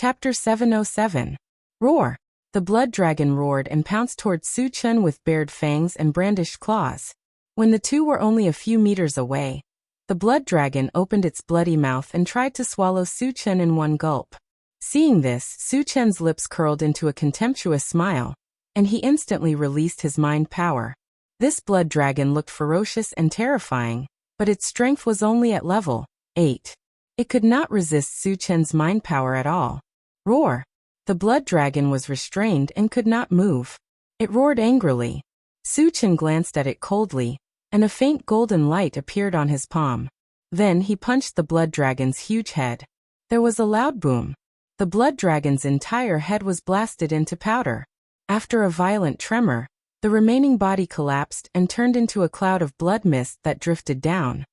Chapter 707. Roar. The blood dragon roared and pounced toward Su Chen with bared fangs and brandished claws. When the two were only a few meters away, the blood dragon opened its bloody mouth and tried to swallow Su Chen in one gulp. Seeing this, Su Chen's lips curled into a contemptuous smile, and he instantly released his mind power. This blood dragon looked ferocious and terrifying, but its strength was only at level 8. It could not resist Su Chen's mind power at all. Roar. The blood dragon was restrained and could not move. It roared angrily. Su Chen glanced at it coldly, and a faint golden light appeared on his palm. Then he punched the blood dragon's huge head. There was a loud boom. The blood dragon's entire head was blasted into powder. After a violent tremor, the remaining body collapsed and turned into a cloud of blood mist that drifted down.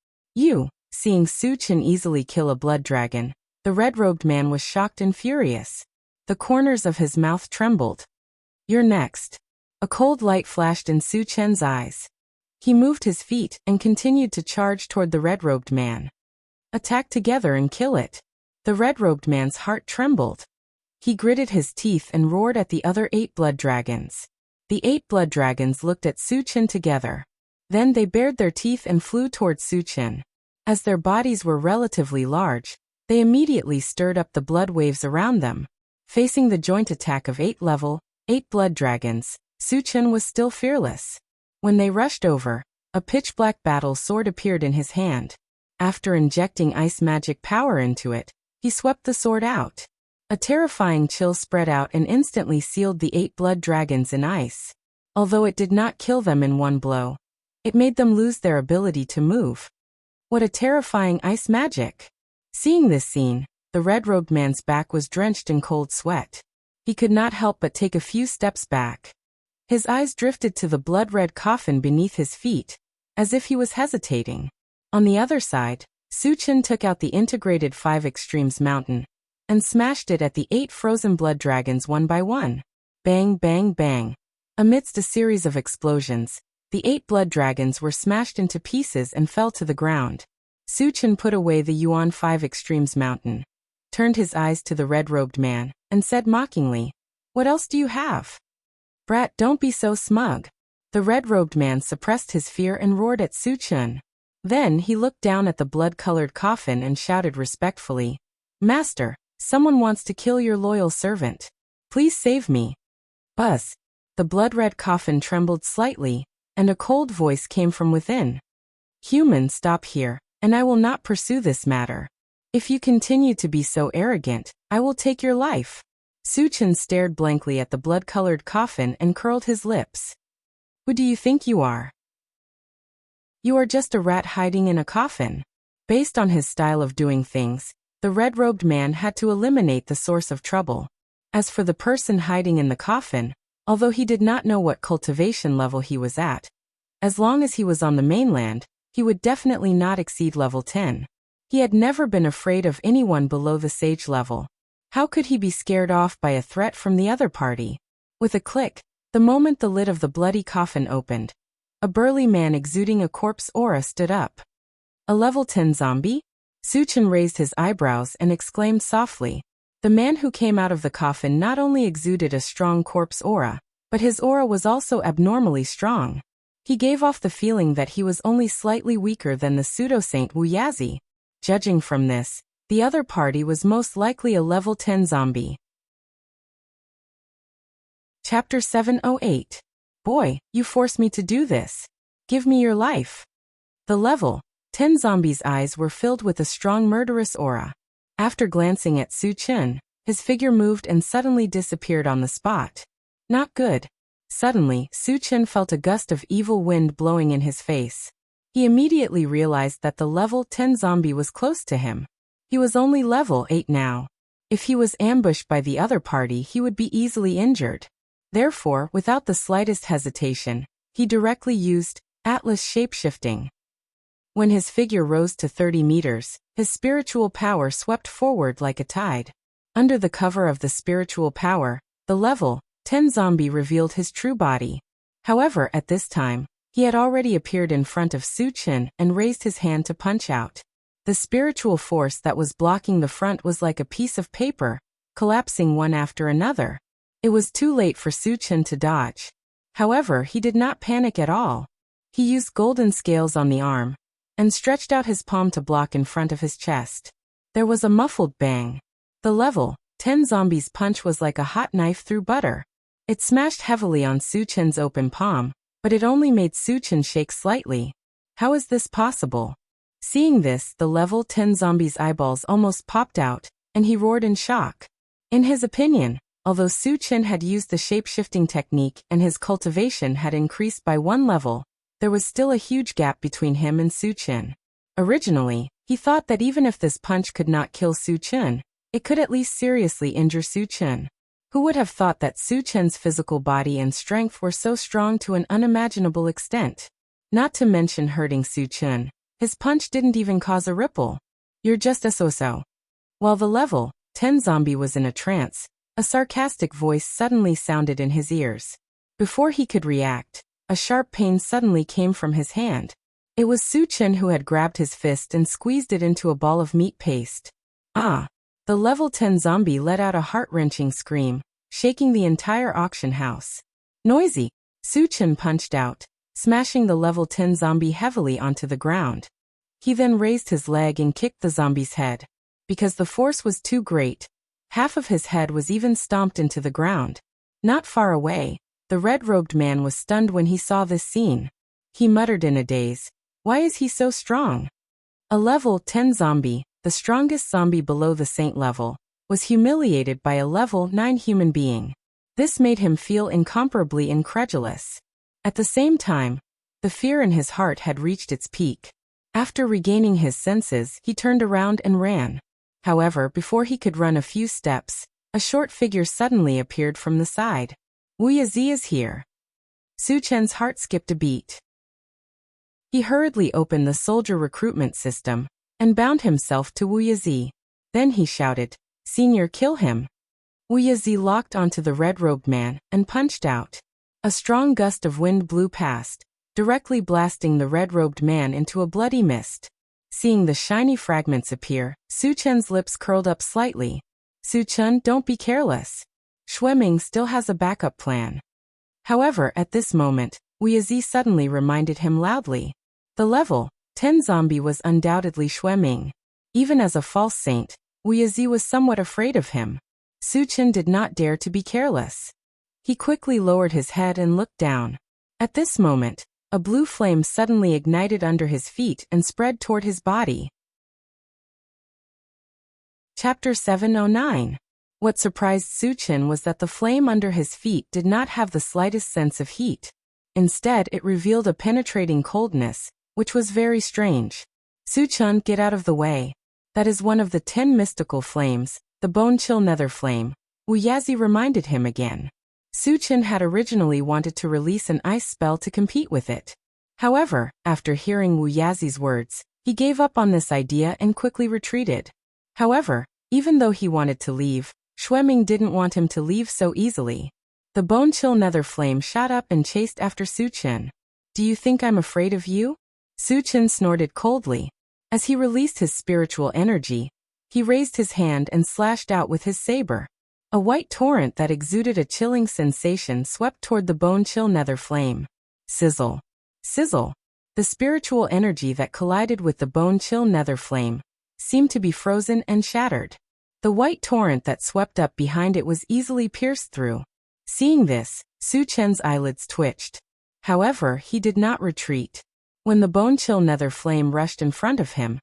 Seeing Su Chen easily kill a blood dragon, the red-robed man was shocked and furious. The corners of his mouth trembled. "You're next." A cold light flashed in Su Chen's eyes. He moved his feet and continued to charge toward the red-robed man. "Attack together and kill it." The red-robed man's heart trembled. He gritted his teeth and roared at the other 8 blood dragons. The 8 blood dragons looked at Su Chen together. Then they bared their teeth and flew toward Su Chen. As their bodies were relatively large, they immediately stirred up the blood waves around them. Facing the joint attack of 8 level 8 blood dragons, Su Chen was still fearless. When they rushed over, a pitch-black battle sword appeared in his hand. After injecting ice magic power into it, he swept the sword out. A terrifying chill spread out and instantly sealed the 8 blood dragons in ice. Although it did not kill them in one blow, it made them lose their ability to move. What a terrifying ice magic! Seeing this scene, the red-robed man's back was drenched in cold sweat. He could not help but take a few steps back. His eyes drifted to the blood-red coffin beneath his feet, as if he was hesitating. On the other side, Su Chen took out the integrated 5 Extremes mountain and smashed it at the 8 frozen blood dragons one by one. Bang, bang, bang. Amidst a series of explosions, the 8 blood dragons were smashed into pieces and fell to the ground. Su Chen put away the Yuan 5 Extremes mountain, turned his eyes to the red-robed man, and said mockingly, "What else do you have? Brat, don't be so smug." The red-robed man suppressed his fear and roared at Su Chen. Then he looked down at the blood-colored coffin and shouted respectfully, "Master, someone wants to kill your loyal servant. Please save me." Buzz. The blood-red coffin trembled slightly, and a cold voice came from within. "Human, stop here, and I will not pursue this matter. If you continue to be so arrogant, I will take your life." Su Chen stared blankly at the blood-colored coffin and curled his lips. "Who do you think you are? You are just a rat hiding in a coffin." Based on his style of doing things, the red-robed man had to eliminate the source of trouble. As for the person hiding in the coffin, although he did not know what cultivation level he was at, as long as he was on the mainland, he would definitely not exceed level 10. He had never been afraid of anyone below the sage level. How could he be scared off by a threat from the other party? With a click, the moment the lid of the bloody coffin opened, a burly man exuding a corpse aura stood up. "A level 10 zombie?" Su Chen raised his eyebrows and exclaimed softly. The man who came out of the coffin not only exuded a strong corpse aura, but his aura was also abnormally strong. He gave off the feeling that he was only slightly weaker than the pseudo-saint Wuxia. Judging from this, the other party was most likely a level 10 zombie. Chapter 708. Boy, you forced me to do this. Give me your life. The level 10 zombie's eyes were filled with a strong murderous aura. After glancing at Su Chen, his figure moved and suddenly disappeared on the spot. Not good. Suddenly, Su Chen felt a gust of evil wind blowing in his face. He immediately realized that the level 10 zombie was close to him. He was only level 8 now. If he was ambushed by the other party, he would be easily injured. Therefore, without the slightest hesitation, he directly used Atlas shapeshifting. When his figure rose to 30 meters, his spiritual power swept forward like a tide. Under the cover of the spiritual power, the level 10 zombie revealed his true body. However, at this time, he had already appeared in front of Su Chen and raised his hand to punch out. The spiritual force that was blocking the front was like a piece of paper, collapsing one after another. It was too late for Su Chen to dodge. However, he did not panic at all. He used golden scales on the arm and stretched out his palm to block in front of his chest. There was a muffled bang. The level 10 zombie's punch was like a hot knife through butter. It smashed heavily on Su Chen's open palm, but it only made Su Chen shake slightly. How is this possible? Seeing this, the level 10 zombie's eyeballs almost popped out, and he roared in shock. In his opinion, although Su Chen had used the shape-shifting technique and his cultivation had increased by 1 level, there was still a huge gap between him and Su Chen. Originally, he thought that even if this punch could not kill Su Chen, it could at least seriously injure Su Chen. Who would have thought that Su Chen's physical body and strength were so strong to an unimaginable extent? Not to mention hurting Su Chen, his punch didn't even cause a ripple. You're just a so-so. While the level 10 zombie was in a trance, a sarcastic voice suddenly sounded in his ears. Before he could react, a sharp pain suddenly came from his hand. It was Su Chen who had grabbed his fist and squeezed it into a ball of meat paste. Ah! The level 10 zombie let out a heart-wrenching scream, shaking the entire auction house. Noisy! Su Chen punched out, smashing the level 10 zombie heavily onto the ground. He then raised his leg and kicked the zombie's head. Because the force was too great, half of his head was even stomped into the ground. Not far away, the red-robed man was stunned when he saw this scene. He muttered in a daze, "Why is he so strong?" A level 10 zombie, the strongest zombie below the saint level, was humiliated by a level 9 human being. This made him feel incomparably incredulous. At the same time, the fear in his heart had reached its peak. After regaining his senses, he turned around and ran. However, before he could run a few steps, a short figure suddenly appeared from the side. Wuxia is here. Su Chen's heart skipped a beat. He hurriedly opened the soldier recruitment system and bound himself to Wuxia. Then he shouted, "Senior, kill him." Wuxia locked onto the red-robed man and punched out. A strong gust of wind blew past, directly blasting the red-robed man into a bloody mist. Seeing the shiny fragments appear, Su Chen's lips curled up slightly. Su Chen, don't be careless. Xueming still has a backup plan. However, at this moment, Wuxia suddenly reminded him loudly. The level 10 zombie was undoubtedly Xueming. Even as a false saint, Wuxia was somewhat afraid of him. Su Chen did not dare to be careless. He quickly lowered his head and looked down. At this moment, a blue flame suddenly ignited under his feet and spread toward his body. Chapter 709. What surprised Su Chen was that the flame under his feet did not have the slightest sense of heat. Instead, it revealed a penetrating coldness, which was very strange. Su Chen, get out of the way. That is one of the 10 mystical flames, the bone-chill nether flame. Wuxia reminded him again. Su Chen had originally wanted to release an ice spell to compete with it. However, after hearing Wuxia's words, he gave up on this idea and quickly retreated. However, even though he wanted to leave, Xueming didn't want him to leave so easily. The bone-chill nether flame shot up and chased after Su Chen. Do you think I'm afraid of you? Su Chen snorted coldly. As he released his spiritual energy, he raised his hand and slashed out with his saber. A white torrent that exuded a chilling sensation swept toward the bone-chill nether flame. Sizzle. Sizzle. The spiritual energy that collided with the bone-chill nether flame seemed to be frozen and shattered. The white torrent that swept up behind it was easily pierced through. Seeing this, Su Chen's eyelids twitched. However, he did not retreat. When the bone-chill nether flame rushed in front of him,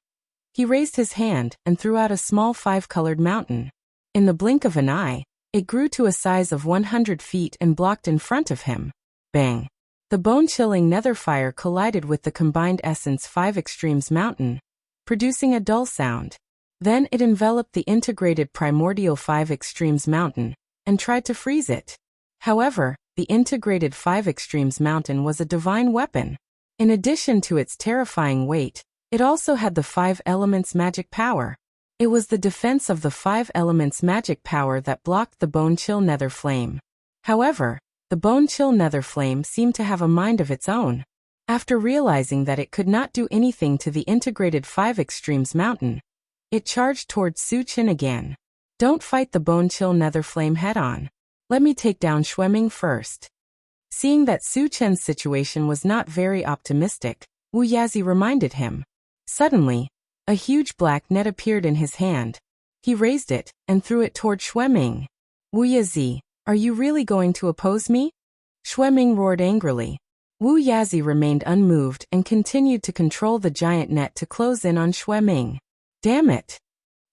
he raised his hand and threw out a small 5-colored mountain. In the blink of an eye, it grew to a size of 100 feet and blocked in front of him. Bang! The bone-chilling nether fire collided with the combined essence 5 extremes mountain, producing a dull sound. Then it enveloped the integrated primordial 5 extremes mountain and tried to freeze it. However, the integrated 5 extremes mountain was a divine weapon. In addition to its terrifying weight, it also had the 5 elements magic power. It was the defense of the 5 elements magic power that blocked the bone-chill nether flame. However, the bone-chill nether flame seemed to have a mind of its own. After realizing that it could not do anything to the integrated 5 extremes mountain, it charged towards Su Chen again. Don't fight the bone-chill nether flame head-on. Let me take down Xueming first. Seeing that Su Chen's situation was not very optimistic, Wu Yazi reminded him. Suddenly, a huge black net appeared in his hand. He raised it and threw it toward Xueming. Wu Yazi, are you really going to oppose me? Xueming roared angrily. Wu Yazi remained unmoved and continued to control the giant net to close in on Xueming. Damn it!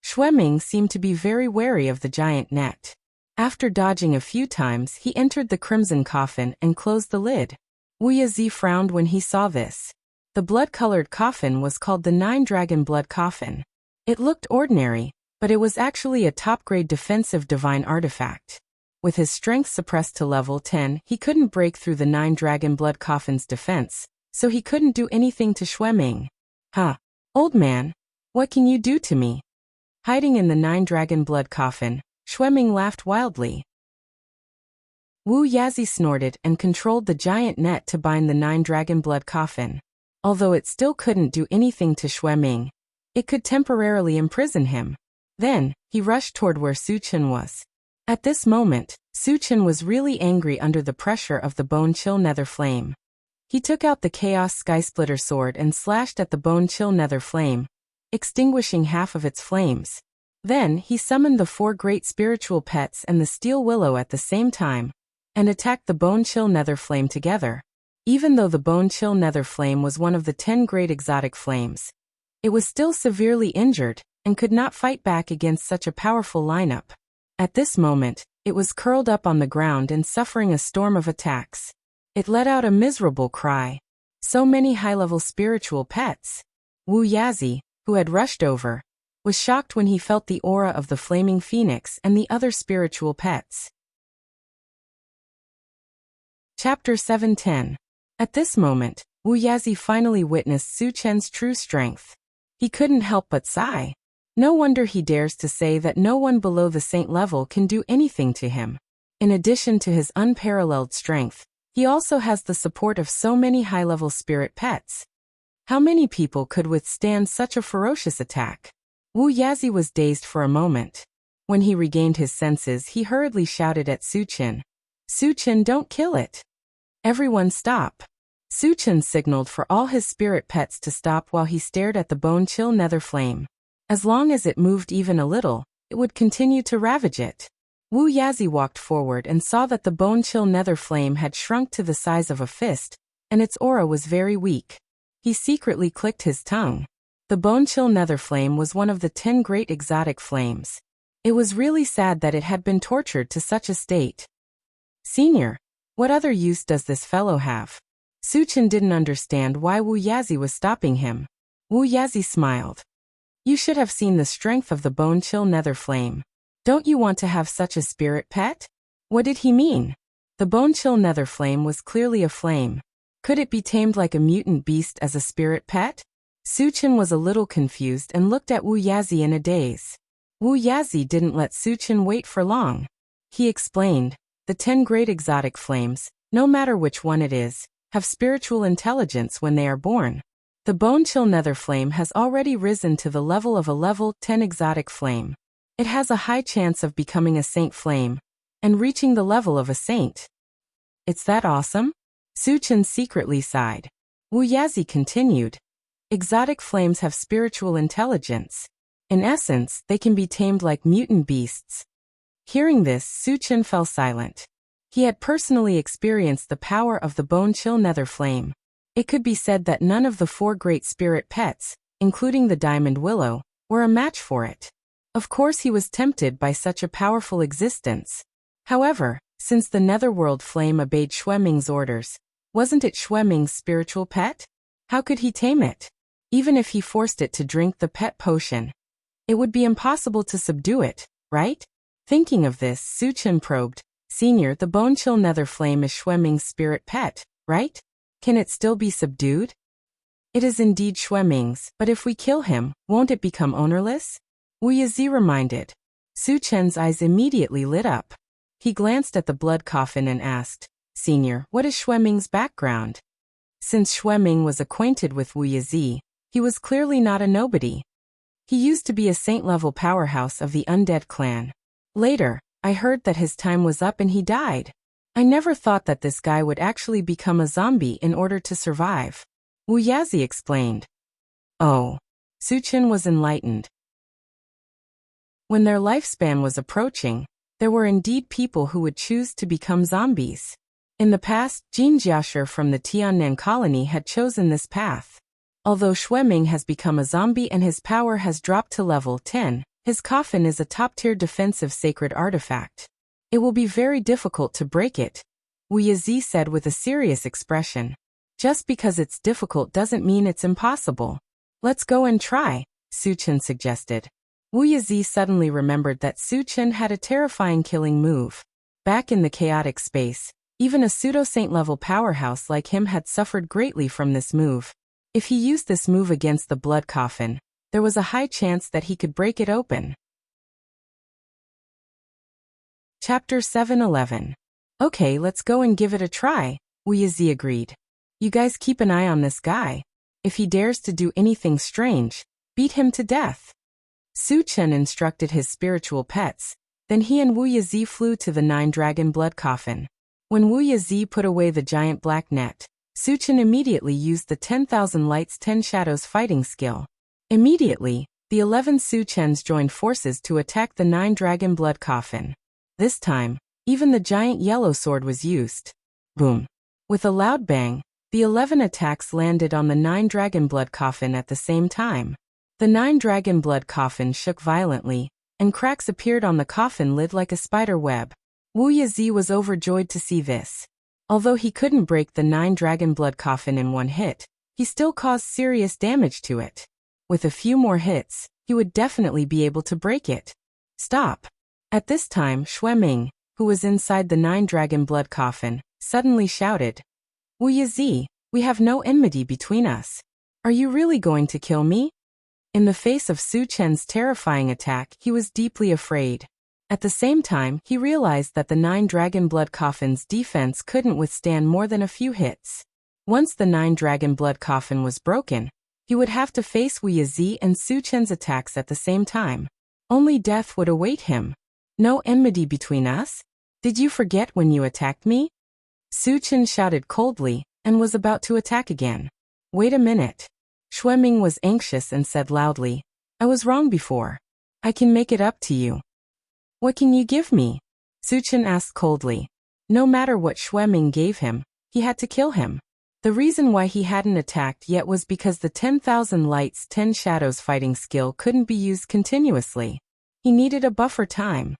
Xueming seemed to be very wary of the giant net. After dodging a few times, he entered the crimson coffin and closed the lid. Wu Yazi frowned when he saw this. The blood-colored coffin was called the Nine-Dragon Blood Coffin. It looked ordinary, but it was actually a top-grade defensive divine artifact. With his strength suppressed to level 10, he couldn't break through the Nine-Dragon Blood Coffin's defense, so he couldn't do anything to Xueming. Huh, old man, what can you do to me? Hiding in the Nine-Dragon Blood Coffin, Xueming laughed wildly. Wu Yazi snorted and controlled the giant net to bind the Nine-Dragon Blood Coffin. Although it still couldn't do anything to Xueming, it could temporarily imprison him. Then, he rushed toward where Su Chen was. At this moment, Su Chen was really angry under the pressure of the bone-chill nether flame. He took out the Chaos Skysplitter sword and slashed at the bone-chill nether flame, extinguishing half of its flames. Then, he summoned the 4 great spiritual pets and the steel willow at the same time, and attacked the bone-chill nether flame together. Even though the bone-chill nether flame was one of the 10 great exotic flames, it was still severely injured and could not fight back against such a powerful lineup. At this moment, it was curled up on the ground and suffering a storm of attacks. It let out a miserable cry. So many high-level spiritual pets. Wu Yazi, who had rushed over, was shocked when he felt the aura of the flaming phoenix and the other spiritual pets. Chapter 710. At this moment, Wu Yazi finally witnessed Su Chen's true strength. He couldn't help but sigh. No wonder he dares to say that no one below the saint level can do anything to him. In addition to his unparalleled strength, he also has the support of so many high-level spirit pets. How many people could withstand such a ferocious attack? Wu Yazi was dazed for a moment. When he regained his senses, he hurriedly shouted at Su Chen. Su Chen, don't kill it. Everyone stop. Su Chen signaled for all his spirit pets to stop while he stared at the bone-chill nether flame. As long as it moved even a little, it would continue to ravage it. Wu Yazi walked forward and saw that the bone-chill nether flame had shrunk to the size of a fist, and its aura was very weak. He secretly clicked his tongue. The bone-chill nether flame was one of the 10 great exotic flames. It was really sad that it had been tortured to such a state. Senior, what other use does this fellow have? Su Chen didn't understand why Wu Yazi was stopping him. Wu Yazi smiled. You should have seen the strength of the bone-chill nether flame. Don't you want to have such a spirit pet? What did he mean? The bone-chill nether flame was clearly a flame. Could it be tamed like a mutant beast as a spirit pet? Su Chen was a little confused and looked at Wu Yazi in a daze. Wu Yazi didn't let Su Chen wait for long. He explained, the 10 great exotic flames, no matter which one it is, have spiritual intelligence when they are born. The bone-chill nether flame has already risen to the level of a level 10 exotic flame. It has a high chance of becoming a saint flame, and reaching the level of a saint. It's that awesome? Su Chen secretly sighed. Wu Yazi continued. Exotic flames have spiritual intelligence. In essence, they can be tamed like mutant beasts. Hearing this, Su Chen fell silent. He had personally experienced the power of the bone-chill nether flame. It could be said that none of the 4 great spirit pets, including the diamond willow, were a match for it. Of course he was tempted by such a powerful existence. However, since the netherworld flame obeyed Xueming's orders, wasn't it Xueming's spiritual pet? How could he tame it? Even if he forced it to drink the pet potion, it would be impossible to subdue it, right? Thinking of this, Su Chen probed, Senior, the bone-chill nether flame is Xueming's spirit pet, right? Can it still be subdued? It is indeed Xueming's, but if we kill him, won't it become ownerless? Wu Yazi reminded. Su Chen's eyes immediately lit up. He glanced at the blood coffin and asked, Senior, what is Xueming's background? Since Xueming was acquainted with Wu Yazi, he was clearly not a nobody. He used to be a saint-level powerhouse of the undead clan. Later, I heard that his time was up and he died. I never thought that this guy would actually become a zombie in order to survive. Wuxia explained. Oh. Suchen was enlightened. When their lifespan was approaching, there were indeed people who would choose to become zombies. In the past, Jin Jiashi from the Tiannan colony had chosen this path. Although Xueming has become a zombie and his power has dropped to level 10, his coffin is a top-tier defensive sacred artifact. It will be very difficult to break it, Wuxia said with a serious expression. Just because it's difficult doesn't mean it's impossible. Let's go and try, Suchen suggested. Wuxia suddenly remembered that Suchen had a terrifying killing move. Back in the chaotic space, even a pseudo-saint-level powerhouse like him had suffered greatly from this move. If he used this move against the blood coffin, there was a high chance that he could break it open. Chapter 7:11. Okay, let's go and give it a try, Wuxia agreed. You guys keep an eye on this guy. If he dares to do anything strange, beat him to death. Suchen instructed his spiritual pets, then he and Wuxia flew to the 9-dragon blood coffin. When Wuxia put away the giant black net, Suchen immediately used the 10,000 lights 10 shadows fighting skill. Immediately, the 11 Suchens joined forces to attack the 9-dragon blood coffin. This time, even the giant yellow sword was used. Boom. With a loud bang, the 11 attacks landed on the 9-dragon blood coffin at the same time. The 9-dragon blood coffin shook violently, and cracks appeared on the coffin lid like a spider web. Wuxia was overjoyed to see this. Although he couldn't break the 9-dragon blood coffin in one hit, he still caused serious damage to it. With a few more hits, he would definitely be able to break it. Stop. At this time, Xueming, who was inside the 9-dragon blood coffin, suddenly shouted, Wuxia, we have no enmity between us. Are you really going to kill me? In the face of Suchen's terrifying attack, he was deeply afraid. At the same time, he realized that the 9-dragon blood coffin's defense couldn't withstand more than a few hits. Once the 9-dragon blood coffin was broken, he would have to face Wuxia and Suchen's attacks at the same time. Only death would await him. No enmity between us? Did you forget when you attacked me? Suchen shouted coldly, and was about to attack again. Wait a minute. Xueming was anxious and said loudly, I was wrong before. I can make it up to you. What can you give me? Suchen asked coldly. No matter what Xueming gave him, he had to kill him. The reason why he hadn't attacked yet was because the 10,000 lights 10 shadows fighting skill couldn't be used continuously. He needed a buffer time.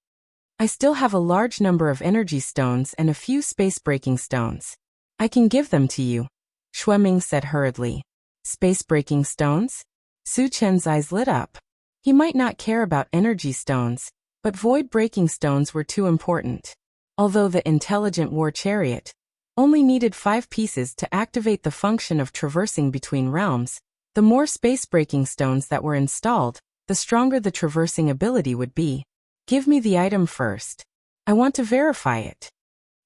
I still have a large number of energy stones and a few space-breaking stones. I can give them to you, Xueming said hurriedly. Space-breaking stones? Suchen's eyes lit up. He might not care about energy stones, but void-breaking stones were too important. Although the intelligent war chariot only needed 5 pieces to activate the function of traversing between realms, the more space-breaking stones that were installed, the stronger the traversing ability would be. Give me the item first. I want to verify it.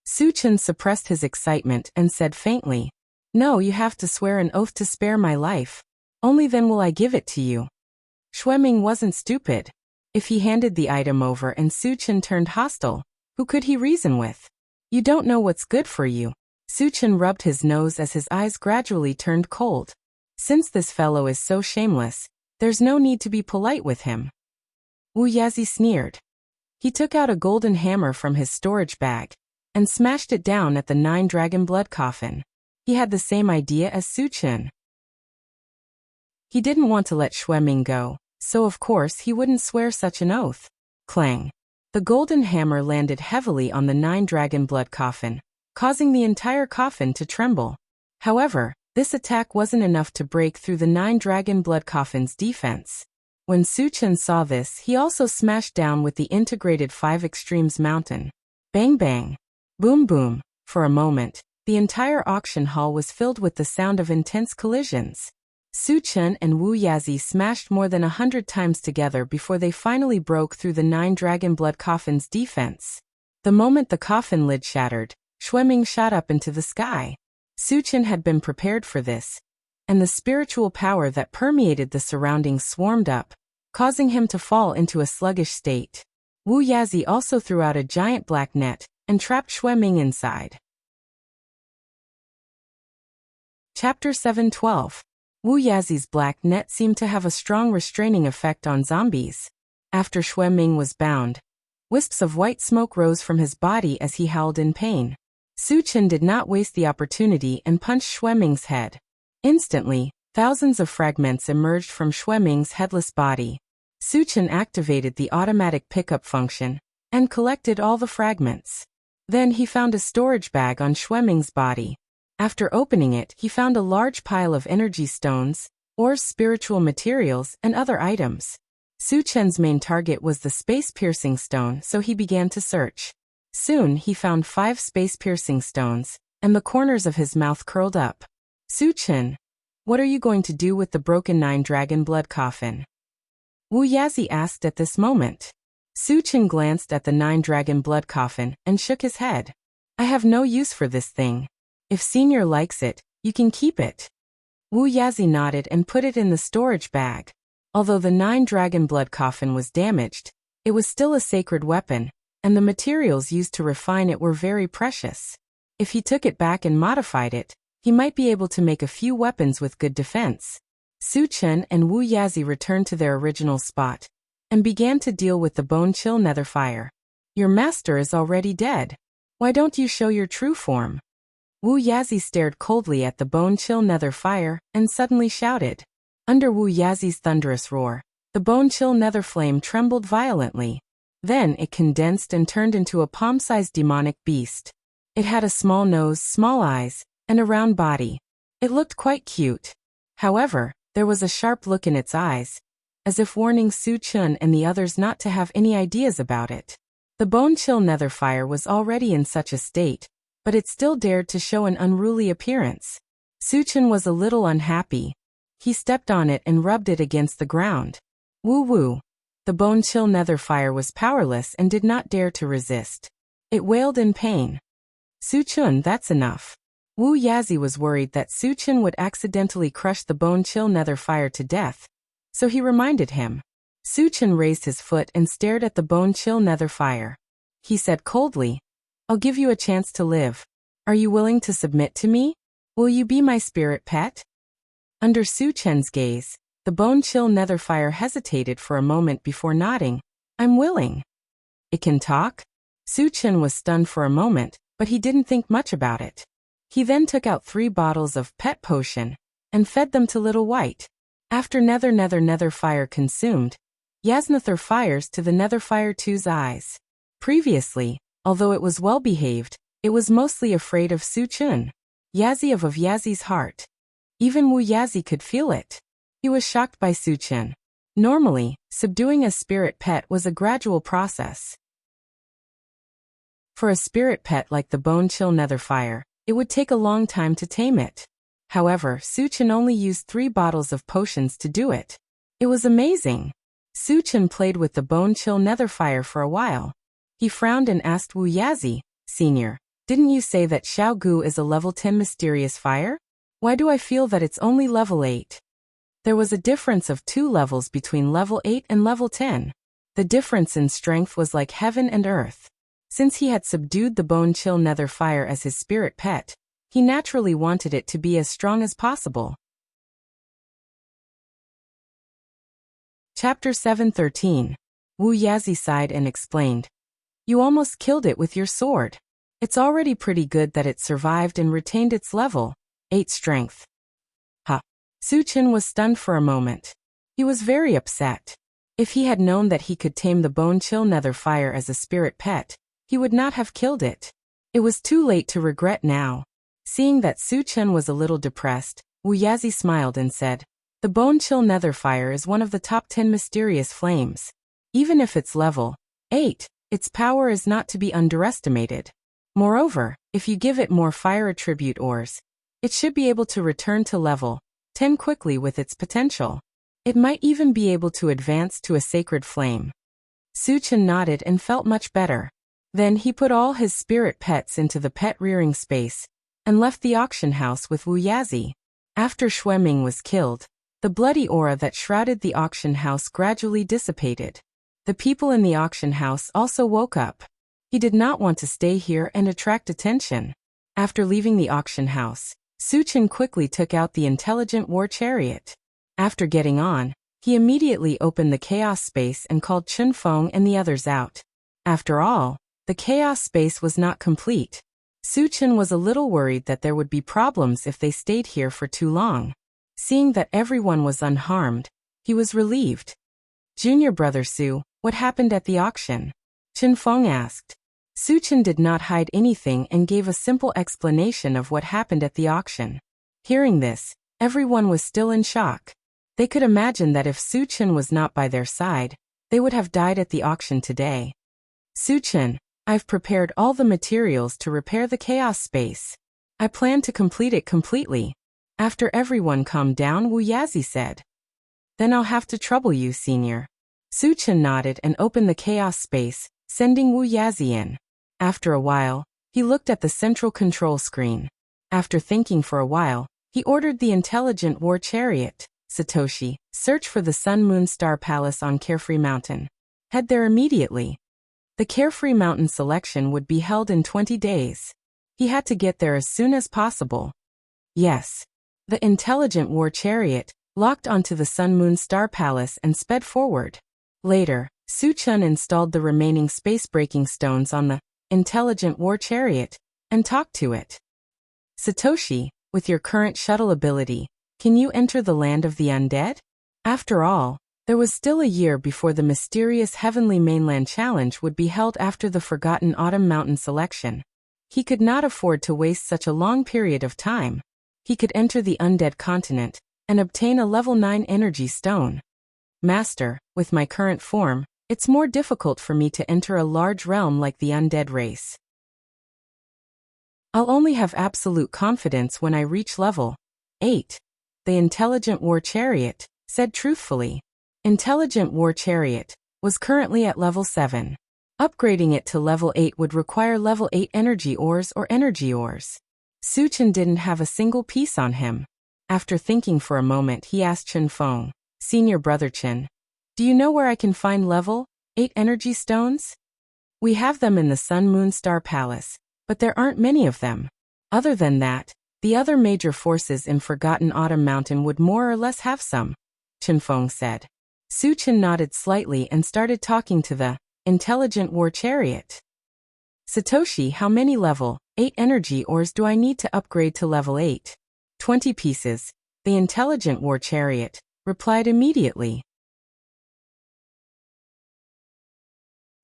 Suchen suppressed his excitement and said faintly, No, you have to swear an oath to spare my life. Only then will I give it to you. Xueming wasn't stupid. If he handed the item over and Suchen turned hostile, who could he reason with? You don't know what's good for you. Suchen rubbed his nose as his eyes gradually turned cold. Since this fellow is so shameless, there's no need to be polite with him. Wuxia sneered. He took out a golden hammer from his storage bag and smashed it down at the 9-dragon blood coffin. He had the same idea as Suchen. He didn't want to let Xueming go, so of course he wouldn't swear such an oath. Clang. The golden hammer landed heavily on the 9-dragon blood coffin, causing the entire coffin to tremble. However, this attack wasn't enough to break through the 9-dragon blood coffin's defense. When Suchen saw this, he also smashed down with the integrated 5 extremes mountain. Bang bang. Boom boom. For a moment, the entire auction hall was filled with the sound of intense collisions. Suchen and Wuxia smashed more than 100 times together before they finally broke through the 9-dragon blood coffin's defense. The moment the coffin lid shattered, Xueming shot up into the sky. Suchen had been prepared for this, and the spiritual power that permeated the surroundings swarmed up, causing him to fall into a sluggish state. Wu Yazi also threw out a giant black net and trapped Xueming inside. Chapter 7:12. Wu Yazi's black net seemed to have a strong restraining effect on zombies. After Xueming was bound, wisps of white smoke rose from his body as he howled in pain. Su Chen did not waste the opportunity and punched Xueming's head. Instantly, thousands of fragments emerged from Xueming's headless body. Su Chen activated the automatic pickup function and collected all the fragments. Then he found a storage bag on Xueming's body. After opening it, he found a large pile of energy stones, ores, spiritual materials, and other items. Su Chen's main target was the space-piercing stone, so he began to search. Soon he found 5 space-piercing stones, and the corners of his mouth curled up. Su Chen, what are you going to do with the broken 9-dragon blood coffin? Wu Yazi asked at this moment. Su Chen glanced at the 9-dragon blood coffin and shook his head. I have no use for this thing. If Senior likes it, you can keep it. Wu Yazi nodded and put it in the storage bag. Although the 9-dragon blood coffin was damaged, it was still a sacred weapon, and the materials used to refine it were very precious. If he took it back and modified it, he might be able to make a few weapons with good defense. Su Chen and Wu Yazi returned to their original spot and began to deal with the bone-chill nether fire. Your master is already dead. Why don't you show your true form? Wu Yazi stared coldly at the bone-chill nether fire and suddenly shouted. Under Wu Yazi's thunderous roar, the bone-chill nether flame trembled violently. Then it condensed and turned into a palm-sized demonic beast. It had a small nose, small eyes, and a round body. It looked quite cute. However, there was a sharp look in its eyes, as if warning Su Chen and the others not to have any ideas about it. The bone-chill nether fire was already in such a state, but it still dared to show an unruly appearance. Su Chen was a little unhappy. He stepped on it and rubbed it against the ground. Woo-woo. The bone-chill nether fire was powerless and did not dare to resist. It wailed in pain. Su Chen, that's enough. Wu Yazi was worried that Su Chen would accidentally crush the bone-chill nether fire to death, so he reminded him. Su Chen raised his foot and stared at the bone-chill nether fire. He said coldly, I'll give you a chance to live. Are you willing to submit to me? Will you be my spirit pet? Under Su Chen's gaze, the bone-chill nether fire hesitated for a moment before nodding. I'm willing. It can talk? Su Chen was stunned for a moment, but he didn't think much about it. He then took out 3 bottles of pet potion and fed them to Little White. After nether fire consumed, Yasnather fires to the nether fire 2's eyes. Previously, although it was well behaved, it was mostly afraid of Su Chen, Yazi of Yazi's heart. Even Wu Yazi could feel it. He was shocked by Su Chen. Normally, subduing a spirit pet was a gradual process. For a spirit pet like the bone-chill nether fire, it would take a long time to tame it. However, Su Chen only used 3 bottles of potions to do it. It was amazing. Su Chen played with the bone-chill nether fire for a while. He frowned and asked Wu Yazi, Senior, didn't you say that Xiao Gu is a level 10 mysterious fire? Why do I feel that it's only level 8? There was a difference of 2 levels between level 8 and level 10. The difference in strength was like heaven and earth. Since he had subdued the bone-chill nether fire as his spirit pet, he naturally wanted it to be as strong as possible. Chapter 7:13. Wu Yazi sighed and explained. You almost killed it with your sword. It's already pretty good that it survived and retained its level 8 strength. Su Chen was stunned for a moment. He was very upset. If he had known that he could tame the bone-chill nether fire as a spirit pet, he would not have killed it. It was too late to regret now. Seeing that Su Chen was a little depressed, Wu Yazi smiled and said, the bone-chill nether fire is one of the top 10 mysterious flames. Even if it's level 8, its power is not to be underestimated. Moreover, if you give it more fire attribute ores, it should be able to return to level 10 quickly with its potential. It might even be able to advance to a sacred flame. Su Chen nodded and felt much better. Then he put all his spirit pets into the pet rearing space and left the auction house with Wu Yazi. After Xueming was killed, The bloody aura that shrouded the auction house gradually dissipated. The people in the auction house also woke up. He did not want to stay here and attract attention. After leaving the auction house, Su Chen quickly took out the intelligent war chariot. After getting on, he immediately opened the chaos space and called Chun Feng and the others out. After all, the chaos space was not complete. Su Chen was a little worried that there would be problems if they stayed here for too long. Seeing that everyone was unharmed, he was relieved. Junior brother Su, what happened at the auction? Chun Feng asked. Su Chen did not hide anything and gave a simple explanation of what happened at the auction. Hearing this, everyone was still in shock. They could imagine that if Su Chen was not by their side, they would have died at the auction today. Su Chen, I've prepared all the materials to repair the chaos space. I plan to complete it completely. After everyone calmed down, Wu Yazi said. Then I'll have to trouble you, senior. Su Chen nodded and opened the chaos space, sending Wu Yazi in. After a while, he looked at the central control screen. After thinking for a while, he ordered the intelligent war chariot, Satoshi, search for the Sun Moon Star Palace on Carefree Mountain. Head there immediately. The Carefree Mountain selection would be held in 20 days. He had to get there as soon as possible. Yes. The intelligent war chariot locked onto the Sun Moon Star Palace and sped forward. Later, Su Chen installed the remaining space-breaking stones on the intelligent war chariot and talked to it. Satoshi, with your current shuttle ability, can you enter the land of the undead? After all, there was still a year before the mysterious Heavenly Mainland Challenge would be held after the Forgotten Autumn Mountain selection. He could not afford to waste such a long period of time. He could enter the undead continent and obtain a level 9 energy stone. Master, with my current form, it's more difficult for me to enter a large realm like the undead race. I'll only have absolute confidence when I reach level 8. The intelligent war chariot said truthfully. Intelligent war chariot was currently at level 7. Upgrading it to level 8 would require level 8 energy ores or energy ores. Su Chen didn't have a single piece on him. After thinking for a moment, he asked Chun Feng, Senior brother Chen, do you know where I can find level 8 energy stones? We have them in the Sun Moon Star Palace, but there aren't many of them. Other than that, the other major forces in Forgotten Autumn Mountain would more or less have some, Chun Feng said. Su Chen nodded slightly and started talking to the intelligent war chariot. Satoshi, how many level 8 energy ores do I need to upgrade to level 8? 20 pieces, the intelligent war chariot replied immediately.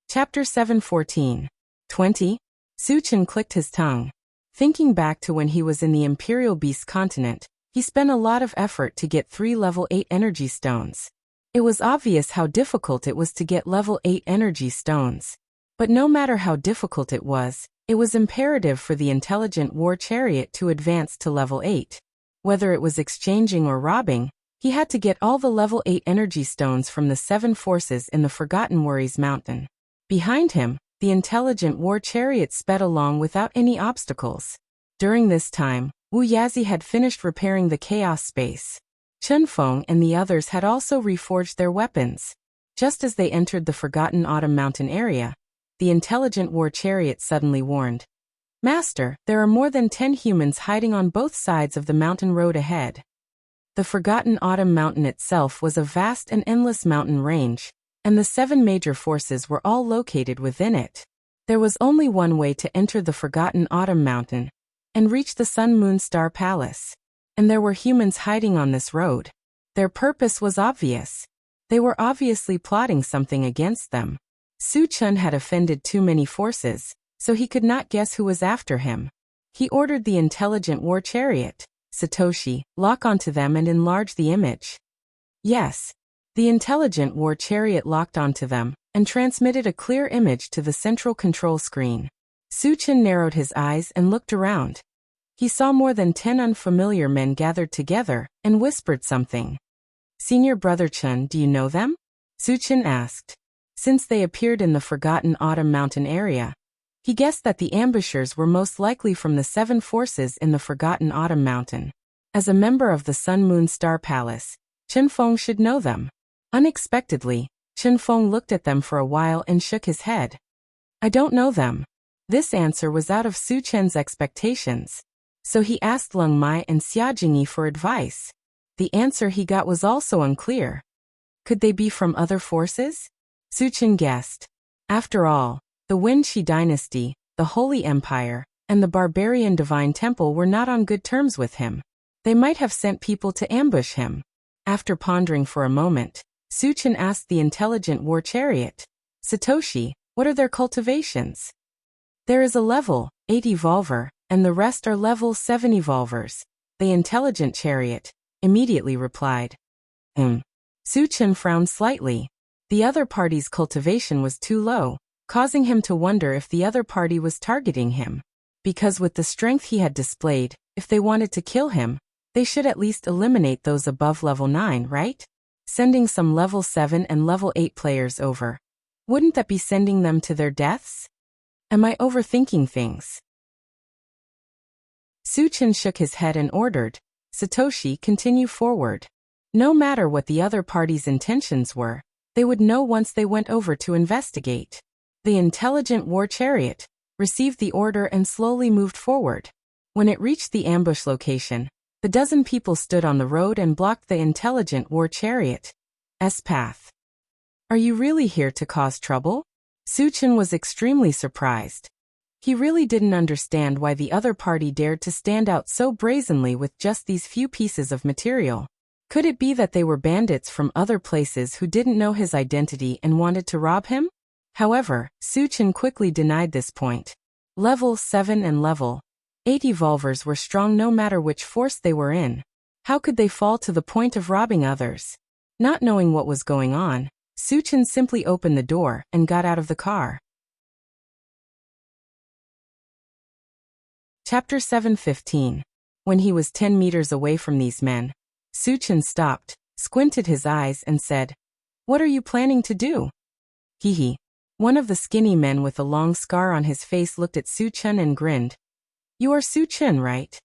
Chapter 7:14. 20. Su Chen clicked his tongue. Thinking back to when he was in the Imperial Beast continent, he spent a lot of effort to get 3 level 8 energy stones. It was obvious how difficult it was to get level 8 energy stones. But no matter how difficult it was imperative for the intelligent war chariot to advance to level 8. Whether it was exchanging or robbing, he had to get all the level 8 energy stones from the 7 forces in the Forgotten Worries Mountain. Behind him, the intelligent war chariot sped along without any obstacles. During this time, Wu Yazi had finished repairing the chaos space. Chun Feng and the others had also reforged their weapons. Just as they entered the Forgotten Autumn Mountain area, the intelligent war chariot suddenly warned, Master, there are more than 10 humans hiding on both sides of the mountain road ahead. The Forgotten Autumn Mountain itself was a vast and endless mountain range, and the 7 major forces were all located within it. There was only one way to enter the Forgotten Autumn Mountain and reach the Sun Moon Star Palace. And there were humans hiding on this road. Their purpose was obvious. They were obviously plotting something against them. Su Chen had offended too many forces, so he could not guess who was after him. He ordered the intelligent war chariot, Satoshi, lock onto them and enlarge the image. Yes. The intelligent war chariot locked onto them and transmitted a clear image to the central control screen. Su Chen narrowed his eyes and looked around. He saw more than 10 unfamiliar men gathered together and whispered something. Senior brother Chen, do you know them? Su Chen asked. Since they appeared in the Forgotten Autumn Mountain area, he guessed that the ambushers were most likely from the 7 forces in the Forgotten Autumn Mountain. As a member of the Sun Moon Star Palace, Chen Feng should know them. Unexpectedly, Chen Feng looked at them for a while and shook his head. I don't know them. This answer was out of Su Chen's expectations. So he asked Leng Mai and Xia Jingyi for advice. The answer he got was also unclear. Could they be from other forces? Su Chen guessed. After all, the Wenqi dynasty, the Holy Empire, and the barbarian Divine Temple were not on good terms with him. They might have sent people to ambush him. After pondering for a moment, Su Chen asked the intelligent war chariot, Satoshi, what are their cultivations? There is a level 8 evolver, and the rest are level 7 evolvers, the intelligent chariot immediately replied. Su Chen frowned slightly. The other party's cultivation was too low, causing him to wonder if the other party was targeting him. Because with the strength he had displayed, if they wanted to kill him, they should at least eliminate those above level 9, right? Sending some level 7 and level 8 players over. Wouldn't that be sending them to their deaths? Am I overthinking things? Su Chen shook his head and ordered, Satoshi, continue forward. No matter what the other party's intentions were, they would know once they went over to investigate. The intelligent war chariot received the order and slowly moved forward. When it reached the ambush location, the dozen people stood on the road and blocked the intelligent war chariot's path. Are you really here to cause trouble? Su Chen was extremely surprised. He really didn't understand why the other party dared to stand out so brazenly with just these few pieces of material. Could it be that they were bandits from other places who didn't know his identity and wanted to rob him? However, Su Chen quickly denied this point. Level 7 and level 8 evolvers were strong no matter which force they were in. How could they fall to the point of robbing others? Not knowing what was going on, Su Chen simply opened the door and got out of the car. Chapter 7:15. When he was 10 meters away from these men, Su Chen stopped, squinted his eyes and said, What are you planning to do? Hee. One of the skinny men with a long scar on his face looked at Su Chen and grinned. You are Su Chen, right?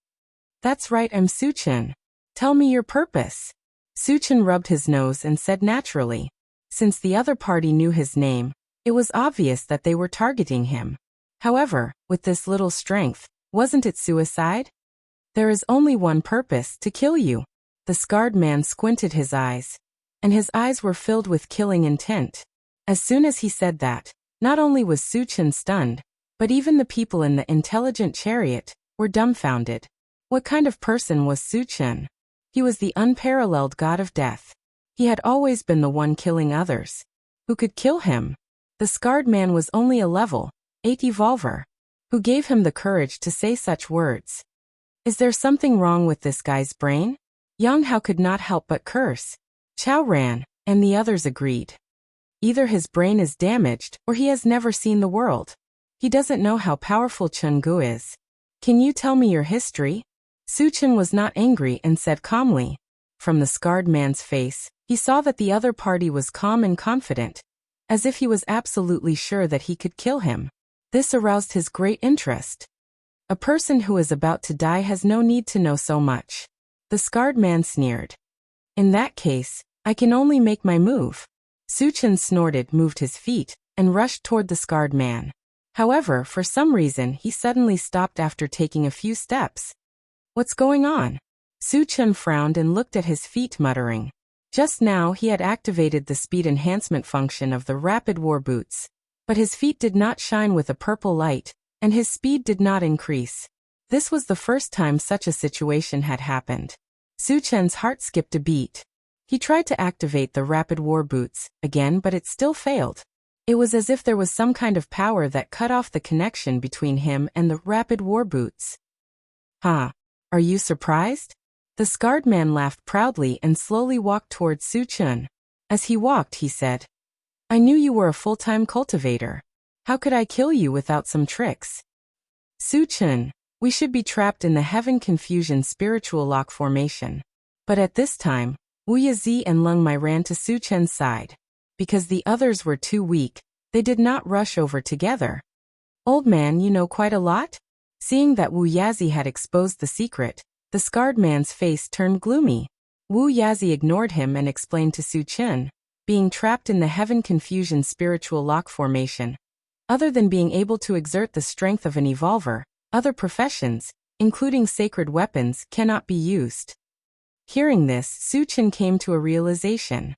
That's right, I'm Su Chen. Tell me your purpose. Su Chen rubbed his nose and said naturally. Since the other party knew his name, it was obvious that they were targeting him. However, with this little strength, wasn't it suicide? There is only one purpose, to kill you. The scarred man squinted his eyes, and his eyes were filled with killing intent. As soon as he said that, not only was Su Chen stunned, but even the people in the intelligent chariot were dumbfounded. What kind of person was Su Chen? He was the unparalleled god of death. He had always been the one killing others. Who could kill him? The scarred man was only a level 8 evolver. Who gave him the courage to say such words? Is there something wrong with this guy's brain? Yang Hao could not help but curse. Chao Ran and the others agreed. Either his brain is damaged or he has never seen the world. He doesn't know how powerful Chen Gu is. Can you tell me your history? Su Chen was not angry and said calmly. From the scarred man's face, he saw that the other party was calm and confident, as if he was absolutely sure that he could kill him. This aroused his great interest. A person who is about to die has no need to know so much. The scarred man sneered. In that case, I can only make my move. Su Chen snorted, moved his feet, and rushed toward the scarred man. However, for some reason, he suddenly stopped after taking a few steps. What's going on? Su Chen frowned and looked at his feet, muttering. Just now he had activated the speed enhancement function of the rapid war boots, but his feet did not shine with a purple light, and his speed did not increase. This was the first time such a situation had happened. Su Chen's heart skipped a beat. He tried to activate the rapid war boots again, but it still failed. It was as if there was some kind of power that cut off the connection between him and the rapid war boots. Huh? Are you surprised? The scarred man laughed proudly and slowly walked towards Su Chen. As he walked, he said, I knew you were a full-time cultivator. How could I kill you without some tricks? Su Chen, we should be trapped in the Heaven Confusion spiritual lock formation. But at this time, Wuxia and Leng Mai ran to Su Chen's side. Because the others were too weak, they did not rush over together. Old man, you know quite a lot? Seeing that Wuxia had exposed the secret, the scarred man's face turned gloomy. Wu Yazi ignored him and explained to Su Chen, being trapped in the Heaven Confusion spiritual lock formation. Other than being able to exert the strength of an evolver, other professions, including sacred weapons, cannot be used. Hearing this, Su Chen came to a realization.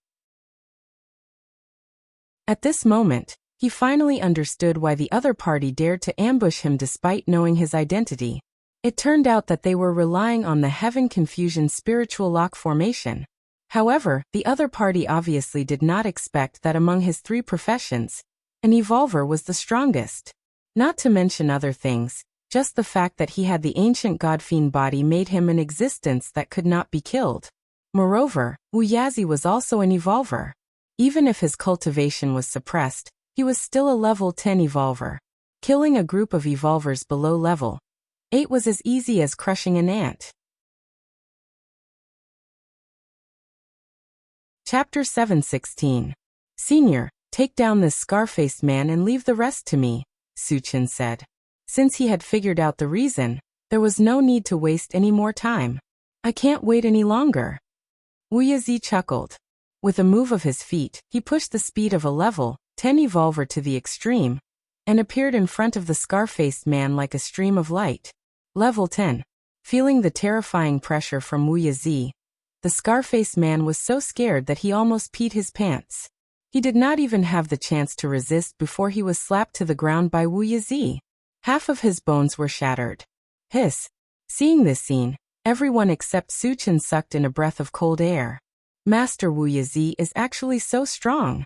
At this moment, he finally understood why the other party dared to ambush him despite knowing his identity. It turned out that they were relying on the Heaven Confusion spiritual lock formation. However, the other party obviously did not expect that among his 3 professions, an evolver was the strongest. Not to mention other things, just the fact that he had the ancient god-fiend body made him an existence that could not be killed. Moreover, Wu Yazi was also an evolver. Even if his cultivation was suppressed, he was still a level 10 evolver. Killing a group of evolvers below level 8 was as easy as crushing an ant. Chapter 7:16. Senior, take down this scar-faced man and leave the rest to me, Su Chen said. Since he had figured out the reason, there was no need to waste any more time. I can't wait any longer. Wu Yazi chuckled. With a move of his feet, he pushed the speed of a level 10 evolver to the extreme, and appeared in front of the scar-faced man like a stream of light. Level 10. Feeling the terrifying pressure from Wu Yazi, the scar-faced man was so scared that he almost peed his pants. He did not even have the chance to resist before he was slapped to the ground by Wu Yazi. Half of his bones were shattered. Hiss. Seeing this scene, everyone except Su Chen sucked in a breath of cold air. Master Wu Yazi is actually so strong.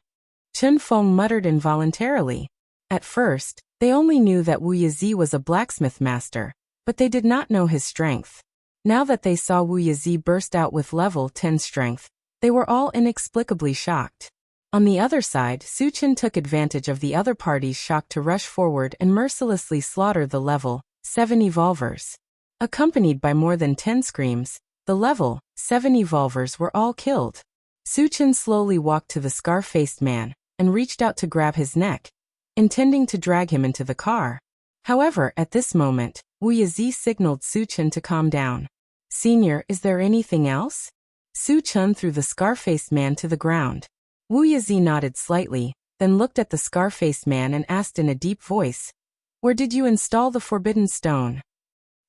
Chen Feng muttered involuntarily. At first, they only knew that Wu Yazi was a blacksmith master, but they did not know his strength. Now that they saw Wu Yazi burst out with level 10 strength, they were all inexplicably shocked. On the other side, Su Chen took advantage of the other party's shock to rush forward and mercilessly slaughter the level 7 evolvers. Accompanied by more than 10 screams, the level 7 evolvers were all killed. Su Chen slowly walked to the scar-faced man and reached out to grab his neck, intending to drag him into the car. However, at this moment, Wu Yazi signaled Su Chen to calm down. Senior, is there anything else? Su Chen threw the scar-faced man to the ground. Wu Yazi nodded slightly, then looked at the scar-faced man and asked in a deep voice, "Where did you install the forbidden stone?"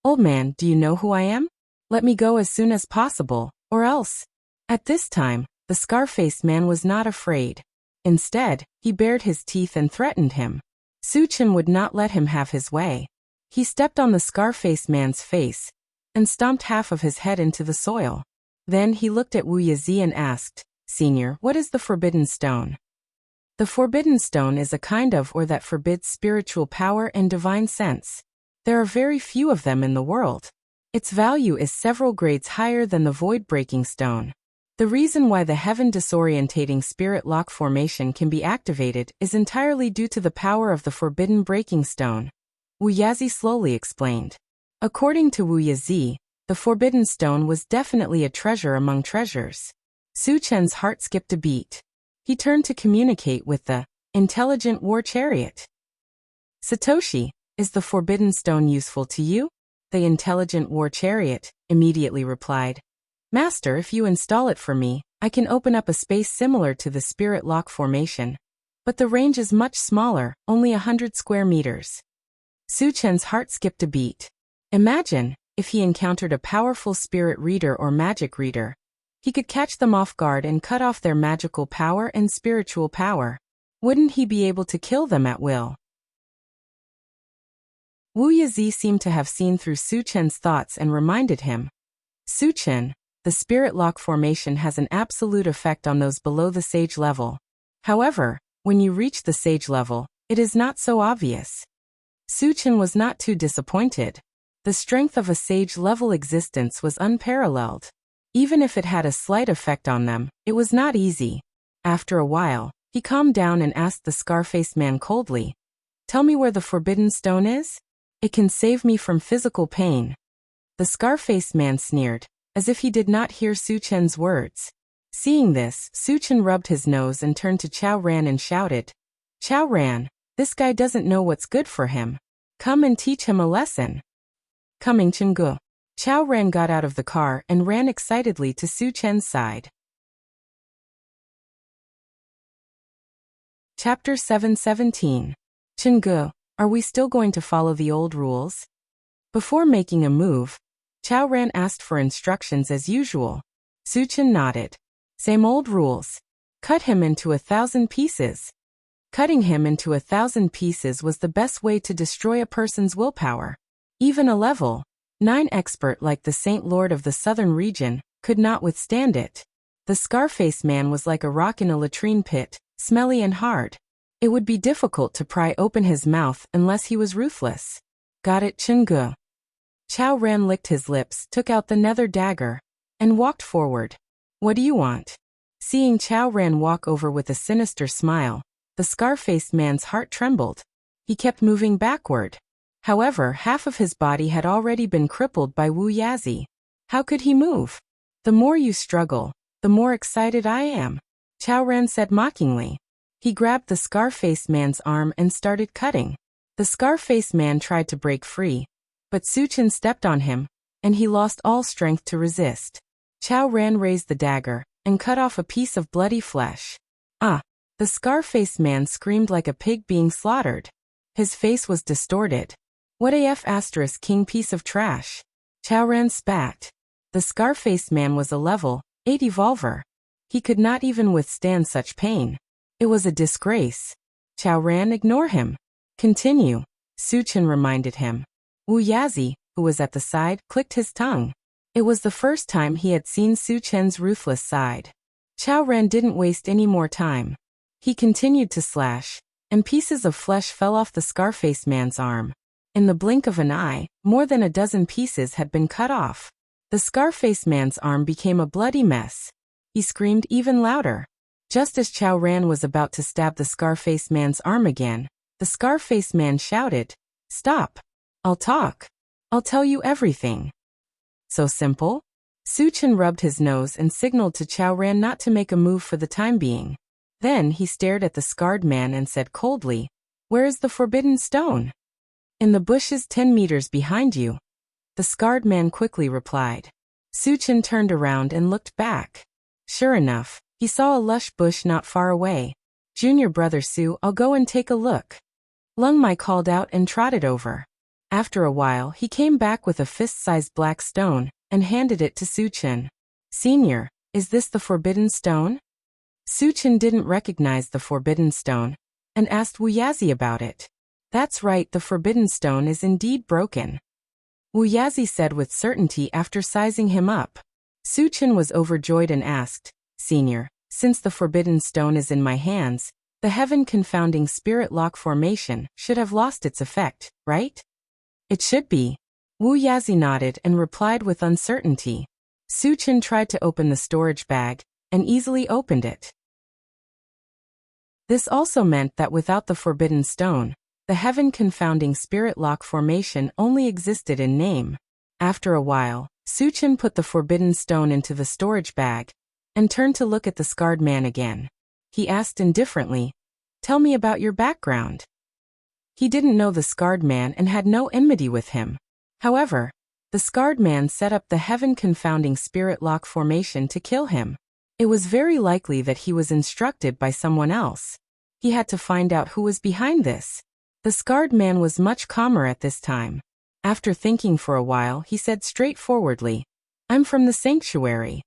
"Old man, do you know who I am? Let me go as soon as possible, or else." At this time, the scar-faced man was not afraid. Instead, he bared his teeth and threatened him. Su Chen would not let him have his way. He stepped on the scar-faced man's face and stomped half of his head into the soil. Then he looked at Wu Yazi and asked, "Senior, what is the forbidden stone?" The forbidden stone is a kind of ore that forbids spiritual power and divine sense. There are very few of them in the world. Its value is several grades higher than the void-breaking stone. The reason why the heaven disorientating spirit lock formation can be activated is entirely due to the power of the forbidden breaking stone, Wu Yazi slowly explained. According to Wu Yazi, the forbidden stone was definitely a treasure among treasures. Su Chen's heart skipped a beat. He turned to communicate with the intelligent war chariot. "Satoshi, is the forbidden stone useful to you?" The intelligent war chariot immediately replied, "Master, if you install it for me, I can open up a space similar to the spirit lock formation. But the range is much smaller, only 100 square meters." Su Chen's heart skipped a beat. Imagine, if he encountered a powerful spirit reader or magic reader. He could catch them off guard and cut off their magical power and spiritual power. Wouldn't he be able to kill them at will? Wu Yazi seemed to have seen through Su Chen's thoughts and reminded him. "Su Chen, the spirit lock formation has an absolute effect on those below the sage level. However, when you reach the sage level, it is not so obvious." Su Chen was not too disappointed. The strength of a sage-level existence was unparalleled. Even if it had a slight effect on them, it was not easy. After a while, he calmed down and asked the scar-faced man coldly, "Tell me where the forbidden stone is? It can save me from physical pain." The scar-faced man sneered, as if he did not hear Su Chen's words. Seeing this, Su Chen rubbed his nose and turned to Chao Ran and shouted, "Chao Ran, this guy doesn't know what's good for him. Come and teach him a lesson." Coming Chenggu. Chao Ran got out of the car and ran excitedly to Su Chen's side. Chapter 717. Chen Ge, are we still going to follow the old rules? Before making a move, Chao Ran asked for instructions as usual. Su Chen nodded. Same old rules. Cut him into 1,000 pieces. Cutting him into 1,000 pieces was the best way to destroy a person's willpower. Even a level 9 expert like the Saint Lord of the southern region could not withstand it. The Scarface man was like a rock in a latrine pit, smelly and hard. It would be difficult to pry open his mouth unless he was ruthless. Got it, Chen Ge. Chao Ran licked his lips, took out the nether dagger, and walked forward. What do you want? Seeing Chao Ran walk over with a sinister smile, the Scar-faced man's heart trembled. He kept moving backward. However, half of his body had already been crippled by Wu Yazi. How could he move? The more you struggle, the more excited I am, Chao Ran said mockingly. He grabbed the Scar-faced man's arm and started cutting. The Scar-faced man tried to break free, but Su Chen stepped on him, and he lost all strength to resist. Chao Ran raised the dagger and cut off a piece of bloody flesh. Ah! The Scar-faced man screamed like a pig being slaughtered. His face was distorted. What a F***king piece of trash. Chao Ran spat. The Scar-faced man was a level 8 evolver. He could not even withstand such pain. It was a disgrace. Chao Ran, ignore him. Continue, Su Chen reminded him. Wu Yazi, who was at the side, clicked his tongue. It was the first time he had seen Su Chen's ruthless side. Chao Ran didn't waste any more time. He continued to slash, and pieces of flesh fell off the Scar-faced man's arm. In the blink of an eye, more than a dozen pieces had been cut off. The Scar-faced man's arm became a bloody mess. He screamed even louder. Just as Chao Ran was about to stab the Scar-faced man's arm again, the Scar-faced man shouted, "Stop! I'll talk. I'll tell you everything." So simple? Su Chen rubbed his nose and signaled to Chao Ran not to make a move for the time being. Then he stared at the scarred man and said coldly, "Where is the forbidden stone?" "In the bushes 10 meters behind you," the scarred man quickly replied. Su Chen turned around and looked back. Sure enough, he saw a lush bush not far away. "Junior brother Su, I'll go and take a look." Lung Mai called out and trotted over. After a while, he came back with a fist-sized black stone and handed it to Su Chen. "Senior, is this the forbidden stone?" Su Chen didn't recognize the forbidden stone and asked Wu Yazi about it. "That's right, the forbidden stone is indeed broken," Wu Yazi said with certainty after sizing him up. Su Chen was overjoyed and asked, "Senior, since the forbidden stone is in my hands, the heaven-confounding spirit lock formation should have lost its effect, right?" "It should be." Wu Yazi nodded and replied with uncertainty. Su Chen tried to open the storage bag and easily opened it. This also meant that without the forbidden stone, the heaven-confounding spirit lock formation only existed in name. After a while, Su Chen put the forbidden stone into the storage bag and turned to look at the scarred man again. He asked indifferently, "Tell me about your background." He didn't know the scarred man and had no enmity with him. However, the scarred man set up the heaven-confounding spirit lock formation to kill him. It was very likely that he was instructed by someone else. He had to find out who was behind this. The scarred man was much calmer at this time. After thinking for a while, he said straightforwardly, "I'm from the sanctuary."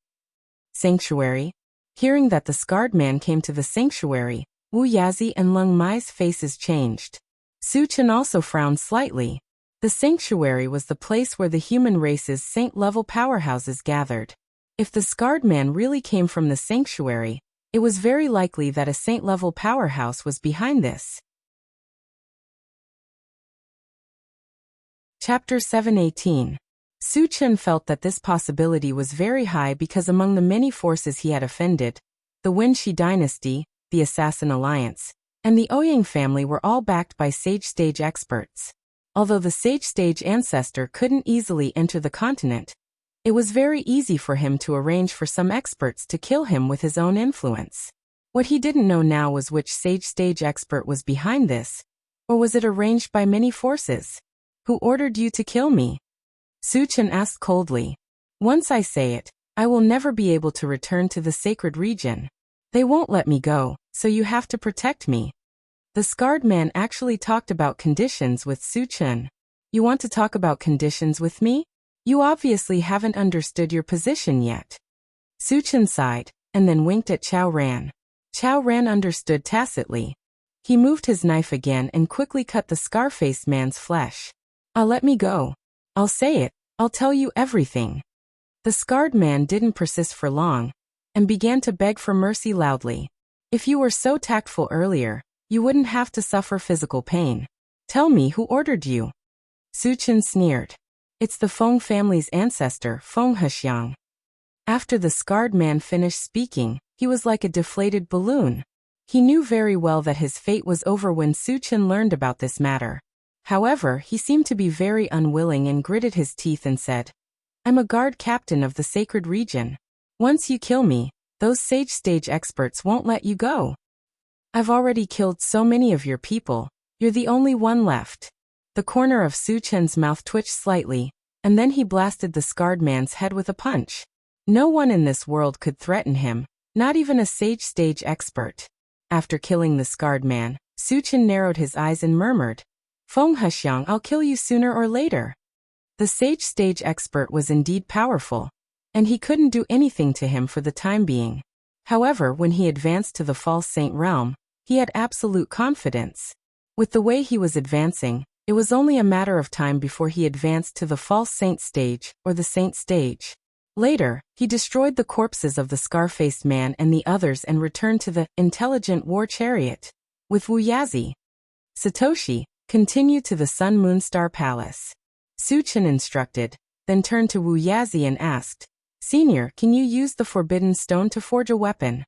Sanctuary? Hearing that the scarred man came to the sanctuary, Wu Yazi and Lung Mai's faces changed. Su Chen also frowned slightly. The sanctuary was the place where the human race's saint-level powerhouses gathered. If the scarred man really came from the sanctuary, it was very likely that a saint-level powerhouse was behind this. Chapter 718. Su Chen felt that this possibility was very high because among the many forces he had offended, the Wenshi dynasty, the Assassin Alliance, and the Ouyang family were all backed by Sage Stage experts. Although the Sage Stage ancestor couldn't easily enter the continent, it was very easy for him to arrange for some experts to kill him with his own influence. What he didn't know now was which Sage Stage expert was behind this, or was it arranged by many forces? "Who ordered you to kill me?" Su Chen asked coldly. Once I say it, I will never be able to return to the sacred region. They won't let me go, so you have to protect me. The scarred man actually talked about conditions with Su Chen. You want to talk about conditions with me? You obviously haven't understood your position yet. Su Chen sighed, and then winked at Chao Ran. Chao Ran understood tacitly. He moved his knife again and quickly cut the scar-faced man's flesh. Let me go. I'll say it, I'll tell you everything. The scarred man didn't persist for long, and began to beg for mercy loudly. If you were so tactful earlier, you wouldn't have to suffer physical pain. Tell me who ordered you. Su Chen sneered. It's the Feng family's ancestor, Feng Hexiang. After the scarred man finished speaking, he was like a deflated balloon. He knew very well that his fate was over when Su Chen learned about this matter. However, he seemed to be very unwilling and gritted his teeth and said, I'm a guard captain of the sacred region. Once you kill me, those sage stage experts won't let you go. I've already killed so many of your people, you're the only one left. The corner of Su Chen's mouth twitched slightly, and then he blasted the scarred man's head with a punch. No one in this world could threaten him, not even a sage stage expert. After killing the scarred man, Su Chen narrowed his eyes and murmured, Feng Hexiang, I'll kill you sooner or later. The sage stage expert was indeed powerful, and he couldn't do anything to him for the time being. However, when he advanced to the false saint realm, he had absolute confidence. With the way he was advancing, it was only a matter of time before he advanced to the false saint stage, or the saint stage. Later, he destroyed the corpses of the scar-faced man and the others and returned to the intelligent war chariot. With Wu Yazi, Satoshi continued to the Sun Moon Star Palace. Su Chen instructed, then turned to Wu Yazi and asked, Senior, can you use the Forbidden Stone to forge a weapon?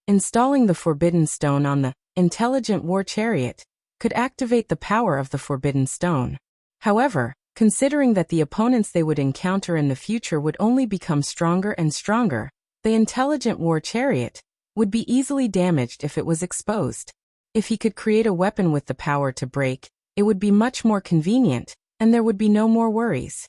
Installing the Forbidden Stone on the intelligent war chariot could activate the power of the Forbidden Stone. However, considering that the opponents they would encounter in the future would only become stronger and stronger, the intelligent war chariot would be easily damaged if it was exposed. If he could create a weapon with the power to break, it would be much more convenient, and there would be no more worries.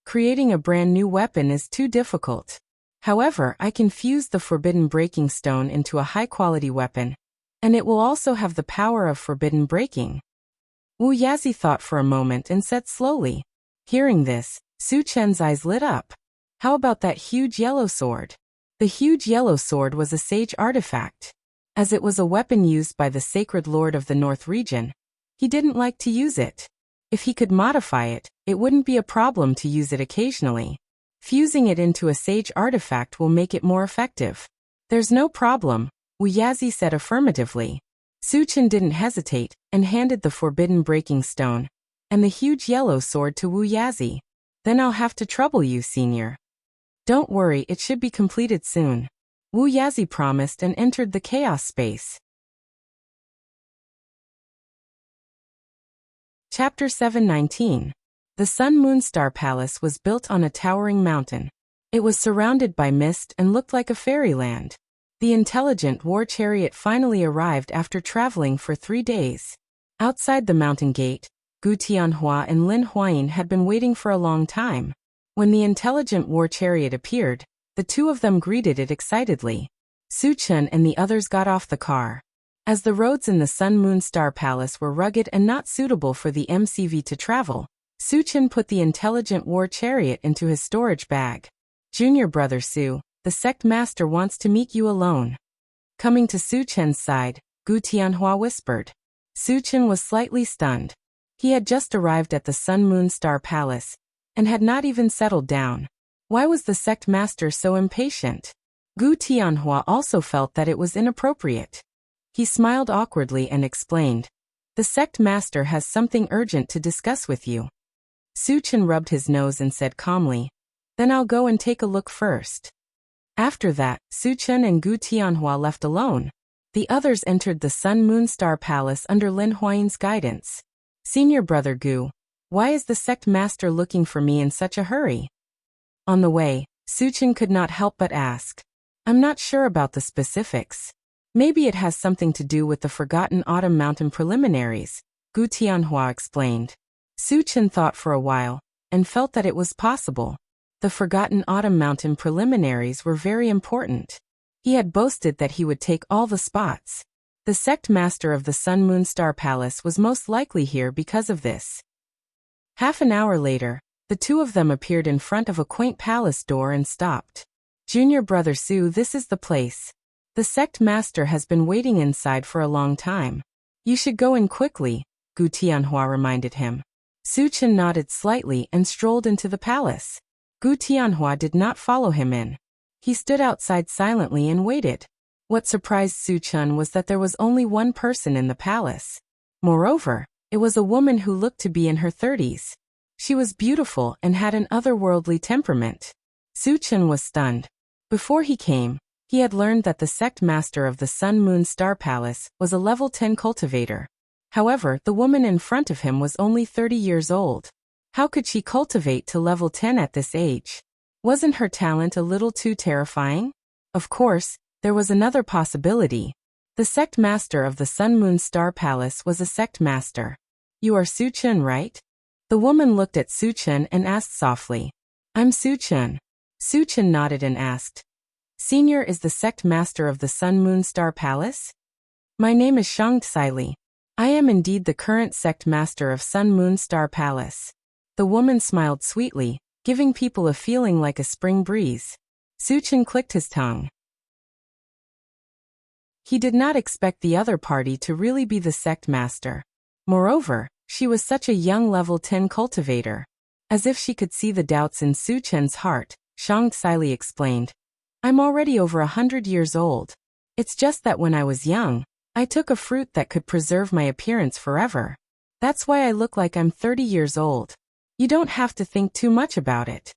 Creating a brand new weapon is too difficult. However, I can fuse the Forbidden Breaking Stone into a high-quality weapon, and it will also have the power of forbidden breaking. Wu Yazi thought for a moment and said slowly. Hearing this, Su Chen's eyes lit up. How about that huge yellow sword? The huge yellow sword was a sage artifact. As it was a weapon used by the sacred lord of the North region, he didn't like to use it. If he could modify it, it wouldn't be a problem to use it occasionally. Fusing it into a sage artifact will make it more effective. There's no problem, Wu Yazi said affirmatively. Su Chen didn't hesitate, and handed the Forbidden Breaking Stone and the huge yellow sword to Wu Yazi. Then I'll have to trouble you, Senior. Don't worry, it should be completed soon. Wu Yazi promised and entered the chaos space. Chapter 719. The Sun Moon Star Palace was built on a towering mountain. It was surrounded by mist and looked like a fairyland. The intelligent war chariot finally arrived after traveling for 3 days. Outside the mountain gate, Gu Tianhua and Lin Huayin had been waiting for a long time. When the intelligent war chariot appeared, the two of them greeted it excitedly. Su Chen and the others got off the car. As the roads in the Sun Moon Star Palace were rugged and not suitable for the MCV to travel, Su Chen put the intelligent war chariot into his storage bag. Junior brother Su, the sect master wants to meet you alone. Coming to Su Chen's side, Gu Tianhua whispered. Su Chen was slightly stunned. He had just arrived at the Sun Moon Star Palace, and had not even settled down. Why was the sect master so impatient? Gu Tianhua also felt that it was inappropriate. He smiled awkwardly and explained. The sect master has something urgent to discuss with you. Su Chen rubbed his nose and said calmly, Then I'll go and take a look first. After that, Su Chen and Gu Tianhua left alone. The others entered the Sun Moon Star Palace under Lin Huayin's guidance. Senior brother Gu, why is the sect master looking for me in such a hurry? On the way, Su Chen could not help but ask. I'm not sure about the specifics. Maybe it has something to do with the Forgotten Autumn Mountain preliminaries, Gu Tianhua explained. Su Chen thought for a while, and felt that it was possible. The Forgotten Autumn Mountain preliminaries were very important. He had boasted that he would take all the spots. The sect master of the Sun Moon Star Palace was most likely here because of this. Half an hour later, the two of them appeared in front of a quaint palace door and stopped. Junior brother Su, this is the place. The sect master has been waiting inside for a long time. You should go in quickly, Gu Tianhua reminded him. Su Chen nodded slightly and strolled into the palace. Gu Tianhua did not follow him in. He stood outside silently and waited. What surprised Su Chen was that there was only one person in the palace. Moreover, it was a woman who looked to be in her 30s. She was beautiful and had an otherworldly temperament. Su Chen was stunned. Before he came, he had learned that the sect master of the Sun Moon Star Palace was a level 10 cultivator. However, the woman in front of him was only 30 years old. How could she cultivate to level 10 at this age? Wasn't her talent a little too terrifying? Of course, there was another possibility. The sect master of the Sun Moon Star Palace was a sect master. You are Su Chen, right? The woman looked at Su Chen and asked softly. I'm Su Chen. Su Chen nodded and asked. Senior is the sect master of the Sun Moon Star Palace? My name is Shang Tsai. I am indeed the current sect master of Sun Moon Star Palace. The woman smiled sweetly, giving people a feeling like a spring breeze. Su Chen clicked his tongue. He did not expect the other party to really be the sect master. Moreover, she was such a young level 10 cultivator. As if she could see the doubts in Su Chen's heart, Shang Tsai explained. I'm already over 100 years old. It's just that when I was young, I took a fruit that could preserve my appearance forever. That's why I look like I'm 30 years old. You don't have to think too much about it.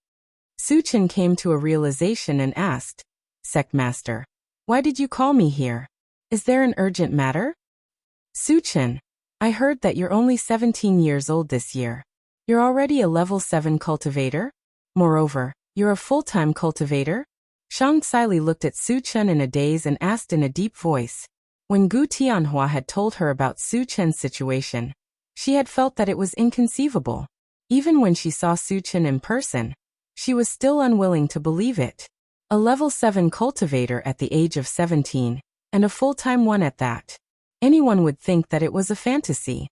Su Chen came to a realization and asked, Sect Master, why did you call me here? Is there an urgent matter? Su Chen, I heard that you're only 17 years old this year. You're already a level 7 cultivator? Moreover, you're a full-time cultivator? Shang Tsai looked at Su Chen in a daze and asked in a deep voice. When Gu Tianhua had told her about Su Chen's situation, she had felt that it was inconceivable. Even when she saw Su Chen in person, she was still unwilling to believe it. A level 7 cultivator at the age of 17, and a full-time one at that. Anyone would think that it was a fantasy.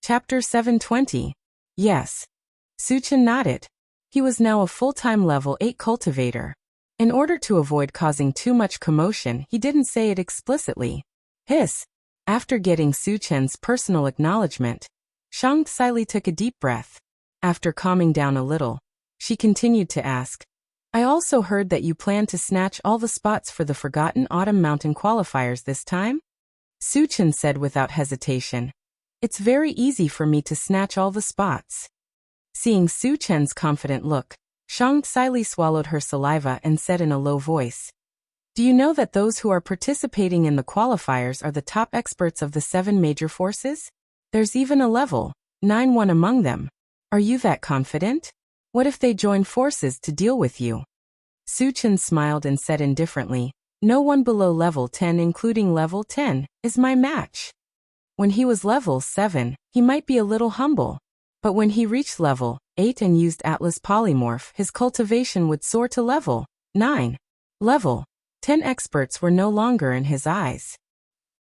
Chapter 720. Yes. Su Chen nodded. He was now a full-time level 8 cultivator. In order to avoid causing too much commotion, he didn't say it explicitly. Hiss. After getting Su Chen's personal acknowledgement, Shang Tsai took a deep breath. After calming down a little, she continued to ask, I also heard that you plan to snatch all the spots for the Forgotten Autumn Mountain qualifiers this time? Su Chen said without hesitation. It's very easy for me to snatch all the spots. Seeing Su Chen's confident look, Shang Tsai swallowed her saliva and said in a low voice, Do you know that those who are participating in the qualifiers are the top experts of the 7 major forces? There's even a level 9 one among them. Are you that confident? What if they join forces to deal with you? Su Chen smiled and said indifferently, No one below level 10 including level 10 is my match. When he was level 7, he might be a little humble. But when he reached level 8 and used Atlas Polymorph, his cultivation would soar to level 9. Level 10 experts were no longer in his eyes.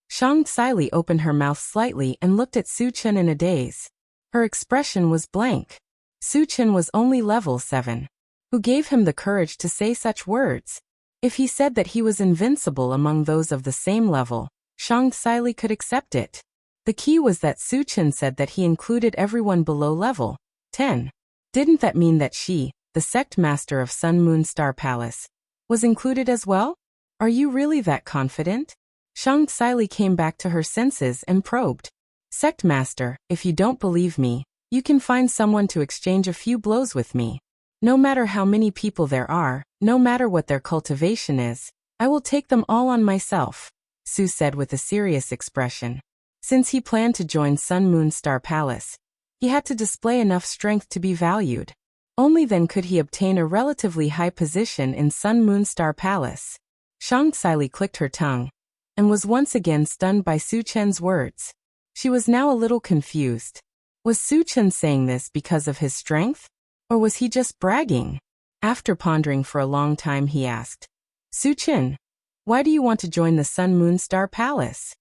Shang Tsai opened her mouth slightly and looked at Su Chen in a daze. Her expression was blank. Su Chen was only level 7. Who gave him the courage to say such words? If he said that he was invincible among those of the same level, Shang Tsai could accept it. The key was that Su Chen said that he included everyone below level 10. Didn't that mean that she, the sect master of Sun Moon Star Palace, was included as well? Are you really that confident? Shang Tsai came back to her senses and probed. Sect master, if you don't believe me, you can find someone to exchange a few blows with me. No matter how many people there are, no matter what their cultivation is, I will take them all on myself, Su said with a serious expression. Since he planned to join Sun Moon Star Palace, he had to display enough strength to be valued. Only then could he obtain a relatively high position in Sun Moon Star Palace. Shang Tsai clicked her tongue. and was once again stunned by Su Chen's words. She was now a little confused. Was Su Chen saying this because of his strength? Or was he just bragging? After pondering for a long time, he asked, Su Chen, why do you want to join the Sun Moon Star Palace?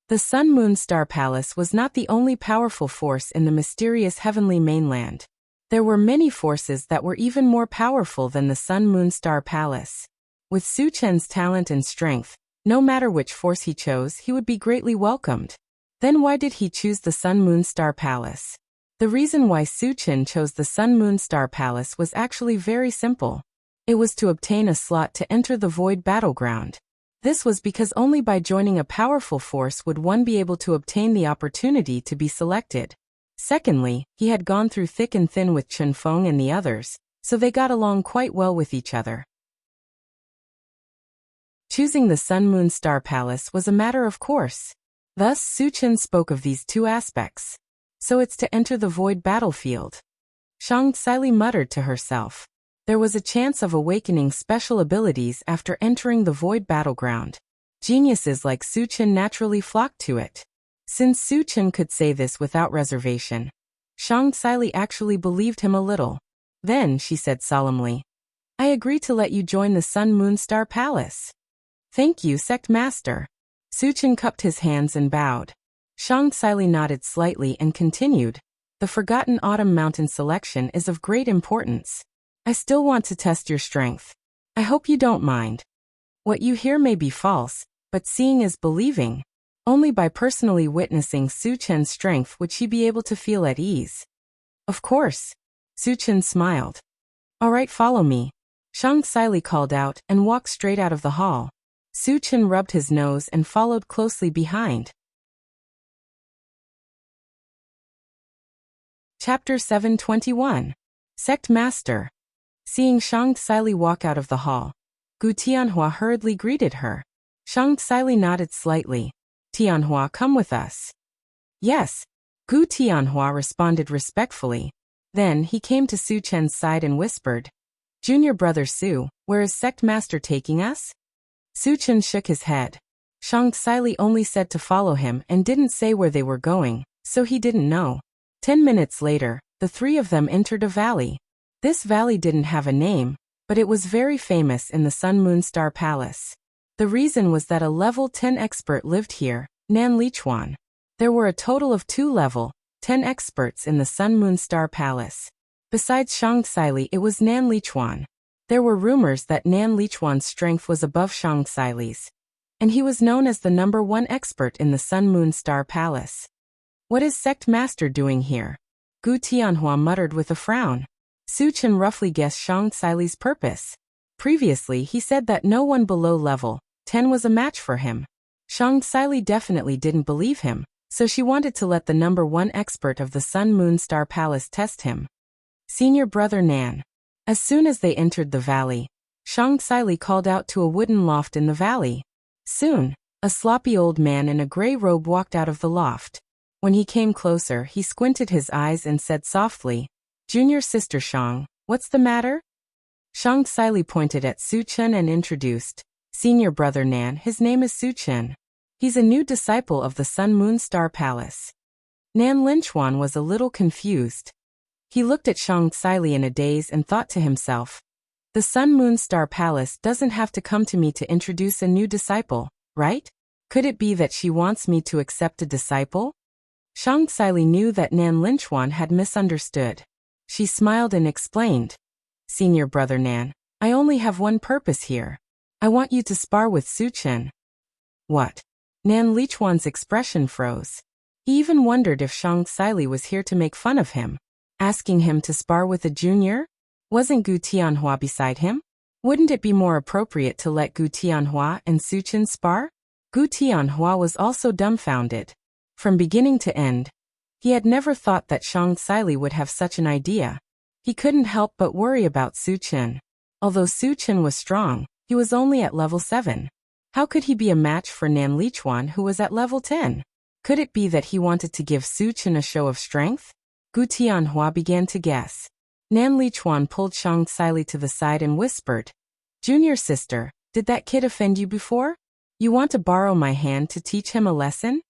The Sun Moon Star Palace was not the only powerful force in the mysterious heavenly mainland. There were many forces that were even more powerful than the Sun Moon Star Palace. With Su Chen's talent and strength, no matter which force he chose, he would be greatly welcomed. Then why did he choose the Sun Moon Star Palace? The reason why Su Chen chose the Sun Moon Star Palace was actually very simple. It was to obtain a slot to enter the Void Battleground. This was because only by joining a powerful force would one be able to obtain the opportunity to be selected. Secondly, he had gone through thick and thin with Chen Feng and the others, so they got along quite well with each other. Choosing the Sun Moon Star Palace was a matter of course. Thus, Su Chen spoke of these two aspects. So it's to enter the void battlefield. Shang Tsili muttered to herself. There was a chance of awakening special abilities after entering the void battleground. Geniuses like Su Chen naturally flocked to it. Since Su Chen could say this without reservation, Shang Tsili actually believed him a little. Then she said solemnly, I agree to let you join the Sun Moon Star Palace. Thank you, Sect Master. Su Chen cupped his hands and bowed. Shang Tsili nodded slightly and continued, the Forgotten Autumn Mountain selection is of great importance. I still want to test your strength. I hope you don't mind. What you hear may be false, but seeing is believing. Only by personally witnessing Su Chen's strength would she be able to feel at ease. Of course. Su Chen smiled. All right, follow me. Shang Tsili called out and walked straight out of the hall. Su Chen rubbed his nose and followed closely behind. Chapter 721. Sect Master. Seeing Shang Tsili walk out of the hall, Gu Tianhua hurriedly greeted her. Shang Tsili nodded slightly. Tianhua, come with us. Yes. Gu Tianhua responded respectfully. Then he came to Su Chen's side and whispered, Junior brother Su, where is Sect Master taking us? Su Chen shook his head. Shang Tsili only said to follow him and didn't say where they were going, so he didn't know. 10 minutes later, the three of them entered a valley. This valley didn't have a name, but it was very famous in the Sun Moon Star Palace. The reason was that a level 10 expert lived here, Nan Lichuan. There were a total of 2 level 10 experts in the Sun Moon Star Palace. Besides Shang Tsili, it was Nan Lichuan. There were rumors that Nan Lichuan's strength was above Shang Tsili's, and he was known as the #1 expert in the Sun Moon Star Palace. What is Sect Master doing here? Gu Tianhua muttered with a frown. Su Chen roughly guessed Shang Tsili's purpose. Previously, he said that no one below level 10 was a match for him. Shang Tsili definitely didn't believe him, so she wanted to let the #1 expert of the Sun Moon Star Palace test him. Senior brother Nan. As soon as they entered the valley, Shang Tsili called out to a wooden loft in the valley. Soon, a sloppy old man in a gray robe walked out of the loft. When he came closer, he squinted his eyes and said softly, Junior sister Shang, what's the matter? Shang Tsili pointed at Su Chen and introduced, Senior brother Nan, his name is Su Chen. He's a new disciple of the Sun Moon Star Palace. Nan Lichuan was a little confused. He looked at Shang Tsili in a daze and thought to himself, the Sun Moon Star Palace doesn't have to come to me to introduce a new disciple, right? Could it be that she wants me to accept a disciple? Shang Tsili knew that Nan Lichuan had misunderstood. She smiled and explained, Senior brother Nan, I only have one purpose here. I want you to spar with Su Chen. What? Nan Lichuan's expression froze. He even wondered if Shang Tsili was here to make fun of him, asking him to spar with a junior? Wasn't Gu Tianhua beside him? Wouldn't it be more appropriate to let Gu Tianhua and Su Chen spar? Gu Tianhua was also dumbfounded. From beginning to end, he had never thought that Shang Tsili would have such an idea. He couldn't help but worry about Su Chen. Although Su Chen was strong, he was only at level 7. How could he be a match for Nan Lichuan, who was at level 10? Could it be that he wanted to give Su Chen a show of strength? Gu Tianhua began to guess. Nan Lichuan pulled Shang Tsili to the side and whispered, Junior sister, did that kid offend you before? You want to borrow my hand to teach him a lesson?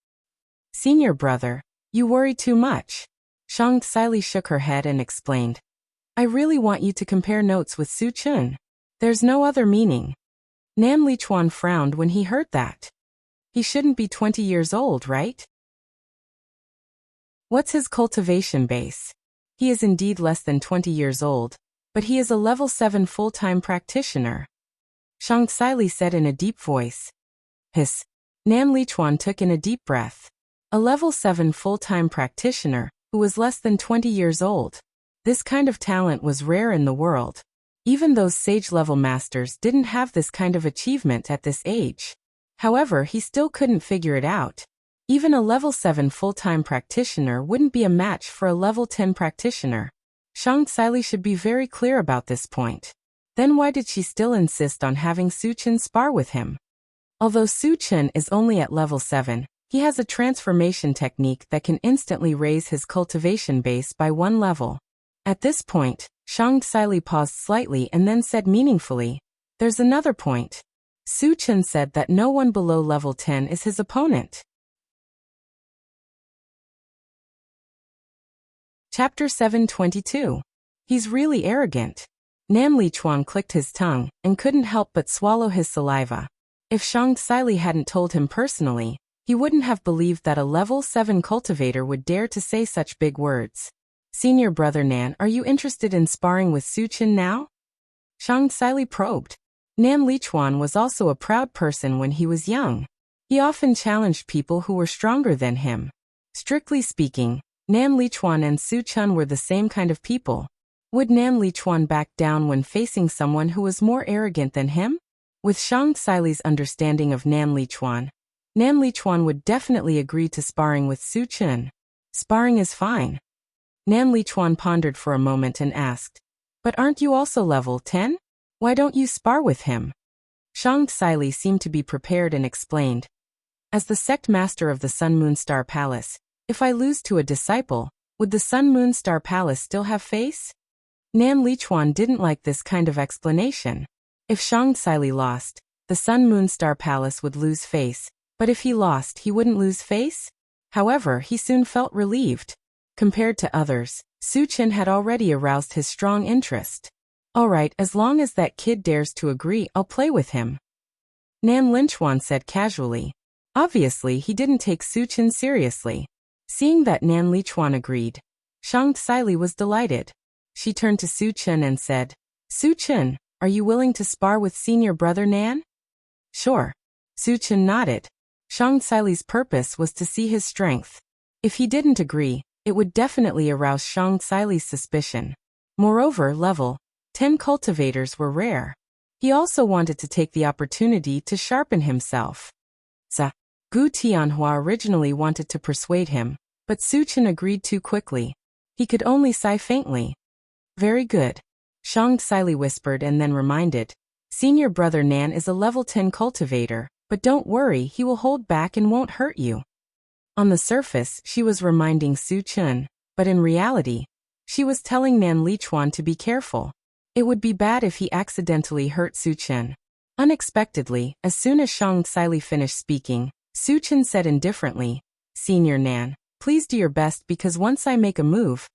Senior brother, you worry too much. Shang Xili shook her head and explained. I really want you to compare notes with Su Chun. There's no other meaning. Nan Lichuan frowned when he heard that. He shouldn't be 20 years old, right? What's his cultivation base? He is indeed less than 20 years old, but he is a level 7 full-time practitioner. Shang Xili said in a deep voice. Hiss. Nan Lichuan took in a deep breath. A level 7 full-time practitioner, who was less than 20 years old. This kind of talent was rare in the world. Even those sage-level masters didn't have this kind of achievement at this age. However, he still couldn't figure it out. Even a level 7 full-time practitioner wouldn't be a match for a level 10 practitioner. Shang Xili should be very clear about this point. Then why did she still insist on having Su Chun spar with him? Although Su Chun is only at level 7, he has a transformation technique that can instantly raise his cultivation base by 1 level. At this point, Shang Xili paused slightly and then said meaningfully, there's another point. Su Chun said that no one below level 10 is his opponent. Chapter 722. He's really arrogant. Nan Lichuan clicked his tongue and couldn't help but swallow his saliva. If Shang Xili hadn't told him personally, he wouldn't have believed that a level 7 cultivator would dare to say such big words. Senior brother Nan, are you interested in sparring with Su Chun now? Shang Xili probed. Nan Lichuan was also a proud person when he was young. He often challenged people who were stronger than him. Strictly speaking, Nan Lichuan and Su Chun were the same kind of people. Would Nan Lichuan back down when facing someone who was more arrogant than him? With Shang Xili's understanding of Nan Lichuan would definitely agree to sparring with Su Chun. Sparring is fine. Nan Lichuan pondered for a moment and asked, but aren't you also level 10? Why don't you spar with him? Shang Xili seemed to be prepared and explained. As the sect master of the Sun Moon Star Palace, if I lose to a disciple, would the Sun Moon Star Palace still have face? Nan Lichuan didn't like this kind of explanation. If Shang Xili lost, the Sun Moon Star Palace would lose face, but if he lost, he wouldn't lose face? However, he soon felt relieved. Compared to others, Su Chun had already aroused his strong interest. Alright, as long as that kid dares to agree, I'll play with him. Nan Lichuan said casually. Obviously, he didn't take Su Chun seriously. Seeing that Nan Lichuan agreed, Shang Xili was delighted. She turned to Su Chun and said, Su Chun, are you willing to spar with senior brother Nan? Sure. Su Chun nodded. Shang Xili's purpose was to see his strength. If he didn't agree, it would definitely arouse Shang Xili's suspicion. Moreover, level 10 cultivators were rare. He also wanted to take the opportunity to sharpen himself. Gu Tianhua originally wanted to persuade him, but Su Chun agreed too quickly. He could only sigh faintly. Very good. Shang Xili whispered and then reminded. Senior brother Nan is a level 10 cultivator, but don't worry, he will hold back and won't hurt you. On the surface, she was reminding Su Chun, but in reality, she was telling Nan Lichuan to be careful. It would be bad if he accidentally hurt Su Chun. Unexpectedly, as soon as Shang Xili finished speaking, Su Chun said indifferently, Senior Nan, please do your best because once I make a move,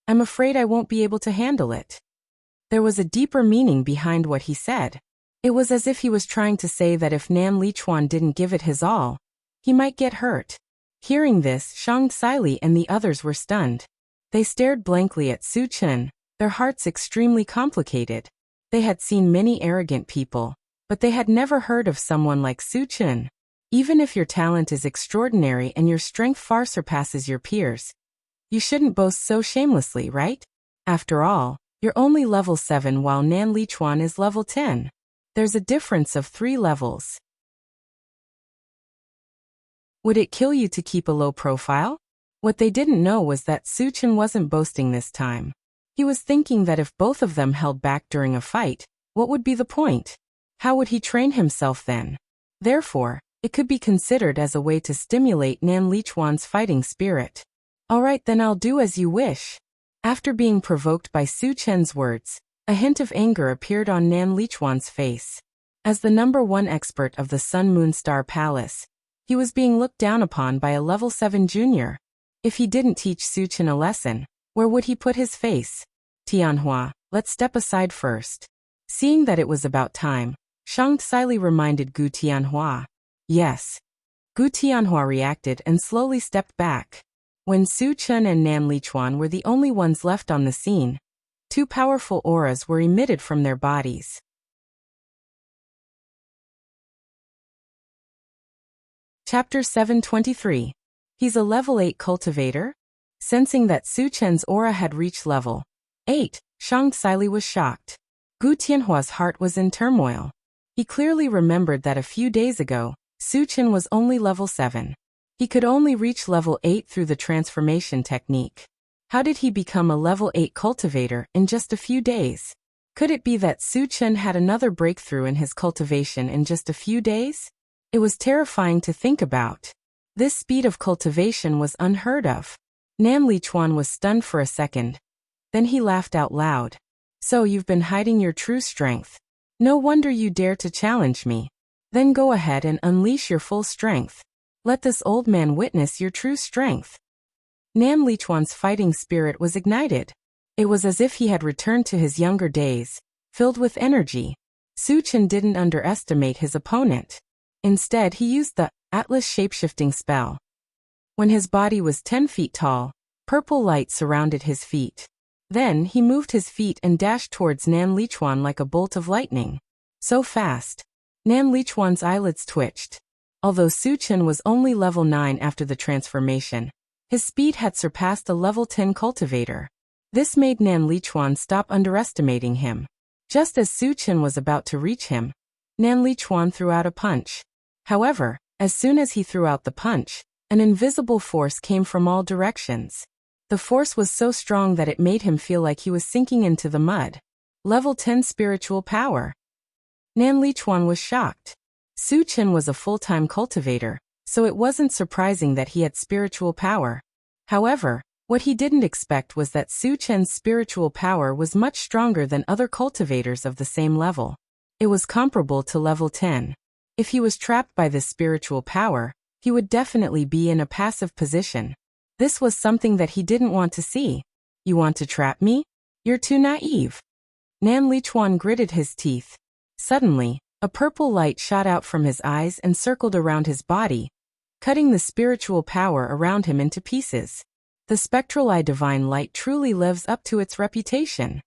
I'm afraid I won't be able to handle it. There was a deeper meaning behind what he said. It was as if he was trying to say that if Nan Lichuan didn't give it his all, he might get hurt. Hearing this, Shang Xili and the others were stunned. They stared blankly at Su Chun, their hearts extremely complicated. They had seen many arrogant people, but they had never heard of someone like Su Chun. Even if your talent is extraordinary and your strength far surpasses your peers, you shouldn't boast so shamelessly, right? After all, you're only level 7 while Nan Lichuan is level 10. There's a difference of 3 levels. Would it kill you to keep a low profile? What they didn't know was that Su Chun wasn't boasting this time. He was thinking that if both of them held back during a fight, what would be the point? How would he train himself then? Therefore, it could be considered as a way to stimulate Nan Lichuan's fighting spirit. Alright, then I'll do as you wish. After being provoked by Su Chun's words, a hint of anger appeared on Nan Lichuan's face. As the #1 expert of the Sun Moon Star Palace, he was being looked down upon by a level 7 junior. If he didn't teach Su Chen a lesson, where would he put his face? Tianhua, let's step aside first. Seeing that it was about time, Shang Tsili reminded Gu Tianhua. Yes. Gu Tianhua reacted and slowly stepped back. When Su Chen and Nan Lichuan were the only ones left on the scene, two powerful auras were emitted from their bodies. Chapter 723. He's a level 8 cultivator? Sensing that Su Chen's aura had reached level 8, Shang Tsili was shocked. Gu Tianhua's heart was in turmoil. He clearly remembered that a few days ago, Su Chen was only level 7. He could only reach level 8 through the transformation technique. How did he become a level 8 cultivator in just a few days? Could it be that Su Chen had another breakthrough in his cultivation in just a few days? It was terrifying to think about. This speed of cultivation was unheard of. Nan Lichuan was stunned for a second. Then he laughed out loud. So you've been hiding your true strength. No wonder you dare to challenge me. Then go ahead and unleash your full strength. Let this old man witness your true strength. Nan Lichuan's fighting spirit was ignited. It was as if he had returned to his younger days, filled with energy. Su Chen didn't underestimate his opponent. Instead, he used the Atlas shapeshifting spell. When his body was 10 feet tall, purple light surrounded his feet. Then he moved his feet and dashed towards Nan Lichuan like a bolt of lightning. So fast. Nan Lichuan's eyelids twitched. Although Su Chen was only level 9 after the transformation, his speed had surpassed a level 10 cultivator. This made Nan Lichuan stop underestimating him. Just as Su Chen was about to reach him, Nan Lichuan threw out a punch. However, as soon as he threw out the punch, an invisible force came from all directions. The force was so strong that it made him feel like he was sinking into the mud. Level 10 spiritual power. Nan Lichuan was shocked. Su Chen was a full-time cultivator, so it wasn't surprising that he had spiritual power. However, what he didn't expect was that Su Chen's spiritual power was much stronger than other cultivators of the same level. It was comparable to level 10. If he was trapped by this spiritual power, he would definitely be in a passive position. This was something that he didn't want to see. You want to trap me? You're too naive. Nan Lichuan gritted his teeth. Suddenly, a purple light shot out from his eyes and circled around his body, cutting the spiritual power around him into pieces. The spectral eye divine light truly lives up to its reputation.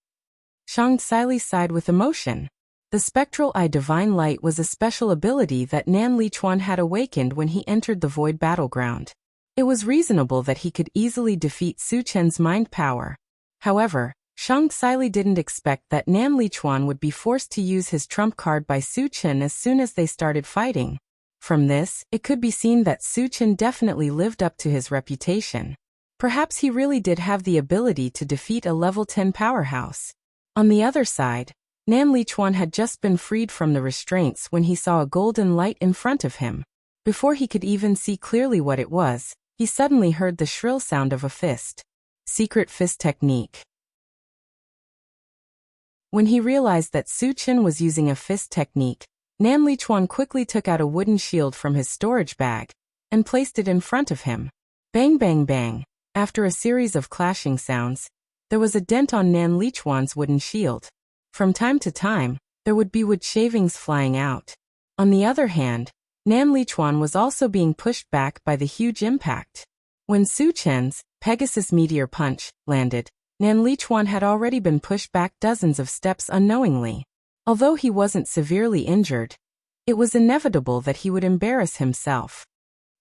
Shang Tsili sighed with emotion. The spectral eye divine light was a special ability that Nan Lichuan had awakened when he entered the void battleground. It was reasonable that he could easily defeat Su Chen's mind power. However, Shang Tsili didn't expect that Nan Lichuan would be forced to use his trump card by Su Chen as soon as they started fighting. From this, it could be seen that Su Chen definitely lived up to his reputation. Perhaps he really did have the ability to defeat a level 10 powerhouse. On the other side, Nan Lichuan had just been freed from the restraints when he saw a golden light in front of him. Before he could even see clearly what it was, he suddenly heard the shrill sound of a fist. Secret fist technique. When he realized that Su Chen was using a fist technique, Nan Lichuan quickly took out a wooden shield from his storage bag and placed it in front of him. Bang bang bang. After a series of clashing sounds, there was a dent on Nan Lichuan's wooden shield. From time to time, there would be wood shavings flying out. On the other hand, Nan Lichuan was also being pushed back by the huge impact. When Su Chen's Pegasus Meteor Punch landed, Nan Lichuan had already been pushed back dozens of steps unknowingly. Although he wasn't severely injured, it was inevitable that he would embarrass himself.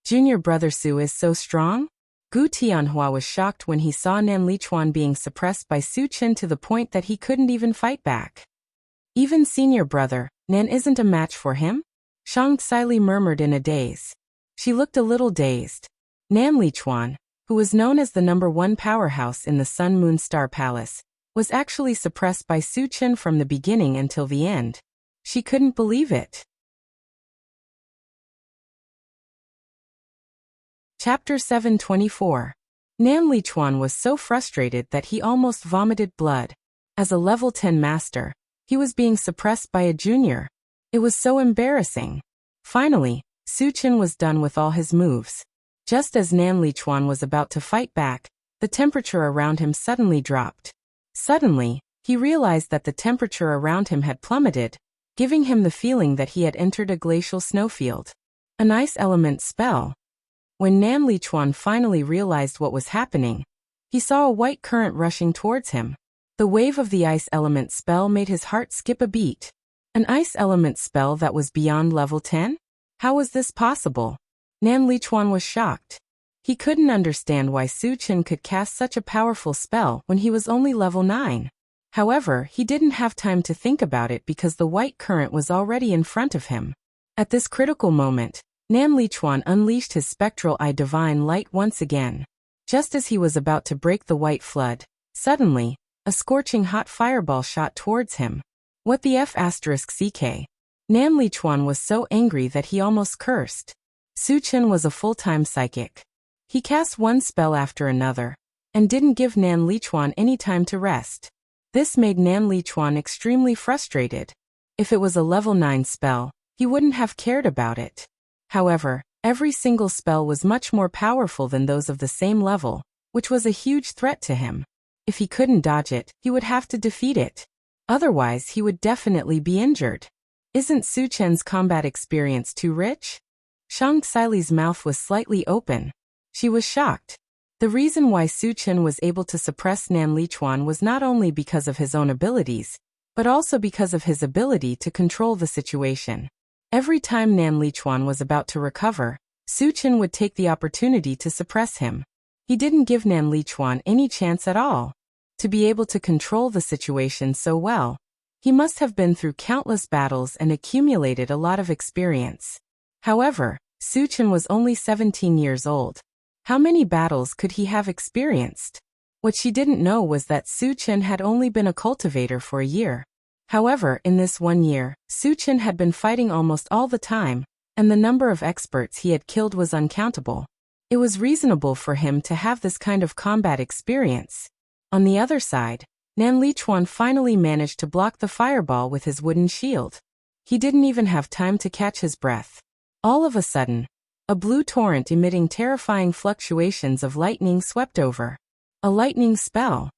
Junior brother Su is so strong? Gu Tianhua was shocked when he saw Nan Lichuan being suppressed by Su Chen to the point that he couldn't even fight back. Even senior brother, Nan isn't a match for him? Shang Tsili murmured in a daze. She looked a little dazed. Nan Lichuan, who was known as the #1 powerhouse in the Sun Moon Star Palace, was actually suppressed by Su Chen from the beginning until the end. She couldn't believe it. Chapter 724. Nan Lichuan was so frustrated that he almost vomited blood. As a level 10 master, he was being suppressed by a junior. It was so embarrassing. Finally, Su Chen was done with all his moves. Just as Nan Lichuan was about to fight back, the temperature around him suddenly dropped. Suddenly, he realized that the temperature around him had plummeted, giving him the feeling that he had entered a glacial snowfield. An ice element spell. When Nan Lichuan finally realized what was happening, he saw a white current rushing towards him. The wave of the ice element spell made his heart skip a beat. An ice element spell that was beyond level 10? How was this possible? Nan Lichuan was shocked. He couldn't understand why Su Chen could cast such a powerful spell when he was only level 9. However, he didn't have time to think about it because the white current was already in front of him. At this critical moment, Nan Lichuan unleashed his spectral eye divine light once again. Just as he was about to break the white flood, suddenly, a scorching hot fireball shot towards him. What the F***ck? Nan Lichuan was so angry that he almost cursed. Su Chen was a full-time psychic. He cast one spell after another, and didn't give Nan Lichuan any time to rest. This made Nan Lichuan extremely frustrated. If it was a level 9 spell, he wouldn't have cared about it. However, every single spell was much more powerful than those of the same level, which was a huge threat to him. If he couldn't dodge it, he would have to defeat it. Otherwise, he would definitely be injured. Isn't Su Chen's combat experience too rich? Shang Xile's mouth was slightly open. She was shocked. The reason why Su Chen was able to suppress Nan Lichuan was not only because of his own abilities, but also because of his ability to control the situation. Every time Nan Lichuan was about to recover, Su Chen would take the opportunity to suppress him. He didn't give Nan Lichuan any chance at all. To be able to control the situation so well, he must have been through countless battles and accumulated a lot of experience. However, Su Chen was only 17 years old. How many battles could he have experienced? What she didn't know was that Su Chen had only been a cultivator for a year. However, in this 1 year, Su Chen had been fighting almost all the time, and the number of experts he had killed was uncountable. It was reasonable for him to have this kind of combat experience. On the other side, Nan Lichuan finally managed to block the fireball with his wooden shield. He didn't even have time to catch his breath. All of a sudden, a blue torrent emitting terrifying fluctuations of lightning swept over. A lightning spell.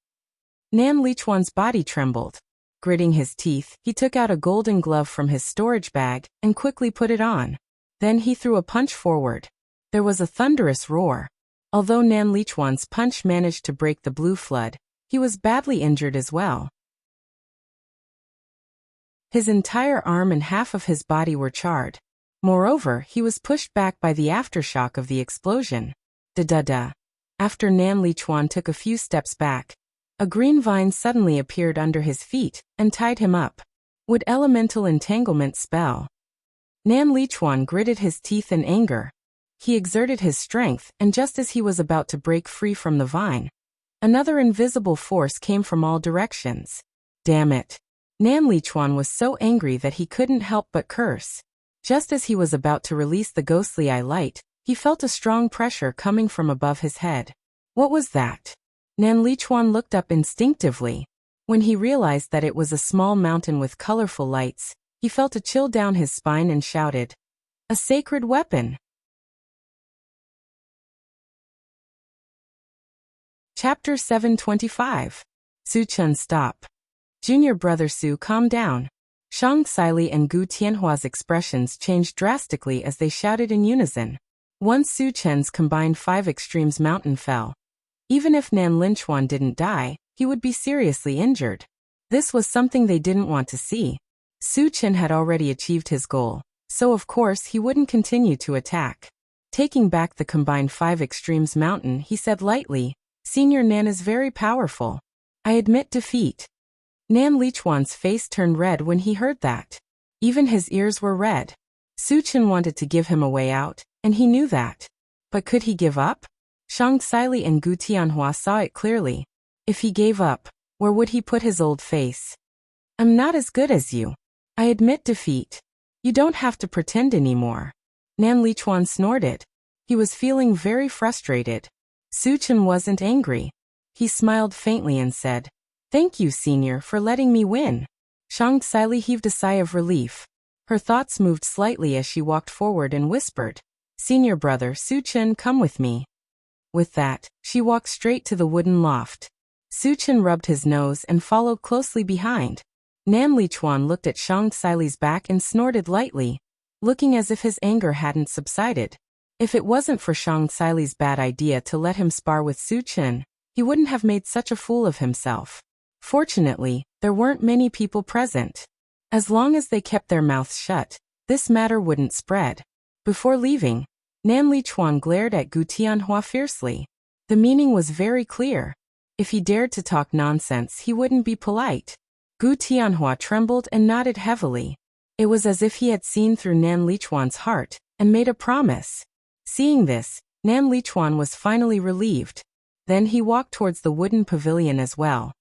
Nan Lichuan's body trembled. Gritting his teeth, he took out a golden glove from his storage bag and quickly put it on. Then he threw a punch forward. There was a thunderous roar. Although Nan Lichuan's punch managed to break the blue flood, he was badly injured as well. His entire arm and half of his body were charred. Moreover, he was pushed back by the aftershock of the explosion. Da-da-da. After Nan Lichuan took a few steps back, a green vine suddenly appeared under his feet and tied him up. Would elemental entanglement spell? Nan Lichuan gritted his teeth in anger. He exerted his strength, and just as he was about to break free from the vine, another invisible force came from all directions. Damn it. Nan Lichuan was so angry that he couldn't help but curse. Just as he was about to release the ghostly eye light, he felt a strong pressure coming from above his head. What was that? Nan Lichuan looked up instinctively. When he realized that it was a small mountain with colorful lights, he felt a chill down his spine and shouted, "A sacred weapon!" Chapter 725. Su Chen, stop. Junior brother Su, calm down. Shang Xile and Gu Tianhua's expressions changed drastically as they shouted in unison. Once Su Chen's combined 5 extremes mountain fell. Even if Nan Lichuan didn't die, he would be seriously injured. This was something they didn't want to see. Su Chen had already achieved his goal, so of course he wouldn't continue to attack. Taking back the combined 5 extremes mountain, he said lightly, "Senior Nan is very powerful. I admit defeat." Nan Lichuan's face turned red when he heard that. Even his ears were red. Su Chen wanted to give him a way out, and he knew that. But could he give up? Shang Xile and Gu Tianhua saw it clearly. If he gave up, where would he put his old face? "I'm not as good as you. I admit defeat. You don't have to pretend anymore." Nan Lichuan snorted. He was feeling very frustrated. Su Chen wasn't angry. He smiled faintly and said, "Thank you, senior, for letting me win." Shang Xile heaved a sigh of relief. Her thoughts moved slightly as she walked forward and whispered, "Senior brother Su Chen, come with me." With that, she walked straight to the wooden loft. Su Chen rubbed his nose and followed closely behind. Nan Lichuan looked at Shang Xile's back and snorted lightly, looking as if his anger hadn't subsided. If it wasn't for Shang Xile's bad idea to let him spar with Su Chen, he wouldn't have made such a fool of himself. Fortunately, there weren't many people present. As long as they kept their mouths shut, this matter wouldn't spread. Before leaving, Nan Lichuan glared at Gu Tianhua fiercely. The meaning was very clear. If he dared to talk nonsense, he wouldn't be polite. Gu Tianhua trembled and nodded heavily. It was as if he had seen through Nan Lichuan's heart and made a promise. Seeing this, Nan Lichuan was finally relieved. Then he walked towards the wooden pavilion as well.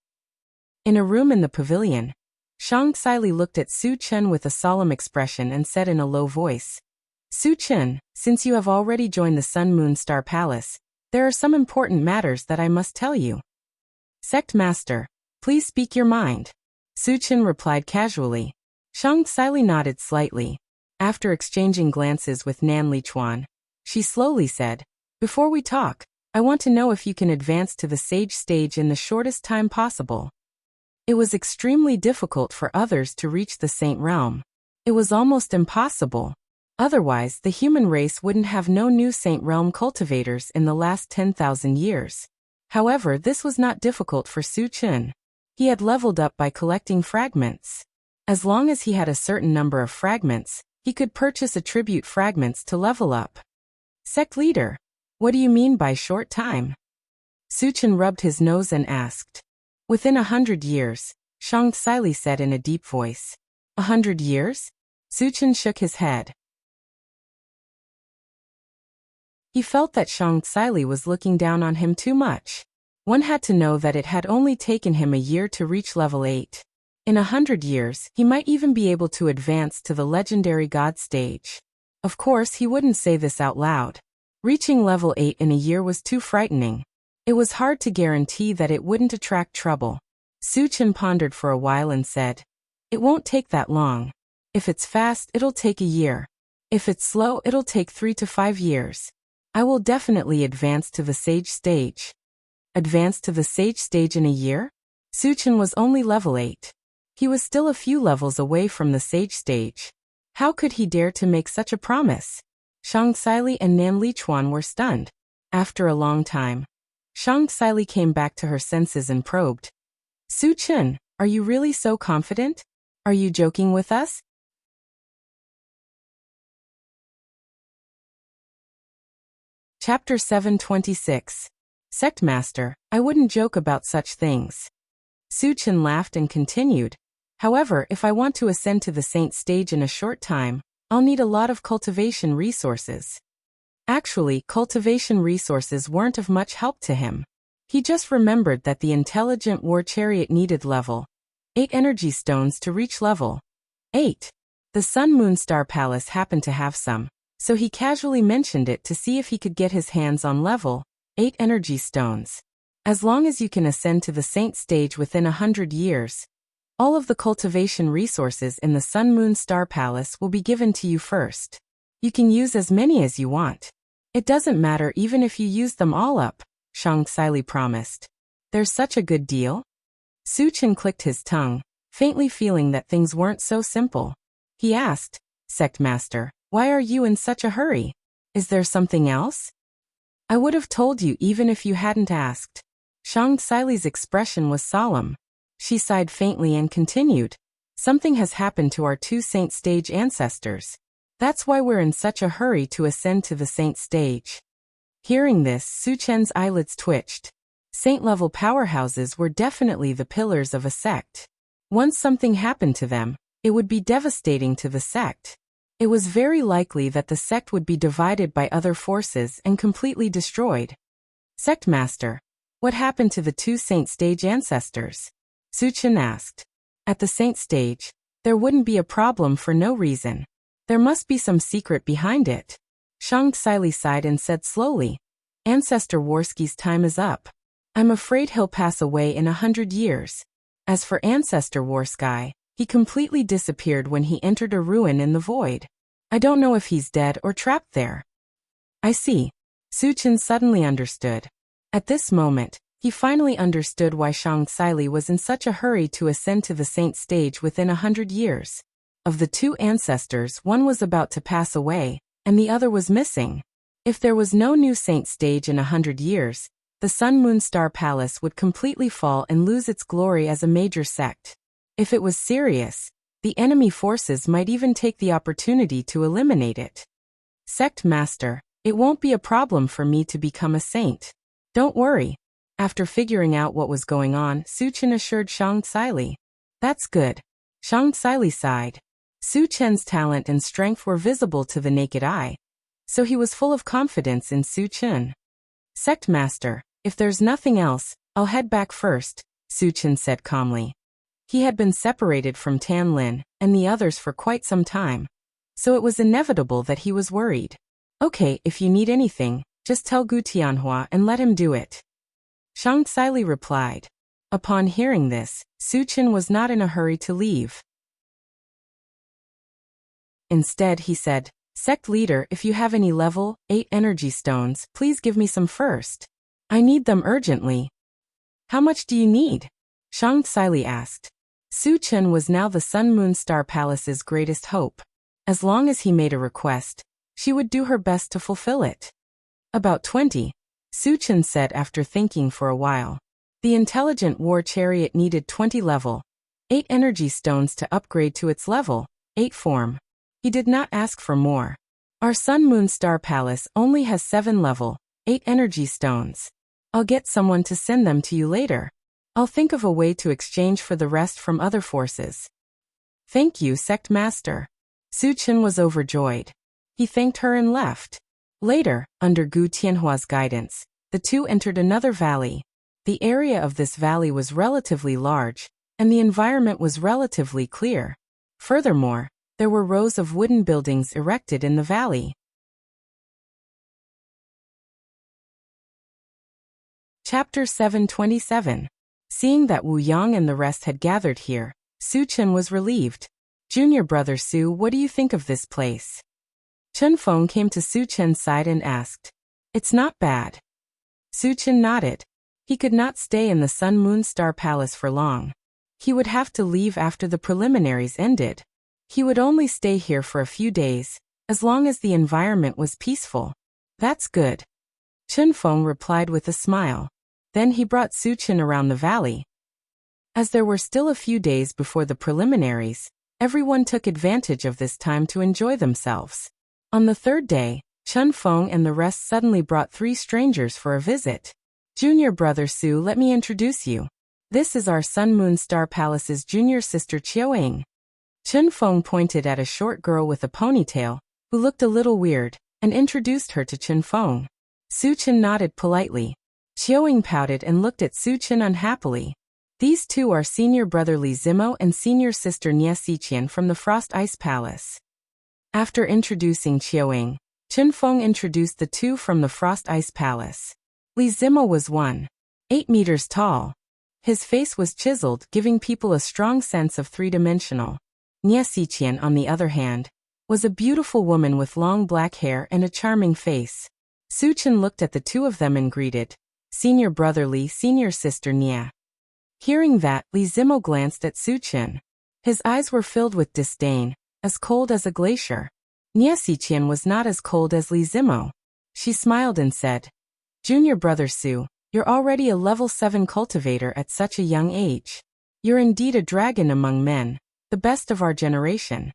In a room in the pavilion, Shang Xile looked at Su Chen with a solemn expression and said in a low voice, "Su Chen, since you have already joined the Sun Moon Star Palace, there are some important matters that I must tell you." "Sect Master, please speak your mind," Su Chen replied casually. Shang Xile nodded slightly. After exchanging glances with Nan Lichuan, she slowly said, "Before we talk, I want to know if you can advance to the sage stage in the shortest time possible." It was extremely difficult for others to reach the Saint Realm. It was almost impossible. Otherwise, the human race wouldn't have no new Saint Realm cultivators in the last 10,000 years. However, this was not difficult for Su Chen. He had leveled up by collecting fragments. As long as he had a certain number of fragments, he could purchase attribute fragments to level up. "Sect leader, what do you mean by short time?" Su Chen rubbed his nose and asked. "Within 100 years, Shang Xile said in a deep voice. 100 years? Su Chen shook his head. He felt that Shang Xile was looking down on him too much. One had to know that it had only taken him a year to reach level 8. In 100 years, he might even be able to advance to the legendary god stage. Of course, he wouldn't say this out loud. Reaching level 8 in a year was too frightening. It was hard to guarantee that it wouldn't attract trouble. Su Chen pondered for a while and said, "It won't take that long. If it's fast, it'll take a year. If it's slow, it'll take 3 to 5 years. I will definitely advance to the sage stage." Advance to the sage stage in a year? Su Chen was only level 8. He was still a few levels away from the sage stage. How could he dare to make such a promise? Shang Xile and Nan Lichuan were stunned. After a long time, Shang Xile came back to her senses and probed. "Su Chen, are you really so confident? Are you joking with us?" Chapter 726. Sect Master, I wouldn't joke about such things. Su Chen laughed and continued. However, if I want to ascend to the saint stage in a short time, I'll need a lot of cultivation resources. Actually, cultivation resources weren't of much help to him. He just remembered that the intelligent war chariot needed level 8 energy stones to reach level 8. The Sun Moon Star Palace happened to have some, so he casually mentioned it to see if he could get his hands on level 8 energy stones. As long as you can ascend to the saint stage within 100 years, all of the cultivation resources in the Sun Moon Star Palace will be given to you first. You can use as many as you want. It doesn't matter even if you use them all up, Shang Xile promised. There's such a good deal? Su Chen clicked his tongue, faintly feeling that things weren't so simple. He asked, "Sect Master, why are you in such a hurry? Is there something else?" "I would have told you even if you hadn't asked." Shang Xile's expression was solemn. She sighed faintly and continued, "Something has happened to our 2 saint stage ancestors. That's why we're in such a hurry to ascend to the saint stage." Hearing this, Su Chen's eyelids twitched. Saint-level powerhouses were definitely the pillars of a sect. Once something happened to them, it would be devastating to the sect. It was very likely that the sect would be divided by other forces and completely destroyed. "Sect Master, what happened to the 2 saint stage ancestors?" Su Chen asked. "At the saint stage, there wouldn't be a problem for no reason. There must be some secret behind it." Shang Xile sighed and said slowly, "Ancestor Worski's time is up. I'm afraid he'll pass away in 100 years. As for Ancestor Worski, He completely disappeared when he entered a ruin in the void. I don't know if he's dead or trapped there. I see. Su Chen suddenly understood. At this moment, he finally understood why Shang Tsili was in such a hurry to ascend to the saint stage within 100 years. Of the two ancestors, one was about to pass away, and the other was missing. If there was no new saint stage in 100 years, the Sun Moon Star Palace would completely fall and lose its glory as a major sect. If it was serious, the enemy forces might even take the opportunity to eliminate it. Sect Master, it won't be a problem for me to become a saint. Don't worry. After figuring out what was going on, Su Chen assured Shang Tsili. That's good. Shang Tsili sighed. Su Chen's talent and strength were visible to the naked eye, so he was full of confidence in Su Chen. Sect Master, if there's nothing else, I'll head back first, Su Chen said calmly. He had been separated from Tan Lin and the others for quite some time, so it was inevitable that he was worried. Okay, if you need anything, just tell Gu Tianhua and let him do it. Shang Tsili replied. Upon hearing this, Su Chen was not in a hurry to leave. Instead, he said, Sect leader, if you have any level 8 energy stones, please give me some first. I need them urgently. How much do you need? Shang Tsili asked. Su Chen was now the Sun Moon Star Palace's greatest hope. As long as he made a request, she would do her best to fulfill it. About 20, Su Chen said after thinking for a while. The intelligent war chariot needed 20 level 8 energy stones to upgrade to its level 8 form. He did not ask for more. Our Sun Moon Star Palace only has 7 level 8 energy stones. I'll get someone to send them to you later. I'll think of a way to exchange for the rest from other forces. Thank you, Sect Master. Su Chen was overjoyed. He thanked her and left. Later, under Gu Tianhua's guidance, the two entered another valley. The area of this valley was relatively large, and the environment was relatively clear. Furthermore, there were rows of wooden buildings erected in the valley. Chapter 727. Seeing that Wu Yang and the rest had gathered here, Su Chen was relieved. Junior brother Su, what do you think of this place? Chen Feng came to Su Chen's side and asked. It's not bad. Su Chen nodded. He could not stay in the Sun Moon Star Palace for long. He would have to leave after the preliminaries ended. He would only stay here for a few days, as long as the environment was peaceful. That's good. Chen Feng replied with a smile. Then he brought Su Chen around the valley. As there were still a few days before the preliminaries, everyone took advantage of this time to enjoy themselves. On the third day, Chen Feng and the rest suddenly brought 3 strangers for a visit. Junior brother Su, let me introduce you. This is our Sun Moon Star Palace's junior sister Qiuing. Chen Feng pointed at a short girl with a ponytail, who looked a little weird, and introduced her to Chen Feng. Su Chen nodded politely. Qiuing pouted and looked at Su Chen unhappily. These two are senior brother Li Zimo and senior sister Nie Xiqian from the Frost Ice Palace. After introducing Qiuing, Chen Feng introduced the two from the Frost Ice Palace. Li Zimo was 1.8 meters tall. His face was chiseled, giving people a strong sense of three-dimensional. Nie Xiqian, on the other hand, was a beautiful woman with long black hair and a charming face. Su Chen looked at the two of them and greeted, Senior brother Li, senior sister Nie. Hearing that, Li Zimo glanced at Su Chen. His eyes were filled with disdain, as cold as a glacier. Nie Xiqian was not as cold as Li Zimo. She smiled and said, Junior brother Su, you're already a level 7 cultivator at such a young age. You're indeed a dragon among men, the best of our generation.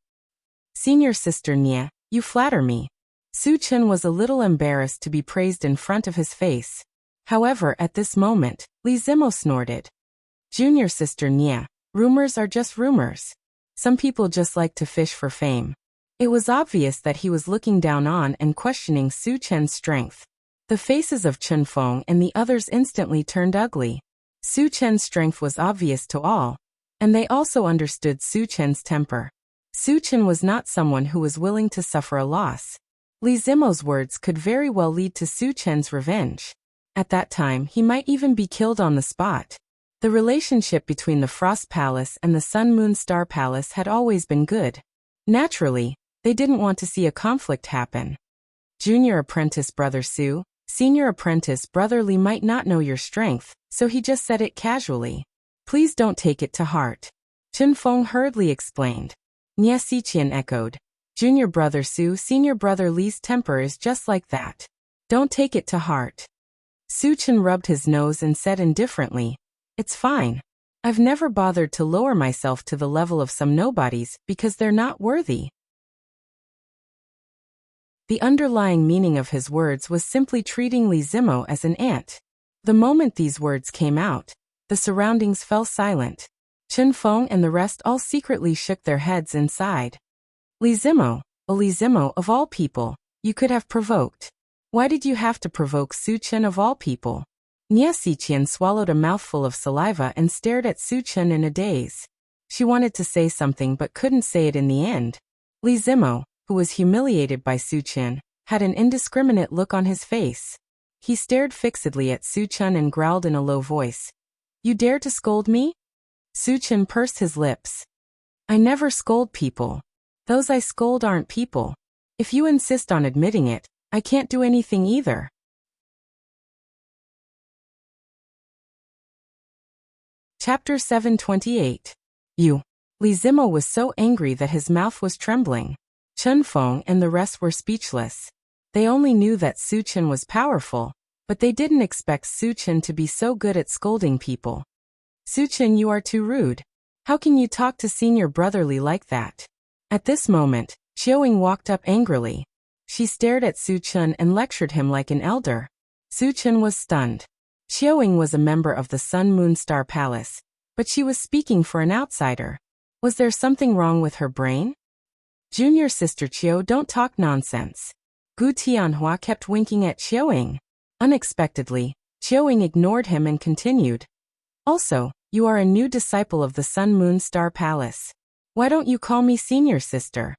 Senior sister Nie, you flatter me. Su Chen was a little embarrassed to be praised in front of his face. However, at this moment, Li Zimo snorted. Junior sister Nie, rumors are just rumors. Some people just like to fish for fame. It was obvious that he was looking down on and questioning Su Chen's strength. The faces of Chen Feng and the others instantly turned ugly. Su Chen's strength was obvious to all, and they also understood Su Chen's temper. Su Chen was not someone who was willing to suffer a loss. Li Zimo's words could very well lead to Su Chen's revenge. At that time, he might even be killed on the spot. The relationship between the Frost Palace and the Sun Moon Star Palace had always been good. Naturally, they didn't want to see a conflict happen. Junior apprentice brother Su, senior apprentice brother Li might not know your strength, so he just said it casually. Please don't take it to heart. Chen Feng hurriedly explained. Nie Xiqian echoed. Junior brother Su, senior brother Li's temper is just like that. Don't take it to heart. Su Chen rubbed his nose and said indifferently, It's fine. I've never bothered to lower myself to the level of some nobodies because they're not worthy. The underlying meaning of his words was simply treating Li Zimo as an ant. The moment these words came out, the surroundings fell silent. Chen Feng and the rest all secretly shook their heads inside. Li Zimo, Li Zimo of all people, you could have provoked. Why did you have to provoke Su Chen of all people? Nie Xiqian swallowed a mouthful of saliva and stared at Su Chen in a daze. She wanted to say something but couldn't say it in the end. Li Zimo, who was humiliated by Su Chen, had an indiscriminate look on his face. He stared fixedly at Su Chen and growled in a low voice. You dare to scold me? Su Chen pursed his lips. I never scold people. Those I scold aren't people. If you insist on admitting it, I can't do anything either. Chapter 728. You. Li Zimo was so angry that his mouth was trembling. Chen Feng and the rest were speechless. They only knew that Su Chen was powerful, but they didn't expect Su Chen to be so good at scolding people. Su Chen, you are too rude. How can you talk to senior brother Li like that? At this moment, Xiaoying walked up angrily. She stared at Su Chen and lectured him like an elder. Su Chen was stunned. Xiaoying was a member of the Sun Moon Star Palace, but she was speaking for an outsider. Was there something wrong with her brain? Junior sister Qiu, don't talk nonsense. Gu Tianhua kept winking at Xiaoying. Unexpectedly, Xiaoying ignored him and continued. Also, you are a new disciple of the Sun Moon Star Palace. Why don't you call me senior sister?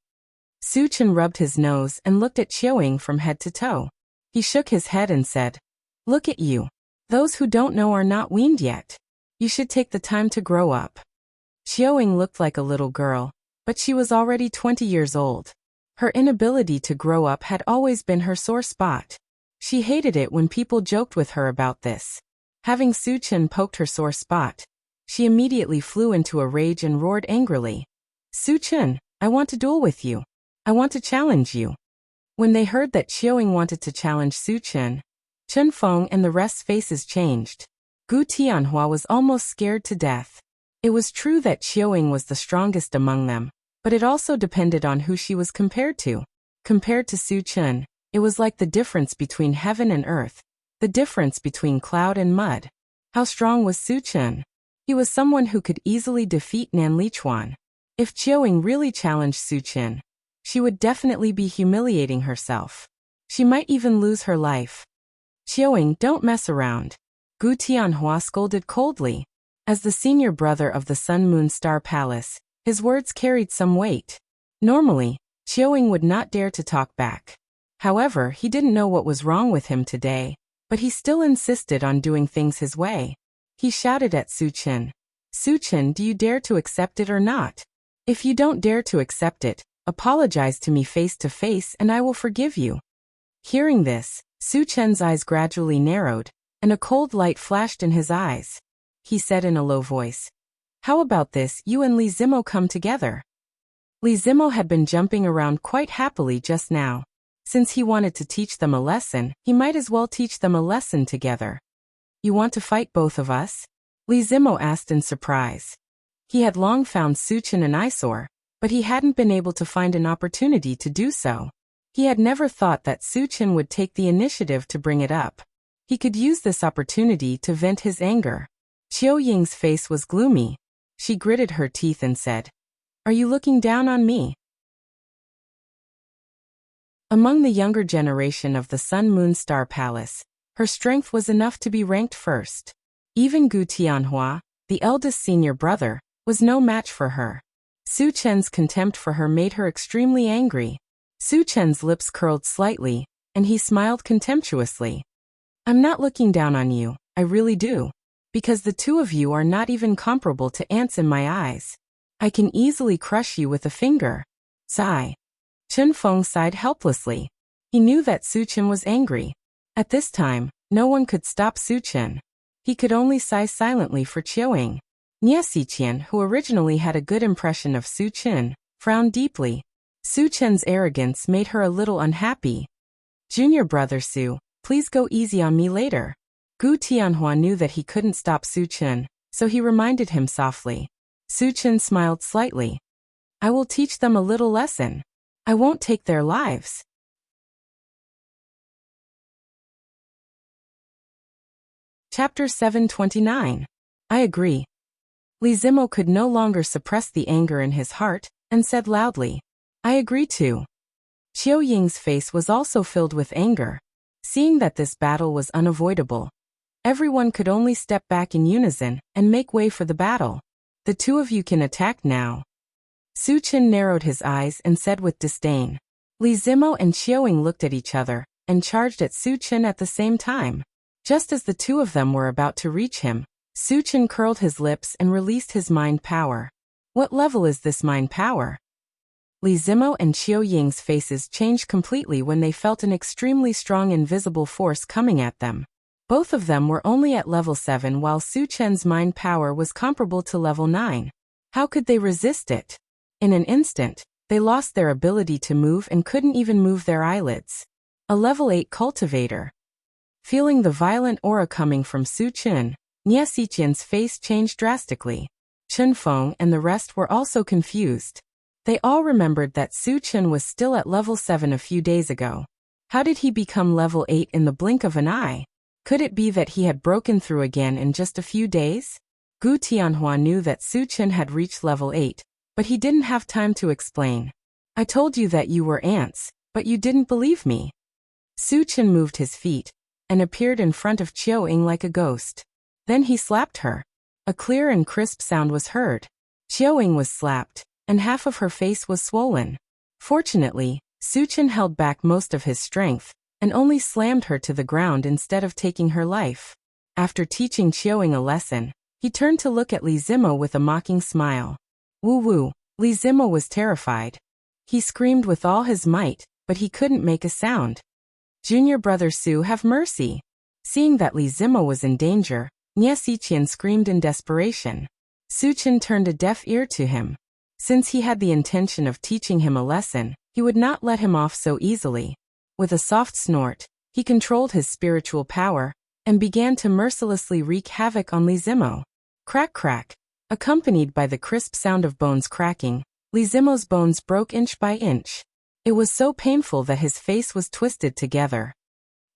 Su Chen rubbed his nose and looked at Xiaoying from head to toe. He shook his head and said, Look at you. Those who don't know are not weaned yet. You should take the time to grow up. Xiaoying looked like a little girl, but she was already 20 years old. Her inability to grow up had always been her sore spot. She hated it when people joked with her about this. Having Su Chen poked her sore spot, she immediately flew into a rage and roared angrily. Su Chen, I want to duel with you. I want to challenge you. When they heard that Xiaoying wanted to challenge Su Chen, Chen Feng and the rest's faces changed. Gu Tianhua was almost scared to death. It was true that Xiaoying was the strongest among them, but it also depended on who she was compared to. Compared to Su Chen, it was like the difference between heaven and earth, the difference between cloud and mud. How strong was Su Chen? He was someone who could easily defeat Nan Lichuan. If Xiaoying really challenged Su Chen, she would definitely be humiliating herself. She might even lose her life. Xiaoying, don't mess around. Gu Tianhua scolded coldly. As the senior brother of the Sun Moon Star Palace, his words carried some weight. Normally, Xiaoying would not dare to talk back. However, he didn't know what was wrong with him today, but he still insisted on doing things his way. He shouted at Su Chen. Su Chen, do you dare to accept it or not? If you don't dare to accept it, apologize to me face to face and I will forgive you. Hearing this, Su Chen's eyes gradually narrowed, and a cold light flashed in his eyes. He said in a low voice, How about this, you and Li Zimo come together? Li Zimo had been jumping around quite happily just now. Since he wanted to teach them a lesson, he might as well teach them a lesson together. You want to fight both of us? Li Zimo asked in surprise. He had long found Su Chen an eyesore, but he hadn't been able to find an opportunity to do so. He had never thought that Su Chen would take the initiative to bring it up. He could use this opportunity to vent his anger. Xiaoying's face was gloomy. She gritted her teeth and said, Are you looking down on me? Among the younger generation of the Sun Moon Star Palace, her strength was enough to be ranked first. Even Gu Tianhua, the eldest senior brother, was no match for her. Su Chen's contempt for her made her extremely angry. Su Chen's lips curled slightly, and he smiled contemptuously. I'm not looking down on you, I really do. Because the two of you are not even comparable to ants in my eyes. I can easily crush you with a finger. Sigh. Chen Feng sighed helplessly. He knew that Su Chen was angry. At this time, no one could stop Su Chen. He could only sigh silently for Qiuing. Nie Xiqian, who originally had a good impression of Su Chen, frowned deeply. Su Chen's arrogance made her a little unhappy. Junior brother Su, please go easy on me later. Gu Tianhua knew that he couldn't stop Su Chen, so he reminded him softly. Su Chen smiled slightly. I will teach them a little lesson. I won't take their lives. Chapter 729. I agree. Li Zimo could no longer suppress the anger in his heart, and said loudly, I agree too. Qiu Ying's face was also filled with anger. Seeing that this battle was unavoidable, everyone could only step back in unison and make way for the battle. The two of you can attack now. Su Chen narrowed his eyes and said with disdain. Li Zimo and Qiuing looked at each other and charged at Su Chen at the same time. Just as the two of them were about to reach him, Su Chen curled his lips and released his mind power. What level is this mind power? Li Zimo and Qiu Ying's faces changed completely when they felt an extremely strong invisible force coming at them. Both of them were only at level 7 while Su Chen's mind power was comparable to level 9. How could they resist it? In an instant, they lost their ability to move and couldn't even move their eyelids. A level 8 cultivator. Feeling the violent aura coming from Su Chen, Nie Xiqian's face changed drastically. Chen Feng and the rest were also confused. They all remembered that Su Chen was still at level 7 a few days ago. How did he become level 8 in the blink of an eye? Could it be that he had broken through again in just a few days? Gu Tianhua knew that Su Chen had reached level 8, but he didn't have time to explain. I told you that you were ants, but you didn't believe me. Su Chen moved his feet and appeared in front of Qiuing like a ghost. Then he slapped her. A clear and crisp sound was heard. Qiuing was slapped, and half of her face was swollen. Fortunately, Su Chen held back most of his strength, and only slammed her to the ground instead of taking her life. After teaching Qiuing a lesson, he turned to look at Li Zimo with a mocking smile. Woo-woo, Li Zimo was terrified. He screamed with all his might, but he couldn't make a sound. Junior brother Su, have mercy. Seeing that Li Zimo was in danger, Nie Xiqian screamed in desperation. Su Chen turned a deaf ear to him. Since he had the intention of teaching him a lesson, he would not let him off so easily. With a soft snort, he controlled his spiritual power and began to mercilessly wreak havoc on Li Zimo. Crack crack. Accompanied by the crisp sound of bones cracking, Li Zimo's bones broke inch by inch. It was so painful that his face was twisted together.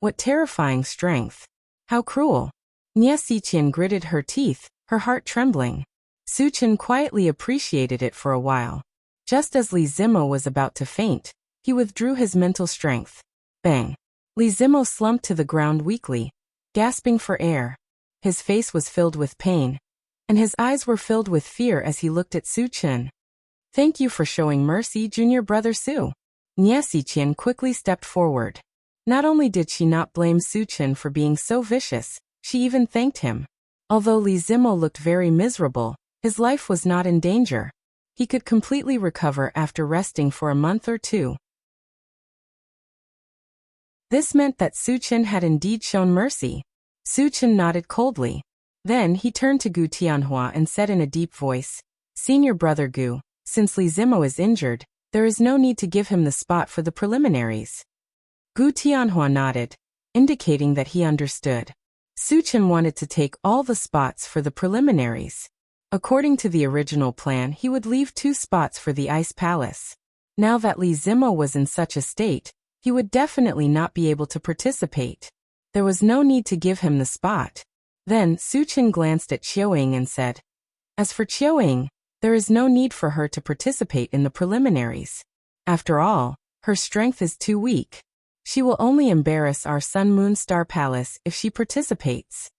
What terrifying strength. How cruel. Nie Xiqian gritted her teeth, her heart trembling. Su Chen quietly appreciated it for a while. Just as Li Zimo was about to faint, he withdrew his mental strength. Bang. Li Zimo slumped to the ground weakly, gasping for air. His face was filled with pain, and his eyes were filled with fear as he looked at Su Chen. Thank you for showing mercy, junior brother Su. Nie Xiqian quickly stepped forward. Not only did she not blame Su Chen for being so vicious, she even thanked him. Although Li Zimo looked very miserable, his life was not in danger. He could completely recover after resting for a month or two. This meant that Su Chen had indeed shown mercy. Su Chen nodded coldly. Then he turned to Gu Tianhua and said in a deep voice, Senior brother Gu, since Li Zimo is injured, there is no need to give him the spot for the preliminaries. Gu Tianhua nodded, indicating that he understood. Su Chen wanted to take all the spots for the preliminaries. According to the original plan, he would leave 2 spots for the Ice Palace. Now that Li Zimo was in such a state, he would definitely not be able to participate. There was no need to give him the spot. Then Su Chen glanced at Qiuing and said, As for Qiuing, there is no need for her to participate in the preliminaries. After all, her strength is too weak. She will only embarrass our Sun Moon Star Palace if she participates.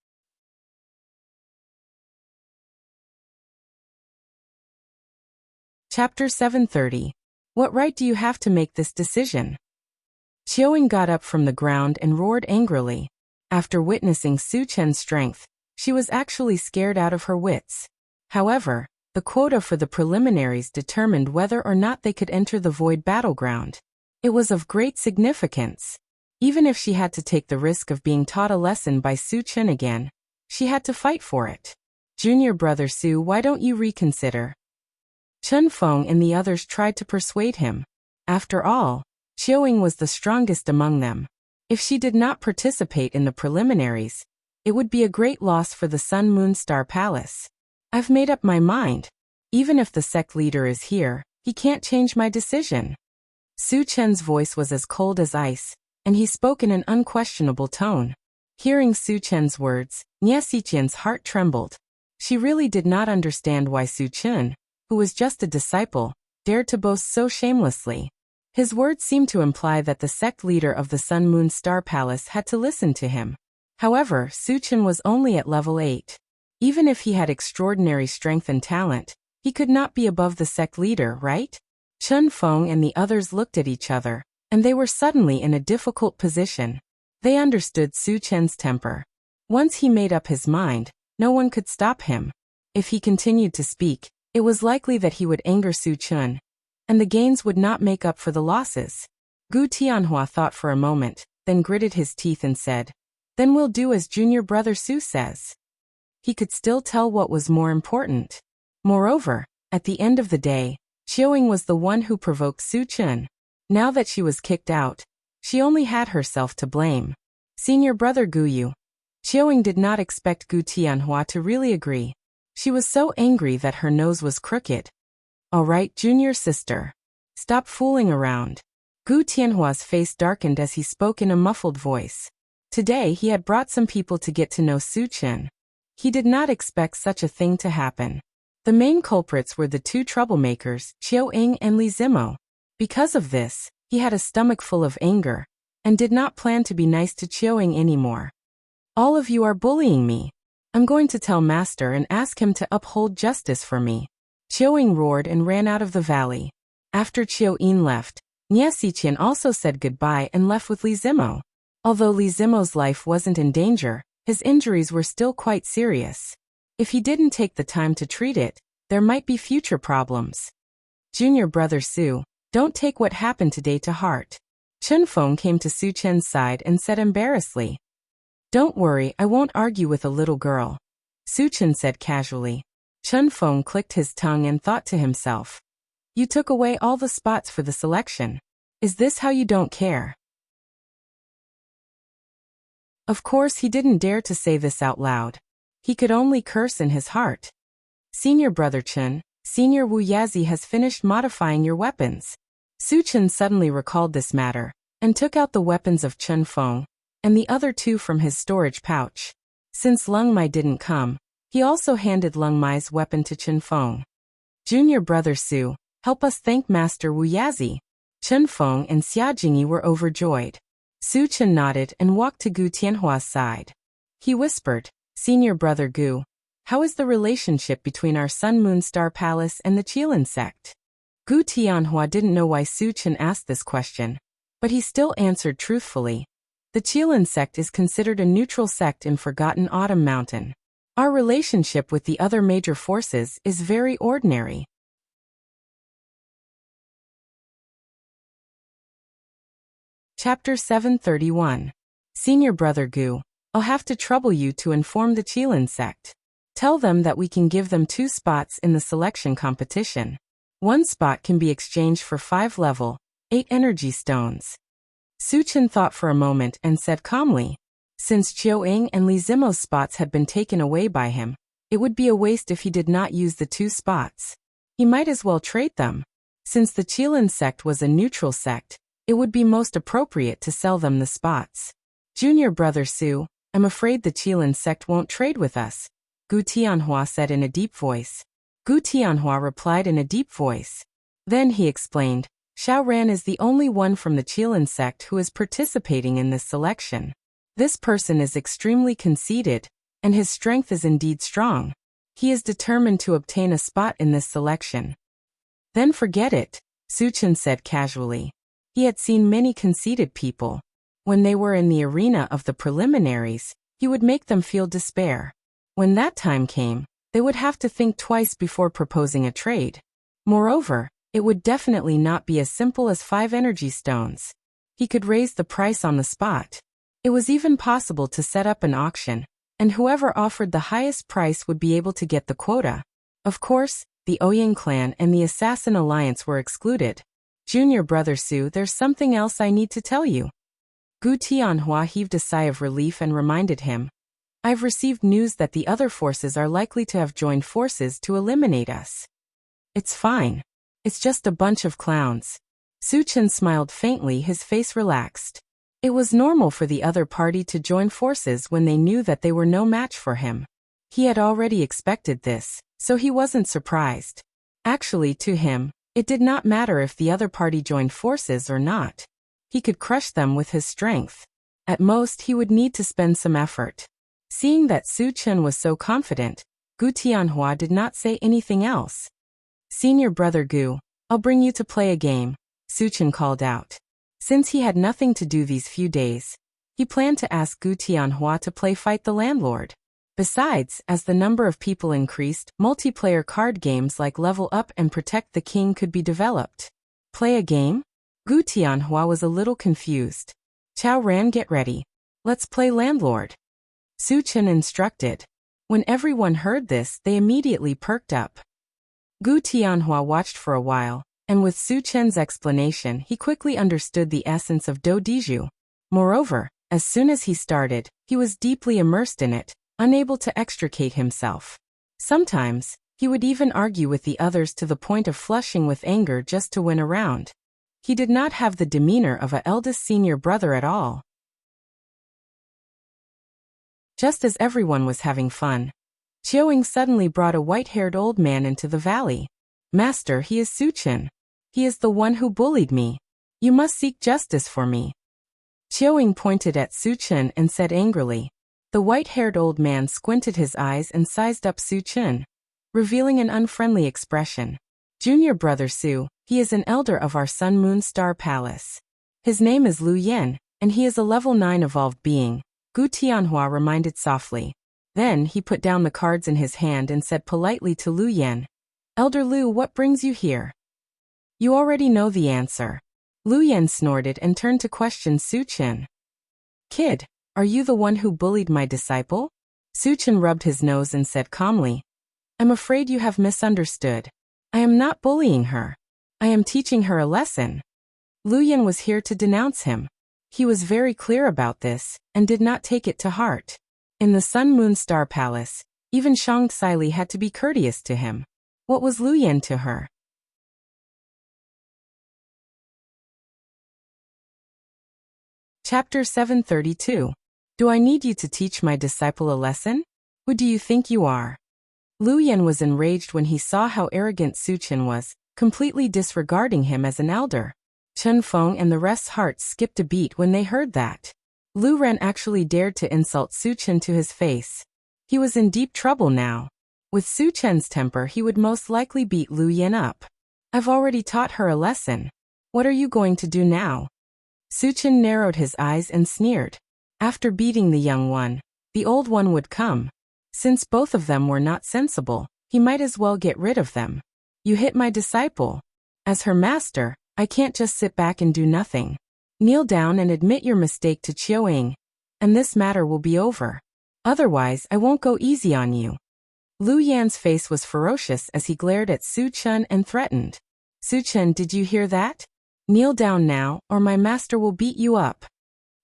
Chapter 730. What right do you have to make this decision? Qiuing got up from the ground and roared angrily. After witnessing Su Chen's strength, She was actually scared out of her wits. However, the quota for the preliminaries determined whether or not they could enter the void battleground. It was of great significance. Even if she had to take the risk of being taught a lesson by Su Chen again, she had to fight for it. Junior brother Su, why don't you reconsider? Chen Feng and the others tried to persuade him. After all, Qiuing was the strongest among them. If she did not participate in the preliminaries, it would be a great loss for the Sun Moon Star Palace. I've made up my mind. Even if the sect leader is here, he can't change my decision. Su Chen's voice was as cold as ice, and he spoke in an unquestionable tone. Hearing Su Chen's words, Nie Xiqian's heart trembled. She really did not understand why Su Chen, who was just a disciple, dared to boast so shamelessly. His words seemed to imply that the sect leader of the Sun Moon Star Palace had to listen to him. However, Su Chen was only at level 8. Even if he had extraordinary strength and talent, he could not be above the sect leader, right? Chen Feng and the others looked at each other, and they were suddenly in a difficult position. They understood Su Chen's temper. Once he made up his mind, no one could stop him. If he continued to speak, it was likely that he would anger Su Chen, and the gains would not make up for the losses. Gu Tianhua thought for a moment, then gritted his teeth and said, "Then we'll do as junior brother Su says." He could still tell what was more important. Moreover, at the end of the day, Qiuing was the one who provoked Su Chen. Now that she was kicked out, she only had herself to blame. Senior brother Gu Yu. Qiuing did not expect Gu Tianhua to really agree. She was so angry that her nose was crooked. All right, junior sister. Stop fooling around. Gu Tianhua's face darkened as he spoke in a muffled voice. Today he had brought some people to get to know Su Chen. He did not expect such a thing to happen. The main culprits were the two troublemakers, Qiuing and Li Zimo. Because of this, he had a stomach full of anger, and did not plan to be nice to Qiuing anymore. All of you are bullying me. I'm going to tell Master and ask him to uphold justice for me. Qiuing roared and ran out of the valley. After Qiuyin left, Nie Xiqian also said goodbye and left with Li Zimo. Although Li Zimo's life wasn't in danger, his injuries were still quite serious. If he didn't take the time to treat it, there might be future problems. Junior brother Su, don't take what happened today to heart. Chen Feng came to Su Chen's side and said embarrassedly, "Don't worry, I won't argue with a little girl," Su Chen said casually. Chen Feng clicked his tongue and thought to himself, "You took away all the spots for the selection. Is this how you don't care?" Of course he didn't dare to say this out loud. He could only curse in his heart. Senior brother Chen, Senior Wu Yazi has finished modifying your weapons. Su Chen suddenly recalled this matter, and took out the weapons of Chen Feng, and the other two from his storage pouch. Since Lung Mai didn't come, he also handed Lung Mai's weapon to Chen Feng. Junior brother Su, help us thank Master Wu Yazi. Chen Feng and Xia Jingyi were overjoyed. Su Chen nodded and walked to Gu Tianhua's side. He whispered, "Senior brother Gu, how is the relationship between our Sun Moon Star Palace and the Qilin sect?" Gu Tianhua didn't know why Su Chen asked this question, but he still answered truthfully. The Qilin sect is considered a neutral sect in Forgotten Autumn Mountain. Our relationship with the other major forces is very ordinary. Chapter 731. Senior brother Gu, I'll have to trouble you to inform the Qilin sect. Tell them that we can give them 2 spots in the selection competition. 1 spot can be exchanged for 5 level, 8 energy stones. Su Chen thought for a moment and said calmly, since Qiuing and Li Zimo's spots had been taken away by him, it would be a waste if he did not use the 2 spots. He might as well trade them. Since the Qilin sect was a neutral sect, it would be most appropriate to sell them the spots. Junior brother Su, I'm afraid the Qilin sect won't trade with us, Gu Tianhua said in a deep voice. Gu Tianhua replied in a deep voice. Then he explained, Xiao Ran is the only one from the Qilin sect who is participating in this selection. This person is extremely conceited, and his strength is indeed strong. He is determined to obtain a spot in this selection. Then forget it, Su Chen said casually. He had seen many conceited people. When they were in the arena of the preliminaries, he would make them feel despair. When that time came, they would have to think twice before proposing a trade. Moreover, it would definitely not be as simple as 5 energy stones. He could raise the price on the spot. It was even possible to set up an auction, and whoever offered the highest price would be able to get the quota. Of course, the Ouyang clan and the Assassin Alliance were excluded. Junior brother Su, there's something else I need to tell you. Gu Tianhua heaved a sigh of relief and reminded him. I've received news that the other forces are likely to have joined forces to eliminate us. It's fine. It's just a bunch of clowns. Su Chen smiled faintly, his face relaxed. It was normal for the other party to join forces when they knew that they were no match for him. He had already expected this, so he wasn't surprised. Actually, to him, it did not matter if the other party joined forces or not. He could crush them with his strength. At most, he would need to spend some effort. Seeing that Su Chen was so confident, Gu Tianhua did not say anything else. Senior brother Gu, I'll bring you to play a game, Su Chen called out. Since he had nothing to do these few days, he planned to ask Gu Tianhua to play Fight the Landlord. Besides, as the number of people increased, multiplayer card games like Level Up and Protect the King could be developed. Play a game? Gu Tianhua was a little confused. Chao Ran, get ready. Let's play Landlord. Su Chen instructed. When everyone heard this, they immediately perked up. Gu Tianhua watched for a while, and with Su Chen's explanation he quickly understood the essence of Do Diju. Moreover, as soon as he started, he was deeply immersed in it, unable to extricate himself. Sometimes, he would even argue with the others to the point of flushing with anger just to win a round. He did not have the demeanor of a eldest senior brother at all. Just as everyone was having fun, Qiuing suddenly brought a white-haired old man into the valley. Master, he is Su Chen. He is the one who bullied me. You must seek justice for me. Qiuing pointed at Su Chen and said angrily. The white-haired old man squinted his eyes and sized up Su Chen, revealing an unfriendly expression. Junior brother Su, he is an elder of our Sun Moon Star Palace. His name is Lu Yen, and he is a level 9 evolved being, Gu Tianhua reminded softly. Then he put down the cards in his hand and said politely to Lu Yen. Elder Lu, what brings you here? You already know the answer. Lu Yen snorted and turned to question Su Chen. Kid, are you the one who bullied my disciple? Su Chen rubbed his nose and said calmly. I'm afraid you have misunderstood. I am not bullying her. I am teaching her a lesson. Lu Yen was here to denounce him. He was very clear about this, and did not take it to heart. In the Sun Moon Star Palace, even Shang Xili had to be courteous to him. What was Lu Yen to her? Chapter 732. Do I need you to teach my disciple a lesson? Who do you think you are? Lu Yen was enraged when he saw how arrogant Su Chen was, completely disregarding him as an elder. Chen Feng and the rest's hearts skipped a beat when they heard that. Lu Ren actually dared to insult Su Chen to his face. He was in deep trouble now. With Su Chen's temper, he would most likely beat Lu Yen up. I've already taught her a lesson. What are you going to do now? Su Chen narrowed his eyes and sneered. After beating the young one, the old one would come. Since both of them were not sensible, he might as well get rid of them. You hit my disciple. As her master, I can't just sit back and do nothing. Kneel down and admit your mistake to Qiuing, and this matter will be over. Otherwise, I won't go easy on you. Lu Yan's face was ferocious as he glared at Su Chen and threatened. Su Chen, did you hear that? Kneel down now, or my master will beat you up.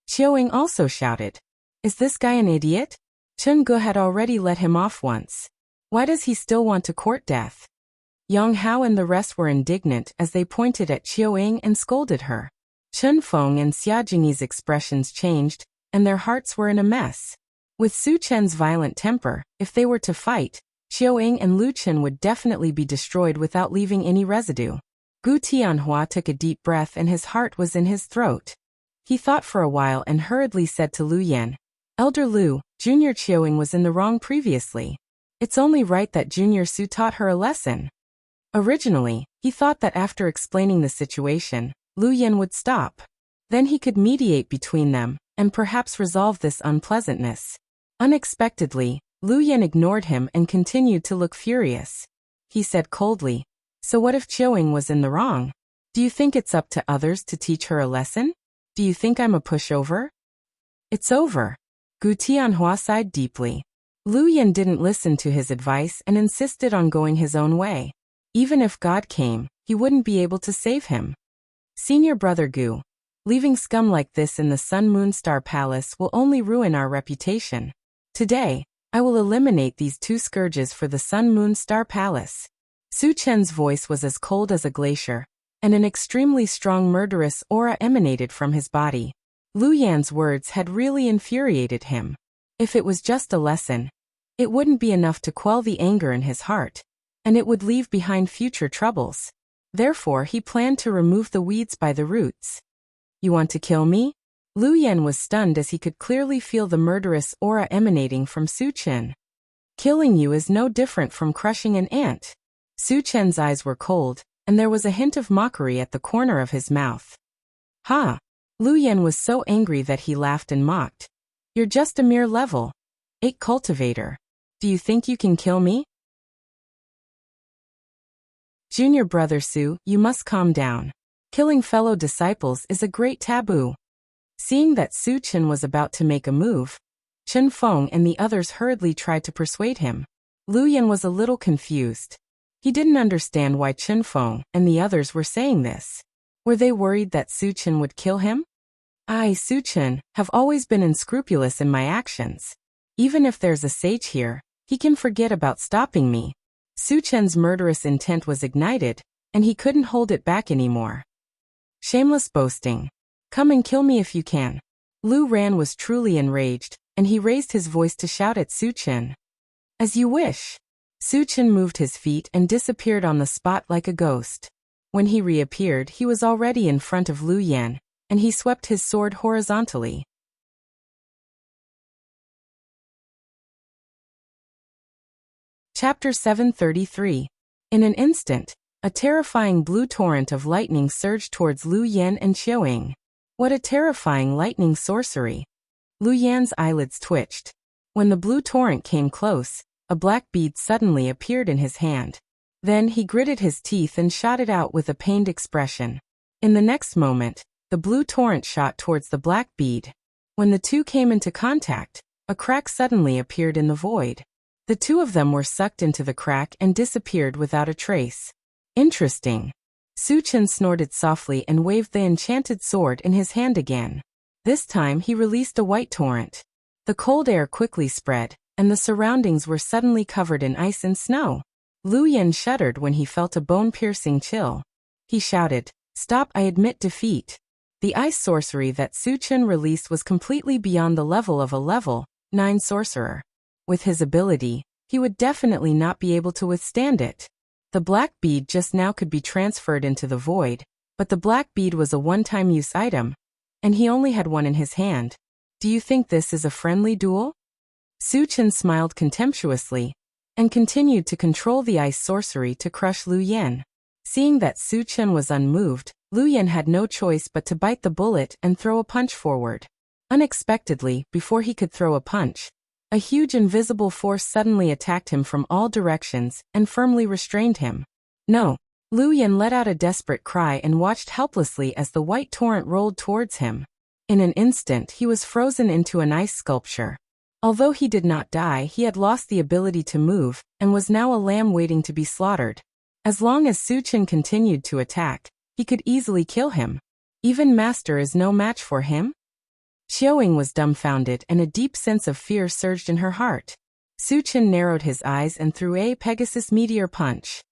Qiuing also shouted. Is this guy an idiot? Chen Ge had already let him off once. Why does he still want to court death? Yang Hao and the rest were indignant as they pointed at Qiuing and scolded her. Chen Feng and Xia Jingyi's expressions changed, and their hearts were in a mess. With Su Chen's violent temper, if they were to fight, Qiuing and Lu Chen would definitely be destroyed without leaving any residue. Gu Tianhua took a deep breath and his heart was in his throat. He thought for a while and hurriedly said to Lu Yen, Elder Lu, Junior Qiuing was in the wrong previously. It's only right that Junior Su taught her a lesson. Originally, he thought that after explaining the situation, Lu Yen would stop. Then he could mediate between them, and perhaps resolve this unpleasantness. Unexpectedly, Lu Yan ignored him and continued to look furious. He said coldly, "So what if Qiuing was in the wrong? Do you think it's up to others to teach her a lesson? Do you think I'm a pushover?" "It's over." Gu Tianhua sighed deeply. Lu Yan didn't listen to his advice and insisted on going his own way. Even if God came, he wouldn't be able to save him. "Senior brother Gu, leaving scum like this in the Sun Moon Star Palace will only ruin our reputation. Today, I will eliminate these two scourges for the Sun Moon Star Palace." Su Chen's voice was as cold as a glacier, and an extremely strong murderous aura emanated from his body. Lu Yan's words had really infuriated him. If it was just a lesson, it wouldn't be enough to quell the anger in his heart, and it would leave behind future troubles. Therefore, he planned to remove the weeds by the roots. "You want to kill me?" Lu Yan was stunned as he could clearly feel the murderous aura emanating from Su Chen. "Killing you is no different from crushing an ant." Su Chen's eyes were cold, and there was a hint of mockery at the corner of his mouth. "Ha!" Lu Yan was so angry that he laughed and mocked. "You're just a mere level 8 cultivator. Do you think you can kill me?" "Junior brother Su, you must calm down. Killing fellow disciples is a great taboo." Seeing that Su Chen was about to make a move, Chen Feng and the others hurriedly tried to persuade him. Lu Yan was a little confused. He didn't understand why Chen Feng and the others were saying this. Were they worried that Su Chen would kill him? "I, Su Chen, have always been unscrupulous in my actions. Even if there's a sage here, he can forget about stopping me." Su Chen's murderous intent was ignited, and he couldn't hold it back anymore. "Shameless boasting. Come and kill me if you can." Lu Ran was truly enraged, and he raised his voice to shout at Su Chen. "As you wish." Su Chen moved his feet and disappeared on the spot like a ghost. When he reappeared, he was already in front of Lu Yan, and he swept his sword horizontally. Chapter 733. In an instant, a terrifying blue torrent of lightning surged towards Lu Yan and Qiuing. What a terrifying lightning sorcery! Lu Yan's eyelids twitched. When the blue torrent came close, a black bead suddenly appeared in his hand. Then he gritted his teeth and shot it out with a pained expression. In the next moment, the blue torrent shot towards the black bead. When the two came into contact, a crack suddenly appeared in the void. The two of them were sucked into the crack and disappeared without a trace. "Interesting." Su Chen snorted softly and waved the enchanted sword in his hand again. This time he released a white torrent. The cold air quickly spread, and the surroundings were suddenly covered in ice and snow. Lu Yan shuddered when he felt a bone-piercing chill. He shouted, "Stop, I admit defeat." The ice sorcery that Su Chen released was completely beyond the level of a level 9 sorcerer. With his ability, he would definitely not be able to withstand it. The black bead just now could be transferred into the void, but the black bead was a one-time use item, and he only had one in his hand. "Do you think this is a friendly duel?" Su Chen smiled contemptuously, and continued to control the ice sorcery to crush Lu Yan. Seeing that Su Chen was unmoved, Lu Yan had no choice but to bite the bullet and throw a punch forward. Unexpectedly, before he could throw a punch, a huge invisible force suddenly attacked him from all directions and firmly restrained him. "No!" Lu Yan let out a desperate cry and watched helplessly as the white torrent rolled towards him. In an instant he was frozen into an ice sculpture. Although he did not die, he had lost the ability to move, and was now a lamb waiting to be slaughtered. As long as Su Chen continued to attack, he could easily kill him. Even Master is no match for him? Qiuing was dumbfounded and a deep sense of fear surged in her heart. Su Chen narrowed his eyes and threw a Pegasus meteor punch.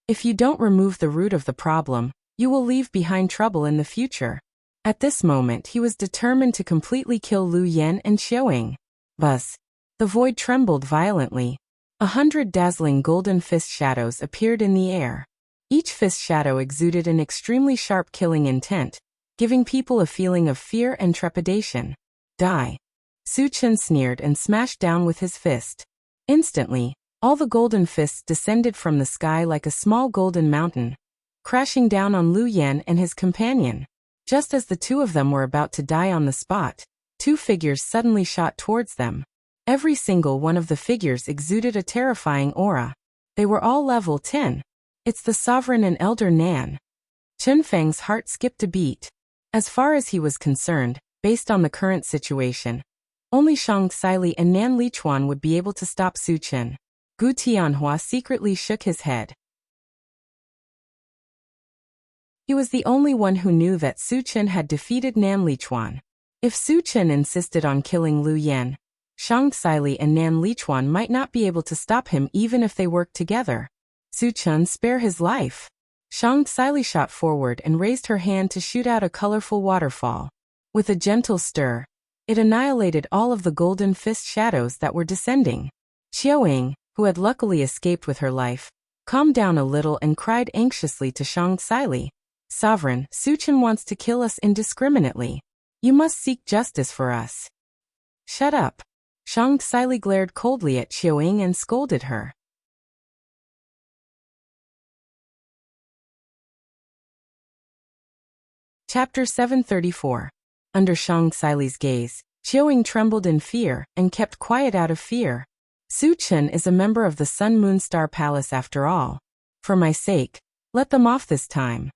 "If you don't remove the root of the problem, you will leave behind trouble in the future." At this moment he was determined to completely kill Lu Yan and Qiuing. Buzz! The void trembled violently. 100 dazzling golden fist shadows appeared in the air. Each fist shadow exuded an extremely sharp killing intent, giving people a feeling of fear and trepidation. "Die!" Su Chen sneered and smashed down with his fist. Instantly, all the golden fists descended from the sky like a small golden mountain, crashing down on Lu Yan and his companion. Just as the two of them were about to die on the spot, two figures suddenly shot towards them. Every single one of the figures exuded a terrifying aura. They were all level 10. It's the sovereign and elder Nan. Chunfeng's heart skipped a beat. As far as he was concerned, based on the current situation, only Shang Xili and Nan Lichuan would be able to stop Su Chen. Gu Tianhua secretly shook his head. He was the only one who knew that Su Chen had defeated Nan Lichuan. If Su Chen insisted on killing Lu Yan, Shang Xili and Nan Lichuan might not be able to stop him even if they worked together. Su Chen, spare his life. Shang Xili shot forward and raised her hand to shoot out a colorful waterfall. With a gentle stir, it annihilated all of the golden fist shadows that were descending. Xiaoying, who had luckily escaped with her life, calmed down a little and cried anxiously to Shang Xili. Sovereign, Su Chen wants to kill us indiscriminately. You must seek justice for us. Shut up. Shang Xili glared coldly at Xiaoying and scolded her. Chapter 734. Under Shang Xili's gaze, Xiaoying trembled in fear and kept quiet out of fear. Su Chen is a member of the Sun Moon Star Palace after all. For my sake, let them off this time.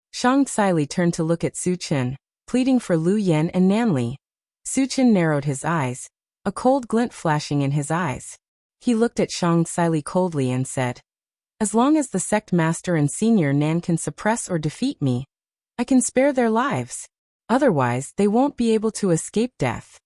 Shang Xili turned to look at Su Chen, pleading for Lu Yan and Nanli. Su Chen narrowed his eyes, a cold glint flashing in his eyes. He looked at Shang Xili coldly and said, as long as the sect master and senior Nan can suppress or defeat me, I can spare their lives. Otherwise, they won't be able to escape death.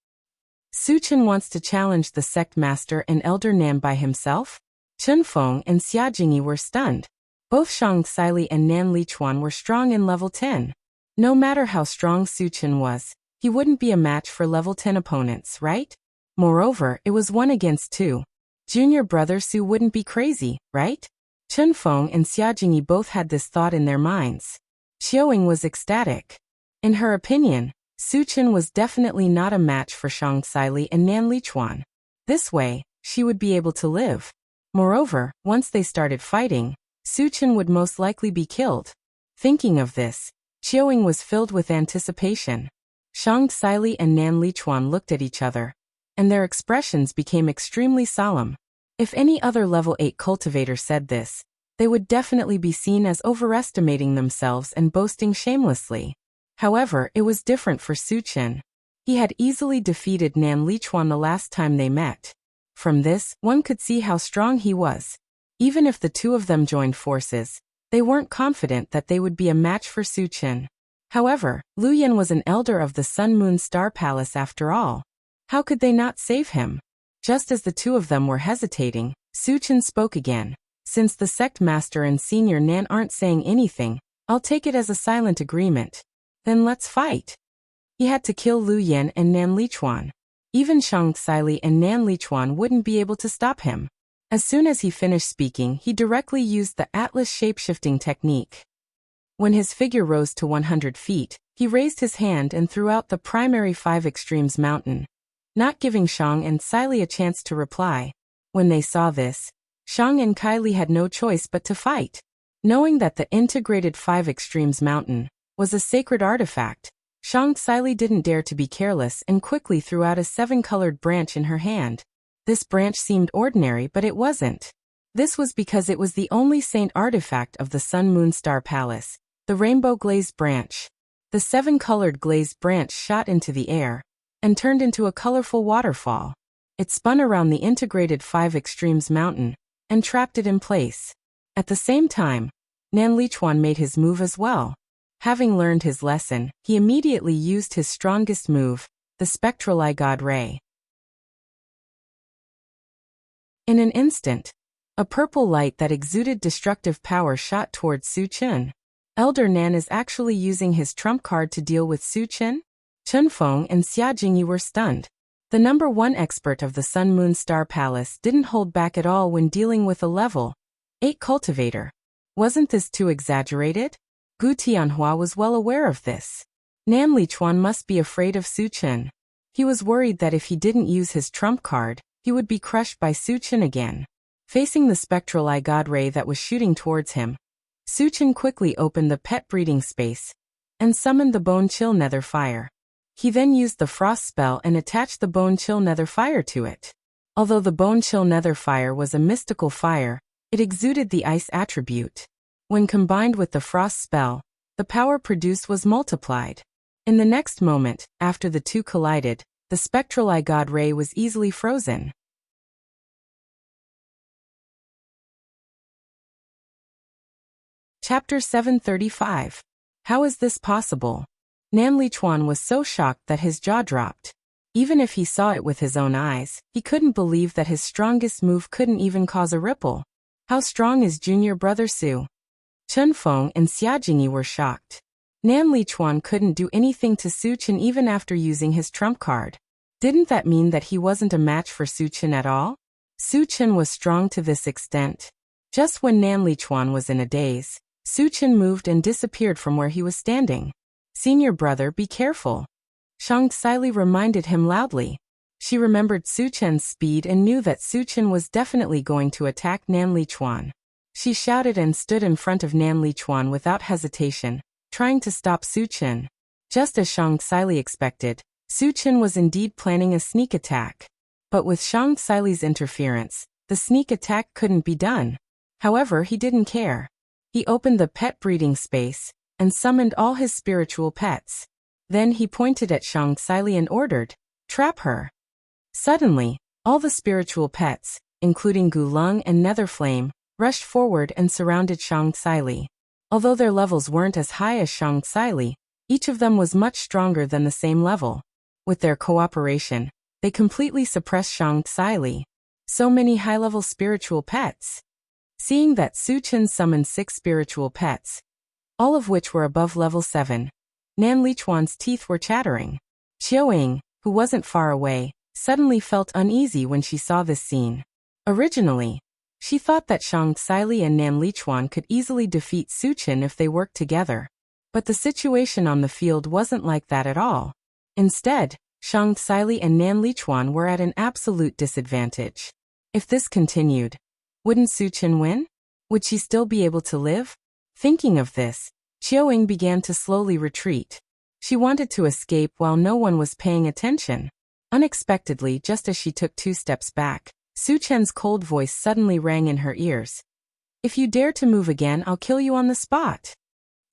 Su Chen wants to challenge the sect master and elder Nan by himself? Chen Feng and Xia Jingyi were stunned. Both Shang Xili and Nan Lichuan were strong in level 10. No matter how strong Su Chen was, he wouldn't be a match for level 10 opponents, right? Moreover, it was 1 against 2. Junior brother Su wouldn't be crazy, right? Chen Feng and Xia Jingyi both had this thought in their minds. Xiaoying was ecstatic. In her opinion, Su Chen was definitely not a match for Shang Xili and Nan Lichuan. This way, she would be able to live. Moreover, once they started fighting, Su Chen would most likely be killed. Thinking of this, Xiaoying was filled with anticipation. Shang Xili and Nan Lichuan looked at each other, and their expressions became extremely solemn. If any other level 8 cultivator said this, they would definitely be seen as overestimating themselves and boasting shamelessly. However, it was different for Su Chen. He had easily defeated Nan Lichuan the last time they met. From this, one could see how strong he was. Even if the two of them joined forces, they weren't confident that they would be a match for Su Chen. However, Lu Yan was an elder of the Sun Moon Star Palace after all. How could they not save him? Just as the two of them were hesitating, Su Chen spoke again. Since the sect master and senior Nan aren't saying anything, I'll take it as a silent agreement. Then let's fight. He had to kill Lu Yan and Nan Lichuan. Even Shang Xili and Nan Lichuan wouldn't be able to stop him. As soon as he finished speaking, he directly used the Atlas shapeshifting technique. When his figure rose to 100 feet, he raised his hand and threw out the primary 5 extremes mountain, not giving Shang and Xili a chance to reply. When they saw this, Shang and Kylie had no choice but to fight. Knowing that the integrated 5 extremes mountain was a sacred artifact, Shang Xili didn't dare to be careless and quickly threw out a 7-colored branch in her hand. This branch seemed ordinary, but it wasn't. This was because it was the only saint artifact of the Sun Moon Star Palace, the rainbow glazed branch. The 7-colored glazed branch shot into the air and turned into a colorful waterfall. It spun around the integrated 5 extremes mountain and trapped it in place. At the same time, Nan Lichuan made his move as well. Having learned his lesson, he immediately used his strongest move, the spectral eye god ray. In an instant, a purple light that exuded destructive power shot towards Su Chen. Elder Nan is actually using his trump card to deal with Su Chen? Chen Feng and Xia Jingyi were stunned. The number 1 expert of the Sun Moon Star Palace didn't hold back at all when dealing with a level 8 cultivator. Wasn't this too exaggerated? Gu Tianhua was well aware of this. Nan Lichuan must be afraid of Su Chen. He was worried that if he didn't use his trump card, he would be crushed by Su Chen again. Facing the spectral eye god ray that was shooting towards him, Su Chen quickly opened the pet breeding space and summoned the bone chill nether fire. He then used the frost spell and attached the bone chill nether fire to it. Although the bone-chill nether fire was a mystical fire, it exuded the ice attribute. When combined with the frost spell, the power produced was multiplied. In the next moment, after the two collided, the spectral eye god ray was easily frozen. Chapter 735. How is this possible? Nan Lichuan was so shocked that his jaw dropped. Even if he saw it with his own eyes, he couldn't believe that his strongest move couldn't even cause a ripple. How strong is junior brother Su? Chen Feng and Xia Jingyi were shocked. Nan Lichuan couldn't do anything to Su Chen even after using his trump card. Didn't that mean that he wasn't a match for Su Chen at all? Su Chen was strong to this extent. Just when Nan Lichuan was in a daze, Su Chen moved and disappeared from where he was standing. Senior brother, be careful. Shang Xili reminded him loudly. She remembered Su Chen's speed and knew that Su Chen was definitely going to attack Nan Lichuan. She shouted and stood in front of Nan Lichuan without hesitation, trying to stop Su Chen. Just as Shang Xili expected, Su Chen was indeed planning a sneak attack. But with Shang Xili's interference, the sneak attack couldn't be done. However, he didn't care. He opened the pet breeding space and summoned all his spiritual pets. Then he pointed at Shang Xili and ordered, "Trap her." Suddenly, all the spiritual pets, including Gulung and Netherflame, rushed forward and surrounded Shang Xili. Although their levels weren't as high as Shang Xili, each of them was much stronger than the same level. With their cooperation, they completely suppressed Shang Xili. So many high-level spiritual pets. Seeing that Su Chen summoned 6 spiritual pets, all of which were above level 7, Nan Lichuan's teeth were chattering. Qiuing, who wasn't far away, suddenly felt uneasy when she saw this scene. Originally, she thought that Shang Xili and Nan Lichuan could easily defeat Su Chen if they worked together. But the situation on the field wasn't like that at all. Instead, Shang Xili and Nan Lichuan were at an absolute disadvantage. If this continued, wouldn't Su Chen win? Would she still be able to live? Thinking of this, Qiuing began to slowly retreat. She wanted to escape while no one was paying attention. Unexpectedly, just as she took 2 steps back, Su Chen's cold voice suddenly rang in her ears. "If you dare to move again, I'll kill you on the spot."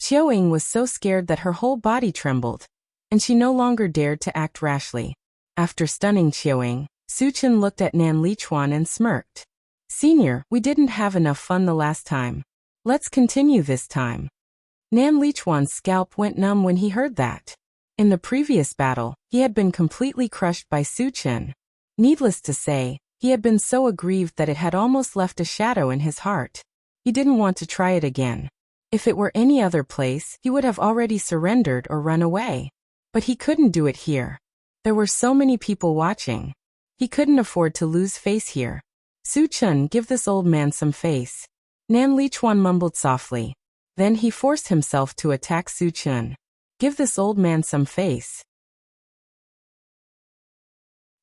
Qiuing was so scared that her whole body trembled, and she no longer dared to act rashly. After stunning Qiuing, Su Chen looked at Nan Lichuan and smirked. "Senior, we didn't have enough fun the last time. Let's continue this time." Nan Lichuan's scalp went numb when he heard that. In the previous battle, he had been completely crushed by Su Chen. Needless to say, he had been so aggrieved that it had almost left a shadow in his heart. He didn't want to try it again. If it were any other place, he would have already surrendered or run away. But he couldn't do it here. There were so many people watching. He couldn't afford to lose face here. "Su Chen, give this old man some face." Nan Lichuan mumbled softly. Then he forced himself to attack Su Chen. "Give this old man some face."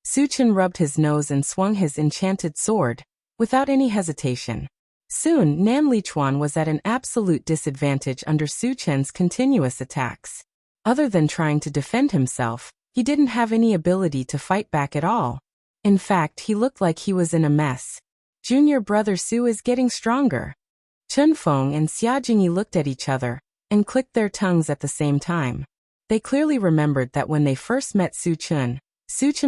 Su Chen rubbed his nose and swung his enchanted sword, without any hesitation. Soon, Nan Lichuan was at an absolute disadvantage under Su Chen's continuous attacks. Other than trying to defend himself, he didn't have any ability to fight back at all. In fact, he looked like he was in a mess. Junior brother Su is getting stronger. Chen Feng and Xia Jingyi looked at each other and clicked their tongues at the same time. They clearly remembered that when they first met Su Chen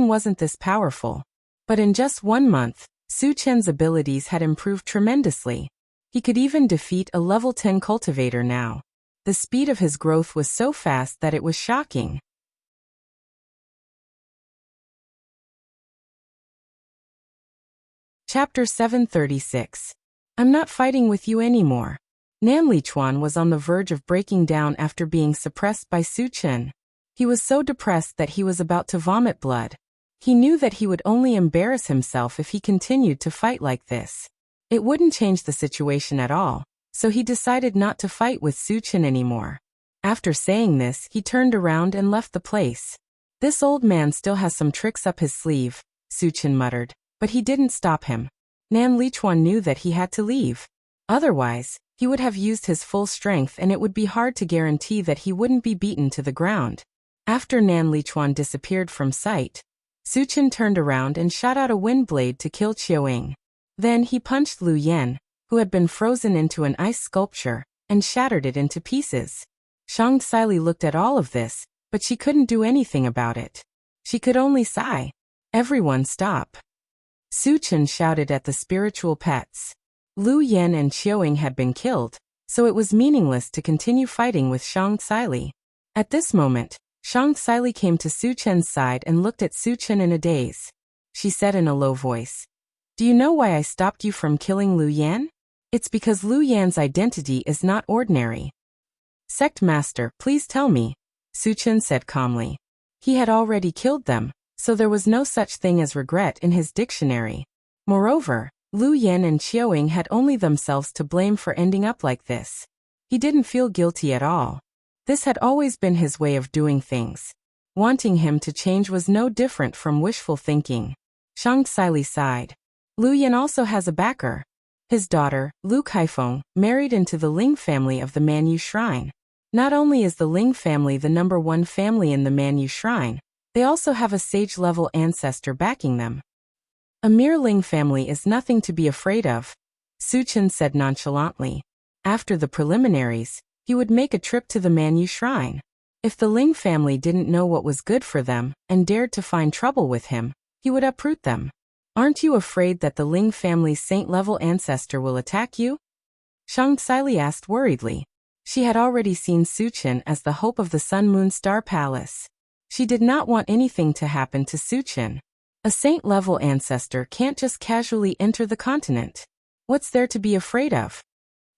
wasn't this powerful. But in just 1 month, Su Chen's abilities had improved tremendously. He could even defeat a level 10 cultivator now. The speed of his growth was so fast that it was shocking. Chapter 736. I'm not fighting with you anymore. Nan Lichuan was on the verge of breaking down after being suppressed by Su Chen. He was so depressed that he was about to vomit blood. He knew that he would only embarrass himself if he continued to fight like this. It wouldn't change the situation at all, so he decided not to fight with Su Chen anymore. After saying this, he turned around and left the place. "This old man still has some tricks up his sleeve," Su Chen muttered, but he didn't stop him. Nan Lichuan knew that he had to leave. Otherwise, he would have used his full strength and it would be hard to guarantee that he wouldn't be beaten to the ground. After Nan Lichuan disappeared from sight, Su Chen turned around and shot out a wind blade to kill Qiuing. Then he punched Lu Yan, who had been frozen into an ice sculpture, and shattered it into pieces. Shang Xili looked at all of this, but she couldn't do anything about it. She could only sigh. Everyone stop. Su Chen shouted at the spiritual pets. Lu Yan and Qiuing had been killed, so it was meaningless to continue fighting with Shang Xili. At this moment, Shang Xili came to Su Chen's side and looked at Su Chen in a daze. She said in a low voice, "Do you know why I stopped you from killing Lu Yan? It's because Lu Yan's identity is not ordinary." "Sect Master, please tell me," Su Chen said calmly. He had already killed them, so there was no such thing as regret in his dictionary. Moreover, Lu Yan and Qiuing had only themselves to blame for ending up like this. He didn't feel guilty at all. This had always been his way of doing things. Wanting him to change was no different from wishful thinking. Shang Xili sighed. Lu Yan also has a backer. His daughter, Lu Kaifeng, married into the Ling family of the Manyu Shrine. Not only is the Ling family the #1 family in the Manyu Shrine, they also have a sage-level ancestor backing them. A mere Ling family is nothing to be afraid of, Su Chen said nonchalantly. After the preliminaries, he would make a trip to the Manyu Shrine. If the Ling family didn't know what was good for them and dared to find trouble with him, he would uproot them. "Aren't you afraid that the Ling family's saint-level ancestor will attack you?" Shang Xili asked worriedly. She had already seen Su Chen as the hope of the Sun Moon Star Palace. She did not want anything to happen to Su Chen. A saint-level ancestor can't just casually enter the continent. What's there to be afraid of?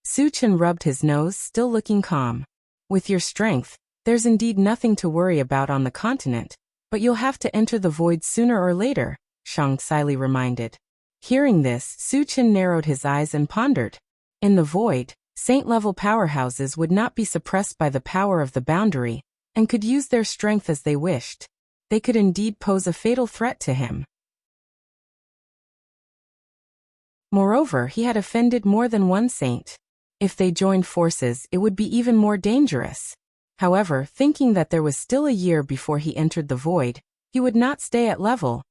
Su Chen rubbed his nose, still looking calm. "With your strength, there's indeed nothing to worry about on the continent, but you'll have to enter the void sooner or later," Shang Xili reminded. Hearing this, Su Chen narrowed his eyes and pondered. In the void, saint-level powerhouses would not be suppressed by the power of the boundary, and could use their strength as they wished. They could indeed pose a fatal threat to him. Moreover, he had offended more than one saint. If they joined forces, it would be even more dangerous. However, thinking that there was still a year before he entered the void, he would not stay at level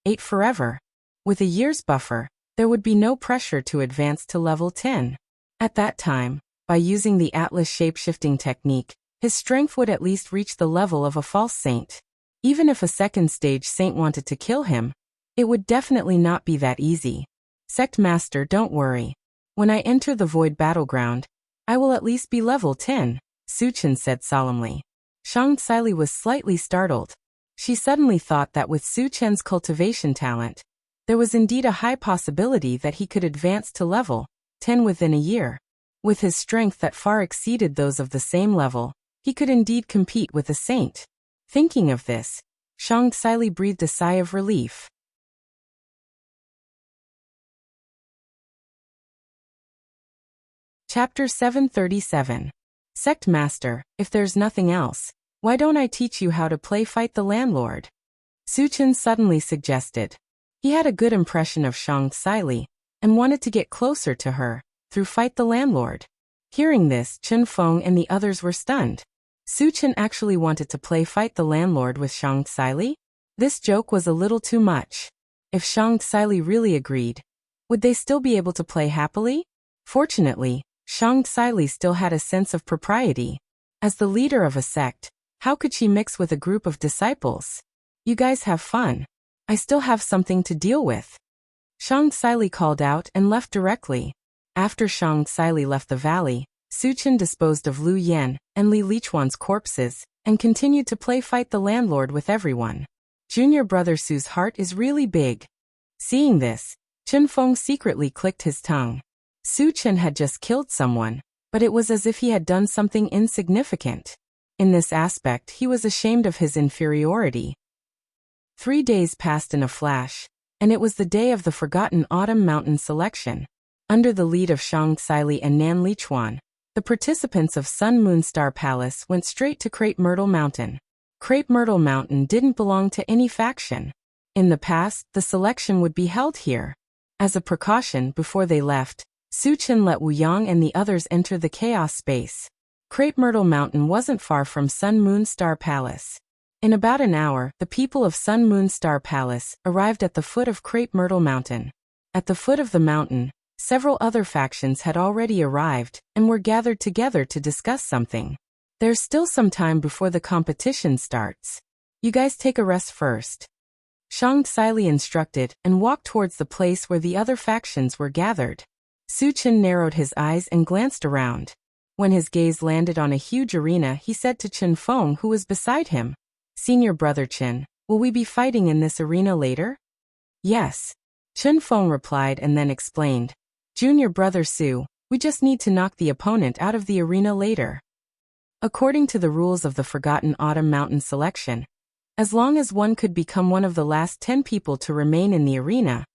8 forever. With a year's buffer, there would be no pressure to advance to level 10. At that time, by using the Atlas shape-shifting technique, his strength would at least reach the level of a false saint. Even if a second-stage saint wanted to kill him, it would definitely not be that easy. "Sect Master, don't worry. When I enter the void battleground, I will at least be level 10, Su Chen said solemnly. Shang Xili was slightly startled. She suddenly thought that with Su Chen's cultivation talent, there was indeed a high possibility that he could advance to level 10 within a year. With his strength that far exceeded those of the same level, he could indeed compete with a saint. Thinking of this, Shang Xili breathed a sigh of relief. Chapter 737. Sect Master, if there's nothing else, why don't I teach you how to play Fight the Landlord? Su Chen suddenly suggested. He had a good impression of Shang Xili, and wanted to get closer to her, through Fight the Landlord. Hearing this, Chen Feng and the others were stunned. Su Chen actually wanted to play Fight the Landlord with Shang Xili? This joke was a little too much. If Shang Xili really agreed, would they still be able to play happily? Fortunately, Shang Xili still had a sense of propriety. As the leader of a sect, how could she mix with a group of disciples? You guys have fun. I still have something to deal with. Shang Xili called out and left directly. After Shang Xili left the valley, Su Chen disposed of Lu Yan and Li Lichuan's corpses, and continued to play Fight the Landlord with everyone. Junior brother Su's heart is really big. Seeing this, Chen Feng secretly clicked his tongue. Su Chen had just killed someone, but it was as if he had done something insignificant. In this aspect, he was ashamed of his inferiority. 3 days passed in a flash, and it was the day of the forgotten Autumn Mountain selection. Under the lead of Shang Xili and Nan Lichuan, the participants of Sun Moon Star Palace went straight to Crepe Myrtle Mountain. Crepe Myrtle Mountain didn't belong to any faction. In the past, the selection would be held here. As a precaution, before they left, Su Chen let Wu Yang and the others enter the chaos space. Crepe Myrtle Mountain wasn't far from Sun Moon Star Palace. In about an hour, the people of Sun Moon Star Palace arrived at the foot of Crepe Myrtle Mountain. At the foot of the mountain, several other factions had already arrived and were gathered together to discuss something. There's still some time before the competition starts. You guys take a rest first. Shang Tsili instructed and walked towards the place where the other factions were gathered. Su Chen narrowed his eyes and glanced around. When his gaze landed on a huge arena, he said to Chen Feng, who was beside him, "Senior brother Chen, will we be fighting in this arena later?" "Yes," Chen Feng replied and then explained. "Junior brother Su, we just need to knock the opponent out of the arena later." According to the rules of the Forgotten Autumn Mountain selection, as long as one could become one of the last 10 people to remain in the arena,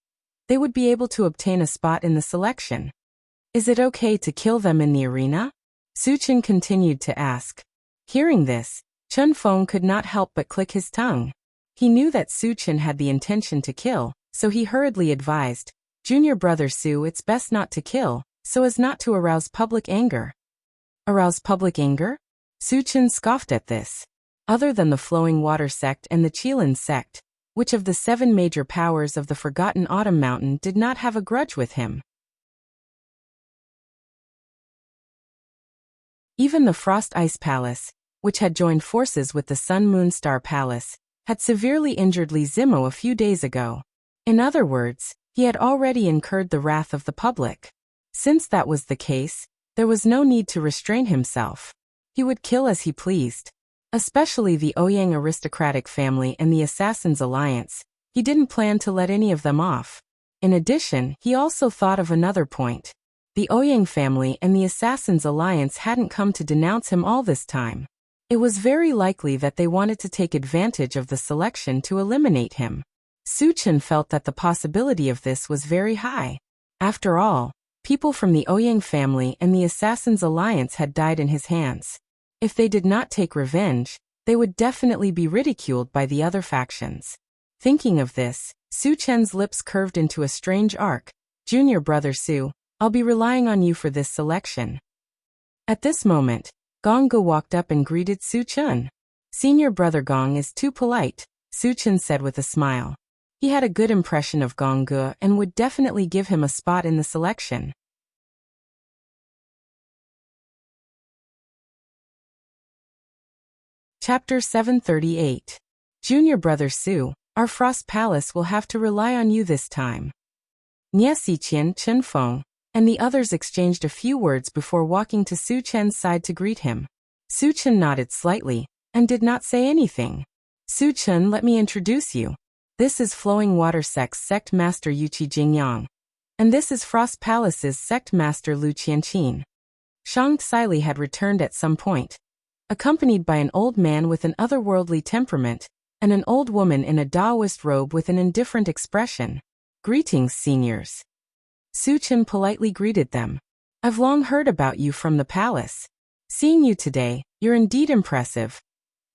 they would be able to obtain a spot in the selection. "Is it okay to kill them in the arena?" Su Chen continued to ask. Hearing this, Chen Feng could not help but click his tongue. He knew that Su Chen had the intention to kill, so he hurriedly advised, "Junior brother Su, it's best not to kill, so as not to arouse public anger." Arouse public anger? Su Chen scoffed at this. Other than the Flowing Water sect and the Qilin sect, which of the 7 major powers of the Forgotten Autumn Mountain did not have a grudge with him? Even the Frost Ice Palace, which had joined forces with the Sun Moon Star Palace, had severely injured Li Zimo a few days ago. In other words, he had already incurred the wrath of the public. Since that was the case, there was no need to restrain himself. He would kill as he pleased. Especially the Ouyang aristocratic family and the Assassins' Alliance, he didn't plan to let any of them off. In addition, he also thought of another point. The Ouyang family and the Assassins' Alliance hadn't come to denounce him all this time. It was very likely that they wanted to take advantage of the selection to eliminate him. Su Chen felt that the possibility of this was very high. After all, people from the Ouyang family and the Assassins' Alliance had died in his hands. If they did not take revenge, they would definitely be ridiculed by the other factions. Thinking of this, Su Chen's lips curved into a strange arc. "Junior brother Su, I'll be relying on you for this selection." At this moment, Gong Gu walked up and greeted Su Chen. "Senior brother Gong is too polite," Su Chen said with a smile. He had a good impression of Gong Gu and would definitely give him a spot in the selection. Chapter 738. Junior brother Su, our Frost Palace will have to rely on you this time. Nie Xiqian, Chen Feng, and the others exchanged a few words before walking to Su Chen's side to greet him. Su Chen nodded slightly and did not say anything. "Su Chen, let me introduce you. This is Flowing Water Sect's Sect Master Yuqi Jingyang, and this is Frost Palace's Sect Master Lu Qianqin." Shang Tsili had returned at some point, accompanied by an old man with an otherworldly temperament and an old woman in a Taoist robe with an indifferent expression. "Greetings, seniors." Su Chen politely greeted them. "I've long heard about you from the palace. Seeing you today, you're indeed impressive."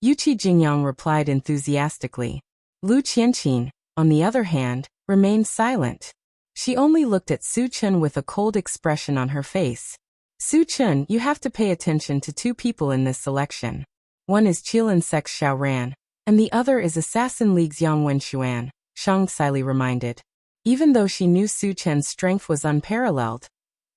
Yuqi Jingyang replied enthusiastically. Lu Qianqin, on the other hand, remained silent. She only looked at Su Chen with a cold expression on her face. "Su Chen, you have to pay attention to 2 people in this selection. One is Qilin Sect's Xiao Ran, and the other is Assassin League's Yang Wenshuan," Shang Tsili reminded. Even though she knew Su Chen's strength was unparalleled,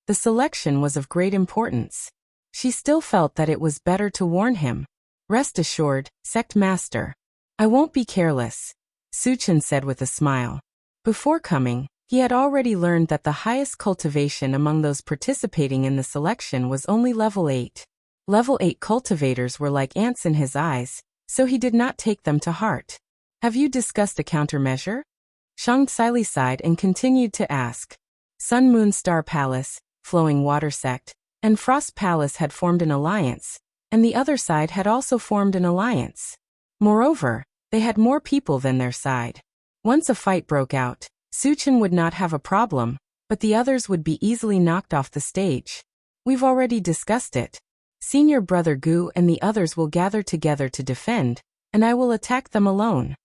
the selection was of great importance. She still felt that it was better to warn him. "Rest assured, Sect Master. I won't be careless," Su Chen said with a smile. Before coming, he had already learned that the highest cultivation among those participating in the selection was only level 8. Level 8 cultivators were like ants in his eyes, so he did not take them to heart. "Have you discussed a countermeasure?" Shang Tsili sighed and continued to ask. Sun Moon Star Palace, Flowing Water Sect, and Frost Palace had formed an alliance, and the other side had also formed an alliance. Moreover, they had more people than their side. Once a fight broke out, Su Chen would not have a problem, but the others would be easily knocked off the stage. "We've already discussed it. Senior brother Gu and the others will gather together to defend, and I will attack them alone."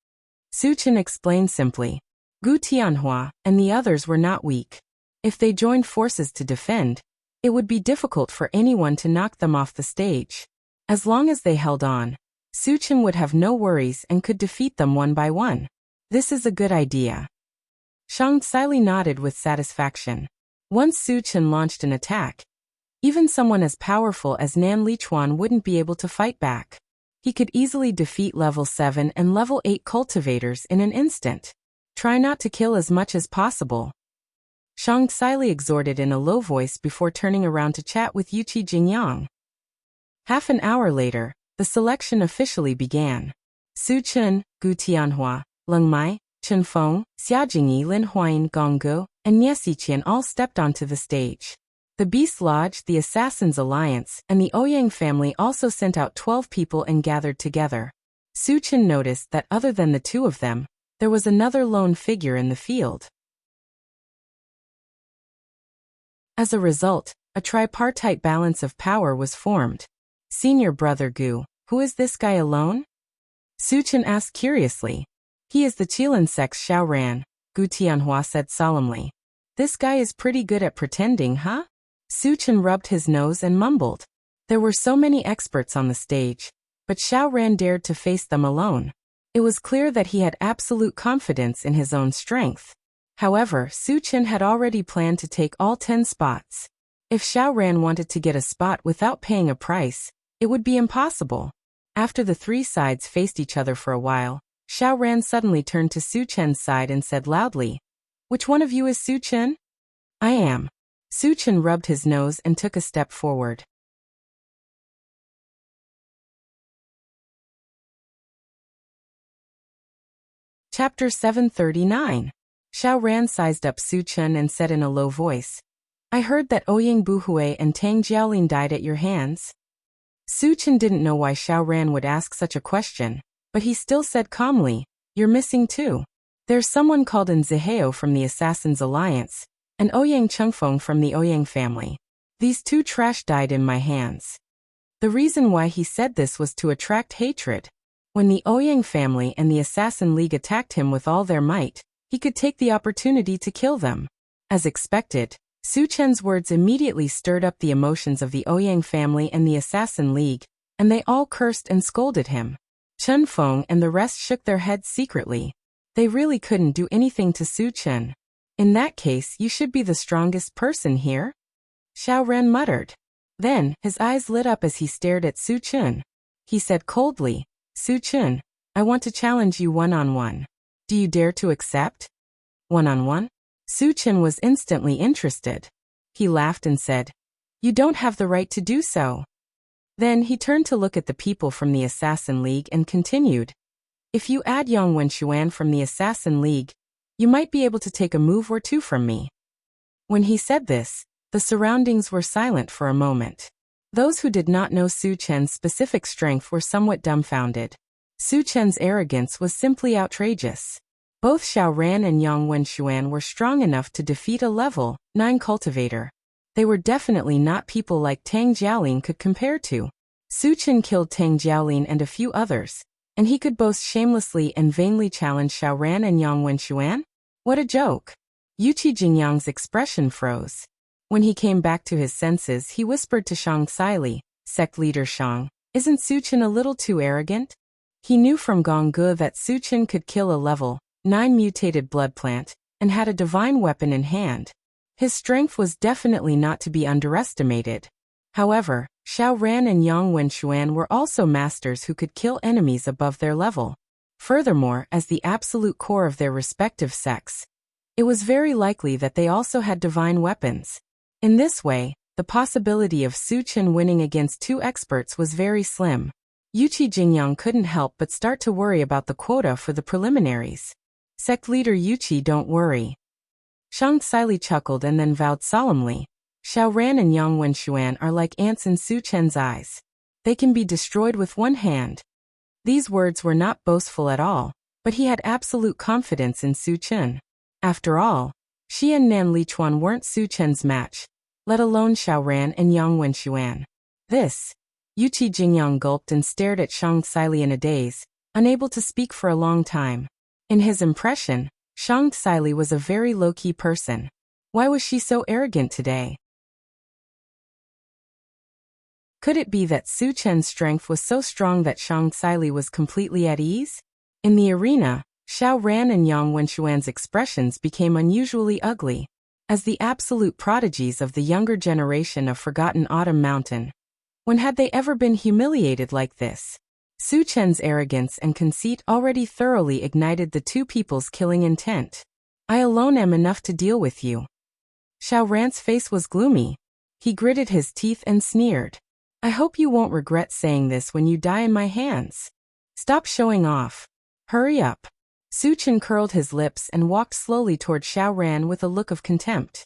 Su Chen explained simply. Gu Tianhua and the others were not weak. If they joined forces to defend, it would be difficult for anyone to knock them off the stage. As long as they held on, Su Chen would have no worries and could defeat them one by one. This is a good idea. Shang Tsili nodded with satisfaction. Once Su Chen launched an attack, even someone as powerful as Nan Lichuan wouldn't be able to fight back. He could easily defeat level 7 and level 8 cultivators in an instant. Try not to kill as much as possible. Shang Tsili exhorted in a low voice before turning around to chat with Yuqi Jingyang. Half an hour later, the selection officially began. Su Chen, Gu Tianhua, Leng Mai, Chen Feng, Xia Jingyi, Lin Huayin, Gong Gu, and Nie Xiqian all stepped onto the stage. The Beast Lodge, the Assassin's Alliance, and the Ouyang family also sent out 12 people and gathered together. Su Chen noticed that other than the two of them, there was another lone figure in the field. As a result, a tripartite balance of power was formed. Senior brother Gu, who is this guy alone? Su Chen asked curiously. He is the Qilin sect's Xiao Ran, Gu Tianhua said solemnly. This guy is pretty good at pretending, huh? Su Chen rubbed his nose and mumbled. There were so many experts on the stage, but Xiao Ran dared to face them alone. It was clear that he had absolute confidence in his own strength. However, Su Chen had already planned to take all 10 spots. If Xiao Ran wanted to get a spot without paying a price, it would be impossible. After the three sides faced each other for a while, Xiao Ran suddenly turned to Su Chen's side and said loudly, "Which one of you is Su Chen?" "I am." Su Chen rubbed his nose and took a step forward. Chapter 739. Xiao Ran sized up Su Chen and said in a low voice, "I heard that Ouyang Buhui and Tang Jiaolin died at your hands." Su Chen didn't know why Xiao Ran would ask such a question, but he still said calmly, "You're missing too. There's someone called An Zihao from the Assassin's Alliance, and Ouyang Chengfeng from the Ouyang family. These two trash died in my hands." The reason why he said this was to attract hatred. When the Ouyang family and the Assassin League attacked him with all their might, he could take the opportunity to kill them. As expected, Su Chen's words immediately stirred up the emotions of the Ouyang family and the Assassin League, and they all cursed and scolded him. Chen Feng and the rest shook their heads secretly. They really couldn't do anything to Su Chen. "In that case, you should be the strongest person here," Xiao Ran muttered. Then, his eyes lit up as he stared at Su Chen. He said coldly, "Su Chen, I want to challenge you one-on-one. Do you dare to accept?" "One-on-one?" Su Chen was instantly interested. He laughed and said, "You don't have the right to do so." Then he turned to look at the people from the Assassin League and continued, "If you add Yang Wenxuan from the Assassin League, you might be able to take a move or two from me." When he said this, the surroundings were silent for a moment. Those who did not know Su Chen's specific strength were somewhat dumbfounded. Su Chen's arrogance was simply outrageous. Both Xiao Ran and Yang Wenxuan were strong enough to defeat a level 9 cultivator. They were definitely not people like Tang Jiaolin could compare to. Su Chen killed Tang Jiaolin and a few others, and he could boast shamelessly and vainly challenge Xiao Ran and Yang Wenxuan? What a joke! Yuqi Jingyang's expression froze. When he came back to his senses, he whispered to Shang Tsili, "Sect leader Shang, isn't Su Chen a little too arrogant?" He knew from Gong Gu that Su Chen could kill a level 9 mutated blood plant, and had a divine weapon in hand. His strength was definitely not to be underestimated. However, Xiao Ran and Yang Wenxuan were also masters who could kill enemies above their level. Furthermore, as the absolute core of their respective sects, it was very likely that they also had divine weapons. In this way, the possibility of Su Chen winning against two experts was very slim. Yuqi Jingyang couldn't help but start to worry about the quota for the preliminaries. "Sect leader Yuqi, don't worry." Shang Tsili chuckled and then vowed solemnly, "Xiao Ran and Yang Wenxuan are like ants in Su Chen's eyes. They can be destroyed with one hand." These words were not boastful at all, but he had absolute confidence in Su Chen. After all, she and Nan Lichuan weren't Su Chen's match, let alone Xiao Ran and Yang Wenxuan. This, Yuqi Jingyang gulped and stared at Shang Tsili in a daze, unable to speak for a long time. In his impression, Shang Tsili was a very low-key person. Why was she so arrogant today? Could it be that Su Chen's strength was so strong that Shang Xili was completely at ease? In the arena, Xiao Ran and Yang Wenxuan's expressions became unusually ugly, as the absolute prodigies of the younger generation of Forgotten Autumn Mountain. When had they ever been humiliated like this? Su Chen's arrogance and conceit already thoroughly ignited the two people's killing intent. I alone am enough to deal with you. Xiao Ran's face was gloomy. He gritted his teeth and sneered. I hope you won't regret saying this when you die in my hands. Stop showing off. Hurry up. Su Chen curled his lips and walked slowly toward Xiao Ran with a look of contempt.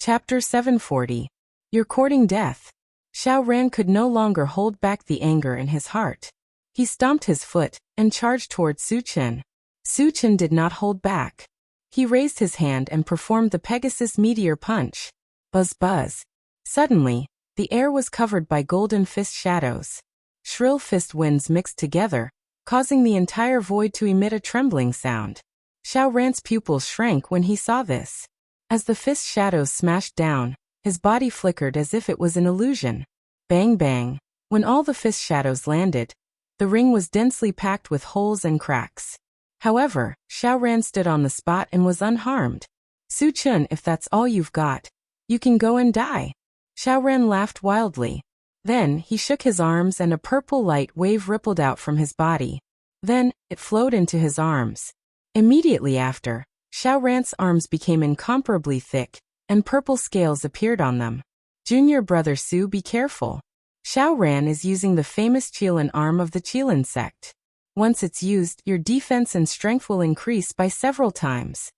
Chapter 740. You're courting death. Xiao Ran could no longer hold back the anger in his heart. He stomped his foot and charged toward Su Chen. Su Chen did not hold back. He raised his hand and performed the Pegasus Meteor Punch. Buzz buzz. Suddenly, the air was covered by golden fist shadows. Shrill fist winds mixed together, causing the entire void to emit a trembling sound. Xiao Ran's pupils shrank when he saw this. As the fist shadows smashed down, his body flickered as if it was an illusion. Bang bang. When all the fist shadows landed, the ring was densely packed with holes and cracks. However, Xiao Ran stood on the spot and was unharmed. Su Chen, if that's all you've got, you can go and die. Xiao Ran laughed wildly. Then, he shook his arms and a purple light wave rippled out from his body. Then, it flowed into his arms. Immediately after, Xiao Ran's arms became incomparably thick, and purple scales appeared on them. Junior brother Su, be careful. Xiao Ran is using the famous Qilin arm of the Qilin sect. Once it's used, your defense and strength will increase by several times.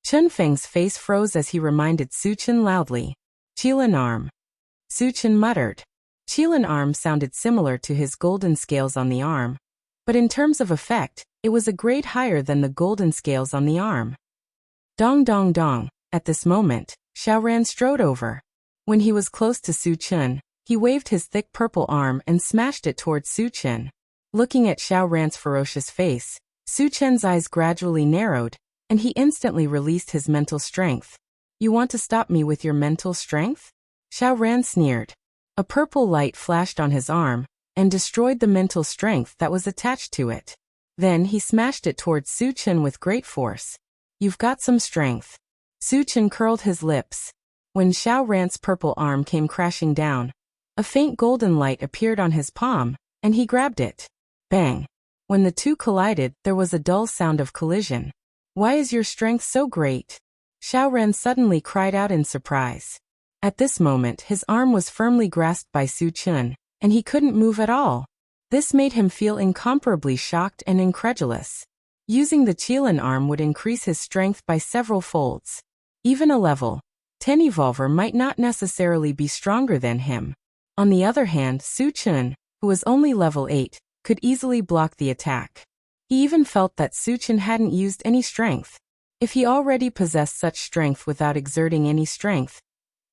Chen Feng's face froze as he reminded Su Chen loudly. Qilin arm. Su Chen muttered. Qilin arm sounded similar to his golden scales on the arm, but in terms of effect, it was a grade higher than the golden scales on the arm. Dong dong dong. At this moment, Xiao Ran strode over. When he was close to Su Chen, he waved his thick purple arm and smashed it towards Su Chen. Looking at Xiao Ran's ferocious face, Su Chen's eyes gradually narrowed, and he instantly released his mental strength. You want to stop me with your mental strength? Xiao Ran sneered. A purple light flashed on his arm, and destroyed the mental strength that was attached to it. Then he smashed it towards Su Chen with great force. You've got some strength. Su Chen curled his lips. When Xiao Ran's purple arm came crashing down, a faint golden light appeared on his palm, and he grabbed it. Bang! When the two collided, there was a dull sound of collision. Why is your strength so great? Xiao Ran suddenly cried out in surprise. At this moment, his arm was firmly grasped by Su Chen, and he couldn't move at all. This made him feel incomparably shocked and incredulous. Using the Qilin arm would increase his strength by several folds. Even a level 10 evolver might not necessarily be stronger than him. On the other hand, Su Chen, who was only level 8, could easily block the attack. He even felt that Su Chen hadn't used any strength. If he already possessed such strength without exerting any strength,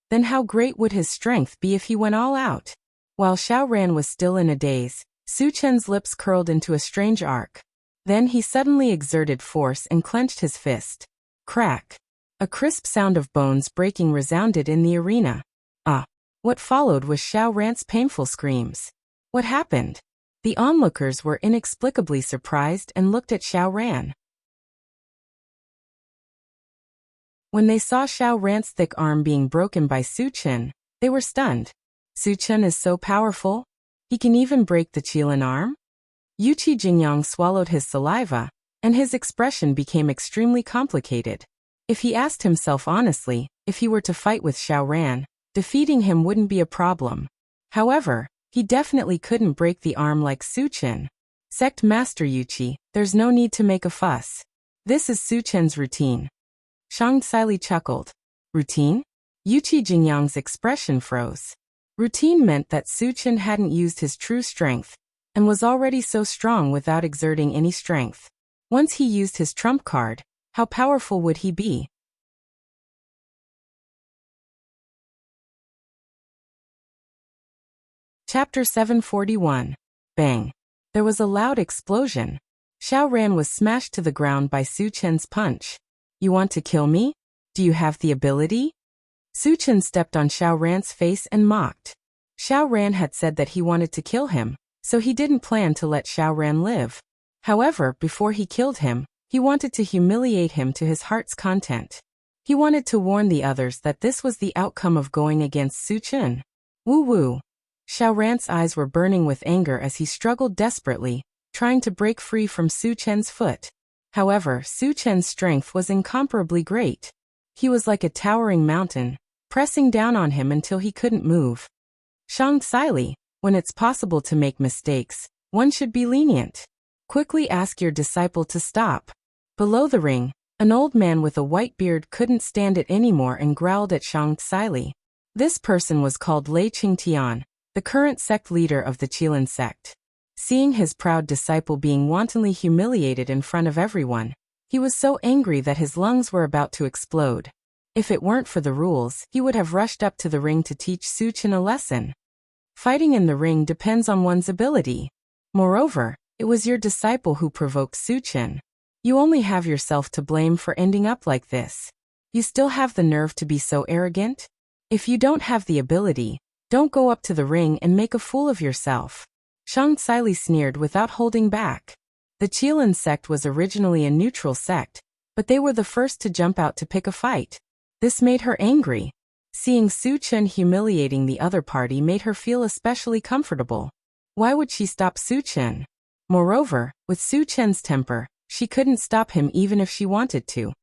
then how great would his strength be if he went all out? While Xiao Ran was still in a daze, Su Chen's lips curled into a strange arc. Then he suddenly exerted force and clenched his fist. Crack! A crisp sound of bones breaking resounded in the arena. Ah! What followed was Xiao Ran's painful screams. What happened? The onlookers were inexplicably surprised and looked at Xiao Ran. When they saw Xiao Ran's thick arm being broken by Su Chen, they were stunned. Su Chen is so powerful? He can even break the Qilin arm? Yuqi Jingyang swallowed his saliva, and his expression became extremely complicated. If he asked himself honestly, if he were to fight with Xiao Ran, defeating him wouldn't be a problem. However, he definitely couldn't break the arm like Su Chen. Sect Master Yuqi, there's no need to make a fuss. This is Su Chen's routine. Shang Xili chuckled. Routine? Yuqi Jingyang's expression froze. Routine meant that Su Chen hadn't used his true strength, and was already so strong without exerting any strength. Once he used his trump card, how powerful would he be? Chapter 741. Bang! There was a loud explosion. Xiao Ran was smashed to the ground by Su Chen's punch. You want to kill me? Do you have the ability? Su Chen stepped on Xiao Ran's face and mocked. Xiao Ran had said that he wanted to kill him, so he didn't plan to let Xiao Ran live. However, before he killed him, he wanted to humiliate him to his heart's content. He wanted to warn the others that this was the outcome of going against Su Chen. Woo-woo. Xiao Ran's eyes were burning with anger as he struggled desperately, trying to break free from Su Chen's foot. However, Su Chen's strength was incomparably great. He was like a towering mountain, pressing down on him until he couldn't move. Shang Xili, when it's possible to make mistakes, one should be lenient. Quickly ask your disciple to stop. Below the ring, an old man with a white beard couldn't stand it anymore and growled at Shang Xili. This person was called Lei Qingtian, the current sect leader of the Qilin sect. Seeing his proud disciple being wantonly humiliated in front of everyone, he was so angry that his lungs were about to explode. If it weren't for the rules, he would have rushed up to the ring to teach Su Chen a lesson. Fighting in the ring depends on one's ability. Moreover, it was your disciple who provoked Su Chen. You only have yourself to blame for ending up like this. You still have the nerve to be so arrogant? If you don't have the ability, don't go up to the ring and make a fool of yourself. Shang Xili sneered without holding back. The Qilin sect was originally a neutral sect, but they were the first to jump out to pick a fight. This made her angry. Seeing Su Chen humiliating the other party made her feel especially comfortable. Why would she stop Su Chen? Moreover, with Su Chen's temper, she couldn't stop him even if she wanted to.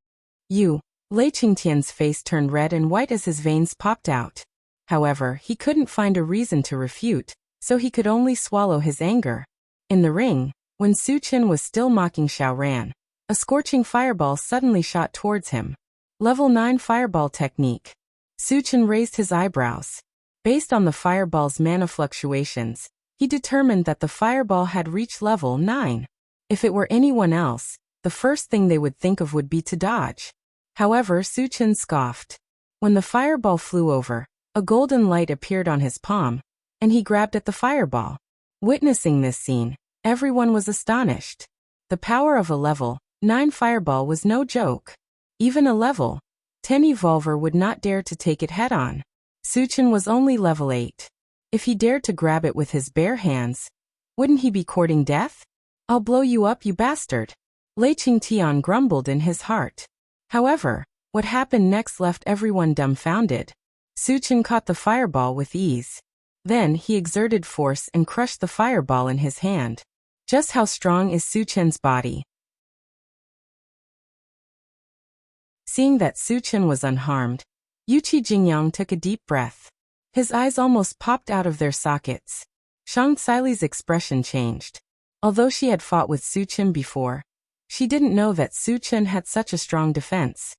Lei Qingtian's face turned red and white as his veins popped out. However, he couldn't find a reason to refute, so he could only swallow his anger. In the ring, when Su Chen was still mocking Xiao Ran, a scorching fireball suddenly shot towards him. Level 9 Fireball Technique. Su Chen raised his eyebrows. Based on the fireball's mana fluctuations, he determined that the fireball had reached level 9. If it were anyone else, the first thing they would think of would be to dodge. However, Su Chen scoffed. When the fireball flew over, a golden light appeared on his palm, and he grabbed at the fireball. Witnessing this scene, everyone was astonished. The power of a level 9 fireball was no joke. Even a level 10 evolver would not dare to take it head-on. Su Chen was only level 8. If he dared to grab it with his bare hands, wouldn't he be courting death? I'll blow you up, you bastard. Lei Qingtian grumbled in his heart. However, what happened next left everyone dumbfounded. Su Chen caught the fireball with ease. Then he exerted force and crushed the fireball in his hand. Just how strong is Su Chen's body? Seeing that Su Chen was unharmed, Yuqi Jingyang took a deep breath. His eyes almost popped out of their sockets. Shang Xili's expression changed. Although she had fought with Su Chen before, she didn't know that Su Chen had such a strong defense.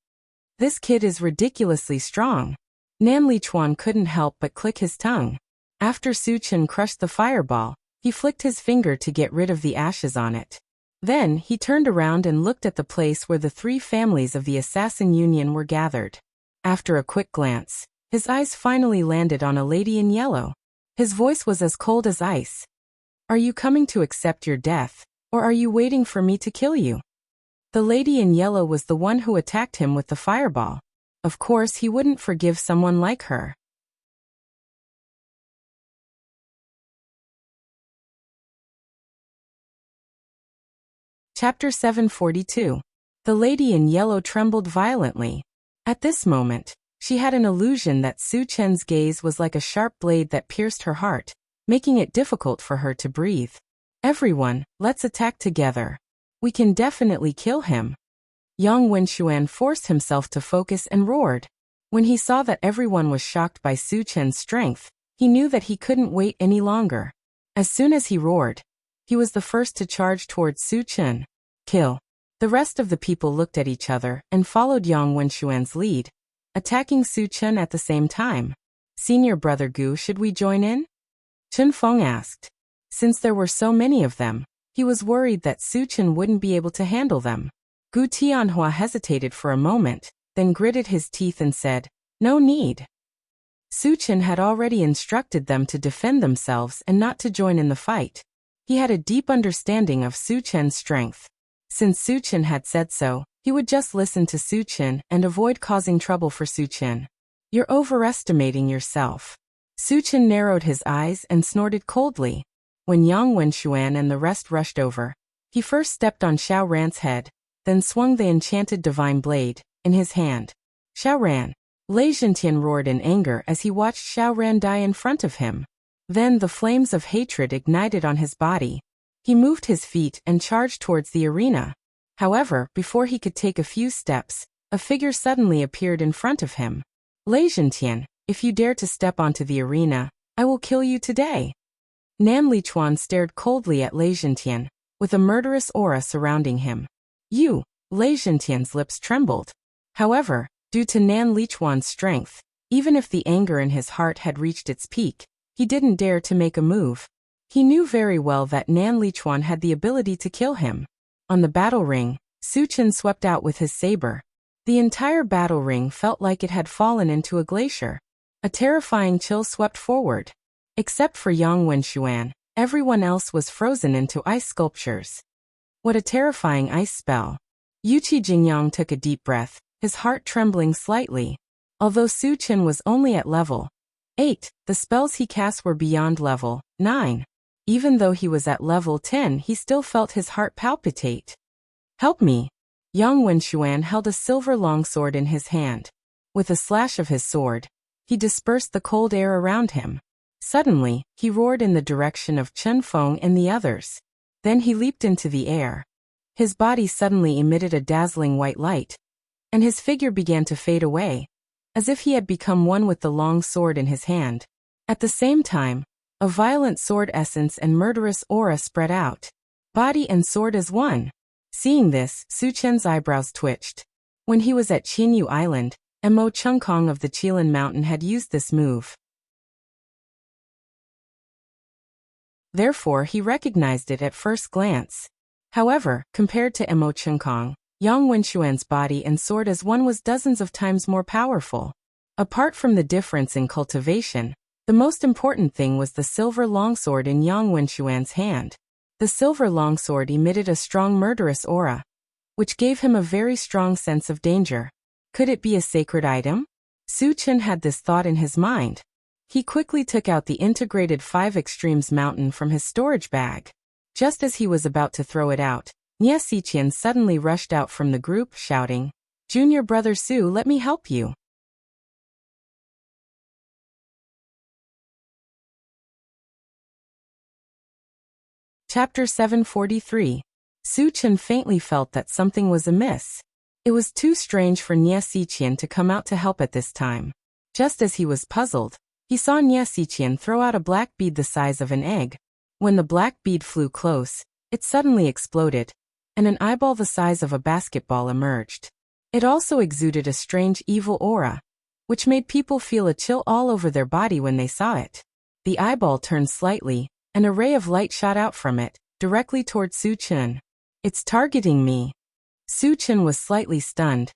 This kid is ridiculously strong. Nan Lichuan couldn't help but click his tongue. After Su Chen crushed the fireball, he flicked his finger to get rid of the ashes on it. Then he turned around and looked at the place where the 3 families of the Assassin Union were gathered. After a quick glance, his eyes finally landed on a lady in yellow. His voice was as cold as ice. Are you coming to accept your death, or are you waiting for me to kill you? The lady in yellow was the one who attacked him with the fireball. Of course, he wouldn't forgive someone like her. Chapter 742. The lady in yellow trembled violently. At this moment, she had an illusion that Su Chen's gaze was like a sharp blade that pierced her heart, making it difficult for her to breathe. Everyone, let's attack together. We can definitely kill him. Yang Wenxuan forced himself to focus and roared. When he saw that everyone was shocked by Su Chen's strength, he knew that he couldn't wait any longer. As soon as he roared, he was the first to charge towards Su Chen. Kill. The rest of the people looked at each other and followed Yang Wenxuan's lead, attacking Su Chen at the same time. Senior Brother Gu, should we join in? Chen Feng asked. Since there were so many of them, he was worried that Su Chen wouldn't be able to handle them. Gu Tianhua hesitated for a moment, then gritted his teeth and said, no need. Su Chen had already instructed them to defend themselves and not to join in the fight. He had a deep understanding of Su Chen's strength. Since Su Chen had said so, He would just listen to Su Chen and avoid causing trouble for Su Chen. You're overestimating yourself. Su Chen narrowed his eyes and snorted coldly. When Yang Wenxuan and the rest rushed over, he first stepped on Xiao Ran's head, then swung the enchanted divine blade in his hand. Xiao Ran. Lei Zhentian roared in anger as he watched Xiao Ran die in front of him. Then the flames of hatred ignited on his body. He moved his feet and charged towards the arena. However, before he could take a few steps, a figure suddenly appeared in front of him. Lei Zhentian, if you dare to step onto the arena, I will kill you today. Nan Lichuan stared coldly at Lei Zhentian, with a murderous aura surrounding him. You, Lei Zhentian's lips trembled. However, due to Nan Lichuan's strength, even if the anger in his heart had reached its peak, he didn't dare to make a move. He knew very well that Nan Lichuan had the ability to kill him. On the battle ring, Su Chen swept out with his saber. The entire battle ring felt like it had fallen into a glacier. A terrifying chill swept forward. Except for Yang Wenxuan, everyone else was frozen into ice sculptures. What a terrifying ice spell. Yuqi Jingyang took a deep breath, his heart trembling slightly. Although Su Chen was only at level 8, the spells he cast were beyond level 9. Even though he was at level 10, he still felt his heart palpitate. Help me. Yang Wenxuan held a silver longsword in his hand. With a slash of his sword, he dispersed the cold air around him. Suddenly, he roared in the direction of Chen Feng and the others. Then he leaped into the air. His body suddenly emitted a dazzling white light, and his figure began to fade away, as if he had become one with the long sword in his hand. At the same time, a violent sword essence and murderous aura spread out. Body and sword as one. Seeing this, Su Chen's eyebrows twitched. When he was at Qinyu Island, Mo Chengkong of the Qilin Mountain had used this move. Therefore, he recognized it at first glance. However, compared to Mo Chengkong, Yang Wenxuan's body and sword as one was dozens of times more powerful. Apart from the difference in cultivation, the most important thing was the silver longsword in Yang Wenxuan's hand. The silver longsword emitted a strong murderous aura, which gave him a very strong sense of danger. Could it be a sacred item? Su Chen had this thought in his mind. He quickly took out the integrated 5 Extremes mountain from his storage bag. Just as he was about to throw it out, Nie Xiqian suddenly rushed out from the group, shouting, "Junior brother Su, let me help you." Chapter 743. Su Chen faintly felt that something was amiss. It was too strange for Nie Xiqian to come out to help at this time. Just as he was puzzled, he saw Nie Xiqian throw out a black bead the size of an egg. When the black bead flew close, it suddenly exploded, and an eyeball the size of a basketball emerged. It also exuded a strange evil aura, which made people feel a chill all over their body when they saw it. The eyeball turned slightly, and a ray of light shot out from it, directly toward Su Chen. "It's targeting me." Su Chen was slightly stunned,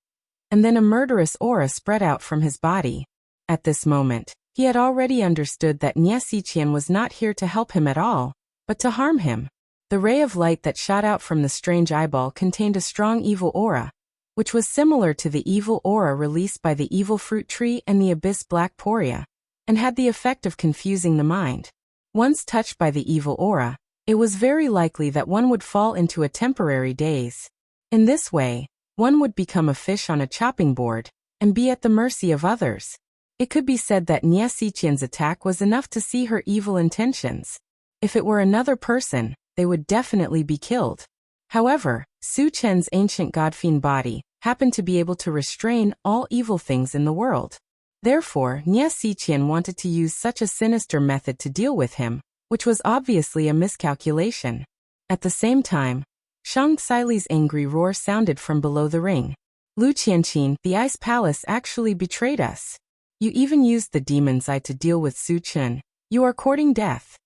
and then a murderous aura spread out from his body. At this moment, he had already understood that Nie Xiqian was not here to help him at all, but to harm him. The ray of light that shot out from the strange eyeball contained a strong evil aura, which was similar to the evil aura released by the evil fruit tree and the abyss black poria, and had the effect of confusing the mind. Once touched by the evil aura, it was very likely that one would fall into a temporary daze. In this way, one would become a fish on a chopping board, and be at the mercy of others. It could be said that Nie Xiqian's attack was enough to see her evil intentions. If it were another person, they would definitely be killed. However, Su Chen's ancient godfiend body happened to be able to restrain all evil things in the world. Therefore, Nie Xiqian wanted to use such a sinister method to deal with him, which was obviously a miscalculation. At the same time, Shang Xili's angry roar sounded from below the ring. "Lu Qianqin, the Ice Palace actually betrayed us. You even used the demon's eye to deal with Su Chen. You are courting death."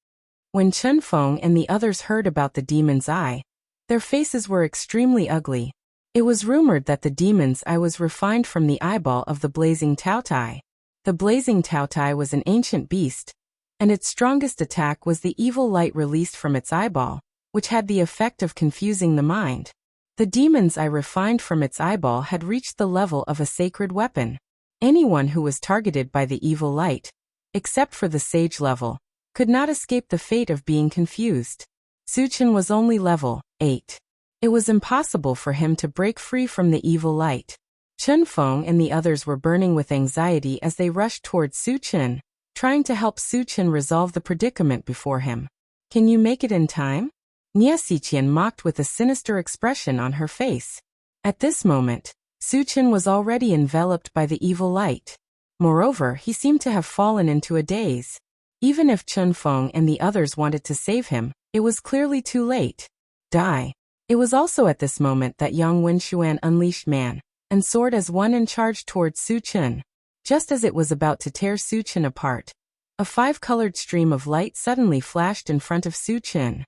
When Chen Feng and the others heard about the demon's eye, their faces were extremely ugly. It was rumored that the demon's eye was refined from the eyeball of the blazing Taotai. The blazing Taotai was an ancient beast, and its strongest attack was the evil light released from its eyeball, which had the effect of confusing the mind. The demon's eye refined from its eyeball had reached the level of a sacred weapon. Anyone who was targeted by the evil light, except for the sage level, could not escape the fate of being confused. Su Chen was only level 8. It was impossible for him to break free from the evil light. Chen Feng and the others were burning with anxiety as they rushed towards Su Chen, trying to help Su Chen resolve the predicament before him. Can you make it in time? Nie Xiqian mocked with a sinister expression on her face. At this moment, Su Chen was already enveloped by the evil light. Moreover, he seemed to have fallen into a daze. Even if Chen Feng and the others wanted to save him, it was clearly too late. Die. It was also at this moment that Yang Wenxuan unleashed man and sword as one and charged towards Su Chen. Just as it was about to tear Su Chen apart, a 5-colored stream of light suddenly flashed in front of Su Chen.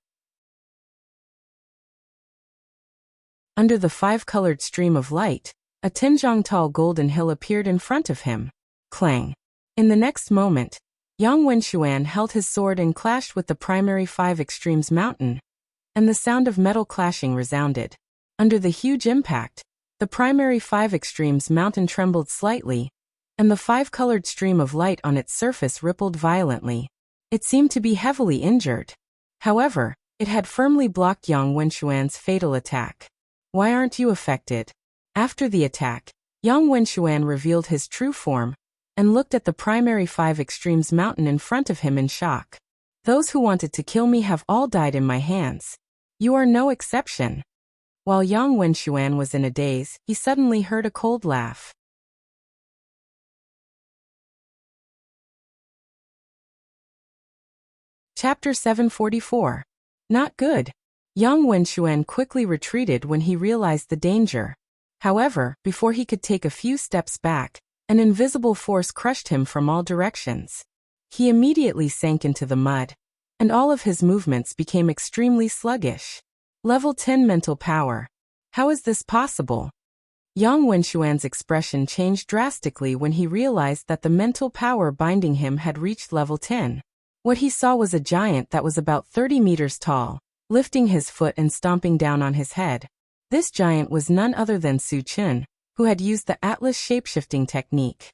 Under the 5-colored stream of light, a 10-zhang-tall golden hill appeared in front of him. Clang. In the next moment, Yang Wenxuan held his sword and clashed with the primary 5 extremes mountain, and the sound of metal clashing resounded. Under the huge impact, the primary 5 extremes mountain trembled slightly, and the 5-colored stream of light on its surface rippled violently. It seemed to be heavily injured. However, it had firmly blocked Yang Wenxuan's fatal attack. Why aren't you affected? After the attack, Yang Wenxuan revealed his true form and looked at the primary 5 extremes mountain in front of him in shock. Those who wanted to kill me have all died in my hands. You are no exception. While Yang Wenxuan was in a daze, he suddenly heard a cold laugh. Chapter 744. Not good. Yang Wenxuan quickly retreated when he realized the danger. However, before he could take a few steps back, an invisible force crushed him from all directions. He immediately sank into the mud, and all of his movements became extremely sluggish. Level 10 mental power. How is this possible? Yang Wenxuan's expression changed drastically when he realized that the mental power binding him had reached level 10. What he saw was a giant that was about 30 meters tall, lifting his foot and stomping down on his head. This giant was none other than Su Chen, who had used the Atlas shapeshifting technique.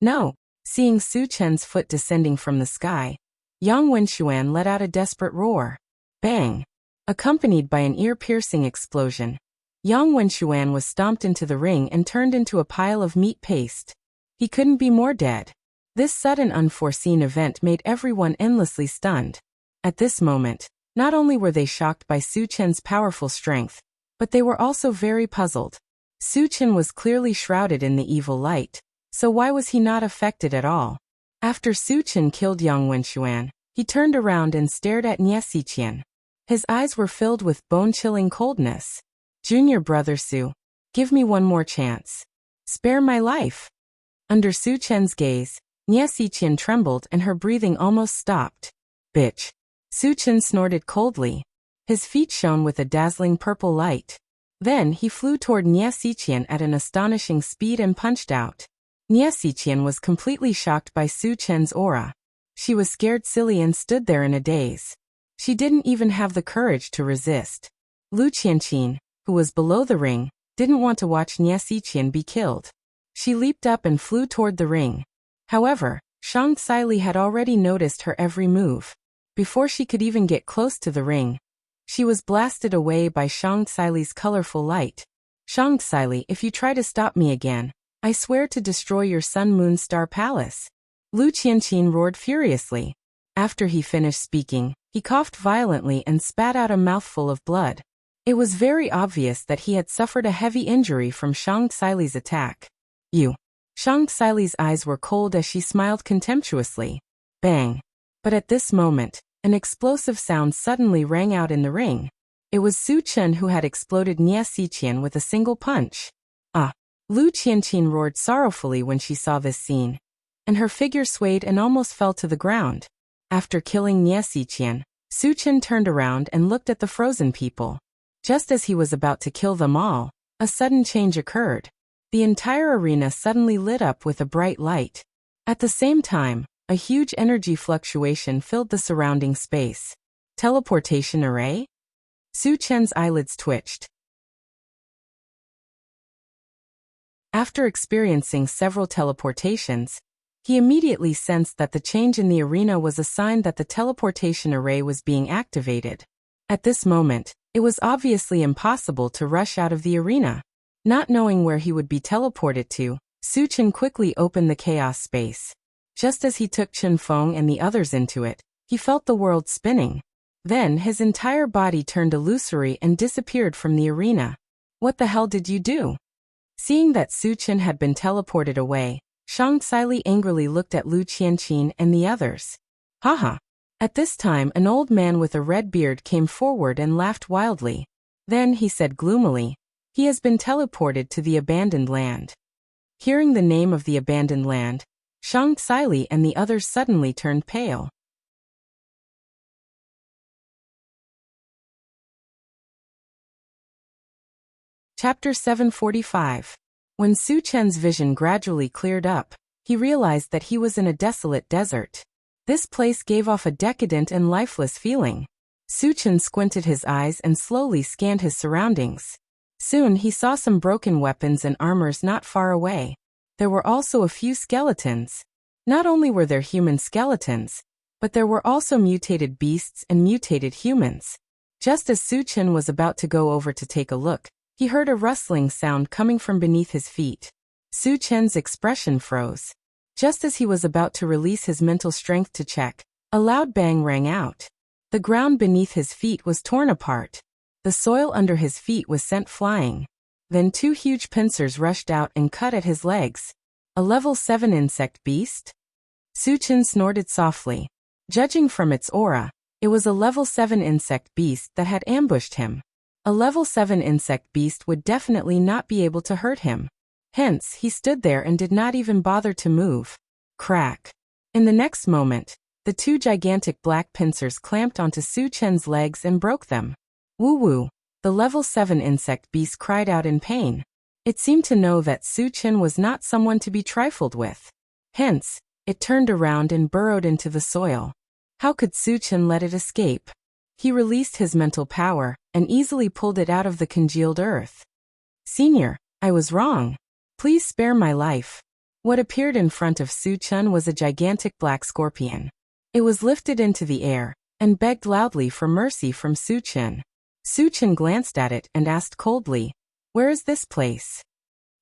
No! Seeing Su Chen's foot descending from the sky, Yang Wenxuan let out a desperate roar. Bang! Accompanied by an ear-piercing explosion, Yang Wenxuan was stomped into the ring and turned into a pile of meat paste. He couldn't be more dead. This sudden unforeseen event made everyone endlessly stunned. At this moment, not only were they shocked by Su Chen's powerful strength, but they were also very puzzled. Su Chen was clearly shrouded in the evil light, so why was he not affected at all? After Su Chen killed Yang Wenxuan, he turned around and stared at Nie Xiqian. His eyes were filled with bone-chilling coldness. Junior brother Su, give me one more chance. Spare my life. Under Su Chen's gaze, Nie Xiqian trembled and her breathing almost stopped. Bitch. Su Chen snorted coldly. His feet shone with a dazzling purple light. Then he flew toward Nie Xiqian at an astonishing speed and punched out. Nie Xiqian was completely shocked by Su Chen's aura. She was scared silly and stood there in a daze. She didn't even have the courage to resist. Lu Qianqin, who was below the ring, didn't want to watch Nie Xiqian be killed. She leaped up and flew toward the ring. However, Shang Xili had already noticed her every move. Before she could even get close to the ring, she was blasted away by Shang Xili's colorful light. Shang Xili, if you try to stop me again, I swear to destroy your Sun Moon Star Palace. Lu Qianqin roared furiously. After he finished speaking, he coughed violently and spat out a mouthful of blood. It was very obvious that he had suffered a heavy injury from Shang Xili's attack. You. Shang Xili's eyes were cold as she smiled contemptuously. Bang. But at this moment, an explosive sound suddenly rang out in the ring. It was Su Chen who had exploded Nie Xiqian with a single punch. Ah! Lu Qianqin roared sorrowfully when she saw this scene, and her figure swayed and almost fell to the ground. After killing Nie Xiqian, Su Chen turned around and looked at the frozen people. Just as he was about to kill them all, a sudden change occurred. The entire arena suddenly lit up with a bright light. At the same time, a huge energy fluctuation filled the surrounding space. Teleportation array? Su Chen's eyelids twitched. After experiencing several teleportations, he immediately sensed that the change in the arena was a sign that the teleportation array was being activated. At this moment, it was obviously impossible to rush out of the arena. Not knowing where he would be teleported to, Su Chen quickly opened the chaos space. Just as he took Chen Feng and the others into it, he felt the world spinning. Then his entire body turned illusory and disappeared from the arena. What the hell did you do? Seeing that Su Chen had been teleported away, Shang Xili angrily looked at Lu Qianqin and the others. Haha. At this time an old man with a red beard came forward and laughed wildly. Then he said gloomily, "He has been teleported to the abandoned land." Hearing the name of the abandoned land, Shang Xili and the others suddenly turned pale. Chapter 745. When Su Chen's vision gradually cleared up, he realized that he was in a desolate desert. This place gave off a decadent and lifeless feeling. Su Chen squinted his eyes and slowly scanned his surroundings. Soon he saw some broken weapons and armors not far away. There were also a few skeletons. Not only were there human skeletons, but there were also mutated beasts and mutated humans. Just as Su Chen was about to go over to take a look, he heard a rustling sound coming from beneath his feet. Su Chen's expression froze. Just as he was about to release his mental strength to check, a loud bang rang out. The ground beneath his feet was torn apart. The soil under his feet was sent flying. Then two huge pincers rushed out and cut at his legs. A level 7 insect beast? Su Chen snorted softly. Judging from its aura, it was a level 7 insect beast that had ambushed him. A level 7 insect beast would definitely not be able to hurt him. Hence, he stood there and did not even bother to move. Crack. In the next moment, the two gigantic black pincers clamped onto Su Chen's legs and broke them. Woo-woo, the level 7 insect beast cried out in pain. It seemed to know that Su Chen was not someone to be trifled with. Hence, it turned around and burrowed into the soil. How could Su Chen let it escape? He released his mental power and easily pulled it out of the congealed earth. Senior, I was wrong. Please spare my life. What appeared in front of Su Chen was a gigantic black scorpion. It was lifted into the air and begged loudly for mercy from Su Chen. Su Chen glanced at it and asked coldly, "Where is this place?"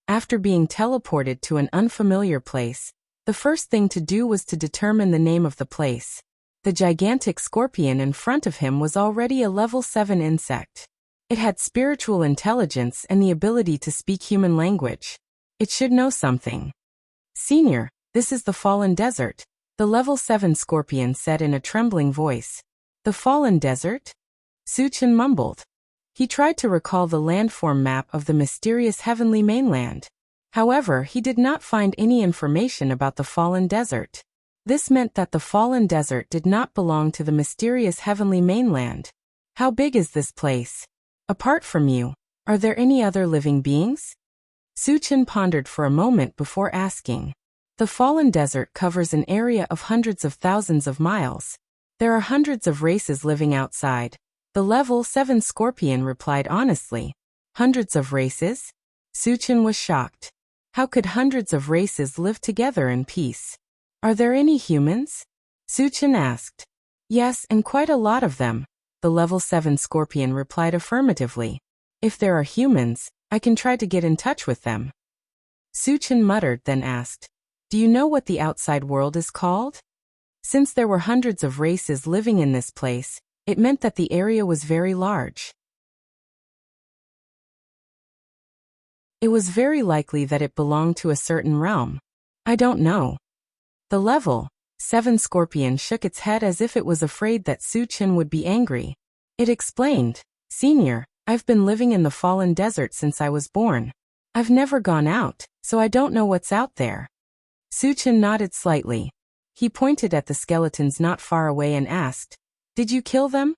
After being teleported to an unfamiliar place, the first thing to do was to determine the name of the place. The gigantic scorpion in front of him was already a level 7 insect. It had spiritual intelligence and the ability to speak human language. It should know something. "Senior, this is the Fallen Desert," the level 7 scorpion said in a trembling voice. "The Fallen Desert?" Su Chen mumbled. He tried to recall the landform map of the mysterious heavenly mainland. However, he did not find any information about the Fallen Desert. This meant that the Fallen Desert did not belong to the mysterious heavenly mainland. How big is this place? Apart from you, are there any other living beings? Su Chen pondered for a moment before asking. The Fallen Desert covers an area of hundreds of thousands of miles. There are hundreds of races living outside. The level 7 scorpion replied honestly. Hundreds of races? Su Chen was shocked. How could hundreds of races live together in peace? Are there any humans? Su Chen asked. Yes, and quite a lot of them. The level 7 scorpion replied affirmatively. If there are humans, I can try to get in touch with them. Su Chen muttered, then asked, "Do you know what the outside world is called?" Since there were hundreds of races living in this place, it meant that the area was very large. It was very likely that it belonged to a certain realm. I don't know. The level 7 scorpion shook its head as if it was afraid that Su Chen would be angry. It explained, "Senior, I've been living in the Fallen Desert since I was born. I've never gone out, so I don't know what's out there." Su Chen nodded slightly. He pointed at the skeletons not far away and asked, "Did you kill them?"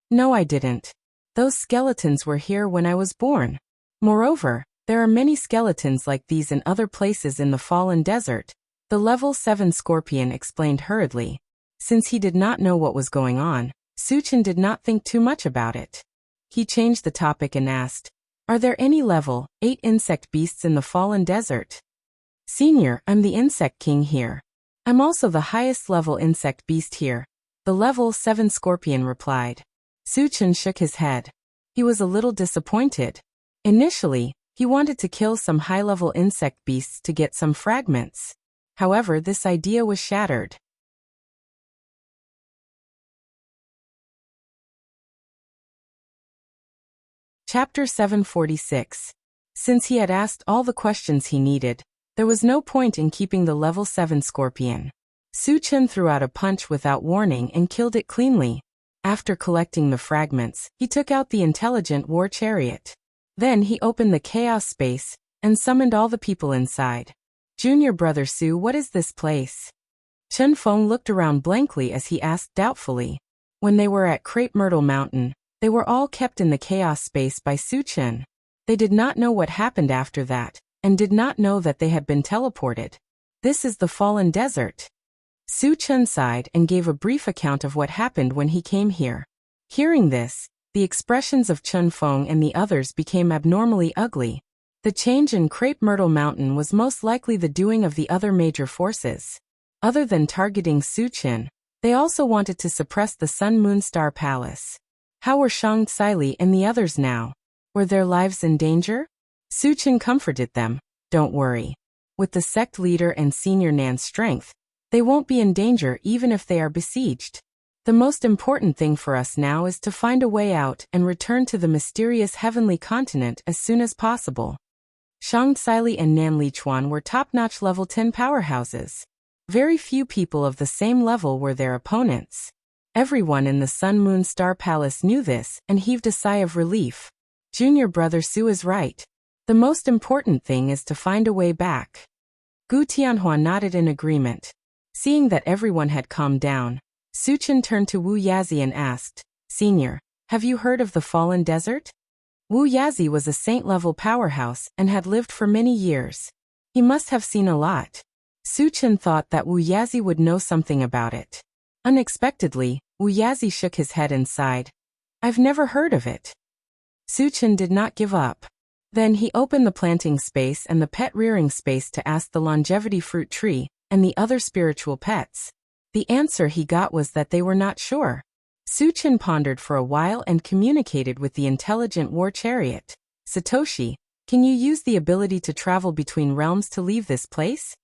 "No, I didn't. Those skeletons were here when I was born. Moreover, there are many skeletons like these in other places in the Fallen Desert," the level 7 scorpion explained hurriedly. Since he did not know what was going on, Su Chen did not think too much about it. He changed the topic and asked, Are there any level 8 insect beasts in the fallen desert? Senior, I'm the insect king here. I'm also the highest level insect beast here, the level 7 scorpion replied. Su Chen shook his head. He was a little disappointed. Initially, he wanted to kill some high-level insect beasts to get some fragments. However, this idea was shattered. Chapter 746. Since he had asked all the questions he needed, there was no point in keeping the level 7 scorpion. Su Chen threw out a punch without warning and killed it cleanly. After collecting the fragments, he took out the intelligent war chariot. Then he opened the chaos space and summoned all the people inside. Junior brother Su, what is this place? Chen Feng looked around blankly as he asked doubtfully. When they were at Crepe Myrtle Mountain, they were all kept in the chaos space by Su Chen. They did not know what happened after that, and did not know that they had been teleported. This is the fallen desert. Su Chen sighed and gave a brief account of what happened when he came here. Hearing this, the expressions of Chen Feng and the others became abnormally ugly. The change in Crepe Myrtle Mountain was most likely the doing of the other major forces. Other than targeting Su Chen, they also wanted to suppress the Sun Moon Star Palace. How were Shang Tsili and the others now? Were their lives in danger? Su Chen comforted them. Don't worry. With the sect leader and Senior Nan's strength, they won't be in danger even if they are besieged. The most important thing for us now is to find a way out and return to the mysterious heavenly continent as soon as possible. Shang Tsili and Nan Lichuan were top-notch level 10 powerhouses. Very few people of the same level were their opponents. Everyone in the Sun Moon Star Palace knew this and heaved a sigh of relief. Junior brother Su is right. The most important thing is to find a way back. Gu Tianhua nodded in agreement. Seeing that everyone had calmed down, Su Chen turned to Wu Yazi and asked, Senior, have you heard of the fallen desert? Wu Yazi was a saint-level powerhouse and had lived for many years. He must have seen a lot. Su Chen thought that Wu Yazi would know something about it. Unexpectedly, Wu Yazi shook his head and sighed. I've never heard of it. Su Chen did not give up. Then he opened the planting space and the pet rearing space to ask the longevity fruit tree and the other spiritual pets. The answer he got was that they were not sure. Su Chen pondered for a while and communicated with the intelligent war chariot. Satoshi, can you use the ability to travel between realms to leave this place?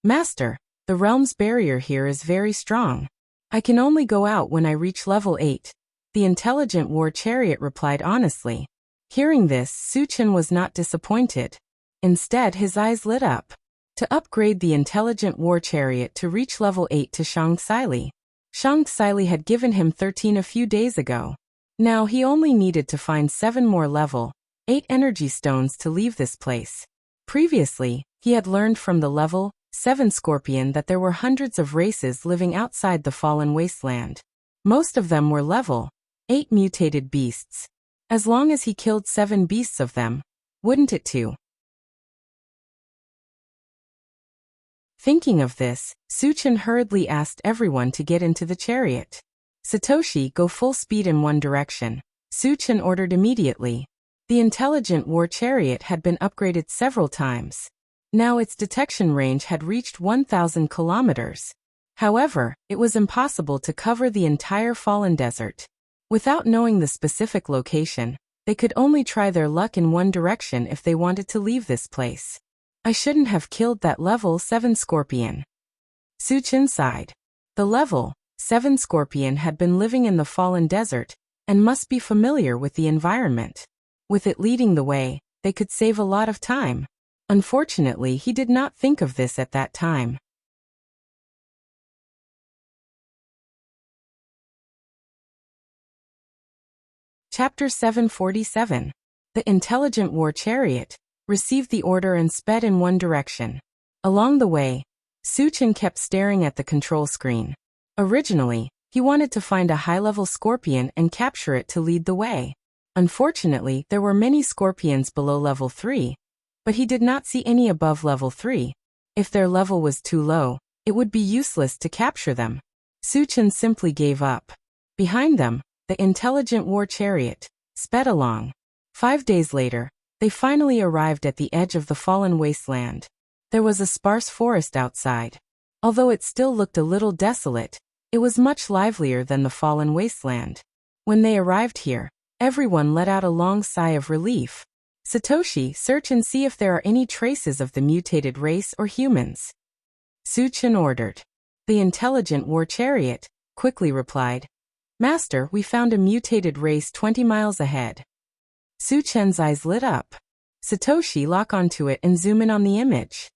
Master, the realm's barrier here is very strong. I can only go out when I reach level 8. The intelligent war chariot replied honestly. Hearing this, Su Chen was not disappointed. Instead, his eyes lit up. To upgrade the intelligent war chariot to reach level 8 to Shang Tsili. Shang Tsili had given him 13 a few days ago. Now he only needed to find 7 more level 8 energy stones to leave this place. Previously, he had learned from the level 7 scorpion that there were hundreds of races living outside the fallen wasteland. Most of them were level 8 mutated beasts. As long as he killed 7 beasts of them, wouldn't it too? Thinking of this, Su Chen hurriedly asked everyone to get into the chariot. Satoshi, go full speed in one direction. Su Chen ordered immediately. The intelligent war chariot had been upgraded several times. Now its detection range had reached 1,000 kilometers. However, it was impossible to cover the entire fallen desert. Without knowing the specific location, they could only try their luck in one direction if they wanted to leave this place. I shouldn't have killed that level 7 scorpion. Su Chen sighed. The level 7 scorpion had been living in the fallen desert and must be familiar with the environment. With it leading the way, they could save a lot of time. Unfortunately, he did not think of this at that time. Chapter 747. The intelligent war chariot received the order and sped in one direction. Along the way, Su Chen kept staring at the control screen. Originally, he wanted to find a high-level scorpion and capture it to lead the way. Unfortunately, there were many scorpions below level 3, but he did not see any above level 3. If their level was too low, it would be useless to capture them. Su Chen simply gave up. Behind them, the intelligent war chariot sped along. 5 days later, they finally arrived at the edge of the fallen wasteland. There was a sparse forest outside. Although it still looked a little desolate, it was much livelier than the fallen wasteland. When they arrived here, everyone let out a long sigh of relief. Satoshi, search and see if there are any traces of the mutated race or humans. Su-chan ordered. The intelligent war chariot quickly replied, Master, we found a mutated race 20 miles ahead. Su-chan's eyes lit up. Satoshi, lock onto it and zoom in on the image.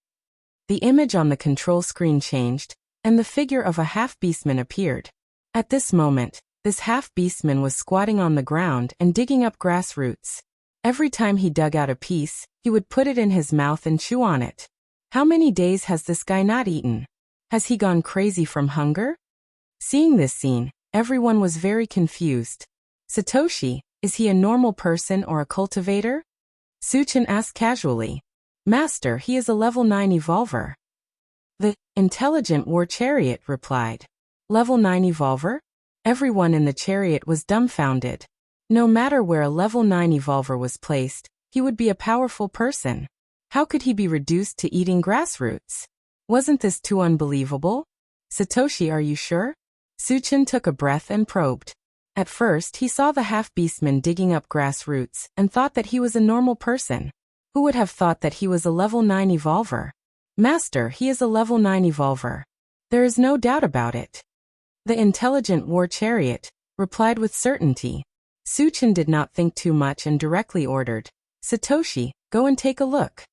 The image on the control screen changed, and the figure of a half-beastman appeared. At this moment, this half-beastman was squatting on the ground and digging up grass roots. Every time he dug out a piece, he would put it in his mouth and chew on it. How many days has this guy not eaten? Has he gone crazy from hunger? Seeing this scene, everyone was very confused. Satoshi, is he a normal person or a cultivator? Su-chan asked casually. Master, he is a level 9 evolver. The intelligent war chariot replied. Level 9 evolver? Everyone in the chariot was dumbfounded. No matter where a level 9 evolver was placed, he would be a powerful person. How could he be reduced to eating grass roots? Wasn't this too unbelievable? Satoshi, are you sure? Su-chan took a breath and probed. At first, he saw the half-beastman digging up grass roots and thought that he was a normal person. Who would have thought that he was a level 9 evolver? Master, he is a level 9 evolver. There is no doubt about it. The intelligent war chariot replied with certainty. Su-chan did not think too much and directly ordered, Satoshi, go and take a look.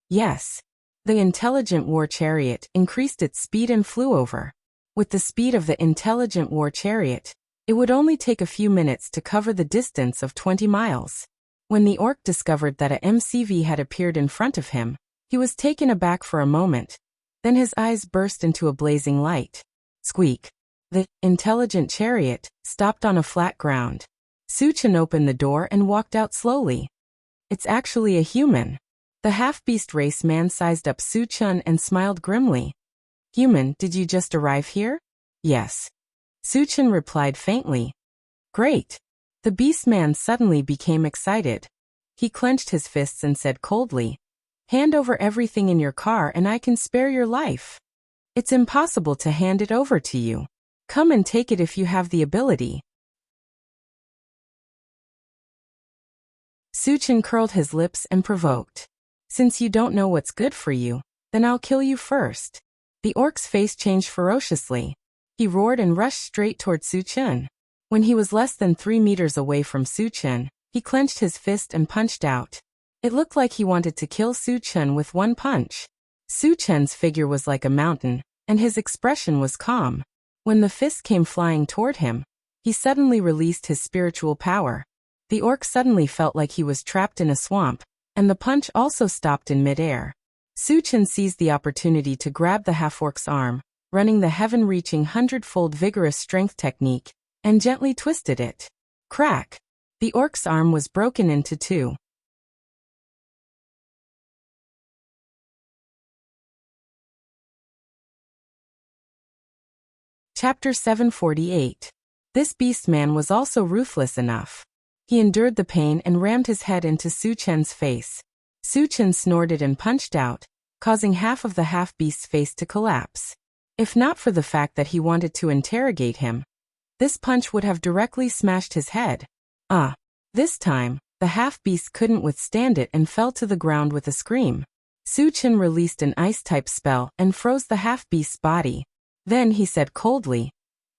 Yes. The intelligent war chariot increased its speed and flew over. With the speed of the intelligent war chariot, it would only take a few minutes to cover the distance of 20 miles. When the orc discovered that a MCV had appeared in front of him, he was taken aback for a moment. Then his eyes burst into a blazing light. Squeak. The intelligent chariot stopped on a flat ground. Su-chan opened the door and walked out slowly. It's actually a human. The half-beast race man sized up Su-chan and smiled grimly. Human, did you just arrive here? Yes. Su-chan replied faintly. Great. The beast man suddenly became excited. He clenched his fists and said coldly, hand over everything in your car and I can spare your life. It's impossible to hand it over to you. Come and take it if you have the ability. Su-chan curled his lips and provoked. Since you don't know what's good for you, then I'll kill you first. The orc's face changed ferociously. He roared and rushed straight toward Su-chan. When he was less than 3 meters away from Su-chan, he clenched his fist and punched out. It looked like he wanted to kill Su-chan with one punch. Su-chan's figure was like a mountain, and his expression was calm. When the fist came flying toward him, he suddenly released his spiritual power. The orc suddenly felt like he was trapped in a swamp, and the punch also stopped in midair. Su-chan seized the opportunity to grab the half-orc's arm, running the heaven-reaching 100-fold vigorous strength technique, and gently twisted it. Crack! The orc's arm was broken into two. Chapter 748. This beast man was also ruthless enough. He endured the pain and rammed his head into Su-chan's face. Su-chan snorted and punched out, causing half of the half-beast's face to collapse. If not for the fact that he wanted to interrogate him, this punch would have directly smashed his head. This time, the half-beast couldn't withstand it and fell to the ground with a scream. Su-chan released an ice-type spell and froze the half-beast's body. Then he said coldly,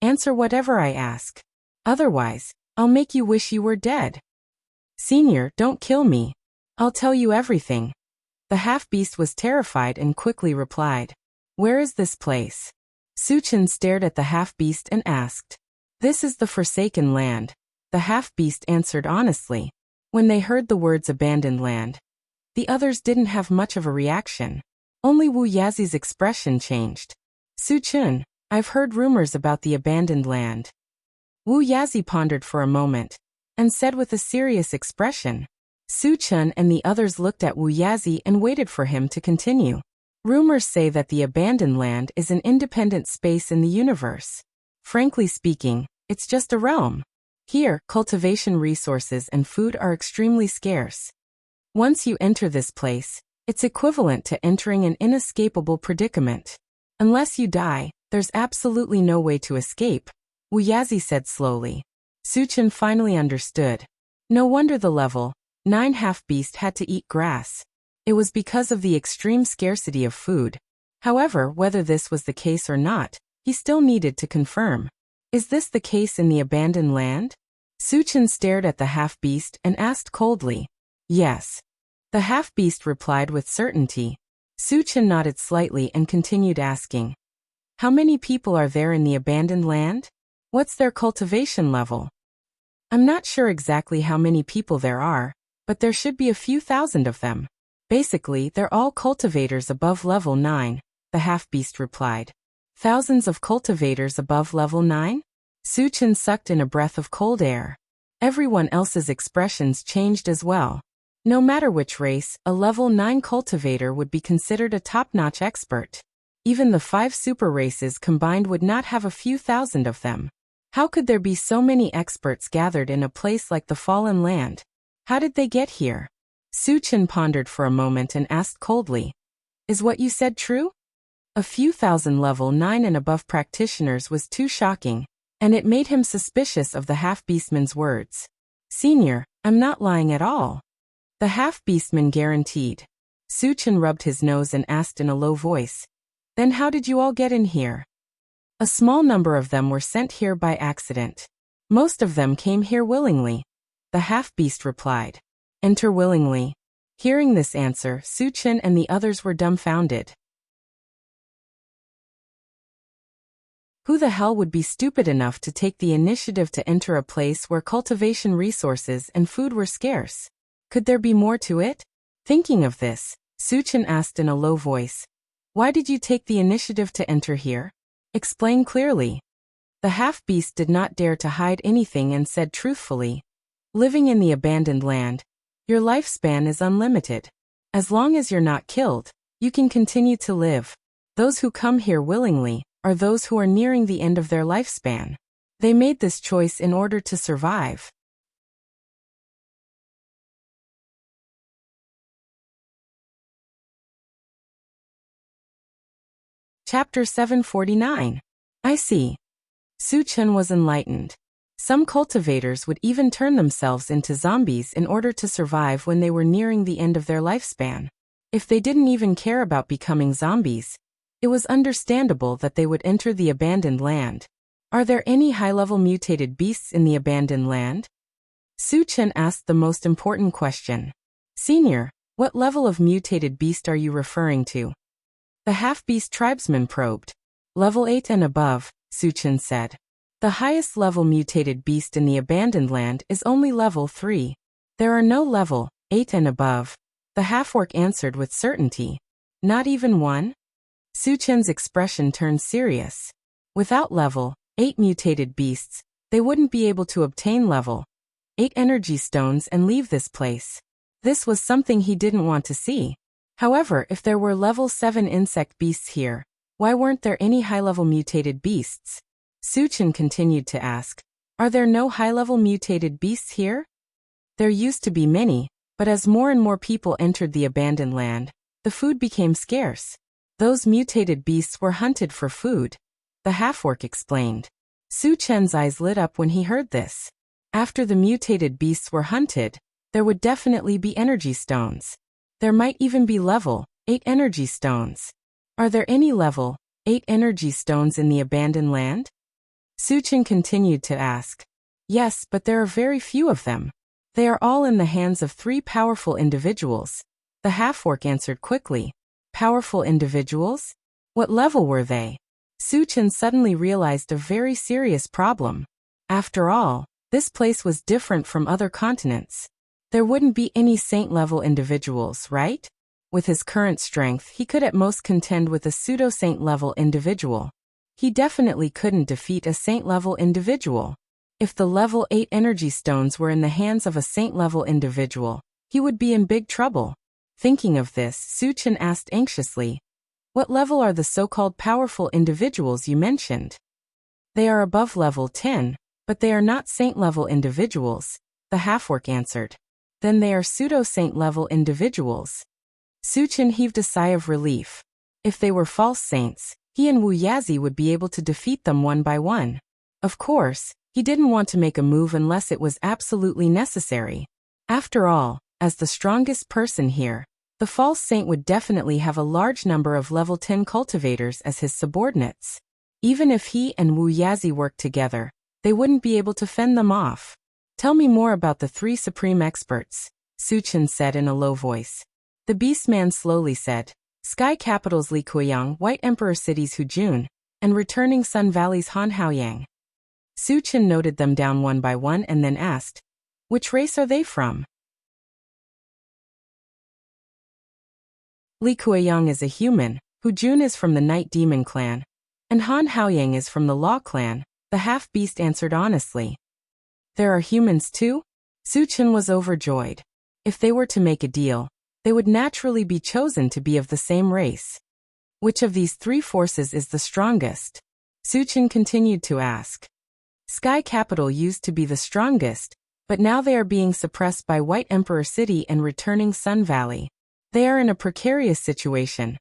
answer whatever I ask. Otherwise, I'll make you wish you were dead. Senior, don't kill me. I'll tell you everything. The half-beast was terrified and quickly replied, where is this place? Su-chan stared at the half-beast and asked, this is the Forsaken Land. The half-beast answered honestly. When they heard the words abandoned land, the others didn't have much of a reaction. Only Wu Yazi's expression changed. Su-chan, I've heard rumors about the abandoned land. Wu Yazi pondered for a moment, and said with a serious expression. Su-chan and the others looked at Wu Yazi and waited for him to continue. Rumors say that the abandoned land is an independent space in the universe. Frankly speaking, it's just a realm. Here, cultivation resources and food are extremely scarce. Once you enter this place, it's equivalent to entering an inescapable predicament. Unless you die, there's absolutely no way to escape, Wuxia said slowly. Suchen finally understood. No wonder the level 9 half-beast had to eat grass. It was because of the extreme scarcity of food. However, whether this was the case or not, he still needed to confirm. Is this the case in the abandoned land? Suchen stared at the half-beast and asked coldly. Yes. The half-beast replied with certainty. Suchen nodded slightly and continued asking. How many people are there in the abandoned land? What's their cultivation level? I'm not sure exactly how many people there are, but there should be a few thousand of them. Basically, they're all cultivators above level 9, the half-beast replied. Thousands of cultivators above level 9? Suchen sucked in a breath of cold air. Everyone else's expressions changed as well. No matter which race, a level 9 cultivator would be considered a top-notch expert. Even the 5 super races combined would not have a few thousand of them. How could there be so many experts gathered in a place like the Fallen Land? How did they get here? Suchen pondered for a moment and asked coldly. Is what you said true? A few thousand level 9 and above practitioners was too shocking, and it made him suspicious of the half-beastman's words. Senior, I'm not lying at all. The half-beastman guaranteed. Suchen rubbed his nose and asked in a low voice. Then how did you all get in here? A small number of them were sent here by accident. Most of them came here willingly. The half-beast replied. Enter willingly. Hearing this answer, Suchen and the others were dumbfounded. Who the hell would be stupid enough to take the initiative to enter a place where cultivation resources and food were scarce? Could there be more to it? Thinking of this, Suchen asked in a low voice. Why did you take the initiative to enter here? Explain clearly. The half-beast did not dare to hide anything and said truthfully. Living in the abandoned land, your lifespan is unlimited. As long as you're not killed, you can continue to live. Those who come here willingly are those who are nearing the end of their lifespan. They made this choice in order to survive. Chapter 749. I see. Suchen was enlightened. Some cultivators would even turn themselves into zombies in order to survive when they were nearing the end of their lifespan. If they didn't even care about becoming zombies, it was understandable that they would enter the abandoned land. Are there any high-level mutated beasts in the abandoned land? Suchen asked the most important question. Senior, what level of mutated beast are you referring to? The half-beast tribesman probed. Level 8 and above, Suchen said. The highest level mutated beast in the abandoned land is only level 3. There are no level 8 and above, the half-orc answered with certainty. Not even one? Suchen's expression turned serious. Without level 8 mutated beasts, they wouldn't be able to obtain level 8 energy stones and leave this place. This was something he didn't want to see. However, if there were level 7 insect beasts here, why weren't there any high-level mutated beasts? Suchen continued to ask. Are there no high-level mutated beasts here? There used to be many, but as more and more people entered the abandoned land, the food became scarce. Those mutated beasts were hunted for food, the half-orc explained. Suchen's eyes lit up when he heard this. After the mutated beasts were hunted, there would definitely be energy stones. There might even be level 8 energy stones. Are there any level 8 energy stones in the abandoned land? Suchen continued to ask. Yes, but there are very few of them. They are all in the hands of 3 powerful individuals. The half-orc answered quickly. Powerful individuals? What level were they? Suchen suddenly realized a very serious problem. After all, this place was different from other continents. There wouldn't be any saint-level individuals, right? With his current strength, he could at most contend with a pseudo-saint-level individual. He definitely couldn't defeat a saint-level individual. If the level 8 energy stones were in the hands of a saint-level individual, he would be in big trouble. Thinking of this, Suchen asked anxiously, what level are the so-called powerful individuals you mentioned? They are above level 10, But they are not saint-level individuals, the half-orc answered. Then they are pseudo-saint-level individuals. Su Chen heaved a sigh of relief. If they were false saints, he and Wu Yazi would be able to defeat them one by one. Of course, he didn't want to make a move unless it was absolutely necessary. After all, as the strongest person here, the false saint would definitely have a large number of level 10 cultivators as his subordinates. Even if he and Wu Yazi worked together, they wouldn't be able to fend them off. Tell me more about the 3 supreme experts, Su Chen said in a low voice. The beastman slowly said, Sky Capital's Li Kuiyang, White Emperor City's Hu Jun, and Returning Sun Valley's Han Haoyang. Su Chen noted them down one by one and then asked, which race are they from? Li Kuiyang is a human, Hu Jun is from the Night Demon clan, and Han Haoyang is from the Law clan, the half-beast answered honestly. There are humans too? Su Chen was overjoyed. If they were to make a deal, they would naturally be chosen to be of the same race. Which of these 3 forces is the strongest? Su Chen continued to ask. Sky Capital used to be the strongest, but now they are being suppressed by White Emperor City and Returning Sun Valley. They are in a precarious situation,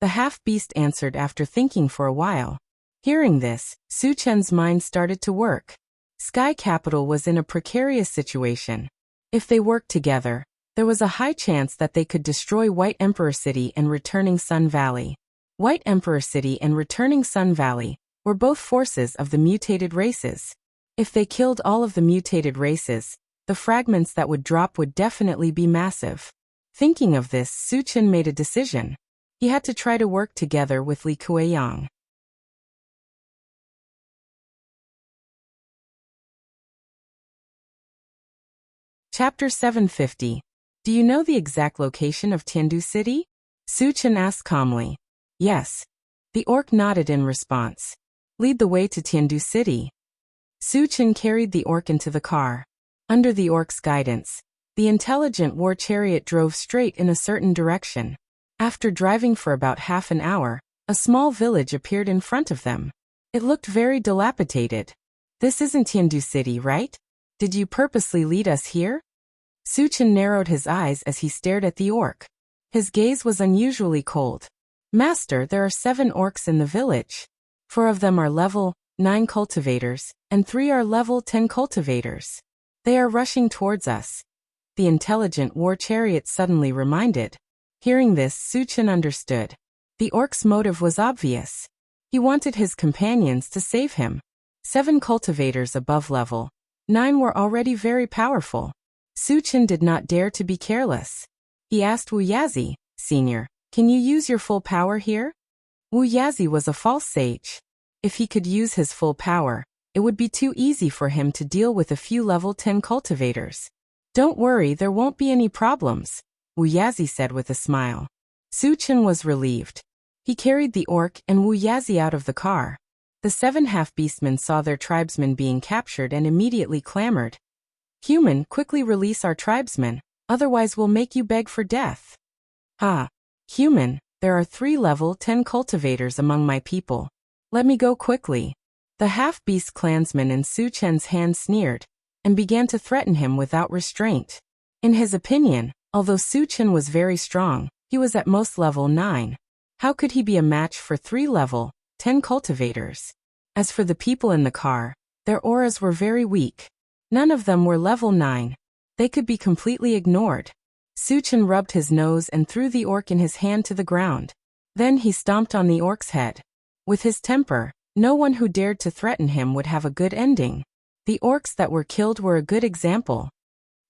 the half-beast answered after thinking for a while. Hearing this, Su Chen's mind started to work. Sky Capital was in a precarious situation. If they worked together, there was a high chance that they could destroy White Emperor City and Returning Sun Valley. White Emperor City and Returning Sun Valley were both forces of the mutated races. If they killed all of the mutated races, the fragments that would drop would definitely be massive. Thinking of this, Su Chen made a decision. He had to try to work together with Li Kuiyang. Chapter 750. Do you know the exact location of Tiandu City? Su Chen asked calmly. Yes. The orc nodded in response. Lead the way to Tiandu City. Su Chen carried the orc into the car. Under the orc's guidance, the intelligent war chariot drove straight in a certain direction. After driving for about half an hour, a small village appeared in front of them. It looked very dilapidated. This isn't Tiandu City, right? Did you purposely lead us here? Su Chen narrowed his eyes as he stared at the orc. His gaze was unusually cold. Master, there are 7 orcs in the village. 4 of them are level 9 cultivators, and 3 are level 10 cultivators. They are rushing towards us. The intelligent war chariot suddenly reminded. Hearing this, Su Chen understood. The orc's motive was obvious. He wanted his companions to save him. 7 cultivators above level 9 were already very powerful. Su Chen did not dare to be careless. He asked Wu Yazi, Senior, can you use your full power here? Wu Yazi was a false sage. If he could use his full power, it would be too easy for him to deal with a few level 10 cultivators. Don't worry, there won't be any problems, Wu Yazi said with a smile. Su Chen was relieved. He carried the orc and Wu Yazi out of the car. The 7 half-beastmen saw their tribesmen being captured and immediately clamored. Human, quickly release our tribesmen, otherwise we'll make you beg for death. Ha! Human, there are 3 level 10 cultivators among my people. Let me go quickly. The half-beast clansman in Su Chen's hand sneered, and began to threaten him without restraint. In his opinion, although Su Chen was very strong, he was at most level 9. How could he be a match for 3 level 10 cultivators? As for the people in the car, their auras were very weak. None of them were level 9. They could be completely ignored. Su Chen rubbed his nose and threw the orc in his hand to the ground. Then he stomped on the orc's head. With his temper, no one who dared to threaten him would have a good ending. The orcs that were killed were a good example.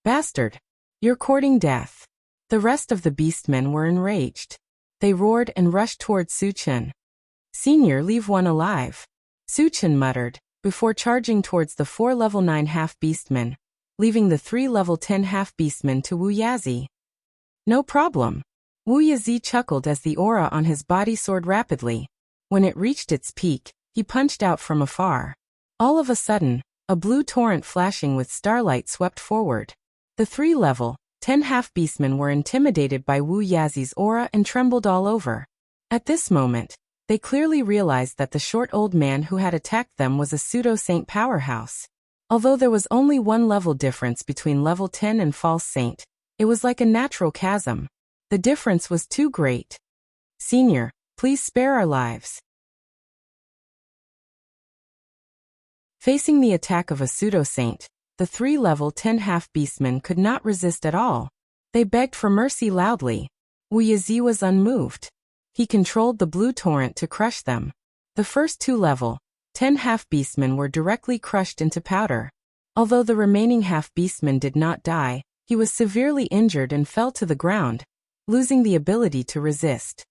Bastard! You're courting death. The rest of the beastmen were enraged. They roared and rushed toward Su Chen. Senior, leave one alive, Su Chen muttered, before charging towards the 4 level 9 half-beastmen, leaving the 3 level 10 half-beastmen to Wu Yazi. No problem. Wu Yazi chuckled as the aura on his body soared rapidly. When it reached its peak, he punched out from afar. All of a sudden, a blue torrent flashing with starlight swept forward. The 3 level 10 half-beastmen were intimidated by Wu Yazi's aura and trembled all over. At this moment, they clearly realized that the short old man who had attacked them was a pseudo-saint powerhouse. Although there was only one level difference between level 10 and False Saint, it was like a natural chasm. The difference was too great. Senior, please spare our lives. Facing the attack of a pseudo-saint, the 3 level 10 half-beastmen could not resist at all. They begged for mercy loudly. Wuxia was unmoved. He controlled the blue torrent to crush them. The first 2 level 10 half-beastmen were directly crushed into powder. Although the remaining half-beastman did not die, he was severely injured and fell to the ground, losing the ability to resist.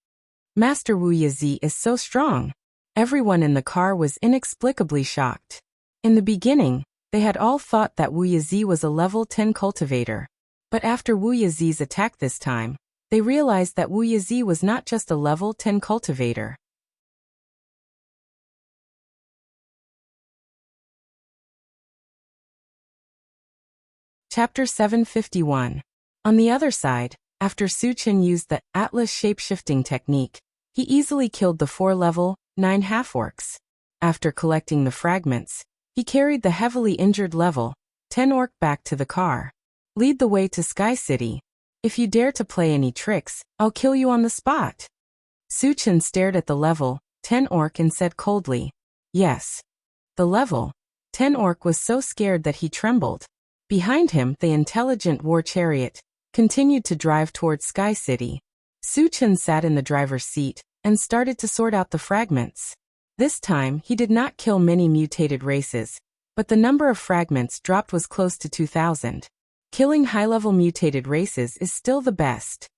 Master Wuxia is so strong. Everyone in the car was inexplicably shocked. In the beginning, they had all thought that Wuxia was a level 10 cultivator. But after Wuxia's attack this time, they realized that Wuxia was not just a level 10 cultivator. Chapter 751. On the other side, after Su Chen used the Atlas shape-shifting technique, he easily killed the 4 level 9 half-orcs. After collecting the fragments, he carried the heavily injured level 10 orc back to the car. Lead the way to Sky City. If you dare to play any tricks, I'll kill you on the spot. Su Chen stared at the level 10 orc and said coldly, yes. The level 10 orc was so scared that he trembled. Behind him, the intelligent war chariot continued to drive towards Sky City. Su Chen sat in the driver's seat and started to sort out the fragments. This time, he did not kill many mutated races, but the number of fragments dropped was close to 2,000. Killing high-level mutated races is still the best.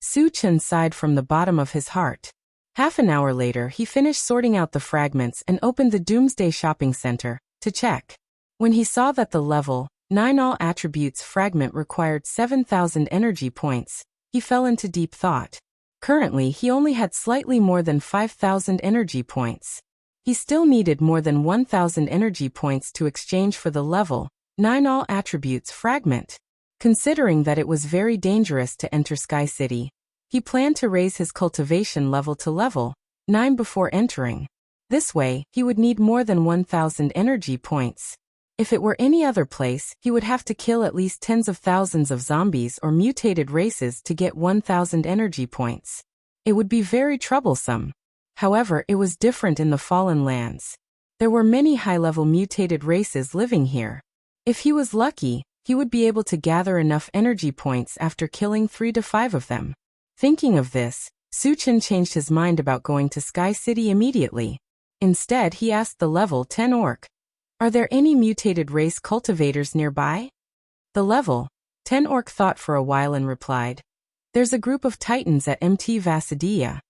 Su Chen sighed from the bottom of his heart. Half an hour later, he finished sorting out the fragments and opened the Doomsday Shopping Center to check. When he saw that the level 9 all attributes fragment required 7,000 energy points, he fell into deep thought. Currently, he only had slightly more than 5,000 energy points. He still needed more than 1,000 energy points to exchange for the level 9 all attributes fragment. Considering that it was very dangerous to enter Sky City, he planned to raise his cultivation level to level 9 before entering. This way, he would need more than 1,000 energy points. If it were any other place, he would have to kill at least tens of thousands of zombies or mutated races to get 1,000 energy points. It would be very troublesome. However, it was different in the Fallen Lands. There were many high-level mutated races living here. If he was lucky, he would be able to gather enough energy points after killing 3 to 5 of them. Thinking of this, Su Chen changed his mind about going to Sky City immediately. Instead, he asked the level 10 orc, "Are there any mutated race cultivators nearby?" The level 10 orc thought for a while and replied, "There's a group of titans at MT Vasidia."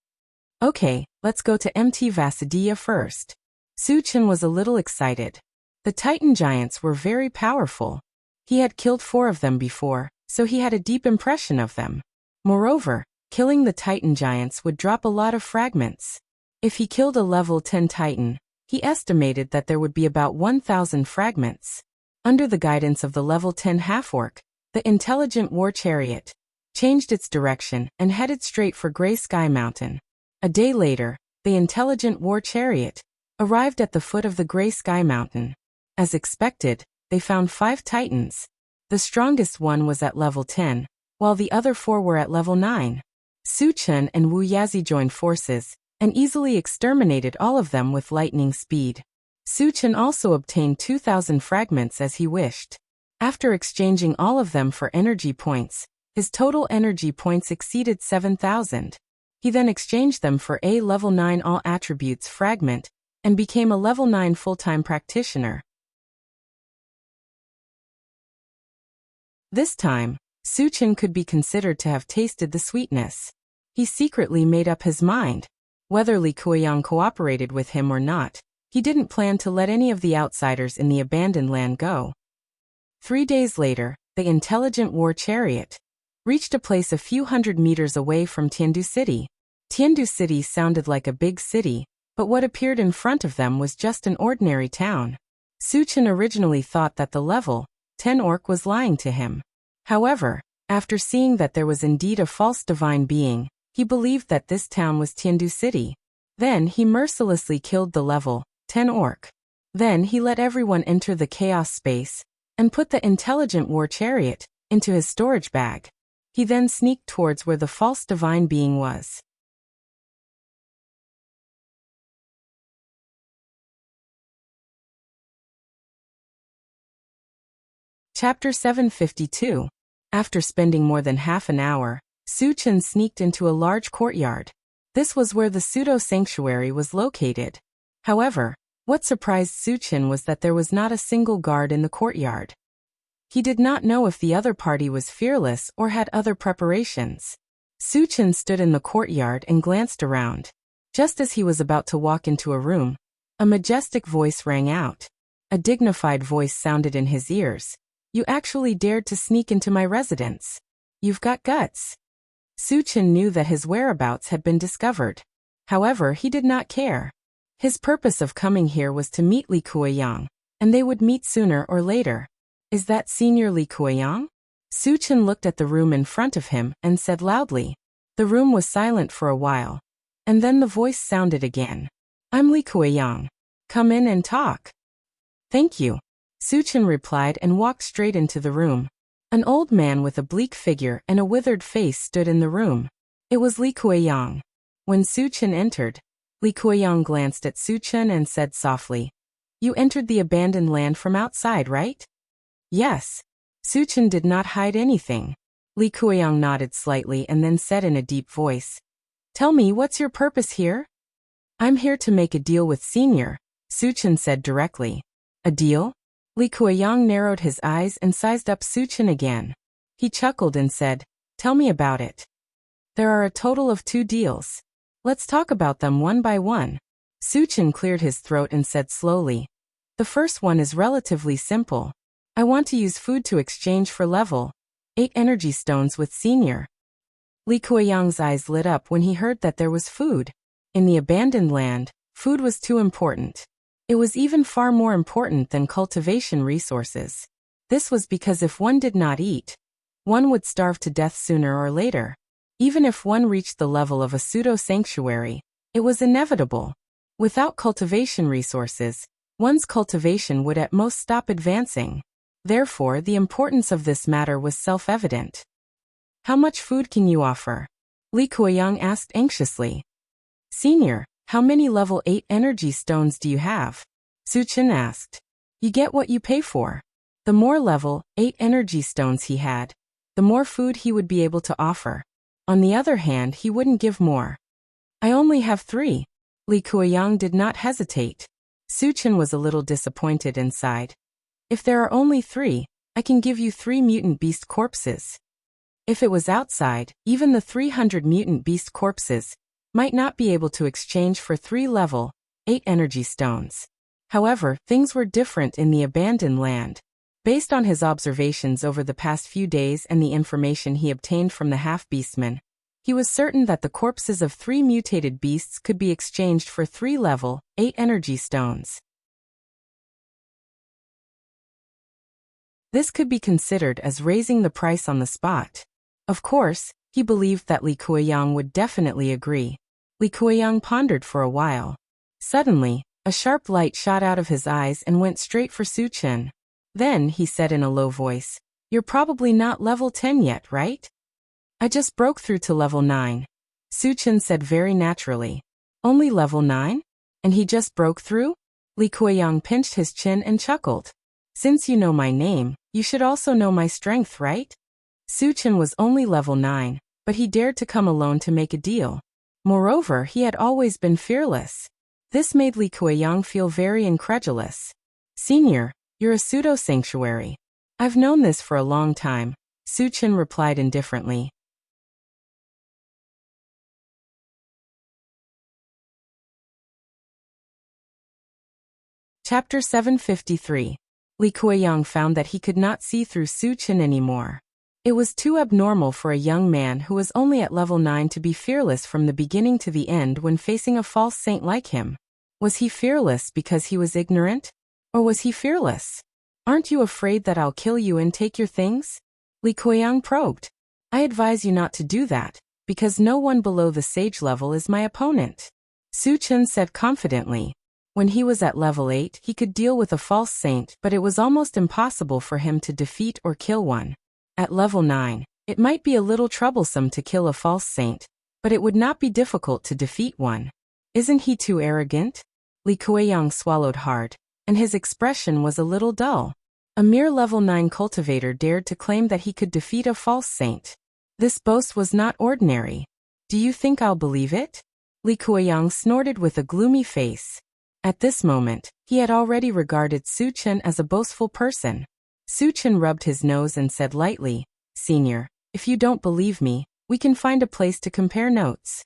"Okay, let's go to MT Vasidia first." Su Chen was a little excited. The Titan giants were very powerful. He had killed 4 of them before, so he had a deep impression of them. Moreover, killing the Titan giants would drop a lot of fragments. If he killed a level 10 Titan, he estimated that there would be about 1,000 fragments. Under the guidance of the level 10 half-orc, the intelligent war chariot changed its direction and headed straight for Grey Sky Mountain. A day later, the intelligent war chariot arrived at the foot of the Grey Sky Mountain. As expected, they found 5 titans. The strongest one was at level 10, while the other 4 were at level 9. Su Chen and Wuxia joined forces and easily exterminated all of them with lightning speed. Su Chen also obtained 2,000 fragments as he wished. After exchanging all of them for energy points, his total energy points exceeded 7,000. He then exchanged them for a level 9 all attributes fragment and became a level 9 full-time practitioner. This time, Su Chen could be considered to have tasted the sweetness. He secretly made up his mind. Whether Li Kuiyang cooperated with him or not, he didn't plan to let any of the outsiders in the abandoned land go. 3 days later, the intelligent war chariot reached a place a few hundred meters away from Tiandu City. Tiandu City sounded like a big city, but what appeared in front of them was just an ordinary town. Su Chen originally thought that the level 10 orc was lying to him. However, after seeing that there was indeed a false divine being, he believed that this town was Tiandu City. Then he mercilessly killed the level 10 orc. Then he let everyone enter the chaos space and put the intelligent war chariot into his storage bag. He then sneaked towards where the false divine being was. Chapter 752. After spending more than half an hour, Su Chen sneaked into a large courtyard. This was where the pseudo-sanctuary was located. However, what surprised Su Chen was that there was not a single guard in the courtyard. He did not know if the other party was fearless or had other preparations. Su Chen stood in the courtyard and glanced around. Just as he was about to walk into a room, a majestic voice rang out. A dignified voice sounded in his ears. "You actually dared to sneak into my residence. You've got guts." Su Chen knew that his whereabouts had been discovered. However, he did not care. His purpose of coming here was to meet Li Kuiyang, and they would meet sooner or later. "Is that Senior Li Kuiyang?" Su Chen looked at the room in front of him and said loudly. The room was silent for a while, and then the voice sounded again. "I'm Li Kuiyang. Come in and talk." "Thank you," Su Chen replied and walked straight into the room. An old man with a bleak figure and a withered face stood in the room. It was Li Kuiyang. When Su Chen entered, Li Kuiyang glanced at Su Chen and said softly, "You entered the abandoned land from outside, right?" "Yes." Su Chen did not hide anything. Li Kuiyang nodded slightly and then said in a deep voice, "Tell me, what's your purpose here?" "I'm here to make a deal with Senior," Su Chen said directly. "A deal?" Li Kuiyang narrowed his eyes and sized up Su Chen again. He chuckled and said, "Tell me about it." "There are a total of 2 deals. Let's talk about them one by one." Su Chen cleared his throat and said slowly, "The first one is relatively simple. I want to use food to exchange for level 8 energy stones with Senior." Li Kuiyang's eyes lit up when he heard that there was food. In the abandoned land, food was too important. It was even far more important than cultivation resources. This was because if one did not eat, one would starve to death sooner or later. Even if one reached the level of a pseudo-sanctuary, it was inevitable. Without cultivation resources, one's cultivation would at most stop advancing. Therefore, the importance of this matter was self-evident. "How much food can you offer?" Li Kuiyang asked anxiously. "Senior, how many level 8 energy stones do you have?" Su Chen asked. "You get what you pay for." The more level 8 energy stones he had, the more food he would be able to offer. On the other hand, he wouldn't give more. "I only have 3. Li Kuiyang did not hesitate. Su Chen was a little disappointed and sighed. "If there are only 3, I can give you 3 mutant beast corpses." If it was outside, even the 300 mutant beast corpses might not be able to exchange for 3 level 8 energy stones. However, things were different in the abandoned land. Based on his observations over the past few days and the information he obtained from the half-beastmen, he was certain that the corpses of 3 mutated beasts could be exchanged for 3 level 8 energy stones. This could be considered as raising the price on the spot. Of course, he believed that Li Kuiyang would definitely agree. Li Kuiyang pondered for a while. Suddenly, a sharp light shot out of his eyes and went straight for Su Chen. Then, he said in a low voice, "You're probably not level 10 yet, right?" "I just broke through to level 9. Su Chen said very naturally. "Only level 9? And he just broke through?" Li Kuiyang pinched his chin and chuckled. "Since you know my name, you should also know my strength, right?" Su Chen was only level 9, but he dared to come alone to make a deal. Moreover, he had always been fearless. This made Li Kuiyang feel very incredulous. "Senior, you're a pseudo-sanctuary. I've known this for a long time," Su Chen replied indifferently. Chapter 753. Li Kuiyang found that he could not see through Su Chen anymore. It was too abnormal for a young man who was only at level 9 to be fearless from the beginning to the end when facing a false saint like him. Was he fearless because he was ignorant? Or was he fearless? "Aren't you afraid that I'll kill you and take your things?" Li Kuiyang probed. "I advise you not to do that, because no one below the sage level is my opponent," Su Chen said confidently. When he was at level 8, he could deal with a false saint, but it was almost impossible for him to defeat or kill one. At level 9, it might be a little troublesome to kill a false saint, but it would not be difficult to defeat one. Isn't he too arrogant? Li Kueyang swallowed hard, and his expression was a little dull. A mere level 9 cultivator dared to claim that he could defeat a false saint. This boast was not ordinary. Do you think I'll believe it? Li Kueyang snorted with a gloomy face. At this moment, he had already regarded Su Chen as a boastful person. Su Chen rubbed his nose and said lightly, "Senior, if you don't believe me, we can find a place to compare notes."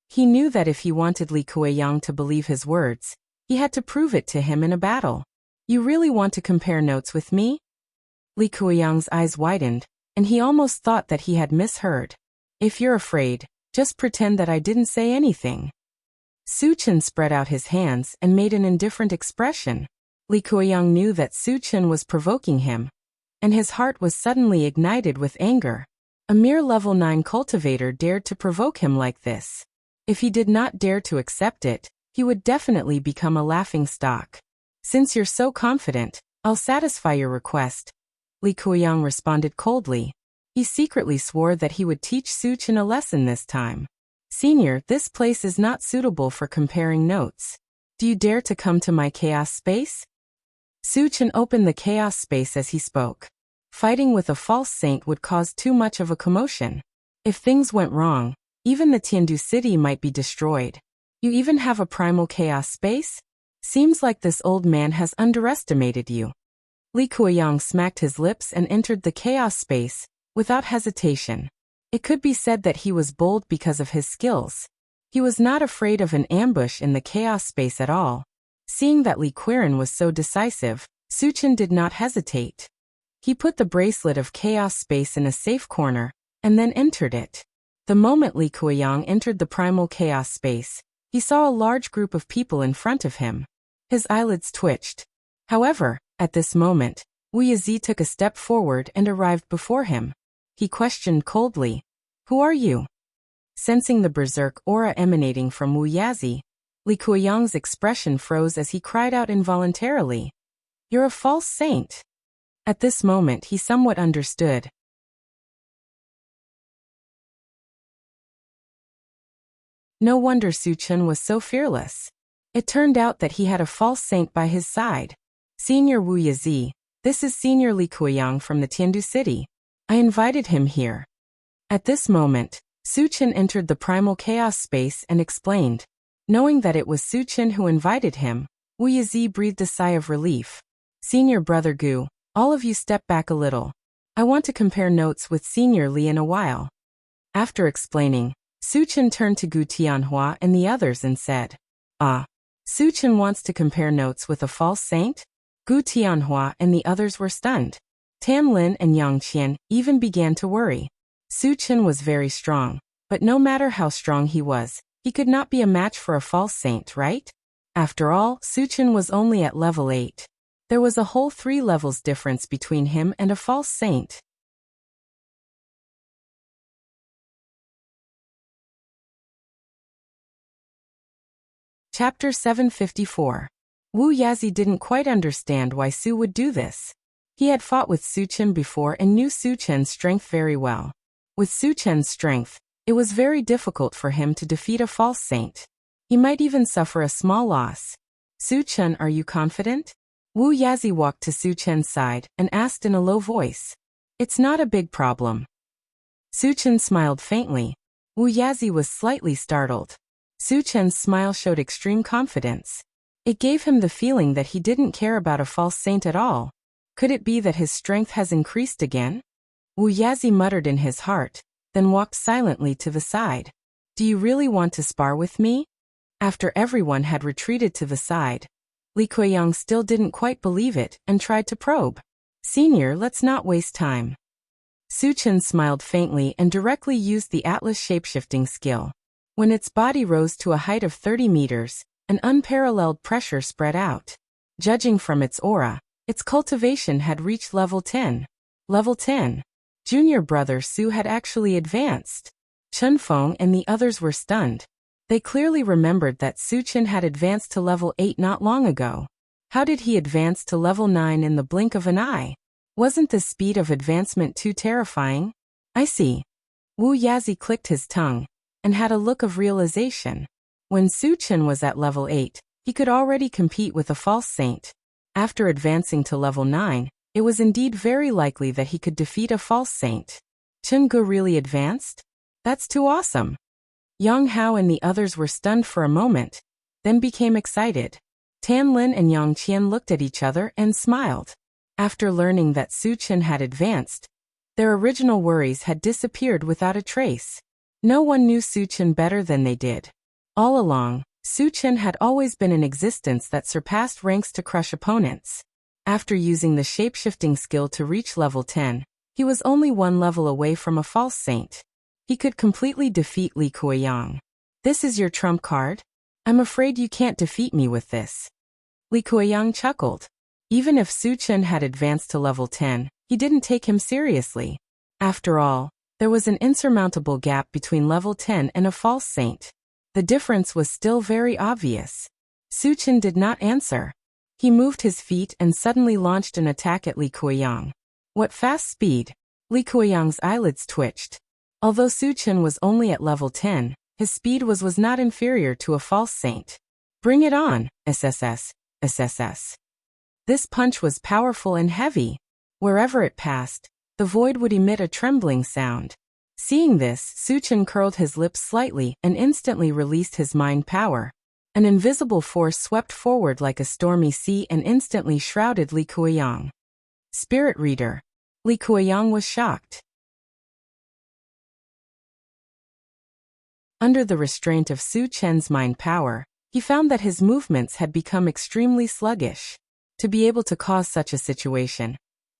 He knew that if he wanted Li Kueyang to believe his words, he had to prove it to him in a battle. "You really want to compare notes with me?" Li Kueyang's eyes widened, and he almost thought that he had misheard. "If you're afraid, just pretend that I didn't say anything." Su Chen spread out his hands and made an indifferent expression. Li Kueyang knew that Su Chen was provoking him, and his heart was suddenly ignited with anger. A mere level 9 cultivator dared to provoke him like this. If he did not dare to accept it, he would definitely become a laughingstock. "Since you're so confident, I'll satisfy your request," Li Kueyang responded coldly. He secretly swore that he would teach Su Chen a lesson this time. "Senior, this place is not suitable for comparing notes. Do you dare to come to my chaos space?" Su Chen opened the chaos space as he spoke. Fighting with a false saint would cause too much of a commotion. If things went wrong, even the Tiandu city might be destroyed. "You even have a primal chaos space? Seems like this old man has underestimated you." Li Kueyang smacked his lips and entered the chaos space, without hesitation. It could be said that he was bold because of his skills. He was not afraid of an ambush in the chaos space at all. Seeing that Li Quirin was so decisive, Su Chen did not hesitate. He put the bracelet of chaos space in a safe corner, and then entered it. The moment Li Kueyang entered the primal chaos space, he saw a large group of people in front of him. His eyelids twitched. However, at this moment, Wu Yazi took a step forward and arrived before him. He questioned coldly, "Who are you?" Sensing the berserk aura emanating from Wu Yazi, Li Kueyang's expression froze as he cried out involuntarily, "You're a false saint." At this moment he somewhat understood. No wonder Su Chen was so fearless. It turned out that he had a false saint by his side. "Senior Wu Yazi, this is Senior Li Kueyang from the Tiandu city. I invited him here." At this moment, Su Chen entered the primal chaos space and explained. Knowing that it was Su Chen who invited him, Wu Yazi breathed a sigh of relief. "Senior Brother Gu, all of you step back a little. I want to compare notes with Senior Li in a while." After explaining, Su Chen turned to Gu Tianhua and the others and said, "Ah, Su Chen wants to compare notes with a false saint?" Gu Tianhua and the others were stunned. Tam Lin and Yang Qian even began to worry. Su Chen was very strong, but no matter how strong he was, he could not be a match for a false saint, right? After all, Su Chen was only at level 8. There was a whole 3 levels difference between him and a false saint. Chapter 754. Wu Yazi didn't quite understand why Su would do this. He had fought with Su Chen before and knew Su Chen's strength very well. With Su Chen's strength, it was very difficult for him to defeat a false saint. He might even suffer a small loss. "Su Chen, are you confident?" Wu Yazi walked to Su Chen's side and asked in a low voice. "It's not a big problem." Su Chen smiled faintly. Wu Yazi was slightly startled. Su Chen's smile showed extreme confidence. It gave him the feeling that he didn't care about a false saint at all. Could it be that his strength has increased again? Wu Yazi muttered in his heart, then walked silently to the side. "Do you really want to spar with me?" After everyone had retreated to the side, Li Kueyang still didn't quite believe it and tried to probe. "Senior, let's not waste time." Su Chen smiled faintly and directly used the Atlas shapeshifting skill. When its body rose to a height of 30 meters, an unparalleled pressure spread out. Judging from its aura, its cultivation had reached level 10. Level 10. Junior brother Su had actually advanced. Chen Feng and the others were stunned. They clearly remembered that Su Chen had advanced to level 8 not long ago. How did he advance to level 9 in the blink of an eye? Wasn't the speed of advancement too terrifying? I see. Wu Yazi clicked his tongue and had a look of realization. When Su Chen was at level 8, he could already compete with a false saint. After advancing to level 9, it was indeed very likely that he could defeat a false saint. Chen Ge really advanced? That's too awesome. Yang Hao and the others were stunned for a moment, then became excited. Tan Lin and Yang Qian looked at each other and smiled. After learning that Su Chen had advanced, their original worries had disappeared without a trace. No one knew Su Chen better than they did. All along, Su Chen had always been an existence that surpassed ranks to crush opponents. After using the shape-shifting skill to reach level 10, he was only one level away from a false saint. He could completely defeat Li Kuiyang. This is your trump card? I'm afraid you can't defeat me with this. Li Kuiyang chuckled. Even if Su Chen had advanced to level 10, he didn't take him seriously. After all, there was an insurmountable gap between level 10 and a false saint. The difference was still very obvious. Su Chen did not answer. He moved his feet and suddenly launched an attack at Li Kuiyang. What fast speed! Li Kuiyang's eyelids twitched. Although Su Chen was only at level 10, his speed was not inferior to a false saint. Bring it on, SSS, SSS. This punch was powerful and heavy. Wherever it passed, the void would emit a trembling sound. Seeing this, Su Chen curled his lips slightly and instantly released his mind power. An invisible force swept forward like a stormy sea and instantly shrouded Li Kuiyang. Spirit Reader. Li Kuiyang was shocked. Under the restraint of Su Chen's mind power, he found that his movements had become extremely sluggish. To be able to cause such a situation,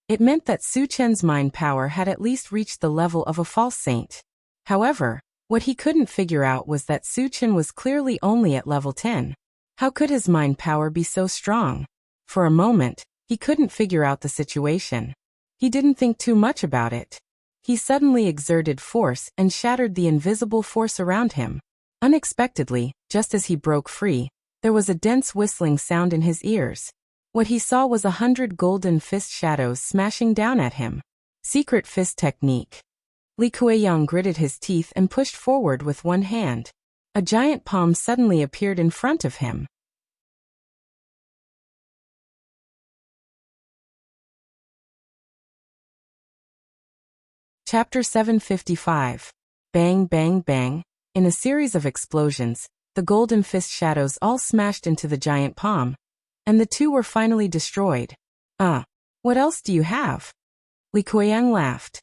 it meant that Su Chen's mind power had at least reached the level of a false saint. However, what he couldn't figure out was that Su Chen was clearly only at level 10. How could his mind power be so strong? For a moment, he couldn't figure out the situation. He didn't think too much about it. He suddenly exerted force and shattered the invisible force around him. Unexpectedly, just as he broke free, there was a dense whistling sound in his ears. What he saw was 100 golden fist shadows smashing down at him. Secret fist technique. Li Kuiyang gritted his teeth and pushed forward with one hand. A giant palm suddenly appeared in front of him. Chapter 755. Bang, bang, bang. In a series of explosions, the golden fist shadows all smashed into the giant palm, and the two were finally destroyed. What else do you have? Li Kuiyang laughed.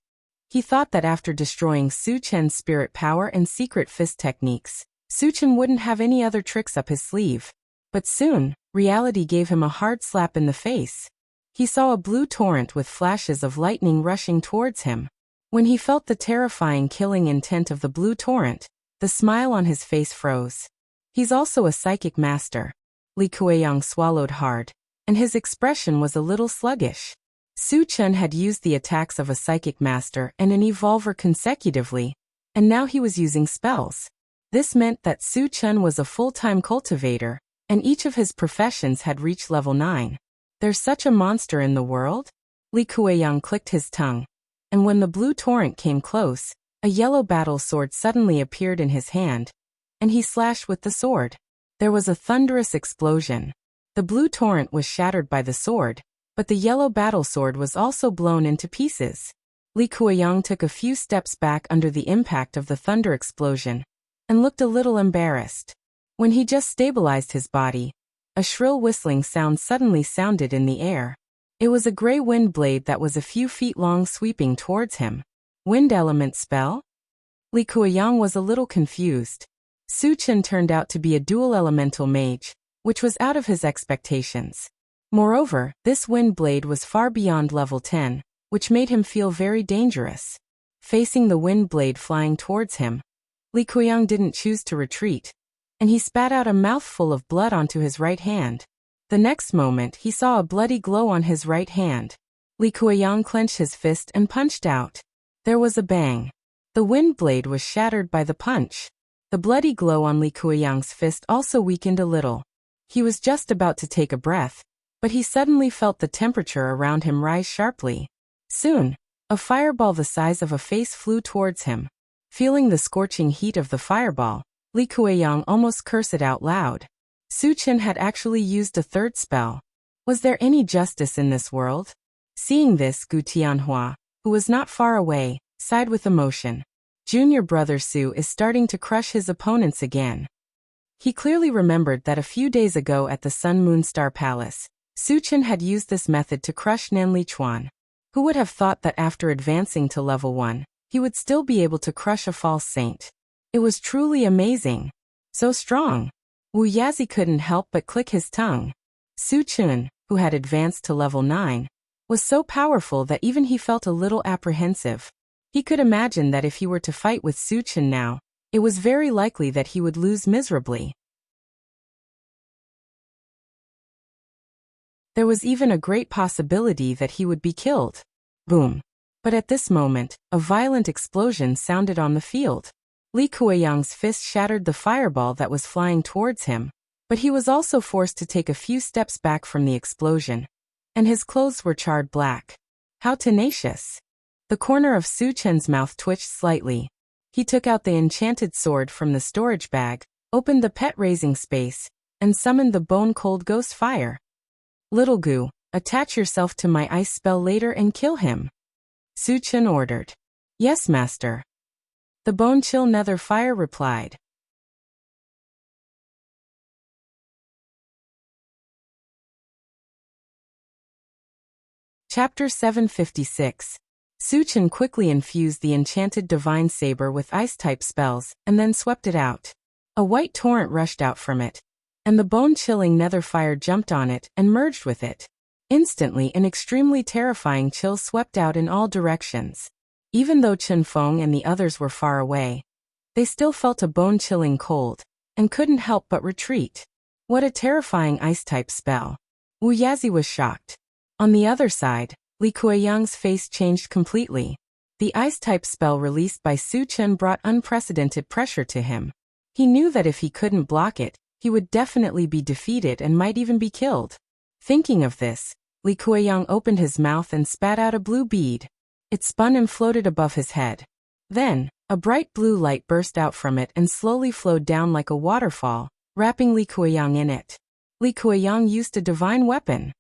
He thought that after destroying Su Chen's spirit power and secret fist techniques, Su Chen wouldn't have any other tricks up his sleeve. But soon, reality gave him a hard slap in the face. He saw a blue torrent with flashes of lightning rushing towards him. When he felt the terrifying killing intent of the blue torrent, the smile on his face froze. He's also a psychic master. Li Kuiyang swallowed hard, and his expression was a little sluggish. Su Chen had used the attacks of a psychic master and an evolver consecutively, and now he was using spells. This meant that Su Chen was a full-time cultivator, and each of his professions had reached level 9. There's such a monster in the world? Li Kuiyang clicked his tongue, and when the blue torrent came close, a yellow battle sword suddenly appeared in his hand, and he slashed with the sword. There was a thunderous explosion. The blue torrent was shattered by the sword, but the yellow battle sword was also blown into pieces. Li Kuiyang took a few steps back under the impact of the thunder explosion, and looked a little embarrassed. When he just stabilized his body, a shrill whistling sound suddenly sounded in the air. It was a gray wind blade that was a few feet long sweeping towards him. Wind element spell? Li Kuiyang was a little confused. Su Chen turned out to be a dual elemental mage, which was out of his expectations. Moreover, this wind blade was far beyond level 10, which made him feel very dangerous. Facing the wind blade flying towards him, Li Kuiyang didn't choose to retreat, and he spat out a mouthful of blood onto his right hand. The next moment he saw a bloody glow on his right hand. Li Kuiyang clenched his fist and punched out. There was a bang. The wind blade was shattered by the punch. The bloody glow on Li Kuiyang's fist also weakened a little. He was just about to take a breath, but he suddenly felt the temperature around him rise sharply. Soon, a fireball the size of a face flew towards him. Feeling the scorching heat of the fireball, Li Kuiyang almost cursed out loud. Su Chen had actually used a third spell. Was there any justice in this world? Seeing this, Gu Tianhua, who was not far away, sighed with emotion. Junior brother Su is starting to crush his opponents again. He clearly remembered that a few days ago at the Sun Moon Star Palace, Su Chen had used this method to crush Nan Lichuan. Who would have thought that after advancing to level 1, he would still be able to crush a false saint? It was truly amazing. So strong. Wu Yazi couldn't help but click his tongue. Su Chen, who had advanced to level 9, was so powerful that even he felt a little apprehensive. He could imagine that if he were to fight with Su Chen now, it was very likely that he would lose miserably. There was even a great possibility that he would be killed. Boom. But at this moment, a violent explosion sounded on the field. Li Kuiyang's fist shattered the fireball that was flying towards him, but he was also forced to take a few steps back from the explosion, and his clothes were charred black. How tenacious! The corner of Su Chen's mouth twitched slightly. He took out the enchanted sword from the storage bag, opened the pet raising space, and summoned the bone-cold ghost fire. Little Gu, attach yourself to my ice spell later and kill him. Su Chen ordered. Yes, master. The bone-chill nether fire replied. Chapter 756. Su Chen quickly infused the enchanted divine saber with ice-type spells, and then swept it out. A white torrent rushed out from it, and the bone-chilling nether fire jumped on it and merged with it. Instantly an extremely terrifying chill swept out in all directions. Even though Chen Feng and the others were far away, they still felt a bone-chilling cold, and couldn't help but retreat. What a terrifying ice-type spell. Wu Yazi was shocked. On the other side, Li Kuiyang's face changed completely. The ice-type spell released by Su Chen brought unprecedented pressure to him. He knew that if he couldn't block it, he would definitely be defeated and might even be killed. Thinking of this, Li Kuiyang opened his mouth and spat out a blue bead. It spun and floated above his head. Then, a bright blue light burst out from it and slowly flowed down like a waterfall, wrapping Li Kuiyang in it. Li Kuiyang used a divine weapon.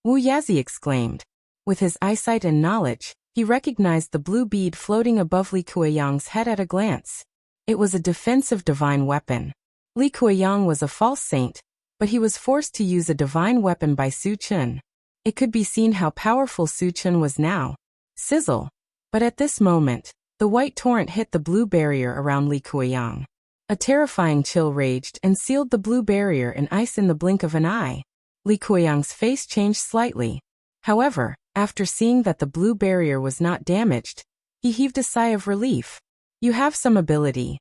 Wu Yazi exclaimed. With his eyesight and knowledge, he recognized the blue bead floating above Li Kuiyang's head at a glance. It was a defensive divine weapon. Li Kuiyang was a false saint, but he was forced to use a divine weapon by Su Chen. It could be seen how powerful Su Chen was now. Sizzle. But at this moment, the white torrent hit the blue barrier around Li Kuiyang. A terrifying chill raged and sealed the blue barrier in ice in the blink of an eye. Li Kuiyang's face changed slightly. However, after seeing that the blue barrier was not damaged, he heaved a sigh of relief. You have some ability.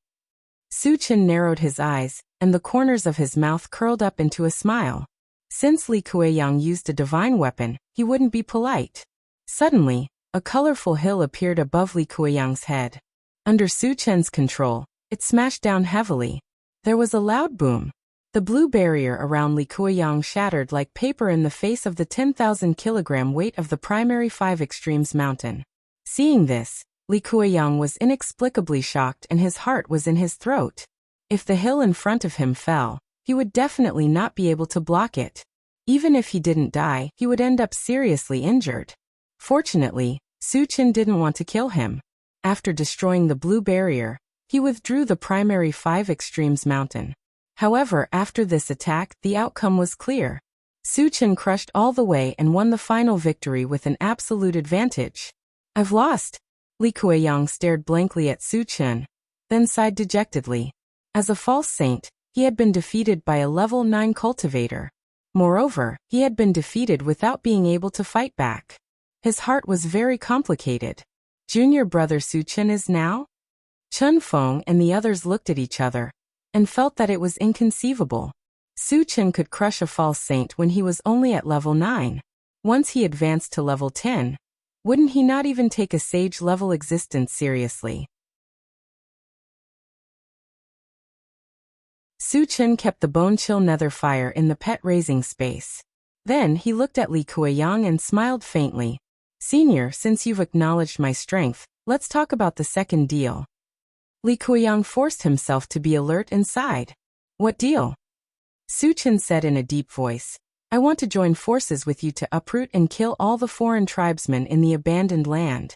Su Chen narrowed his eyes, and the corners of his mouth curled up into a smile. Since Li Kuiyang used a divine weapon, he wouldn't be polite. Suddenly, a colorful hill appeared above Li Kuiyang's head. Under Su Chen's control, it smashed down heavily. There was a loud boom. The blue barrier around Li Kuiyang shattered like paper in the face of the 10,000-kilogram weight of the primary 5 extremes mountain. Seeing this, Li Kuiyang was inexplicably shocked and his heart was in his throat. If the hill in front of him fell, he would definitely not be able to block it. Even if he didn't die, he would end up seriously injured. Fortunately, Su Chen didn't want to kill him. After destroying the blue barrier, he withdrew the primary 5 extremes mountain. However, after this attack, the outcome was clear. Su Chen crushed all the way and won the final victory with an absolute advantage. I've lost. Li Kuiyang stared blankly at Su Chen, then sighed dejectedly. As a false saint, he had been defeated by a level 9 cultivator. Moreover, he had been defeated without being able to fight back. His heart was very complicated. Junior brother Su Chen is now? Chen Feng and the others looked at each other and felt that it was inconceivable. Su Chen could crush a false saint when he was only at level 9. Once he advanced to level 10, wouldn't he not even take a sage-level existence seriously? Su Chen kept the bone-chill nether fire in the pet-raising space. Then he looked at Li Kuiyang and smiled faintly. Senior, since you've acknowledged my strength, let's talk about the second deal. Li Kuiyang forced himself to be alert and sighed. What deal? Su Chen said in a deep voice. I want to join forces with you to uproot and kill all the foreign tribesmen in the abandoned land.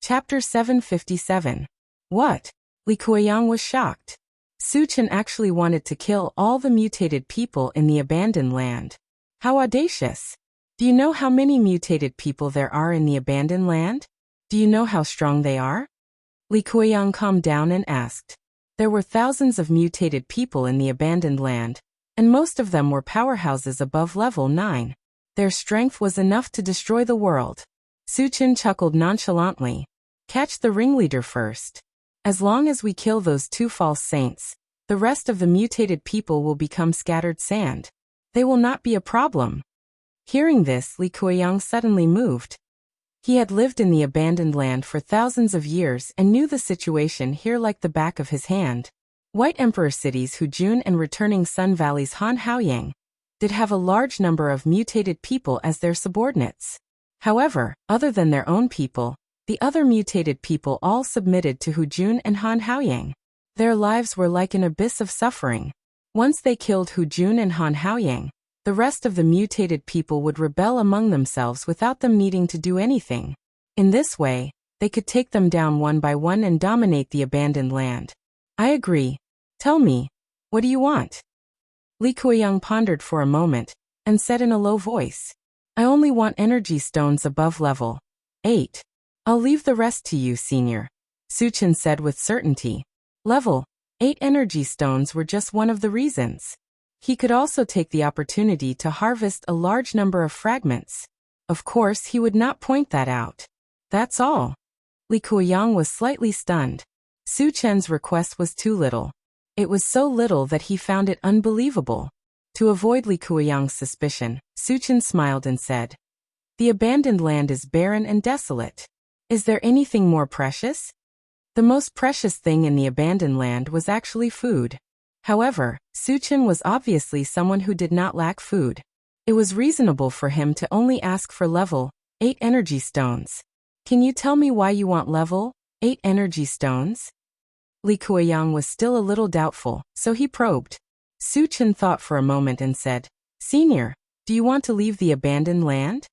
Chapter 757. What? Li Kuiyang was shocked. Su Chen actually wanted to kill all the mutated people in the abandoned land. How audacious! Do you know how many mutated people there are in the abandoned land? Do you know how strong they are? Li Kuiyang calmed down and asked. There were thousands of mutated people in the abandoned land, and most of them were powerhouses above level 9. Their strength was enough to destroy the world. Su Chen chuckled nonchalantly. Catch the ringleader first. As long as we kill those 2 false saints, the rest of the mutated people will become scattered sand. They will not be a problem. Hearing this, Li Kuiyang suddenly moved. He had lived in the abandoned land for thousands of years and knew the situation here like the back of his hand. White Emperor cities Hujun and returning Sun Valley's Han Haoyang did have a large number of mutated people as their subordinates. However, other than their own people, the other mutated people all submitted to Hujun and Han Haoyang. Their lives were like an abyss of suffering. Once they killed Hujun and Han Haoyang, the rest of the mutated people would rebel among themselves without them needing to do anything. In this way, they could take them down one by one and dominate the abandoned land. I agree. Tell me, what do you want? Li Kuiyang pondered for a moment, and said in a low voice. I only want energy stones above level 8. I'll leave the rest to you, Senior, Su Chen said with certainty. Level 8 energy stones were just one of the reasons. He could also take the opportunity to harvest a large number of fragments. Of course, he would not point that out. That's all. Li Kuiyang was slightly stunned. Su Chen's request was too little. It was so little that he found it unbelievable. To avoid Li Kuiyang's suspicion, Su Chen smiled and said, The abandoned land is barren and desolate. Is there anything more precious? The most precious thing in the abandoned land was actually food. However, Su Chen was obviously someone who did not lack food. It was reasonable for him to only ask for level 8 energy stones. Can you tell me why you want level 8 energy stones? Li Kuiyang was still a little doubtful, so he probed. Su Chen thought for a moment and said, Senior, do you want to leave the abandoned land?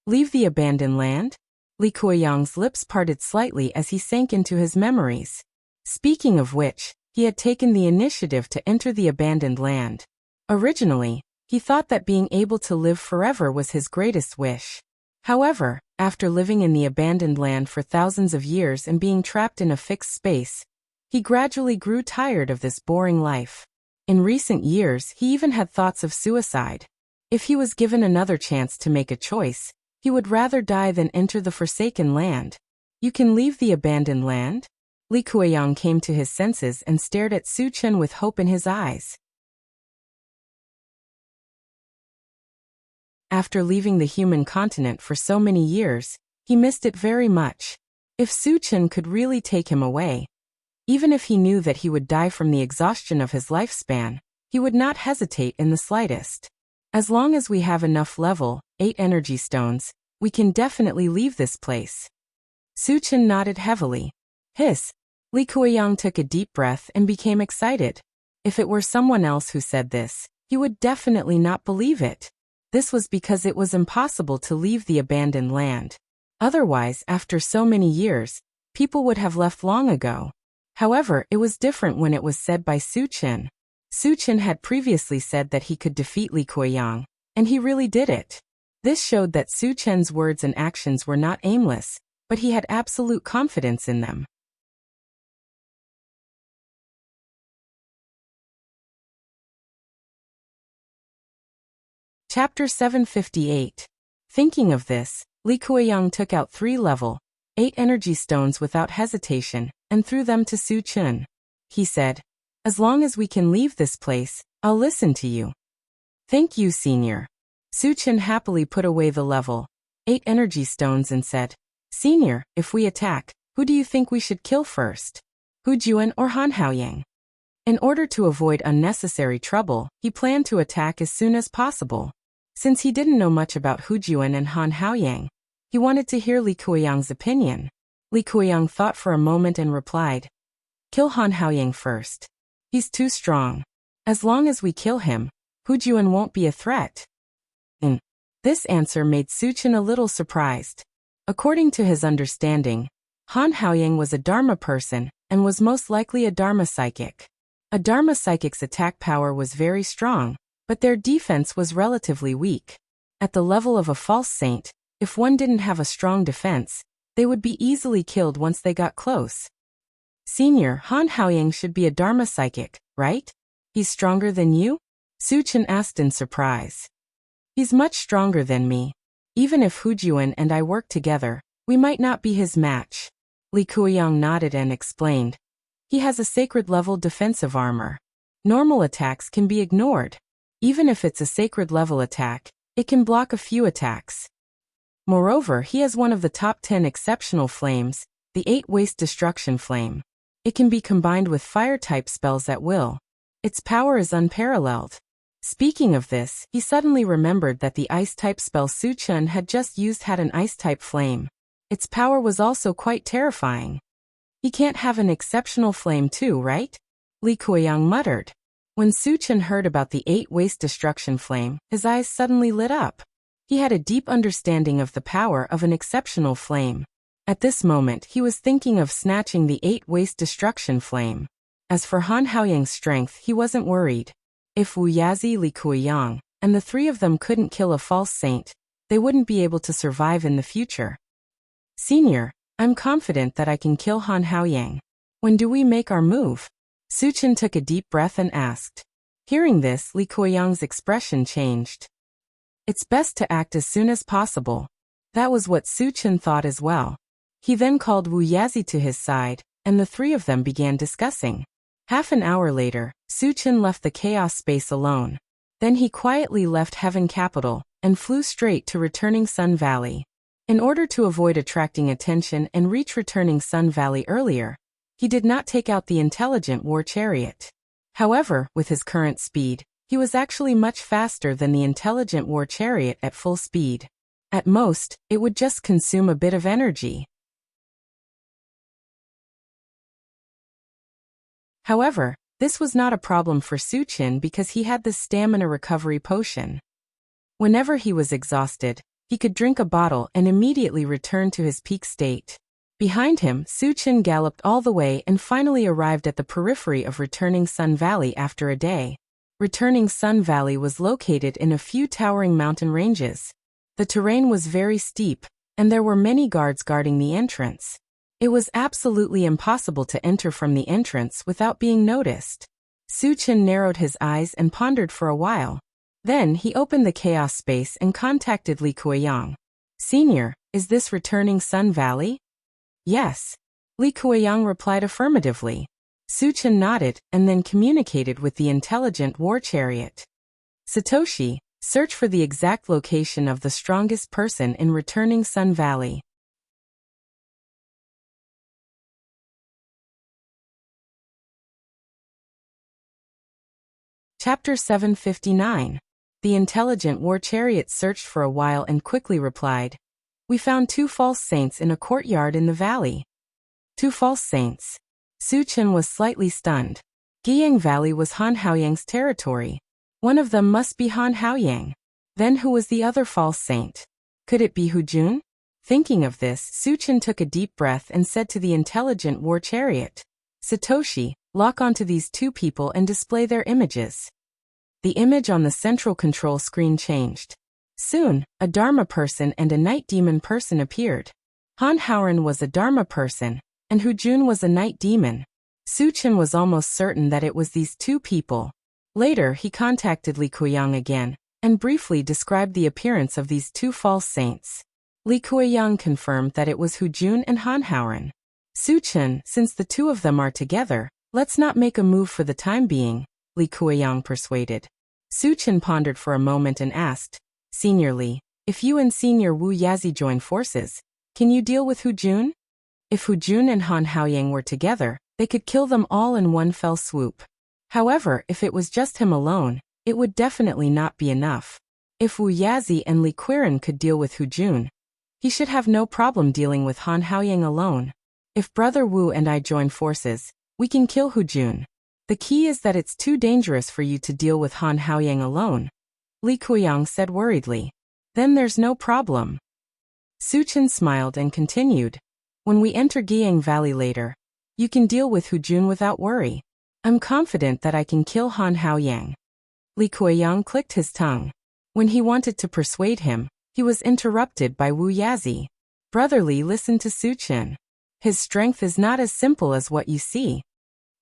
Leave the abandoned land? Li Kuiyang's lips parted slightly as he sank into his memories. Speaking of which, he had taken the initiative to enter the abandoned land. Originally, he thought that being able to live forever was his greatest wish. However, after living in the abandoned land for thousands of years and being trapped in a fixed space, he gradually grew tired of this boring life. In recent years, he even had thoughts of suicide. If he was given another chance to make a choice, he would rather die than enter the forsaken land. You can leave the abandoned land? Li Kuiyang came to his senses and stared at Su Chen with hope in his eyes. After leaving the human continent for so many years, he missed it very much. If Su Chen could really take him away, even if he knew that he would die from the exhaustion of his lifespan, he would not hesitate in the slightest. As long as we have enough level 8 energy stones, we can definitely leave this place. Su Chen nodded heavily. Hiss. Li Kuiyang took a deep breath and became excited. If it were someone else who said this, he would definitely not believe it. This was because it was impossible to leave the abandoned land. Otherwise, after so many years, people would have left long ago. However, it was different when it was said by Su Chen. Su Chen had previously said that he could defeat Li Kuiyang, and he really did it. This showed that Su Chen's words and actions were not aimless, but he had absolute confidence in them. Chapter 758. Thinking of this, Li Kuiyang took out 3 level 8 energy stones without hesitation, and threw them to Su Chen. He said, As long as we can leave this place, I'll listen to you. Thank you, Senior. Su Chen happily put away the level 8 energy stones and said, Senior, if we attack, who do you think we should kill first? Hu Juan or Han Haoyang? In order to avoid unnecessary trouble, he planned to attack as soon as possible. Since he didn't know much about Hu Juan and Han Haoyang, he wanted to hear Li Kuiyang's opinion. Li Kuiyang thought for a moment and replied, "Kill Han Haoyang first. He's too strong. As long as we kill him, Hu Juan won't be a threat." This answer made Su Chen a little surprised. According to his understanding, Han Haoyang was a Dharma person and was most likely a Dharma psychic. A Dharma psychic's attack power was very strong, but their defense was relatively weak. At the level of a false saint, if one didn't have a strong defense, they would be easily killed once they got close. Senior, Han Haoyang should be a Dharma psychic, right? He's stronger than you? Su Chen asked in surprise. He's much stronger than me. Even if Hu Juan and I work together, we might not be his match. Li Kuiyang nodded and explained. He has a sacred level defensive armor. Normal attacks can be ignored. Even if it's a sacred level attack, it can block a few attacks. Moreover, he has one of the top 10 exceptional flames, the 8 Waste Destruction Flame. It can be combined with fire-type spells at will. Its power is unparalleled. Speaking of this, he suddenly remembered that the ice-type spell Su Chen had just used had an ice-type flame. Its power was also quite terrifying. He can't have an exceptional flame too, right? Li Kuiyang muttered. When Su Chen heard about the 8 Waste Destruction Flame, his eyes suddenly lit up. He had a deep understanding of the power of an exceptional flame. At this moment, he was thinking of snatching the 8 Waste Destruction Flame. As for Han Haoyang's strength, he wasn't worried. If Wu Yazi, Li Kuiyang, and the three of them couldn't kill a false saint, they wouldn't be able to survive in the future. Senior, I'm confident that I can kill Han Haoyang. When do we make our move? Su Chen took a deep breath and asked. Hearing this, Li Kuiyang's expression changed. It's best to act as soon as possible. That was what Su Chen thought as well. He then called Wu Yazi to his side, and the three of them began discussing. Half an hour later, Su Chen left the chaos space alone. Then he quietly left Heaven Capital and flew straight to Returning Sun Valley. In order to avoid attracting attention and reach Returning Sun Valley earlier, he did not take out the intelligent war chariot. However, with his current speed, he was actually much faster than the intelligent war chariot at full speed. At most, it would just consume a bit of energy. However, this was not a problem for Su Chen because he had the stamina recovery potion. Whenever he was exhausted, he could drink a bottle and immediately return to his peak state. Behind him, Su Chen galloped all the way and finally arrived at the periphery of Returning Sun Valley after a day. Returning Sun Valley was located in a few towering mountain ranges. The terrain was very steep, and there were many guards guarding the entrance. It was absolutely impossible to enter from the entrance without being noticed. Su Chen narrowed his eyes and pondered for a while. Then he opened the chaos space and contacted Li Kuiyang. Senior, is this Returning Sun Valley? Yes. Li Kuiyang replied affirmatively. Su Chen nodded and then communicated with the intelligent war chariot. Satoshi, search for the exact location of the strongest person in Returning Sun Valley. Chapter 759. The intelligent war chariot searched for a while and quickly replied. We found 2 false saints in a courtyard in the valley. 2 false saints. Su Chen was slightly stunned. Guiyang Valley was Han Haoyang's territory. One of them must be Han Haoyang. Then who was the other false saint? Could it be Hu Jun? Thinking of this, Su Chen took a deep breath and said to the intelligent war chariot, Satoshi, lock onto these 2 people and display their images. The image on the central control screen changed. Soon, a Dharma person and a night demon person appeared. Han Haoran was a Dharma person, and Hu Jun was a night demon. Su Chen was almost certain that it was these 2 people. Later, he contacted Li Kuiyang again, and briefly described the appearance of these 2 false saints. Li Kuiyang confirmed that it was Hu Jun and Han Haoran. Su Chen, since the 2 of them are together, let's not make a move for the time being, Li Kuiyang persuaded. Su Chen pondered for a moment and asked, Senior Li, if you and Senior Wu Yazi join forces, Can you deal with Hu Jun? If Hu Jun and Han Haoyang were together, they could kill them all in one fell swoop. However, if it was just him alone, it would definitely not be enough. If Wu Yazi and Li Qiren could deal with Hu Jun, he should have no problem dealing with Han Haoyang alone. If Brother Wu and I join forces, we can kill Hu Jun. The key is that it's too dangerous for you to deal with Han Haoyang alone, Li Qiren said worriedly. Then there's no problem. Su Chen smiled and continued. When we enter Guiyang Valley later, you can deal with Hu Jun without worry. I'm confident that I can kill Han Haoyang. Li Qiren clicked his tongue. When he wanted to persuade him, he was interrupted by Wu Yazi. Brother Li listened to Su Chen. His strength is not as simple as what you see.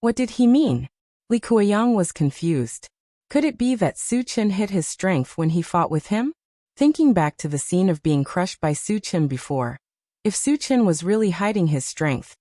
What did he mean? Li Qiren was confused. Could it be that Su Chen hid his strength when he fought with him? Thinking back to the scene of being crushed by Su Chen before, if Su Chen was really hiding his strength,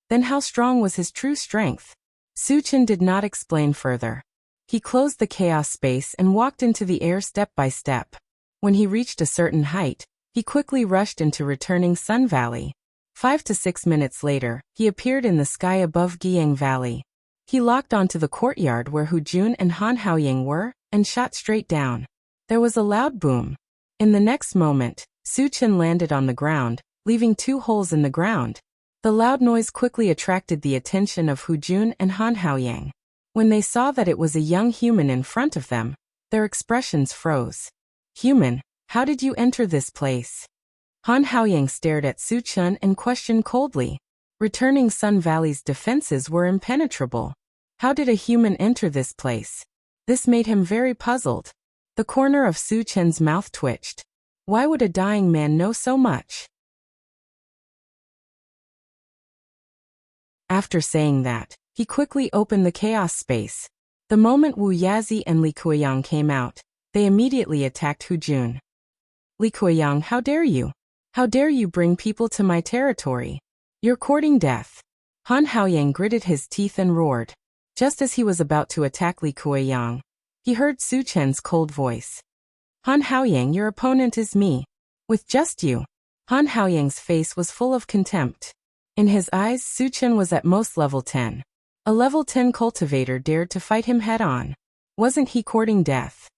then how strong was his true strength? Su Chen did not explain further. He closed the chaos space and walked into the air step by step. When he reached a certain height, he quickly rushed into returning Sun Valley. 5 to 6 minutes later, he appeared in the sky above Guiyang Valley. He locked onto the courtyard where Hu Jun and Han Haoyang were, and shot straight down. There was a loud boom. In the next moment, Su Chen landed on the ground, leaving 2 holes in the ground. The loud noise quickly attracted the attention of Hu Jun and Han Haoyang. When they saw that it was a young human in front of them, their expressions froze. Human, how did you enter this place? Han Haoyang stared at Su Chen and questioned coldly. Returning Sun Valley's defenses were impenetrable. How did a human enter this place? This made him very puzzled. The corner of Su Chen's mouth twitched. Why would a dying man know so much? After saying that, he quickly opened the chaos space. The moment Wu Yazi and Li Qiren came out, they immediately attacked Hu Jun. Li Qiren, how dare you? How dare you bring people to my territory? You're courting death. Han Haoyang gritted his teeth and roared. Just as he was about to attack Li Qiren, he heard Su Chen's cold voice. Han Haoyang, your opponent is me. With just you. Han Haoyang's face was full of contempt. In his eyes, Su Chen was at most level 10. A level 10 cultivator dared to fight him head-on. Wasn't he courting death?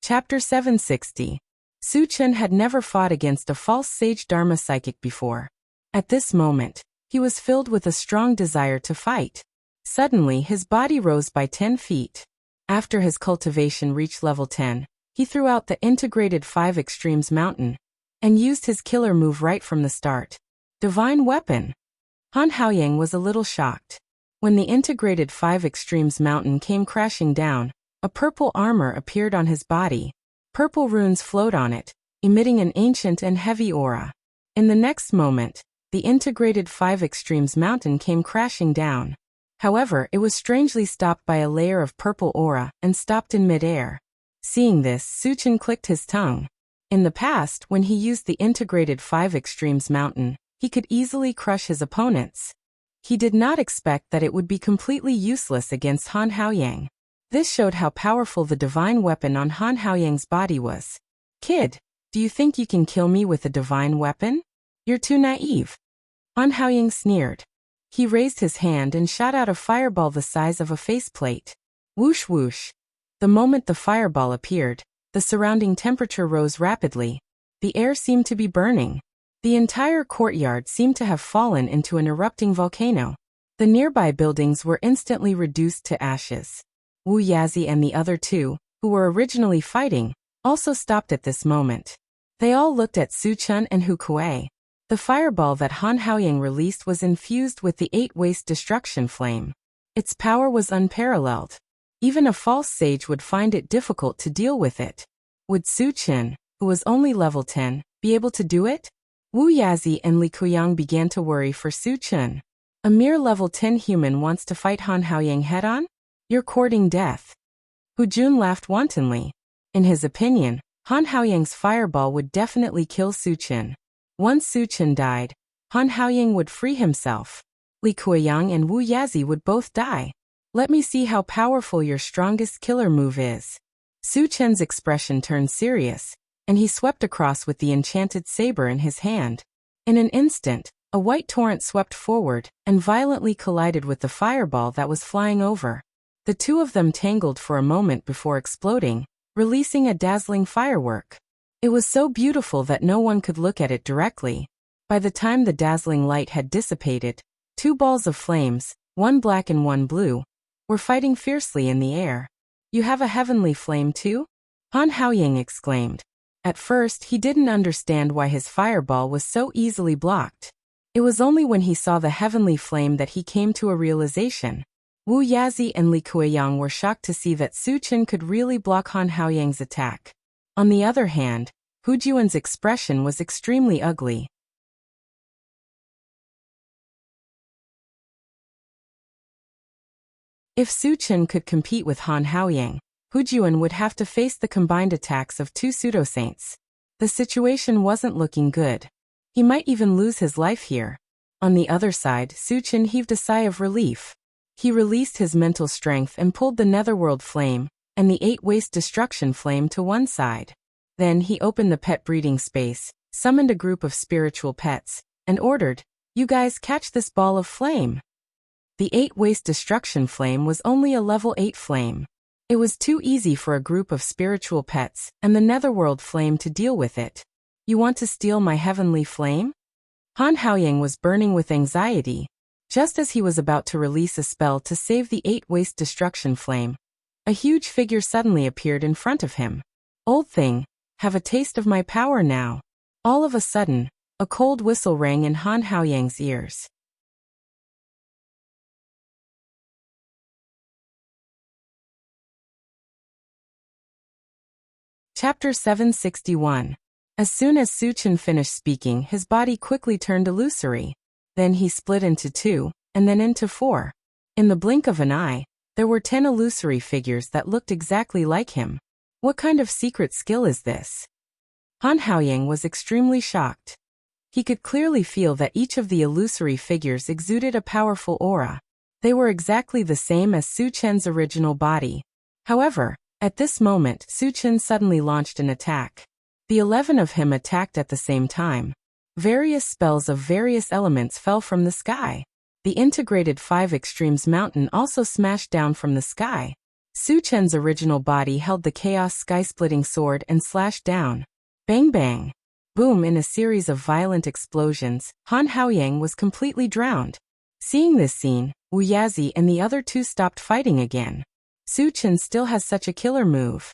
Chapter 760. Su Chen had never fought against a false sage Dharma psychic before. At this moment, he was filled with a strong desire to fight. Suddenly, his body rose by 10 feet. After his cultivation reached level 10, he threw out the integrated 5 Extremes Mountain and used his killer move right from the start. Divine Weapon. Han Haoyang was a little shocked. When the integrated 5 Extremes Mountain came crashing down, a purple armor appeared on his body. Purple runes flowed on it, emitting an ancient and heavy aura. In the next moment, the integrated 5 Extremes Mountain came crashing down. However, it was strangely stopped by a layer of purple aura and stopped in mid-air. Seeing this, Su Chen clicked his tongue. In the past, when he used the integrated 5 Extremes Mountain, he could easily crush his opponents. He did not expect that it would be completely useless against Han Haoyang. This showed how powerful the divine weapon on Han Haoyang's body was. Kid, do you think you can kill me with a divine weapon? You're too naive. Han Haoyang sneered. He raised his hand and shot out a fireball the size of a faceplate. Whoosh whoosh. The moment the fireball appeared, the surrounding temperature rose rapidly. The air seemed to be burning. The entire courtyard seemed to have fallen into an erupting volcano. The nearby buildings were instantly reduced to ashes. Wu Yazi and the other 2, who were originally fighting, also stopped at this moment. They all looked at Su Chen and Hu Kuei. The fireball that Han Haoyang released was infused with the 8-waste destruction flame. Its power was unparalleled. Even a false sage would find it difficult to deal with it. Would Su Chen, who was only level 10, be able to do it? Wu Yazi and Li Qiren began to worry for Su Chen. A mere level 10 human wants to fight Han Haoyang head-on? You're courting death. Hu Jun laughed wantonly. In his opinion, Han Haoyang's fireball would definitely kill Su Chen. Once Su Chen died, Han Haoyang would free himself. Li Qiren and Wu Yazi would both die. Let me see how powerful your strongest killer move is. Su Chen's expression turned serious, and he swept across with the enchanted saber in his hand. In an instant, a white torrent swept forward and violently collided with the fireball that was flying over. The two of them tangled for a moment before exploding, releasing a dazzling firework. It was so beautiful that no one could look at it directly. By the time the dazzling light had dissipated, two balls of flames, one black and one blue, were fighting fiercely in the air. You have a heavenly flame too? Han Haoying exclaimed. At first, he didn't understand why his fireball was so easily blocked. It was only when he saw the heavenly flame that he came to a realization. Wu Yazi and Li Kuiyang were shocked to see that Su Chen could really block Han Haoying's attack. On the other hand, Hu Juan's expression was extremely ugly. If Su Chen could compete with Han Haoying, Hu Juan would have to face the combined attacks of two pseudo-saints. The situation wasn't looking good. He might even lose his life here. On the other side, Su Chen heaved a sigh of relief. He released his mental strength and pulled the Netherworld Flame and the 8-Waste Destruction Flame to one side. Then he opened the pet breeding space, summoned a group of spiritual pets, and ordered, "You guys catch this ball of flame." The 8-Waste Destruction Flame was only a level 8 flame. It was too easy for a group of spiritual pets and the Netherworld Flame to deal with it. You want to steal my heavenly flame? Han Haoying was burning with anxiety. Just as he was about to release a spell to save the 8-Waste Destruction Flame, a huge figure suddenly appeared in front of him. "Old thing, have a taste of my power now." All of a sudden, a cold whistle rang in Han Haoying's ears. Chapter 761. As soon as Su Chen finished speaking, his body quickly turned illusory. Then he split into 2, and then into 4. In the blink of an eye, there were 10 illusory figures that looked exactly like him. What kind of secret skill is this? Han Haoying was extremely shocked. He could clearly feel that each of the illusory figures exuded a powerful aura. They were exactly the same as Su Chen's original body. However, at this moment, Su Chen suddenly launched an attack. The 11 of him attacked at the same time. Various spells of various elements fell from the sky. The integrated 5 Extremes Mountain also smashed down from the sky. Su Chen's original body held the Chaos Sky-Splitting Sword and slashed down. Bang bang. Boom! In a series of violent explosions, Han Haoying was completely drowned. Seeing this scene, Wu Yazi and the other two stopped fighting again. Su Chen still has such a killer move.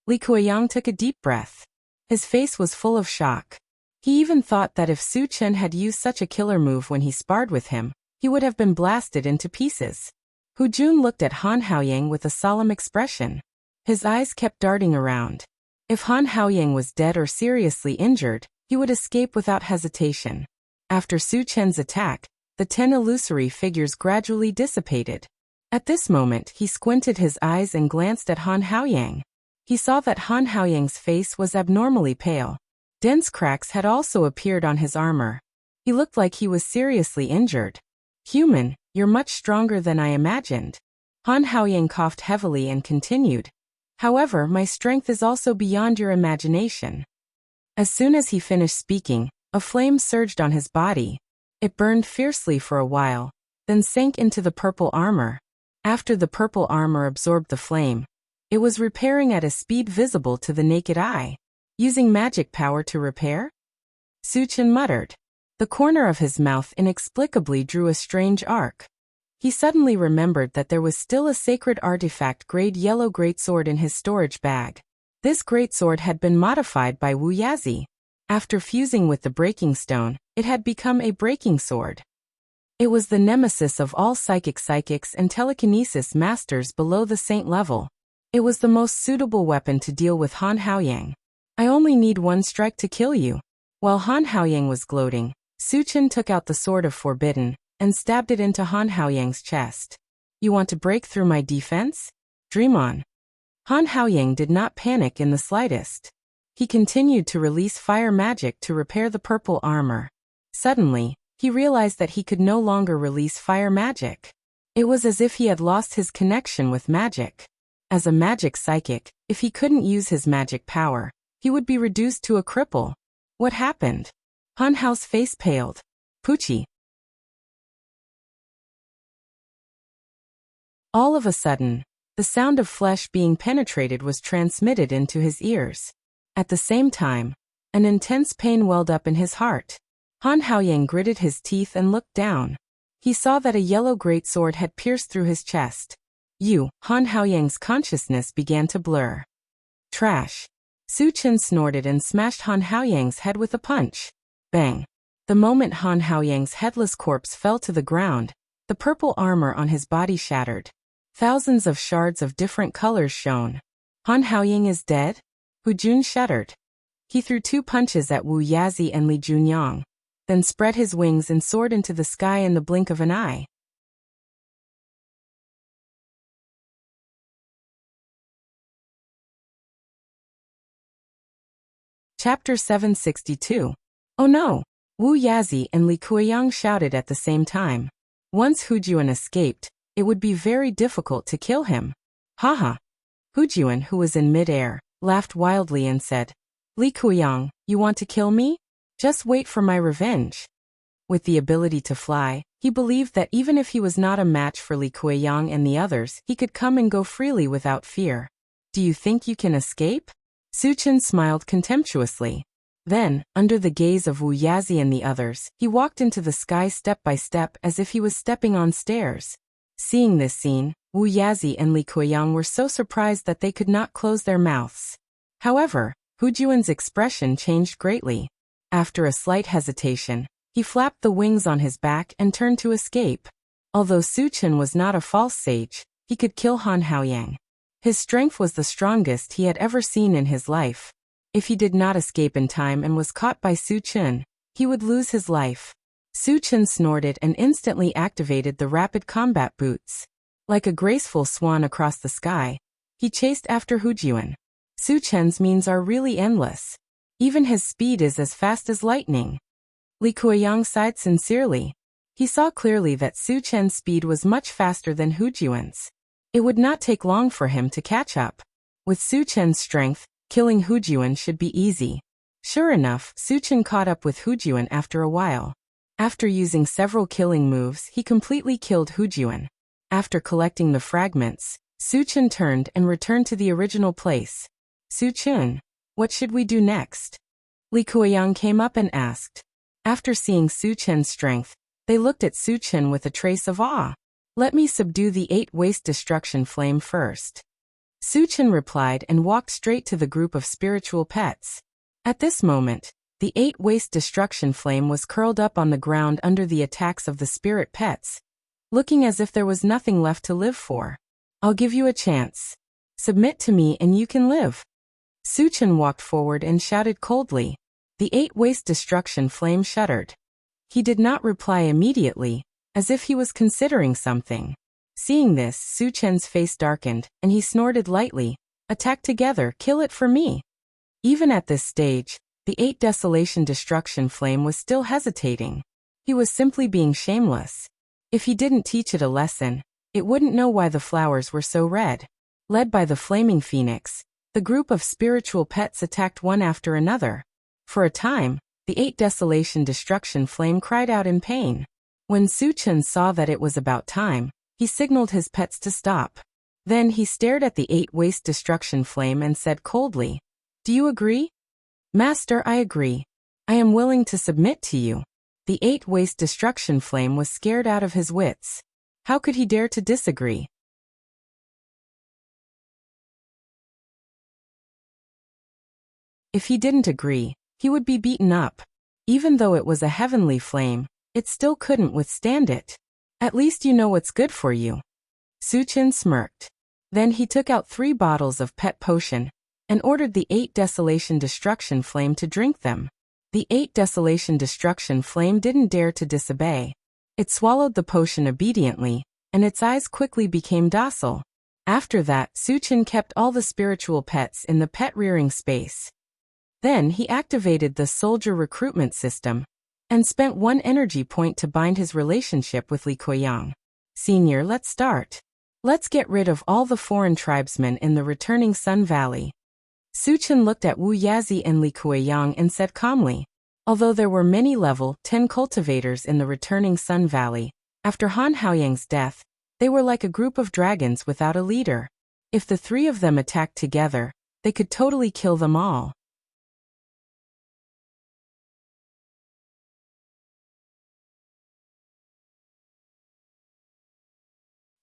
Li Kuiyang took a deep breath. His face was full of shock. He even thought that if Su Chen had used such a killer move when he sparred with him, he would have been blasted into pieces. Hu Jun looked at Han Haoying with a solemn expression. His eyes kept darting around. If Han Haoying was dead or seriously injured, he would escape without hesitation. After Su Chen's attack, the 10 illusory figures gradually dissipated. At this moment, he squinted his eyes and glanced at Han Haoying. He saw that Han Haoying's face was abnormally pale. Dense cracks had also appeared on his armor. He looked like he was seriously injured. "Human, you're much stronger than I imagined." Han Haoying coughed heavily and continued. "However, my strength is also beyond your imagination." As soon as he finished speaking, a flame surged on his body. It burned fiercely for a while, then sank into the purple armor. After the purple armor absorbed the flame, it was repairing at a speed visible to the naked eye. Using magic power to repair? Su Chen muttered. The corner of his mouth inexplicably drew a strange arc. He suddenly remembered that there was still a sacred artifact grade yellow greatsword in his storage bag. This greatsword had been modified by Wu Yazi. After fusing with the breaking stone, it had become a breaking sword. It was the nemesis of all psychics and telekinesis masters below the saint level. It was the most suitable weapon to deal with Han Haoying. "I only need one strike to kill you." While Han Haoying was gloating, Su Chen took out the Sword of Forbidden and stabbed it into Han Haoying's chest. "You want to break through my defense? Dream on." Han Haoying did not panic in the slightest. He continued to release fire magic to repair the purple armor. Suddenly, he realized that he could no longer release fire magic. It was as if he had lost his connection with magic. As a magic psychic, if he couldn't use his magic power, he would be reduced to a cripple. What happened? Han Hao's face paled. Poochie. All of a sudden, the sound of flesh being penetrated was transmitted into his ears. At the same time, an intense pain welled up in his heart. Han Haoyang gritted his teeth and looked down. He saw that a yellow greatsword had pierced through his chest. Han Haoyang's consciousness began to blur. Trash. Su Chen snorted and smashed Han Haoyang's head with a punch. Bang. The moment Han Haoyang's headless corpse fell to the ground, the purple armor on his body shattered. Thousands of shards of different colors shone. Han Haoyang is dead? Hu Jun shuddered. He threw 2 punches at Wu Yazi and Li Junyang, then spread his wings and soared into the sky in the blink of an eye. Chapter 762. Oh no! Wu Yazi and Li Kuiyang shouted at the same time. Once Hu Juan escaped, it would be very difficult to kill him. Haha. Hu Juan, who was in mid-air, laughed wildly and said, Li Kuiyang, you want to kill me? Just wait for my revenge. With the ability to fly, he believed that even if he was not a match for Li Kuiyang and the others, he could come and go freely without fear. Do you think you can escape? Su Chen smiled contemptuously. Then, under the gaze of Wu Yazi and the others, he walked into the sky step by step as if he was stepping on stairs. Seeing this scene, Wu Yazi and Li Kuiyang were so surprised that they could not close their mouths. However, Hu Juan's expression changed greatly. After a slight hesitation, he flapped the wings on his back and turned to escape. Although Su Chen was not a false sage, he could kill Han Haoyang. His strength was the strongest he had ever seen in his life. If he did not escape in time and was caught by Su Chen, he would lose his life. Su Chen snorted and instantly activated the rapid combat boots. Like a graceful swan across the sky, he chased after Hu Juan. Su Chen's means are really endless. Even his speed is as fast as lightning. Li Kuiyang sighed sincerely. He saw clearly that Su Chen's speed was much faster than Hu Juan's. It would not take long for him to catch up. With Su Chen's strength, killing Hu Juan should be easy. Sure enough, Su Chen caught up with Hu Juan after a while. After using several killing moves, he completely killed Hu Juan. After collecting the fragments, Su Chen turned and returned to the original place. Su Chen, what should we do next? Li Kuiyang came up and asked. After seeing Su Chen's strength, they looked at Su Chen with a trace of awe. Let me subdue the 8 waste destruction flame first. Su Chen replied and walked straight to the group of spiritual pets. At this moment, the 8 waste destruction flame was curled up on the ground under the attacks of the spirit pets, looking as if there was nothing left to live for. I'll give you a chance. Submit to me and you can live. Su Chen walked forward and shouted coldly. The 8 waste destruction flame shuddered. He did not reply immediately, as if he was considering something. Seeing this, Su Chen's face darkened, and he snorted lightly. Attack together, kill it for me. Even at this stage, the 8 desolation destruction flame was still hesitating. He was simply being shameless. If he didn't teach it a lesson, it wouldn't know why the flowers were so red. Led by the flaming phoenix, the group of spiritual pets attacked one after another. For a time, the 8 desolation destruction flame cried out in pain. When Su Chen saw that it was about time, he signaled his pets to stop. Then he stared at the 8 waste destruction flame and said coldly, Do you agree? Master, I agree. I am willing to submit to you. The 8 waste destruction flame was scared out of his wits. How could he dare to disagree? If he didn't agree, he would be beaten up. Even though it was a heavenly flame, it still couldn't withstand it. At least you know what's good for you. Su Chen smirked. Then he took out 3 bottles of pet potion and ordered the 8 desolation destruction flame to drink them. The 8 desolation destruction flame didn't dare to disobey. It swallowed the potion obediently, and its eyes quickly became docile. After that, Su Chen kept all the spiritual pets in the pet rearing space. Then he activated the soldier recruitment system and spent 1 energy point to bind his relationship with Li Kuiyang. Senior, let's start. Let's get rid of all the foreign tribesmen in the returning Sun Valley. Su Chen looked at Wu Yazi and Li Kuiyang and said calmly. Although there were many level 10 cultivators in the returning Sun Valley, after Han Haoyang's death, they were like a group of dragons without a leader. If the three of them attacked together, they could totally kill them all.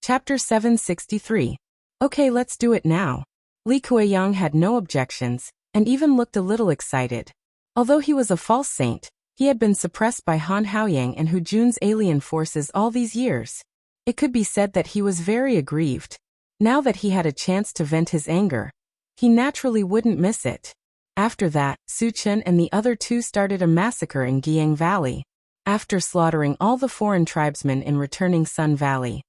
Chapter 763. Okay, let's do it now. Li Kuiyang had no objections, and even looked a little excited. Although he was a false saint, he had been suppressed by Han Haoyang and Hu Jun's alien forces all these years. It could be said that he was very aggrieved. Now that he had a chance to vent his anger, he naturally wouldn't miss it. After that, Su Chen and the other two started a massacre in Guiyang Valley. After slaughtering all the foreign tribesmen in returning Sun Valley,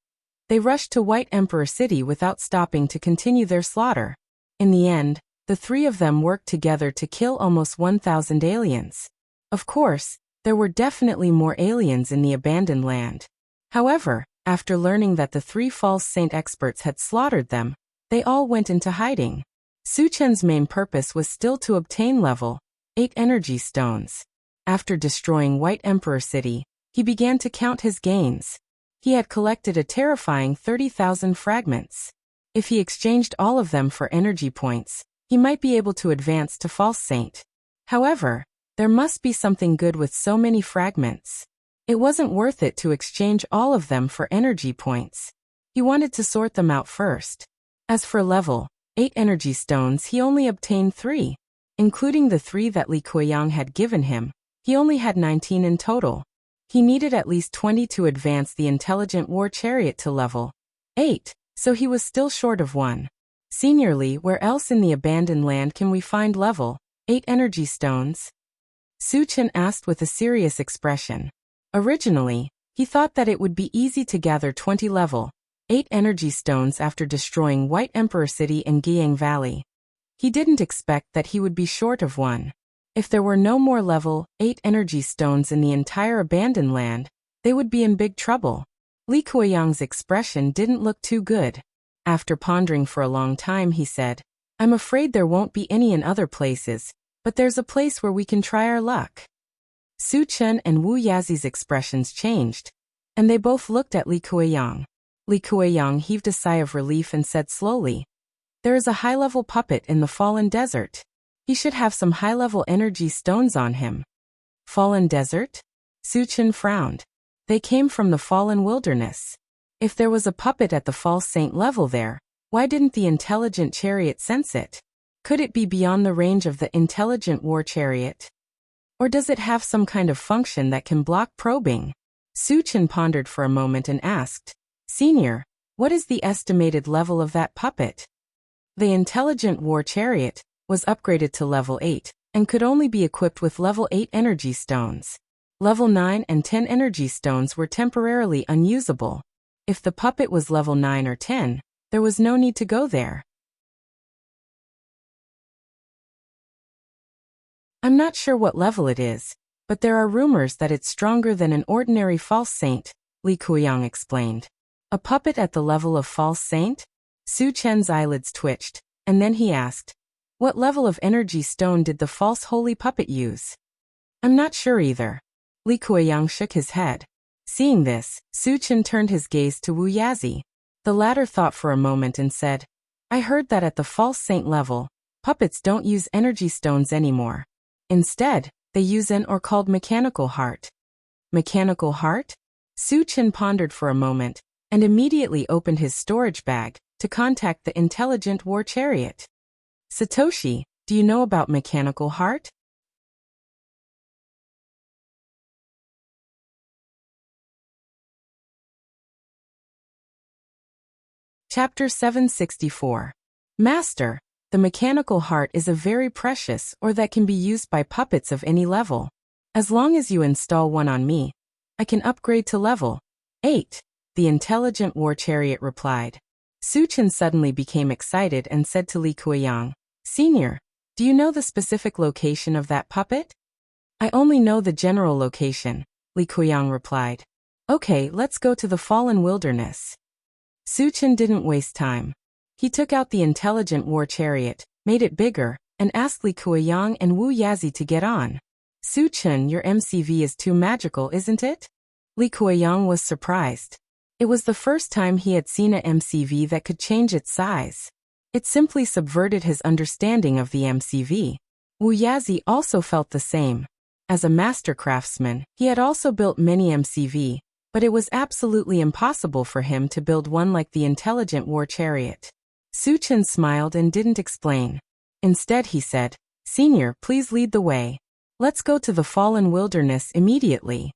they rushed to White Emperor City without stopping to continue their slaughter. In the end, the three of them worked together to kill almost 1,000 aliens. Of course, there were definitely more aliens in the abandoned land. However, after learning that the three false saint experts had slaughtered them, they all went into hiding. Su Chen's main purpose was still to obtain level 8 energy stones. After destroying White Emperor City, he began to count his gains. He had collected a terrifying 30,000 fragments. If he exchanged all of them for energy points, he might be able to advance to false saint. However, there must be something good with so many fragments. It wasn't worth it to exchange all of them for energy points. He wanted to sort them out first. As for level 8 energy stones, he only obtained 3. Including the 3 that Li Kuiyang had given him, he only had 19 in total. He needed at least 20 to advance the intelligent war chariot to level 8, so he was still short of 1. Seniorly, where else in the abandoned land can we find level 8 energy stones? Su Chen asked with a serious expression. Originally, he thought that it would be easy to gather 20 level 8 energy stones after destroying White Emperor City and Guiyang Valley. He didn't expect that he would be short of 1. If there were no more level 8 energy stones in the entire abandoned land, they would be in big trouble. Li Kuiyang's expression didn't look too good. After pondering for a long time, he said, I'm afraid there won't be any in other places, but there's a place where we can try our luck. Su Chen and Wu Yazi's expressions changed, and they both looked at Li Kuiyang. Li Kuiyang heaved a sigh of relief and said slowly, there is a high-level puppet in the Fallen Desert. He should have some high-level energy stones on him. Fallen Desert? Su Chen frowned. They came from the Fallen Wilderness. If there was a puppet at the false saint level there, why didn't the intelligent chariot sense it? Could it be beyond the range of the intelligent war chariot? Or does it have some kind of function that can block probing? Su Chen pondered for a moment and asked, Senior, what is the estimated level of that puppet? The intelligent war chariot was upgraded to level 8, and could only be equipped with level 8 energy stones. Level 9 and 10 energy stones were temporarily unusable. If the puppet was level 9 or 10, there was no need to go there. I'm not sure what level it is, but there are rumors that it's stronger than an ordinary false saint, Li Kuiyang explained. A puppet at the level of false saint? Su Chen's eyelids twitched, and then he asked, what level of energy stone did the false holy puppet use? I'm not sure either. Li Kuiyang shook his head. Seeing this, Su Chen turned his gaze to Wu Yazi. The latter thought for a moment and said, I heard that at the false saint level, puppets don't use energy stones anymore. Instead, they use an or called mechanical heart. Mechanical heart? Su Chen pondered for a moment, and immediately opened his storage bag to contact the intelligent war chariot. Satoshi, do you know about mechanical heart? Chapter 764. Master, the mechanical heart is a very precious or that can be used by puppets of any level. As long as you install one on me, I can upgrade to level 8, the intelligent war chariot replied. Su Chen suddenly became excited and said to Li Kuiyang, Senior, do you know the specific location of that puppet? I only know the general location, Li Kuiyang replied. Okay, let's go to the fallen wilderness. Su Chen didn't waste time. He took out the intelligent war chariot, made it bigger, and asked Li Kuiyang and Wu Yazi to get on. Su Chen, your MCV is too magical, isn't it? Li Kuiyang was surprised. It was the first time he had seen a MCV that could change its size. It simply subverted his understanding of the MCV. Wu Yazi also felt the same. As a master craftsman, he had also built many MCV, but it was absolutely impossible for him to build one like the intelligent war chariot. Su Chen smiled and didn't explain. Instead he said, "Senior, please lead the way. Let's go to the fallen wilderness immediately."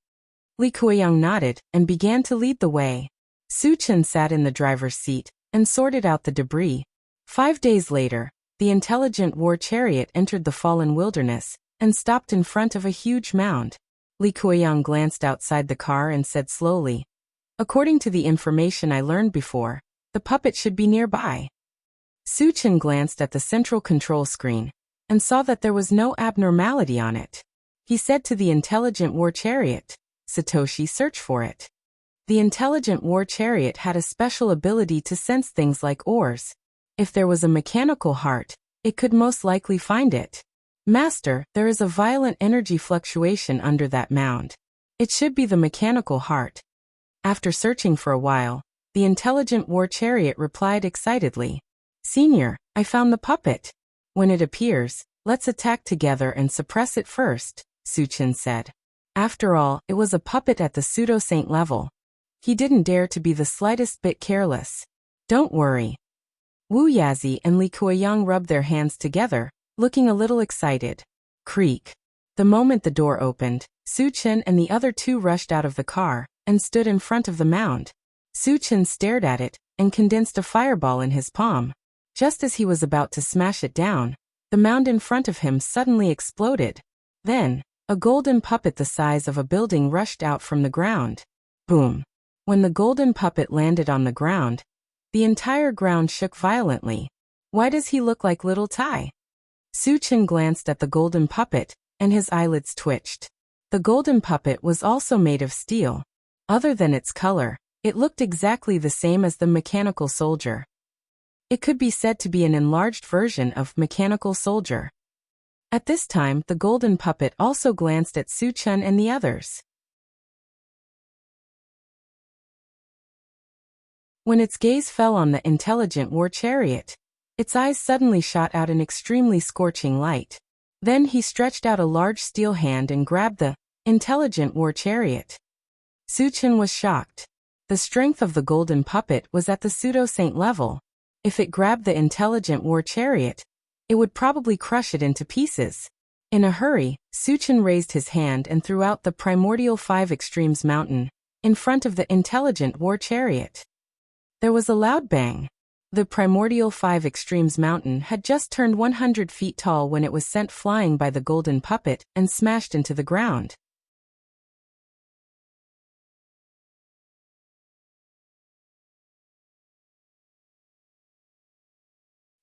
Li Kuiyang nodded and began to lead the way. Su Chen sat in the driver's seat and sorted out the debris. 5 days later, the intelligent war chariot entered the fallen wilderness and stopped in front of a huge mound. Li Kuiyang glanced outside the car and said slowly, "According to the information I learned before, the puppet should be nearby." Su Chen glanced at the central control screen and saw that there was no abnormality on it. He said to the intelligent war chariot, "Satoshi, search for it." The intelligent war chariot had a special ability to sense things like ores. If there was a mechanical heart, it could most likely find it. "Master, there is a violent energy fluctuation under that mound. It should be the mechanical heart." After searching for a while, the intelligent war chariot replied excitedly, "Senior, I found the puppet. When it appears, let's attack together and suppress it first," Su Chen said. After all, it was a puppet at the pseudo-saint level. He didn't dare to be the slightest bit careless. "Don't worry." Wu Yazi and Li Kuiyang rubbed their hands together, looking a little excited. Creak. The moment the door opened, Su Chen and the other two rushed out of the car and stood in front of the mound. Su Chen stared at it and condensed a fireball in his palm. Just as he was about to smash it down, the mound in front of him suddenly exploded. Then, a golden puppet the size of a building rushed out from the ground. Boom. When the golden puppet landed on the ground, the entire ground shook violently. "Why does he look like little Tai?" Su Chen glanced at the golden puppet, and his eyelids twitched. The golden puppet was also made of steel. Other than its color, it looked exactly the same as the mechanical soldier. It could be said to be an enlarged version of mechanical soldier. At this time, the golden puppet also glanced at Su Chen and the others. When its gaze fell on the intelligent war chariot, its eyes suddenly shot out an extremely scorching light. Then he stretched out a large steel hand and grabbed the intelligent war chariot. Su Chen was shocked. The strength of the golden puppet was at the pseudo-saint level. If it grabbed the intelligent war chariot, it would probably crush it into pieces. In a hurry, Su Chen raised his hand and threw out the primordial 5 extremes mountain in front of the intelligent war chariot. There was a loud bang. The primordial 5 extremes mountain had just turned 100 feet tall when it was sent flying by the golden puppet and smashed into the ground.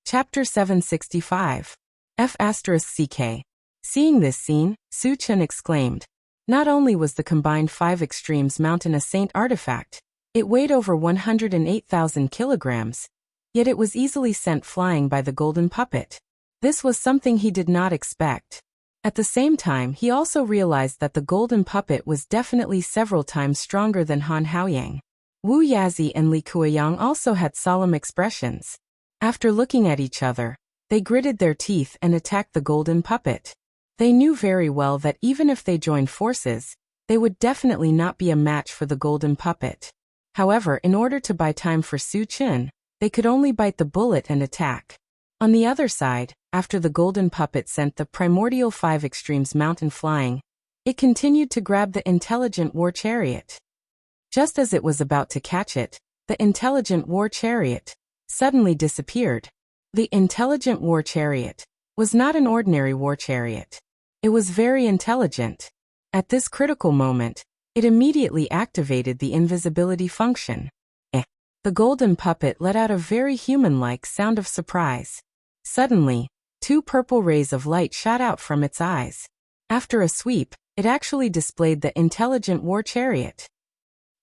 Chapter 765. F***CK. Seeing this scene, Su Chen exclaimed. Not only was the combined 5 extremes mountain a saint artifact, it weighed over 108,000 kilograms, yet it was easily sent flying by the golden puppet. This was something he did not expect. At the same time, he also realized that the golden puppet was definitely several times stronger than Han Haoyang. Wu Yazi and Li Kuiyang also had solemn expressions. After looking at each other, they gritted their teeth and attacked the golden puppet. They knew very well that even if they joined forces, they would definitely not be a match for the golden puppet. However, in order to buy time for Su Chen, they could only bite the bullet and attack. On the other side, after the golden puppet sent the primordial 5 extremes mountain flying, it continued to grab the intelligent war chariot. Just as it was about to catch it, the intelligent war chariot suddenly disappeared. The intelligent war chariot was not an ordinary war chariot. It was very intelligent. At this critical moment, it immediately activated the invisibility function. The golden puppet let out a very human-like sound of surprise. Suddenly, 2 purple rays of light shot out from its eyes. After a sweep, it actually displayed the intelligent war chariot.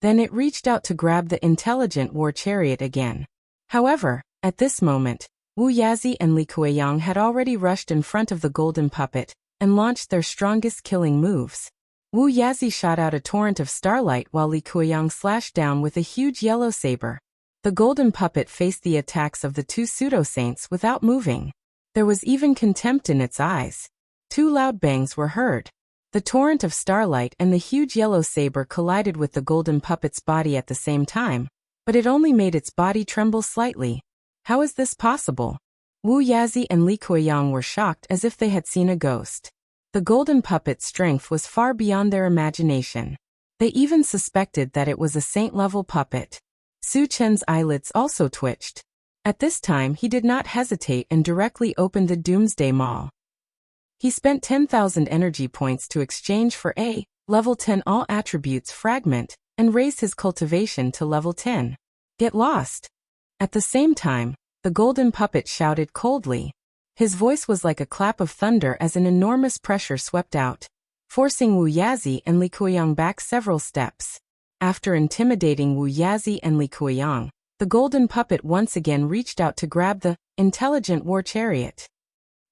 Then it reached out to grab the intelligent war chariot again. However, at this moment, Wu Yazi and Li Kuiyang had already rushed in front of the golden puppet and launched their strongest killing moves. Wu Yazi shot out a torrent of starlight while Li Kuiyang slashed down with a huge yellow saber. The golden puppet faced the attacks of the two pseudo-saints without moving. There was even contempt in its eyes. Two loud bangs were heard. The torrent of starlight and the huge yellow saber collided with the golden puppet's body at the same time, but it only made its body tremble slightly. How is this possible? Wu Yazi and Li Kuiyang were shocked as if they had seen a ghost. The golden puppet's strength was far beyond their imagination. They even suspected that it was a saint-level puppet. Su Chen's eyelids also twitched. At this time he did not hesitate and directly opened the Doomsday Maul. He spent 10,000 energy points to exchange for a level 10 all attributes fragment and raised his cultivation to level 10. Get lost. At the same time, the golden puppet shouted coldly. His voice was like a clap of thunder as an enormous pressure swept out, forcing Wu Yazi and Li Kuiyang back several steps. After intimidating Wu Yazi and Li Kuiyang, the golden puppet once again reached out to grab the intelligent war chariot.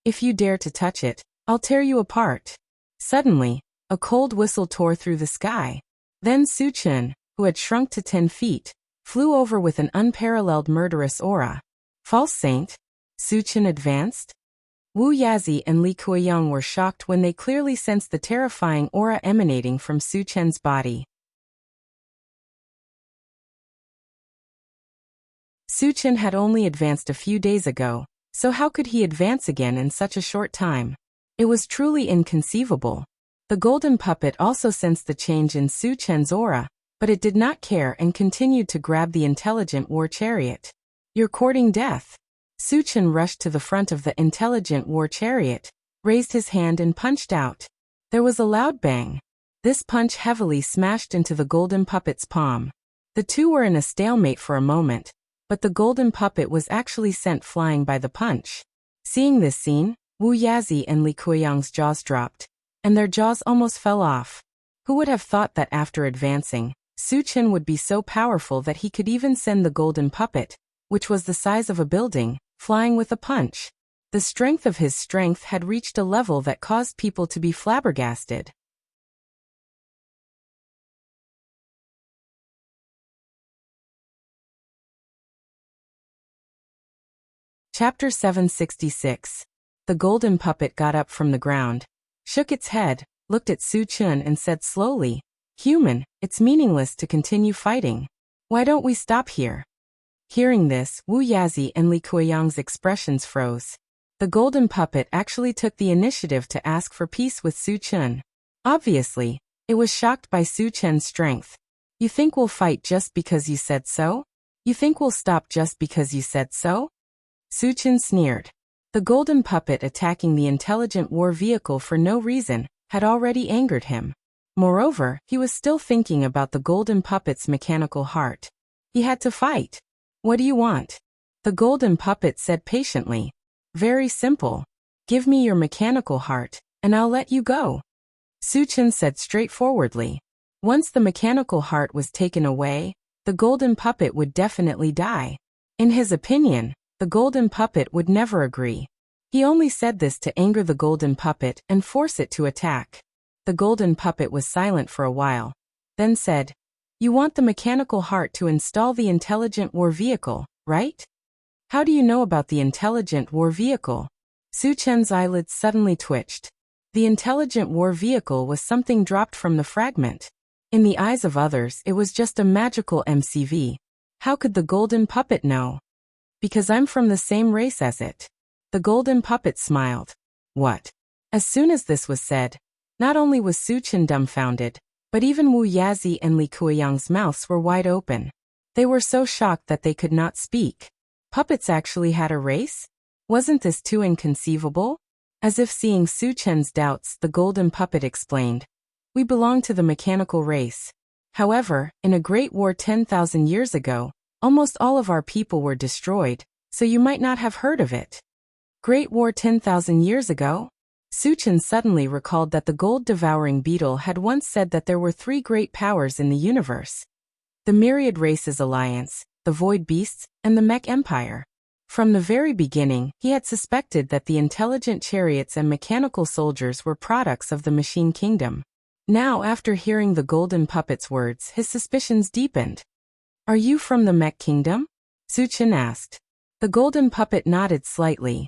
If you dare to touch it, I'll tear you apart. Suddenly, a cold whistle tore through the sky. Then Su Chen, who had shrunk to 10 feet, flew over with an unparalleled murderous aura. False saint? Su Chen advanced? Wu Yazi and Li Kuiyang were shocked when they clearly sensed the terrifying aura emanating from Su Chen's body. Su Chen had only advanced a few days ago, so how could he advance again in such a short time? It was truly inconceivable. The golden puppet also sensed the change in Su Chen's aura, but it did not care and continued to grab the intelligent war chariot. You're courting death. Su Chen rushed to the front of the intelligent war chariot, raised his hand and punched out. There was a loud bang. This punch heavily smashed into the golden puppet's palm. The two were in a stalemate for a moment, but the golden puppet was actually sent flying by the punch. Seeing this scene, Wu Yazi and Li Kuiyang's jaws dropped, and their jaws almost fell off. Who would have thought that after advancing, Su Chen would be so powerful that he could even send the golden puppet, which was the size of a building, flying with a punch? The strength of his strength had reached a level that caused people to be flabbergasted. Chapter 766. The golden puppet got up from the ground, shook its head, looked at Su Chen and said slowly, "Human, it's meaningless to continue fighting. Why don't we stop here?" Hearing this, Wu Yazi and Li Kuiyang's expressions froze. The golden puppet actually took the initiative to ask for peace with Su Chen. Obviously, it was shocked by Su Chen's strength. You think we'll fight just because you said so? You think we'll stop just because you said so? Su Chen sneered. The golden puppet attacking the intelligent war vehicle for no reason had already angered him. Moreover, he was still thinking about the golden puppet's mechanical heart. He had to fight. What do you want? The golden puppet said patiently. Very simple. Give me your mechanical heart, and I'll let you go. Su Chen said straightforwardly. Once the mechanical heart was taken away, the golden puppet would definitely die. In his opinion, the golden puppet would never agree. He only said this to anger the golden puppet and force it to attack. The golden puppet was silent for a while, then said, "You want the mechanical heart to install the intelligent war vehicle, right? How do you know about the intelligent war vehicle?" Su Chen's eyelids suddenly twitched. The intelligent war vehicle was something dropped from the fragment. In the eyes of others, it was just a magical MCV. How could the golden puppet know? Because I'm from the same race as it. The golden puppet smiled. What? As soon as this was said, not only was Su Chen dumbfounded, but even Wu Yazi and Li Kuiyang's mouths were wide open. They were so shocked that they could not speak. Puppets actually had a race? Wasn't this too inconceivable? As if seeing Su Chen's doubts, the golden puppet explained. We belong to the mechanical race. However, in a great war 10,000 years ago, almost all of our people were destroyed, so you might not have heard of it. Great War 10,000 years ago? Su Chen suddenly recalled that the gold-devouring beetle had once said that there were 3 great powers in the universe. the Myriad Races Alliance, the Void Beasts, and the Mech Empire. From the very beginning, he had suspected that the intelligent chariots and mechanical soldiers were products of the Machine Kingdom. Now, after hearing the golden puppet's words, his suspicions deepened. "Are you from the Mech Kingdom?" Su Chen asked. The golden puppet nodded slightly.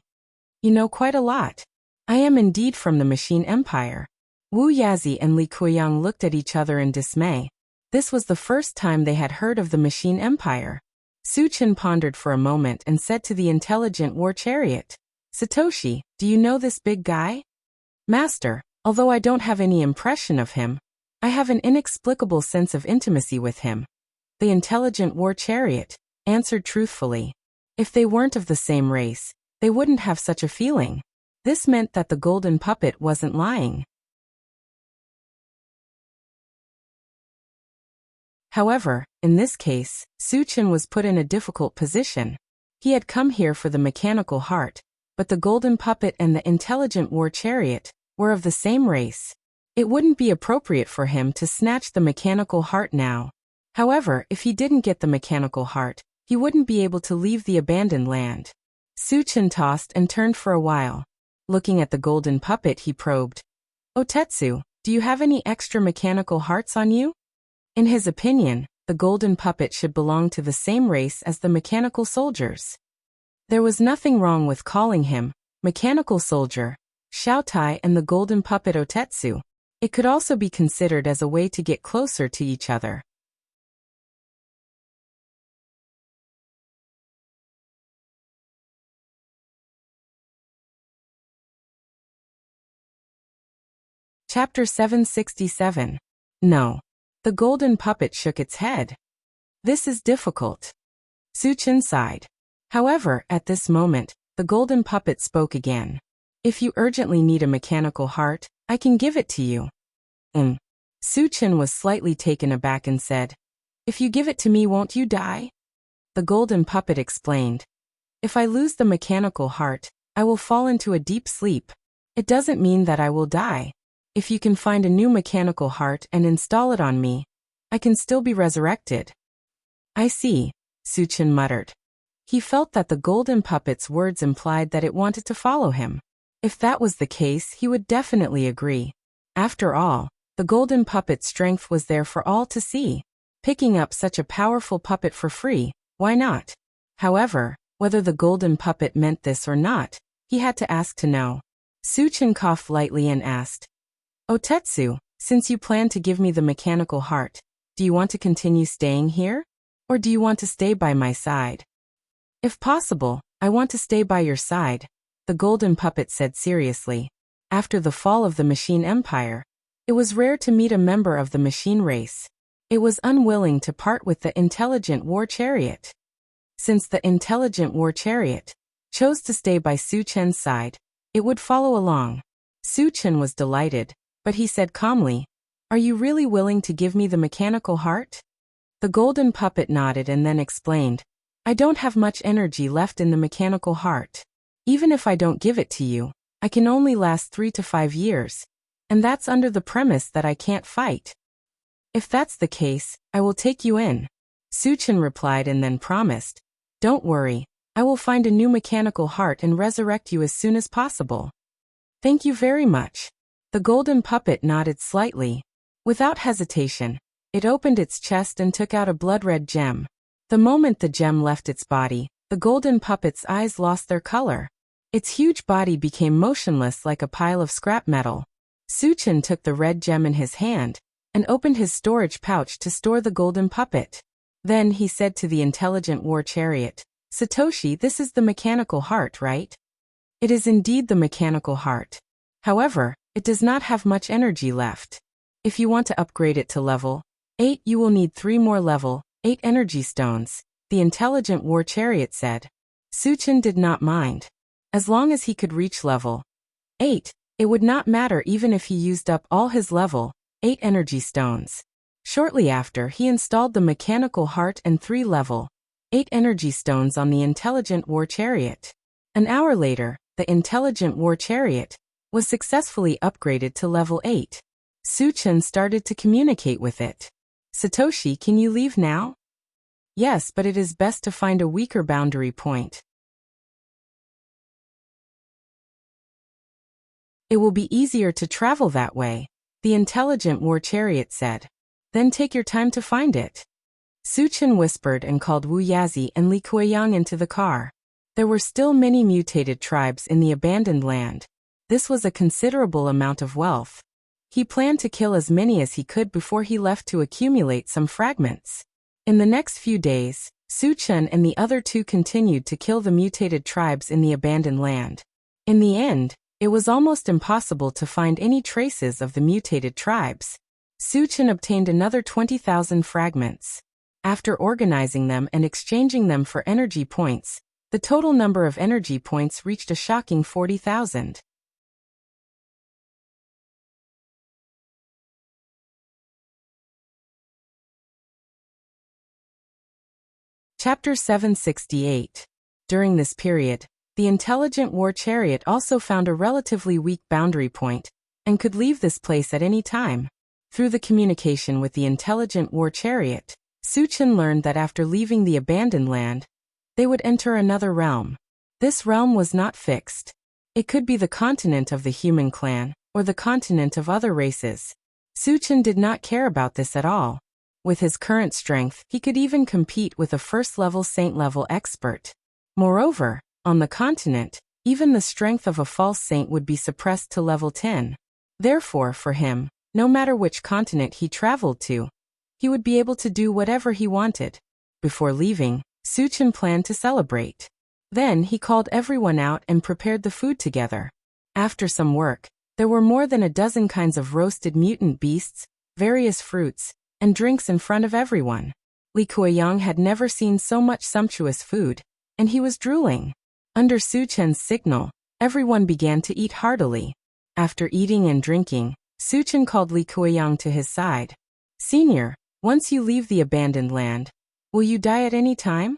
"You know quite a lot." "I am indeed from the Machine Empire." Wu Yazi and Li Kuiyang looked at each other in dismay. This was the first time they had heard of the Machine Empire. Su Chen pondered for a moment and said to the intelligent war chariot, "Satoshi, do you know this big guy?" "Master, although I don't have any impression of him, I have an inexplicable sense of intimacy with him." The intelligent war chariot answered truthfully. If they weren't of the same race, they wouldn't have such a feeling. This meant that the golden puppet wasn't lying. However, in this case, Su Chen was put in a difficult position. He had come here for the mechanical heart, but the golden puppet and the intelligent war chariot were of the same race. It wouldn't be appropriate for him to snatch the mechanical heart now. However, if he didn't get the mechanical heart, he wouldn't be able to leave the abandoned land. Su Chen tossed and turned for a while. Looking at the golden puppet, he probed, "Otetsu, do you have any extra mechanical hearts on you?" In his opinion, the golden puppet should belong to the same race as the mechanical soldiers. There was nothing wrong with calling him mechanical soldier, Xiaotai, and the golden puppet Otetsu. It could also be considered as a way to get closer to each other. Chapter 767. No. The golden puppet shook its head. "This is difficult." Su Chen sighed. However, at this moment, the golden puppet spoke again. "If you urgently need a mechanical heart, I can give it to you." Su Chen was slightly taken aback and said, "If you give it to me, won't you die?" The golden puppet explained, "If I lose the mechanical heart, I will fall into a deep sleep. It doesn't mean that I will die. If you can find a new mechanical heart and install it on me, I can still be resurrected." "I see," Su Chen muttered. He felt that the golden puppet's words implied that it wanted to follow him. If that was the case, he would definitely agree. After all, the golden puppet's strength was there for all to see. Picking up such a powerful puppet for free, why not? However, whether the golden puppet meant this or not, he had to ask to know. Su Chen coughed lightly and asked, "Otetsu, since you plan to give me the mechanical heart, do you want to continue staying here? Or do you want to stay by my side?" "If possible, I want to stay by your side," the golden puppet said seriously. After the fall of the Machine Empire, it was rare to meet a member of the machine race. It was unwilling to part with the intelligent war chariot. Since the intelligent war chariot chose to stay by Su Chen's side, it would follow along. Su Chen was delighted, but he said calmly, "Are you really willing to give me the mechanical heart?" The golden puppet nodded and then explained, "I don't have much energy left in the mechanical heart. Even if I don't give it to you, I can only last 3 to 5 years. And that's under the premise that I can't fight." "If that's the case, I will take you in," Su Chen replied and then promised, "Don't worry, I will find a new mechanical heart and resurrect you as soon as possible." "Thank you very much." The golden puppet nodded slightly. Without hesitation, it opened its chest and took out a blood-red gem. The moment the gem left its body, the golden puppet's eyes lost their color. Its huge body became motionless like a pile of scrap metal. Su Chen took the red gem in his hand and opened his storage pouch to store the golden puppet. Then he said to the intelligent war chariot, "Satoshi, this is the mechanical heart, right?" "It is indeed the mechanical heart. However, it does not have much energy left. If you want to upgrade it to level 8, you will need 3 more level 8 energy stones," the intelligent war chariot said. Su Chen did not mind. As long as he could reach level 8, it would not matter even if he used up all his level 8 energy stones. Shortly after, he installed the mechanical heart and 3 level 8 energy stones on the intelligent war chariot. An hour later, the intelligent war chariot was successfully upgraded to level 8. Su Chen started to communicate with it. Satoshi, can you leave now? Yes, but it is best to find a weaker boundary point. It will be easier to travel that way, the intelligent war chariot said. Then take your time to find it. Su Chen whispered and called Wu Yazi and Li Kuiyang into the car. There were still many mutated tribes in the abandoned land. This was a considerable amount of wealth. He planned to kill as many as he could before he left to accumulate some fragments. In the next few days, Su Chen and the other two continued to kill the mutated tribes in the abandoned land. In the end, it was almost impossible to find any traces of the mutated tribes. Su Chen obtained another 20,000 fragments. After organizing them and exchanging them for energy points, the total number of energy points reached a shocking 40,000. Chapter 768. During this period, the intelligent war chariot also found a relatively weak boundary point, and could leave this place at any time. Through the communication with the intelligent war chariot, Su Chen learned that after leaving the abandoned land, they would enter another realm. This realm was not fixed. It could be the continent of the human clan, or the continent of other races. Su Chen did not care about this at all. With his current strength, he could even compete with a first-level saint-level expert. Moreover, on the continent, even the strength of a false saint would be suppressed to level 10. Therefore, for him, no matter which continent he traveled to, he would be able to do whatever he wanted. Before leaving, Su Chen planned to celebrate. Then he called everyone out and prepared the food together. After some work, there were more than a dozen kinds of roasted mutant beasts, various fruits, and drinks in front of everyone. Li Kuiyang had never seen so much sumptuous food, and he was drooling. Under Su Chen's signal, everyone began to eat heartily. After eating and drinking, Su Chen called Li Kuiyang to his side. Senior, once you leave the abandoned land, will you die at any time?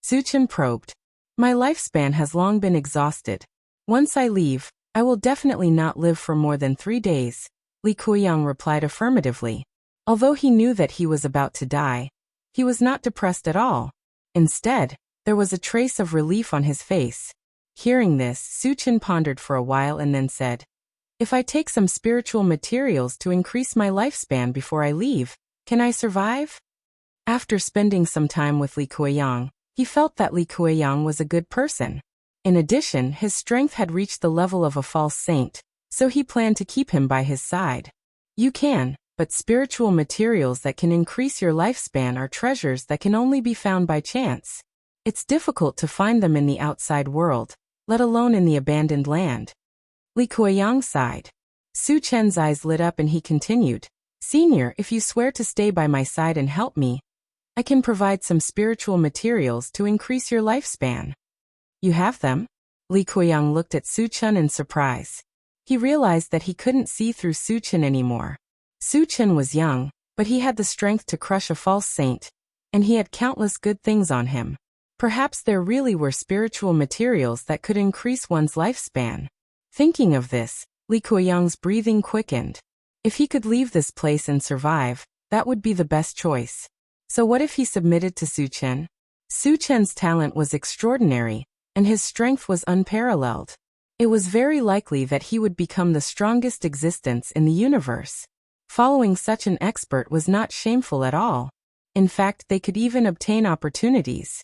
Su Chen probed. My lifespan has long been exhausted. Once I leave, I will definitely not live for more than 3 days. Li Kuiyang replied affirmatively. Although he knew that he was about to die, he was not depressed at all. Instead, there was a trace of relief on his face. Hearing this, Su Chen pondered for a while and then said, if I take some spiritual materials to increase my lifespan before I leave, can I survive? After spending some time with Li Kuiyang, he felt that Li Kuiyang was a good person. In addition, his strength had reached the level of a false saint, so he planned to keep him by his side. You can, but spiritual materials that can increase your lifespan are treasures that can only be found by chance. It's difficult to find them in the outside world, let alone in the abandoned land. Li Kuiyang sighed. Su Chen's eyes lit up and he continued, Senior, if you swear to stay by my side and help me, I can provide some spiritual materials to increase your lifespan. You have them? Li Kuiyang looked at Su Chen in surprise. He realized that he couldn't see through Su Chen anymore. Su Chen was young, but he had the strength to crush a false saint, and he had countless good things on him. Perhaps there really were spiritual materials that could increase one's lifespan. Thinking of this, Li Kuiyang's breathing quickened. If he could leave this place and survive, that would be the best choice. So what if he submitted to Su Chen? Su Chen's talent was extraordinary, and his strength was unparalleled. It was very likely that he would become the strongest existence in the universe. Following such an expert was not shameful at all. In fact, they could even obtain opportunities.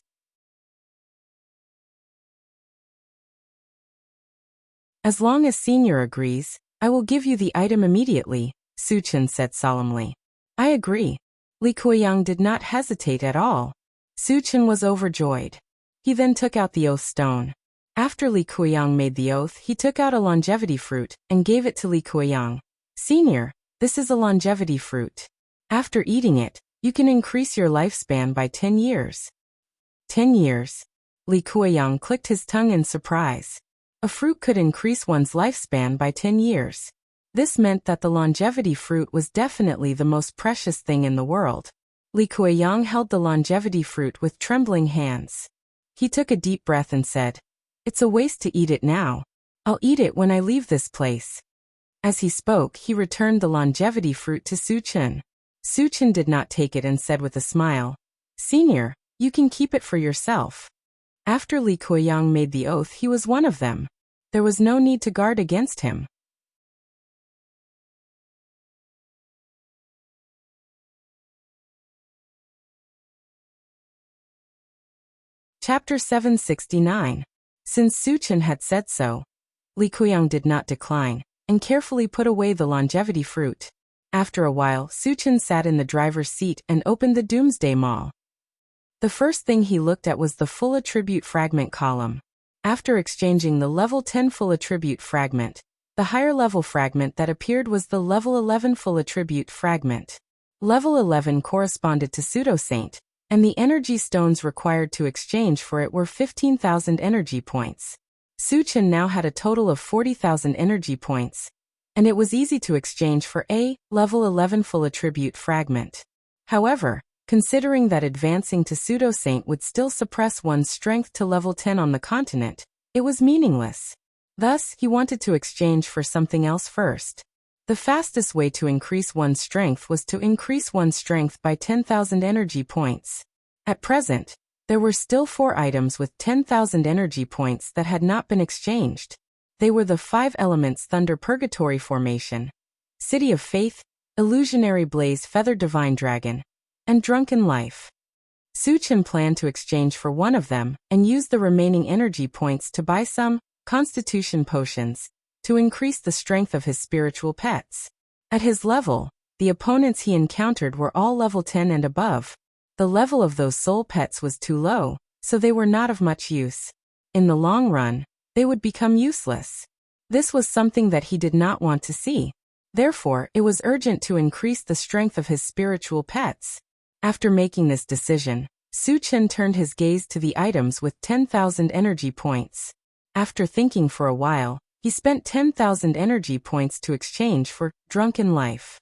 As long as Senior agrees, I will give you the item immediately, Su Chen said solemnly. I agree. Li Kuiyang did not hesitate at all. Su Chen was overjoyed. He then took out the oath stone. After Li Kuiyang made the oath, he took out a longevity fruit and gave it to Li Kuiyang. Senior, this is a longevity fruit. After eating it, you can increase your lifespan by 10 years. 10 years. Li Kuiyang clicked his tongue in surprise. A fruit could increase one's lifespan by 10 years. This meant that the longevity fruit was definitely the most precious thing in the world. Li Kuiyang held the longevity fruit with trembling hands. He took a deep breath and said, It's a waste to eat it now. I'll eat it when I leave this place. As he spoke, he returned the longevity fruit to Su Chen. Su Chen did not take it and said with a smile, "Senior, you can keep it for yourself." After Li Kuiyang made the oath, he was one of them. There was no need to guard against him. Chapter 769. Since Su Chen had said so, Li Kuiyang did not decline, and carefully put away the longevity fruit. After a while, Su Chen sat in the driver's seat and opened the Doomsday Mall. The first thing he looked at was the full attribute fragment column. After exchanging the level 10 full attribute fragment, the higher level fragment that appeared was the level 11 full attribute fragment. Level 11 corresponded to Pseudo-Saint, and the energy stones required to exchange for it were 15,000 energy points. Su Chen now had a total of 40,000 energy points, and it was easy to exchange for a level 11 full attribute fragment. However, considering that advancing to Pseudo-Saint would still suppress one's strength to level 10 on the continent, it was meaningless. Thus, he wanted to exchange for something else first. The fastest way to increase one's strength was to increase one's strength by 10,000 energy points. At present, there were still 4 items with 10,000 energy points that had not been exchanged. They were the 5 elements Thunder Purgatory Formation, City of Faith, Illusionary Blaze Feather Divine Dragon, and Drunken Life. Su Chen planned to exchange for one of them and use the remaining energy points to buy some Constitution Potions to increase the strength of his spiritual pets. At his level, the opponents he encountered were all level 10 and above. The level of those soul pets was too low, so they were not of much use. In the long run, they would become useless. This was something that he did not want to see. Therefore, it was urgent to increase the strength of his spiritual pets. After making this decision, Su Chen turned his gaze to the items with 10,000 energy points. After thinking for a while, he spent 10,000 energy points to exchange for Drunken Life.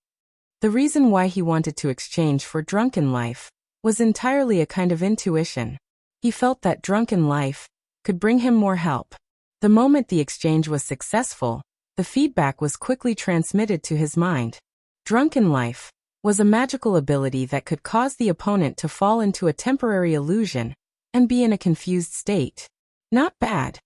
The reason why he wanted to exchange for Drunken Life was entirely a kind of intuition. He felt that Drunken Life could bring him more help. The moment the exchange was successful, the feedback was quickly transmitted to his mind. Drunken Life was a magical ability that could cause the opponent to fall into a temporary illusion and be in a confused state. Not bad.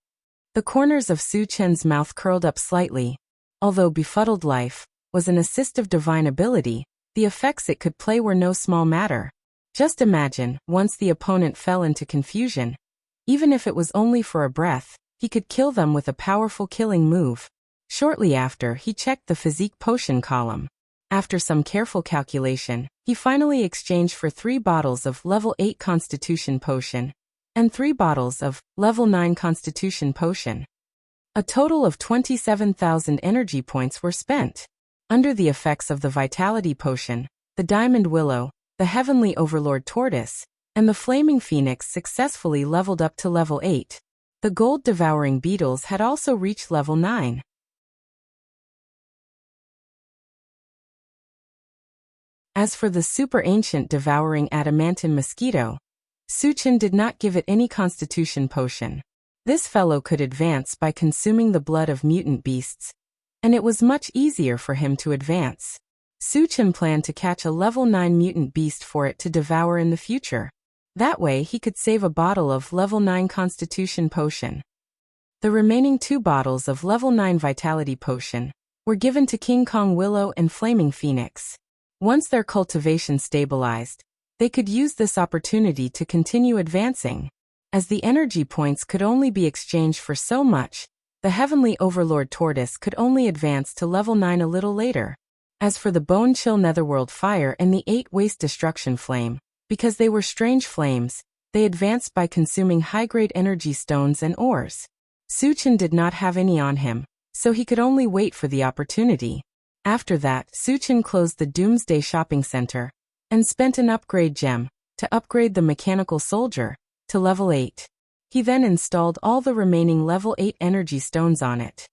The corners of Su Chen's mouth curled up slightly. Although Befuddled Life was an assistive divine ability, the effects it could play were no small matter. Just imagine, once the opponent fell into confusion, even if it was only for a breath, he could kill them with a powerful killing move. Shortly after, he checked the physique potion column. After some careful calculation, he finally exchanged for 3 bottles of level 8 Constitution Potion and 3 bottles of level 9 Constitution Potion. A total of 27,000 energy points were spent. Under the effects of the Vitality Potion, the Diamond Willow, the Heavenly Overlord Tortoise, and the Flaming Phoenix successfully leveled up to level 8. The Gold Devouring Beetles had also reached level 9. As for the super ancient devouring adamantine mosquito, Su Chen did not give it any constitution potion. This fellow could advance by consuming the blood of mutant beasts, and it was much easier for him to advance. Su Chen planned to catch a level 9 mutant beast for it to devour in the future. That way he could save a bottle of level 9 constitution potion. The remaining 2 bottles of level 9 vitality potion were given to King Kong Willow and Flaming Phoenix. Once their cultivation stabilized, they could use this opportunity to continue advancing. As the energy points could only be exchanged for so much, the Heavenly Overlord Tortoise could only advance to level 9 a little later. As for the Bone Chill Netherworld Fire and the 8 Waste Destruction Flame, because they were strange flames, they advanced by consuming high-grade energy stones and ores. Su Chen did not have any on him, so he could only wait for the opportunity. After that, Su Chen closed the Doomsday Shopping Center and spent an upgrade gem to upgrade the Mechanical Soldier to level 8. He then installed all the remaining level 8 energy stones on it.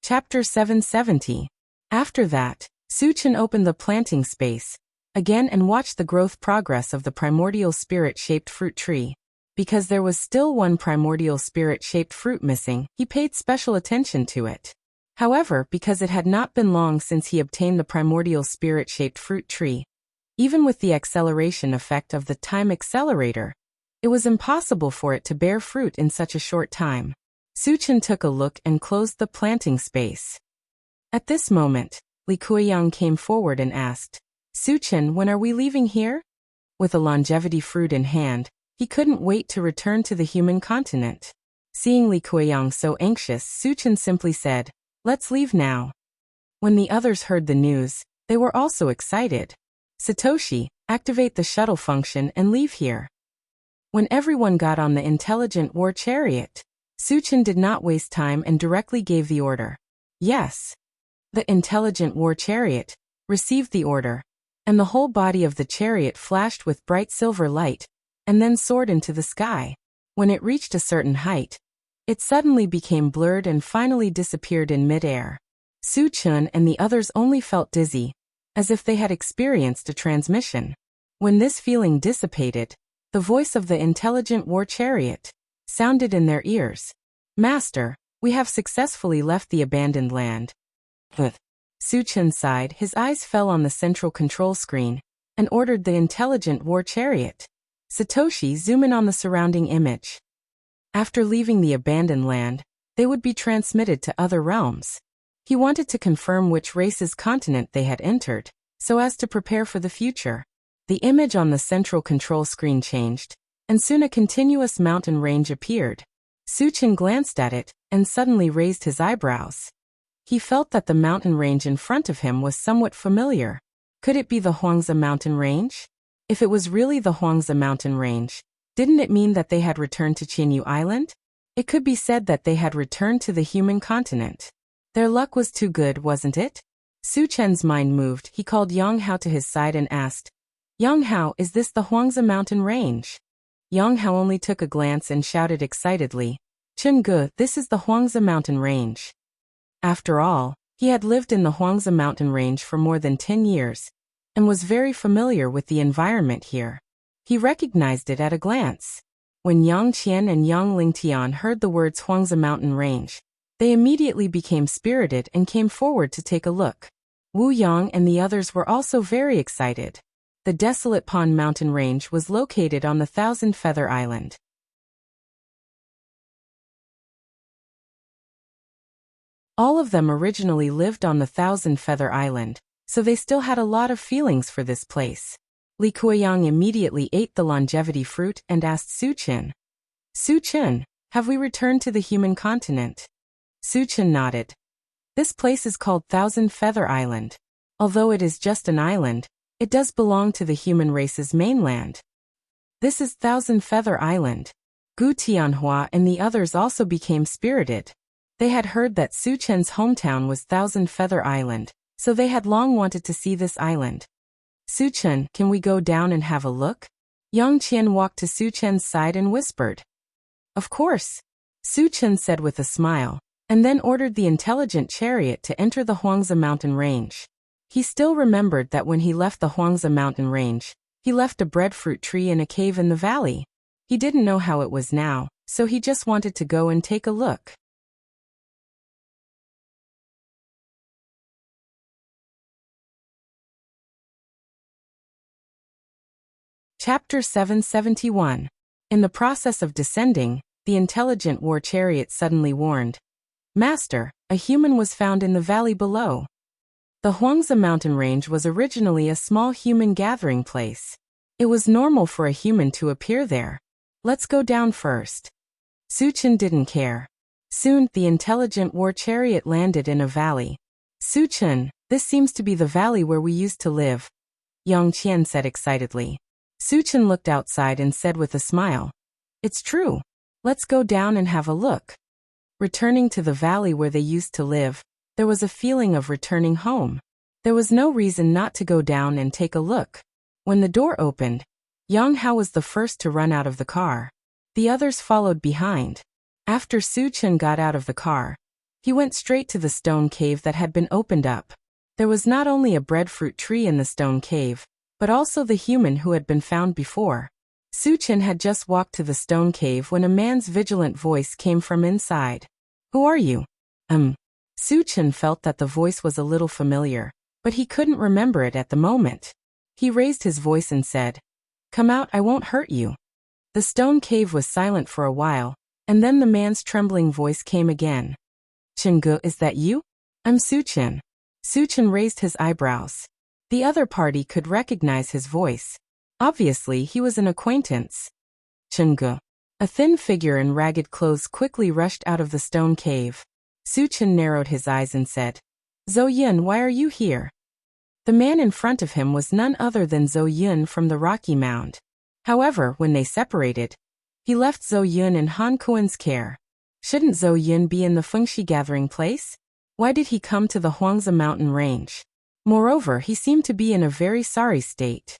Chapter 770. After that, Su Chen opened the planting space again and watched the growth progress of the primordial spirit-shaped fruit tree. Because there was still one primordial spirit-shaped fruit missing, he paid special attention to it. However, because it had not been long since he obtained the primordial spirit-shaped fruit tree, even with the acceleration effect of the time accelerator, it was impossible for it to bear fruit in such a short time. Suchen took a look and closed the planting space. At this moment, Li Kuiyang came forward and asked, Suchen, when are we leaving here? With a longevity fruit in hand, he couldn't wait to return to the human continent. Seeing Li Kuiyang so anxious, Suchen simply said, let's leave now. When the others heard the news, they were also excited. Satoshi, activate the shuttle function and leave here. When everyone got on the intelligent war chariot, Suchen did not waste time and directly gave the order. Yes. The intelligent war chariot received the order, and the whole body of the chariot flashed with bright silver light, and then soared into the sky. When it reached a certain height, it suddenly became blurred and finally disappeared in midair. Suchen and the others only felt dizzy, as if they had experienced a transmission. When this feeling dissipated, the voice of the intelligent war chariot sounded in their ears. Master, we have successfully left the abandoned land. Suchen sighed, his eyes fell on the central control screen, and ordered the intelligent war chariot. Satoshi, zoom in on the surrounding image. After leaving the abandoned land, they would be transmitted to other realms. He wanted to confirm which race's continent they had entered, so as to prepare for the future. The image on the central control screen changed, and soon a continuous mountain range appeared. Suchen glanced at it, and suddenly raised his eyebrows. He felt that the mountain range in front of him was somewhat familiar. Could it be the Huangzi mountain range? If it was really the Huangzi mountain range, didn't it mean that they had returned to Qianyu Island? It could be said that they had returned to the human continent. Their luck was too good, wasn't it? Suchen's mind moved. He called Yang Hao to his side and asked, Yang Hao, is this the Huangzi mountain range? Yang Hao only took a glance and shouted excitedly, Chen Ge, this is the Huangzi mountain range. After all, he had lived in the Huangzi mountain range for more than 10 years, and was very familiar with the environment here. He recognized it at a glance. When Yang Qian and Yang Lingtian heard the words Huangzi mountain range, they immediately became spirited and came forward to take a look. Wu Yang and the others were also very excited. The desolate Pond mountain range was located on the Thousand Feather Island. All of them originally lived on the Thousand Feather Island, so they still had a lot of feelings for this place. Li Kuiyang immediately ate the longevity fruit and asked Suchen, Suchen, have we returned to the human continent? Suchen nodded. This place is called Thousand Feather Island. Although it is just an island, it does belong to the human race's mainland. This is Thousand Feather Island. Gu Tianhua and the others also became spirited. They had heard that Suchen's hometown was Thousand Feather Island, so they had long wanted to see this island. Suchen, can we go down and have a look? Yang Qian walked to Suchen's side and whispered. Of course, Suchen said with a smile, and then ordered the intelligent chariot to enter the Huangzi mountain range. He still remembered that when he left the Huangzi mountain range, he left a breadfruit tree in a cave in the valley. He didn't know how it was now, so he just wanted to go and take a look. Chapter 771. In the process of descending, the intelligent war chariot suddenly warned, Master, a human was found in the valley below. The Huangzi mountain range was originally a small human gathering place. It was normal for a human to appear there. Let's go down first. Suchen didn't care. Soon, the intelligent war chariot landed in a valley. Suchen, this seems to be the valley where we used to live, Yang Qian said excitedly. Suchen looked outside and said with a smile, It's true. Let's go down and have a look. Returning to the valley where they used to live, there was a feeling of returning home. There was no reason not to go down and take a look. When the door opened, Yang Hao was the first to run out of the car. The others followed behind. After Suchen got out of the car, he went straight to the stone cave that had been opened up. There was not only a breadfruit tree in the stone cave, but also the human who had been found before. Su-chan had just walked to the stone cave when a man's vigilant voice came from inside. Who are you? Su-chan felt that the voice was a little familiar, but he couldn't remember it at the moment. He raised his voice and said, Come out, I won't hurt you. The stone cave was silent for a while, and then the man's trembling voice came again. Chingu, is that you? I'm Su-chan. Su-chan raised his eyebrows. The other party could recognize his voice. Obviously, he was an acquaintance. Chingu. A thin figure in ragged clothes quickly rushed out of the stone cave. Su-chan narrowed his eyes and said, Zhou Yun, why are you here? The man in front of him was none other than Zhou Yun from the Rocky Mound. However, when they separated, he left Zhou Yun in Han Kuen's care. Shouldn't Zhou Yun be in the Fengxi gathering place? Why did he come to the Huangzi mountain range? Moreover, he seemed to be in a very sorry state.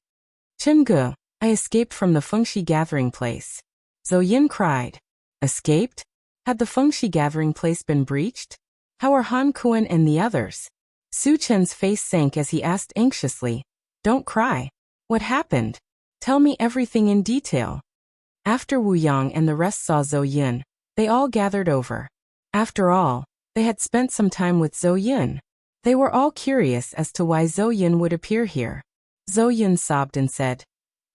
Chingu, I escaped from the Fengxi gathering place. Zhou Yun cried. Escaped? Had the Fengxi gathering place been breached? How are Han Kuen and the others? Su-chan's face sank as he asked anxiously. Don't cry. What happened? Tell me everything in detail. After Wu Yang and the rest saw Zhou Yun, they all gathered over. After all, they had spent some time with Zhou Yun. They were all curious as to why Zhou Yun would appear here. Zhou Yun sobbed and said,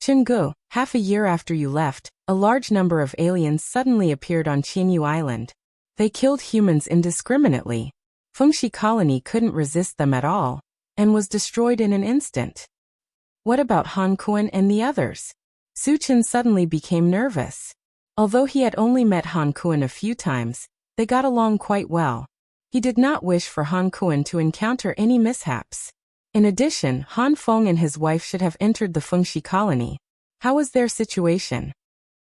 Chingu, half a year after you left, a large number of aliens suddenly appeared on Qinyu Island. They killed humans indiscriminately. Fengxi Colony couldn't resist them at all, and was destroyed in an instant. What about Han Kuen and the others? Su-chan suddenly became nervous. Although he had only met Han Kuen a few times, they got along quite well. He did not wish for Han Kuen to encounter any mishaps. In addition, Han Feng and his wife should have entered the Fengxi Colony. How was their situation?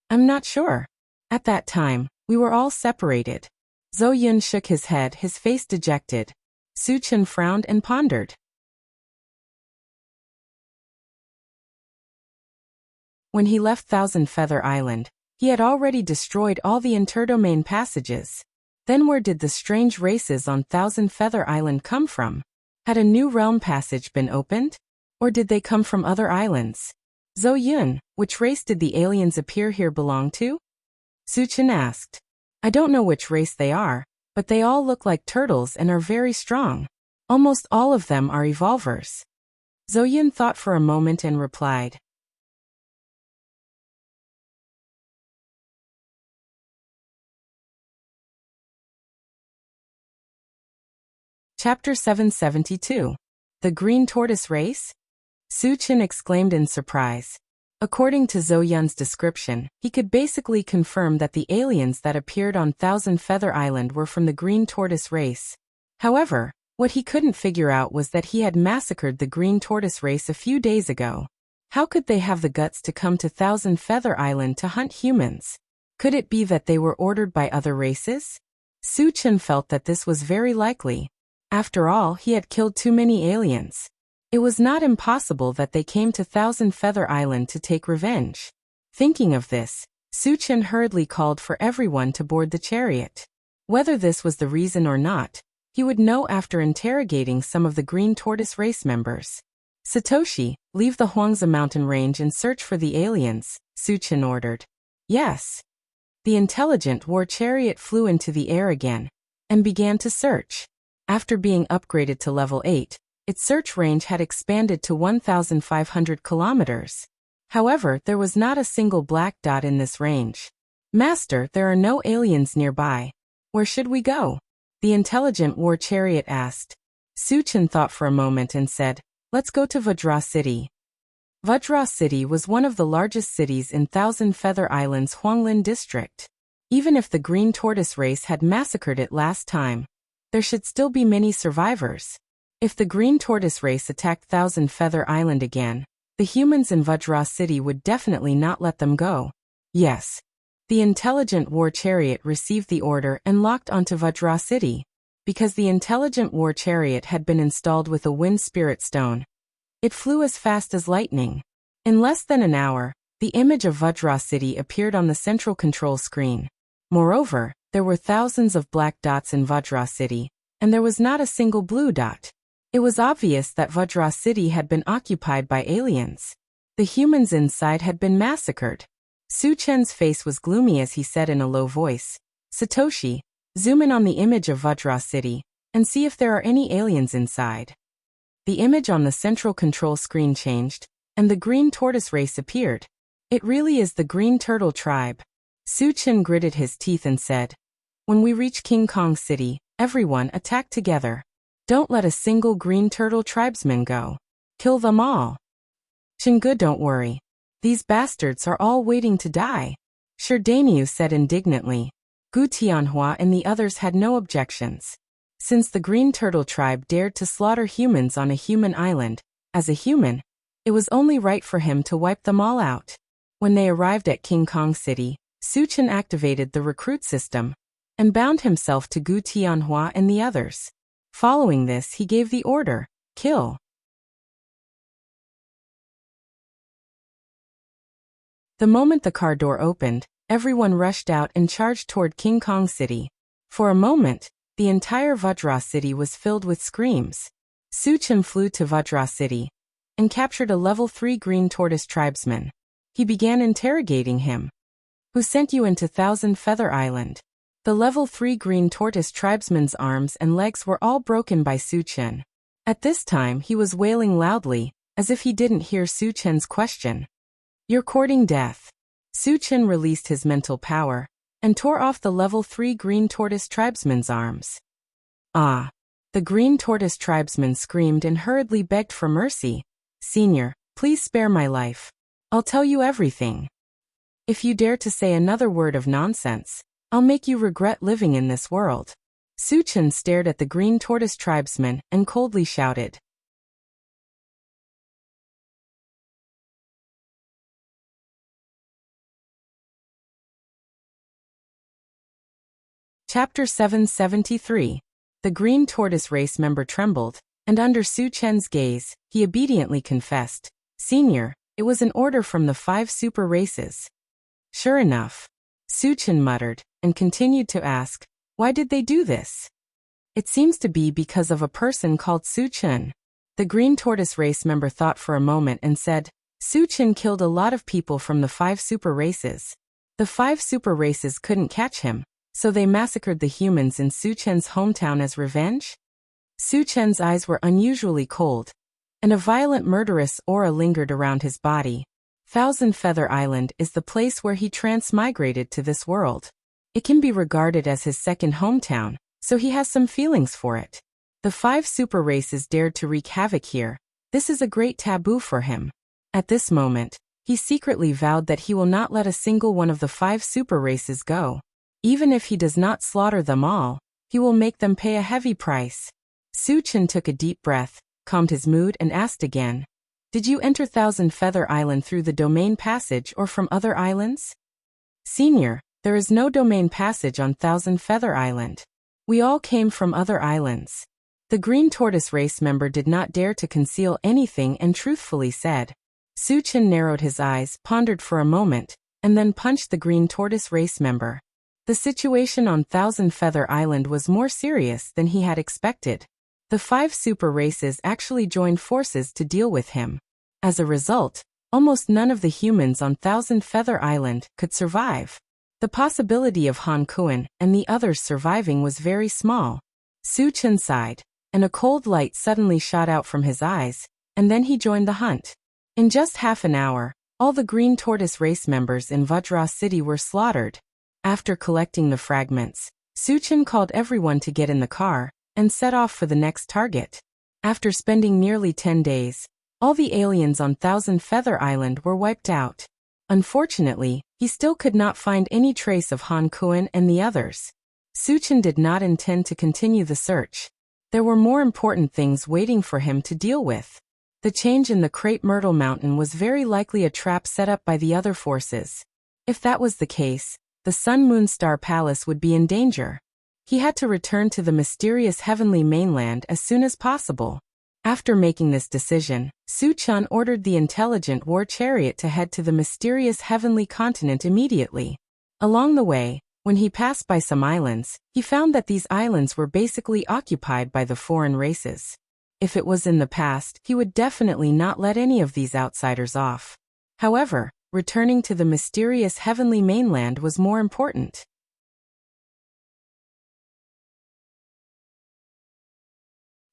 I'm not sure. At that time, we were all separated. Zhou Yun shook his head, his face dejected. Su-chan frowned and pondered. When he left Thousand Feather Island, he had already destroyed all the interdomain passages. Then where did the strange races on Thousand Feather Island come from? Had a new realm passage been opened? Or did they come from other islands? Zhou Yun, which race did the aliens appear here belong to? Su-chan asked. I don't know which race they are, but they all look like turtles and are very strong. Almost all of them are evolvers. Zhou Yun thought for a moment and replied. Chapter 772. The Green Tortoise Race? Su-chan exclaimed in surprise. According to Zhou Yun's description, he could basically confirm that the aliens that appeared on Thousand Feather Island were from the Green Tortoise race. However, what he couldn't figure out was that he had massacred the Green Tortoise race a few days ago. How could they have the guts to come to Thousand Feather Island to hunt humans? Could it be that they were ordered by other races? Su-chan felt that this was very likely. After all, he had killed too many aliens. It was not impossible that they came to Thousand Feather Island to take revenge. Thinking of this, Su-chan hurriedly called for everyone to board the chariot. Whether this was the reason or not, he would know after interrogating some of the Green Tortoise race members. Satoshi, leave the Huangzi mountain range and search for the aliens, Su-chan ordered. Yes. The intelligent war chariot flew into the air again, and began to search. After being upgraded to level 8, its search range had expanded to 1,500 kilometers. However, there was not a single black dot in this range. Master, there are no aliens nearby. Where should we go? The intelligent war chariot asked. Su-chan thought for a moment and said, Let's go to Vajra City. Vajra City was one of the largest cities in Thousand Feather Island's Huanglin district. Even if the Green Tortoise race had massacred it last time, there should still be many survivors. If the Green Tortoise race attacked Thousand Feather Island again, the humans in Vajra City would definitely not let them go. Yes. The intelligent war chariot received the order and locked onto Vajra City. Because the intelligent war chariot had been installed with a wind spirit stone, it flew as fast as lightning. In less than an hour, the image of Vajra City appeared on the central control screen. Moreover, there were thousands of black dots in Vajra City, and there was not a single blue dot. It was obvious that Vajra City had been occupied by aliens. The humans inside had been massacred. Su Chen's face was gloomy as he said in a low voice, Satoshi, zoom in on the image of Vajra City, and see if there are any aliens inside. The image on the central control screen changed, and the green tortoise race appeared. It really is the Green Turtle Tribe. Su Chen gritted his teeth and said, when we reach King Kong City, everyone attack together. Don't let a single Green Turtle tribesman go. Kill them all. Shingu, don't worry. These bastards are all waiting to die. Sure, Daimyo said indignantly. Gu Tianhua and the others had no objections. Since the Green Turtle Tribe dared to slaughter humans on a human island, as a human, it was only right for him to wipe them all out. When they arrived at King Kong City, Su Chen activated the recruit system and bound himself to Gu Tianhua and the others. Following this, he gave the order, kill. The moment the car door opened, everyone rushed out and charged toward King Kong City. For a moment, the entire Vajra City was filled with screams. Su Chen flew to Vajra City and captured a level 3 Green Tortoise tribesman. He began interrogating him. Who sent you into Thousand Feather Island? The level 3 Green Tortoise tribesman's arms and legs were all broken by Su Chen. At this time he was wailing loudly, as if he didn't hear Su Chen's question. You're courting death. Su Chen released his mental power and tore off the level 3 Green Tortoise tribesman's arms. Ah! The Green Tortoise tribesman screamed and hurriedly begged for mercy. Senior, please spare my life. I'll tell you everything. If you dare to say another word of nonsense, I'll make you regret living in this world. Su Chen stared at the Green Tortoise tribesman and coldly shouted. Chapter 773. The Green Tortoise race member trembled, and under Su Chen's gaze, he obediently confessed, Senior, it was an order from the 5 super races. Sure enough. Su Chen muttered, and continued to ask, why did they do this? It seems to be because of a person called Su Chen. The Green Tortoise race member thought for a moment and said, Su Chen killed a lot of people from the 5 super races. The 5 super races couldn't catch him, so they massacred the humans in Su Chen's hometown as revenge? Su Chen's eyes were unusually cold, and a violent murderous aura lingered around his body. Thousand Feather Island is the place where he transmigrated to this world. It can be regarded as his second hometown, so he has some feelings for it. The 5 super races dared to wreak havoc here. This is a great taboo for him. At this moment, he secretly vowed that he will not let a single one of the 5 super races go. Even if he does not slaughter them all, he will make them pay a heavy price. Su Chen took a deep breath, calmed his mood and asked again, did you enter Thousand Feather Island through the domain passage or from other islands? Senior, there is no domain passage on Thousand Feather Island. We all came from other islands. The Green Tortoise race member did not dare to conceal anything and truthfully said. Su Chen narrowed his eyes, pondered for a moment, and then punched the Green Tortoise race member. The situation on Thousand Feather Island was more serious than he had expected. The 5 super races actually joined forces to deal with him. As a result, almost none of the humans on Thousand Feather Island could survive. The possibility of Han Kuan and the others surviving was very small. Su Chen sighed, and a cold light suddenly shot out from his eyes, and then he joined the hunt. In just half an hour, all the Green Tortoise race members in Vajra City were slaughtered. After collecting the fragments, Su Chen called everyone to get in the car and set off for the next target. After spending nearly 10 days, all the aliens on Thousand Feather Island were wiped out. Unfortunately, he still could not find any trace of Han Kuan and the others. Su Chen did not intend to continue the search. There were more important things waiting for him to deal with. The change in the Crepe Myrtle Mountain was very likely a trap set up by the other forces. If that was the case, the Sun Moon Star Palace would be in danger. He had to return to the mysterious heavenly mainland as soon as possible. After making this decision, Su Chen ordered the intelligent war chariot to head to the mysterious heavenly continent immediately. Along the way, when he passed by some islands, he found that these islands were basically occupied by the foreign races. If it was in the past, he would definitely not let any of these outsiders off. However, returning to the mysterious heavenly mainland was more important.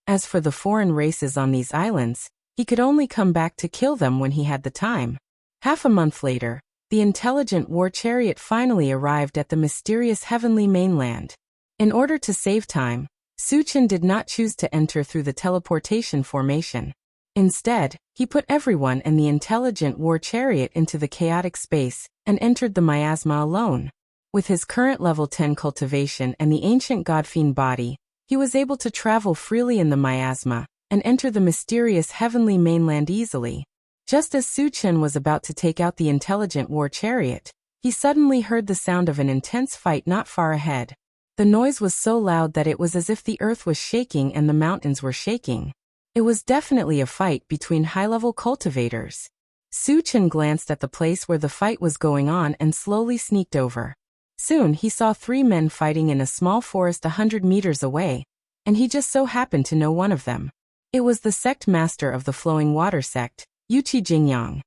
As for the foreign races on these islands, he could only come back to kill them when he had the time. Half a month later, the intelligent war chariot finally arrived at the mysterious heavenly mainland. In order to save time, Su Chen did not choose to enter through the teleportation formation. Instead, he put everyone and the intelligent war chariot into the chaotic space and entered the miasma alone. With his current level 10 cultivation and the ancient godfiend body, he was able to travel freely in the miasma and enter the mysterious heavenly mainland easily. Just as Su Chen was about to take out the intelligent war chariot, he suddenly heard the sound of an intense fight not far ahead. The noise was so loud that it was as if the earth was shaking and the mountains were shaking. It was definitely a fight between high-level cultivators. Su Chen glanced at the place where the fight was going on and slowly sneaked over. Soon he saw 3 men fighting in a small forest 100 meters away, and he just so happened to know one of them. It was the sect master of the Flowing Water sect, Wuxia Jingyang.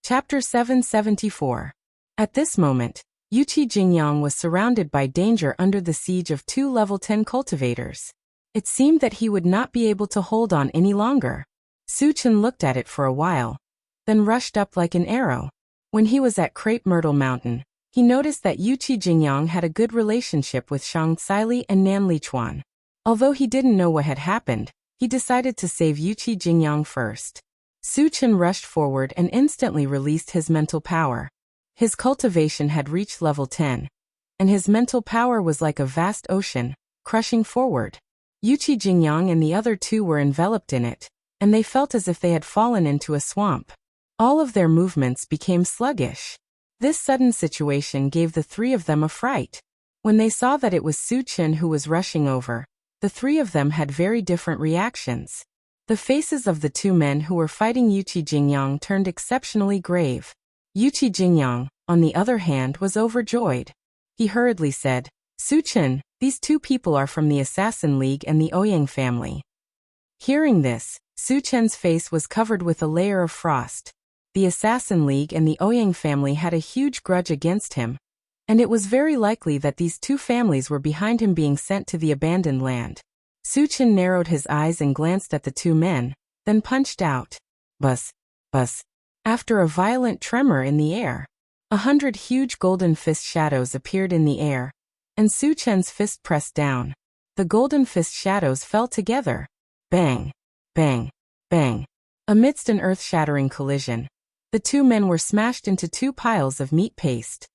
Chapter 774. At this moment, Wuxia Jingyang was surrounded by danger under the siege of 2 level 10 cultivators. It seemed that he would not be able to hold on any longer. Su Chen looked at it for a while, then rushed up like an arrow. When he was at Crepe Myrtle Mountain, he noticed that Wuxia Jingyang had a good relationship with Shang Caili and Nan Lichuan. Although he didn't know what had happened, he decided to save Wuxia Jingyang first. Su Chen rushed forward and instantly released his mental power. His cultivation had reached level 10, and his mental power was like a vast ocean, crushing forward. Wuxia Jingyang and the other 2 were enveloped in it, and they felt as if they had fallen into a swamp. All of their movements became sluggish. This sudden situation gave the 3 of them a fright. When they saw that it was Su Chen who was rushing over, the 3 of them had very different reactions. The faces of the 2 men who were fighting Wuxia Jingyang turned exceptionally grave. Wuxia Jingyang, on the other hand, was overjoyed. He hurriedly said, "Su Chen, these 2 people are from the Assassin League and the Ouyang family." Hearing this, Su Chen's face was covered with a layer of frost. The Assassin League and the Ouyang family had a huge grudge against him, and it was very likely that these 2 families were behind him being sent to the abandoned land. Su Chen narrowed his eyes and glanced at the 2 men, then punched out. Buzz, buzz. After a violent tremor in the air, 100 huge golden fist shadows appeared in the air, and Su Chen's fist pressed down. The golden fist shadows fell together. Bang, bang, bang. Amidst an earth-shattering collision, the 2 men were smashed into 2 piles of meat paste.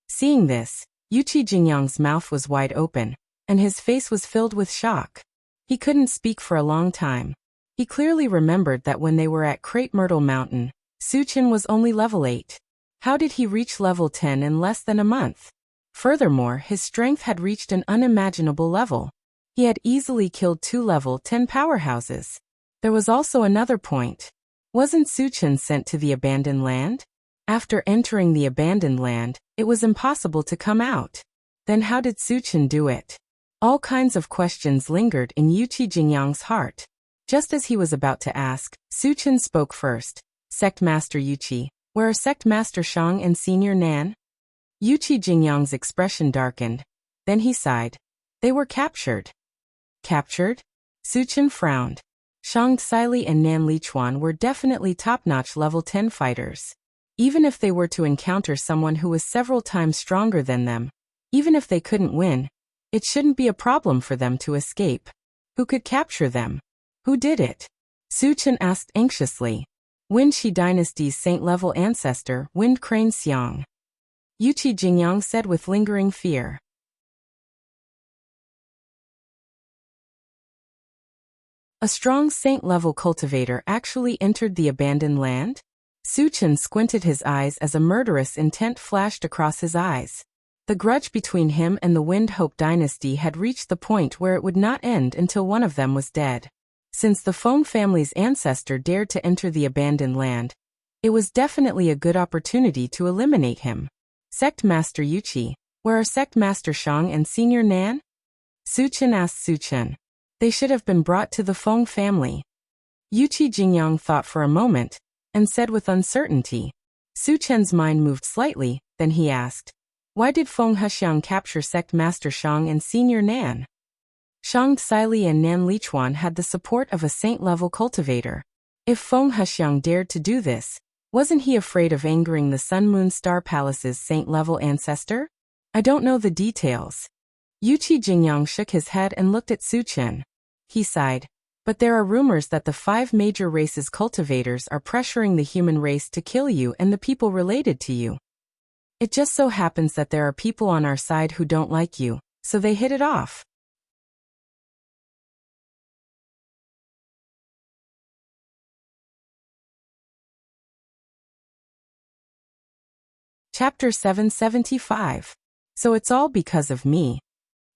Seeing this, Wuxia Jingyang's mouth was wide open, and his face was filled with shock. He couldn't speak for a long time. He clearly remembered that when they were at Crepe Myrtle Mountain, Su Chen was only level 8. How did he reach level 10 in less than a month? Furthermore, his strength had reached an unimaginable level. He had easily killed 2 level 10 powerhouses. There was also another point. Wasn't Su Chen sent to the abandoned land? After entering the abandoned land, it was impossible to come out. Then how did Su Chen do it? All kinds of questions lingered in Wuxia Jingyang's heart. Just as he was about to ask, Su Chen spoke first. "Sect Master Wuxia, where are Sect Master Shang and Senior Nan?" Wuxia Jingyang's expression darkened. Then he sighed. "They were captured." "Captured?" Su Chen frowned. Shang Caili and Nan Lichuan were definitely top-notch level 10 fighters. Even if they were to encounter someone who was several times stronger than them, even if they couldn't win, it shouldn't be a problem for them to escape. Who could capture them? Who did it? Su Chen asked anxiously. Wind Shi Dynasty's saint-level ancestor, Wind Crane Xiang. Wuxia Jingyang said with lingering fear. A strong saint-level cultivator actually entered the abandoned land? Su Chen squinted his eyes as a murderous intent flashed across his eyes. The grudge between him and the Wind Hope dynasty had reached the point where it would not end until one of them was dead. Since the Feng family's ancestor dared to enter the abandoned land, it was definitely a good opportunity to eliminate him. Sect Master Wuxia, where are Sect Master Shang and Senior Nan? Su Chen asked Su Chen. They should have been brought to the Feng family. Yuqi Jingyang thought for a moment, and said with uncertainty. Su Chen's mind moved slightly, then he asked, why did Feng Huxiang capture Sect Master Shang and Senior Nan? Shang Tsili and Nan Lichuan had the support of a saint-level cultivator. If Feng Huxiang dared to do this, wasn't he afraid of angering the Sun Moon Star Palace's saint-level ancestor? I don't know the details. Yuqi Jingyang shook his head and looked at Su Chen. He sighed. But there are rumors that the 5 major races' cultivators are pressuring the human race to kill you and the people related to you. It just so happens that there are people on our side who don't like you, so they hit it off. Chapter 775. So it's all because of me.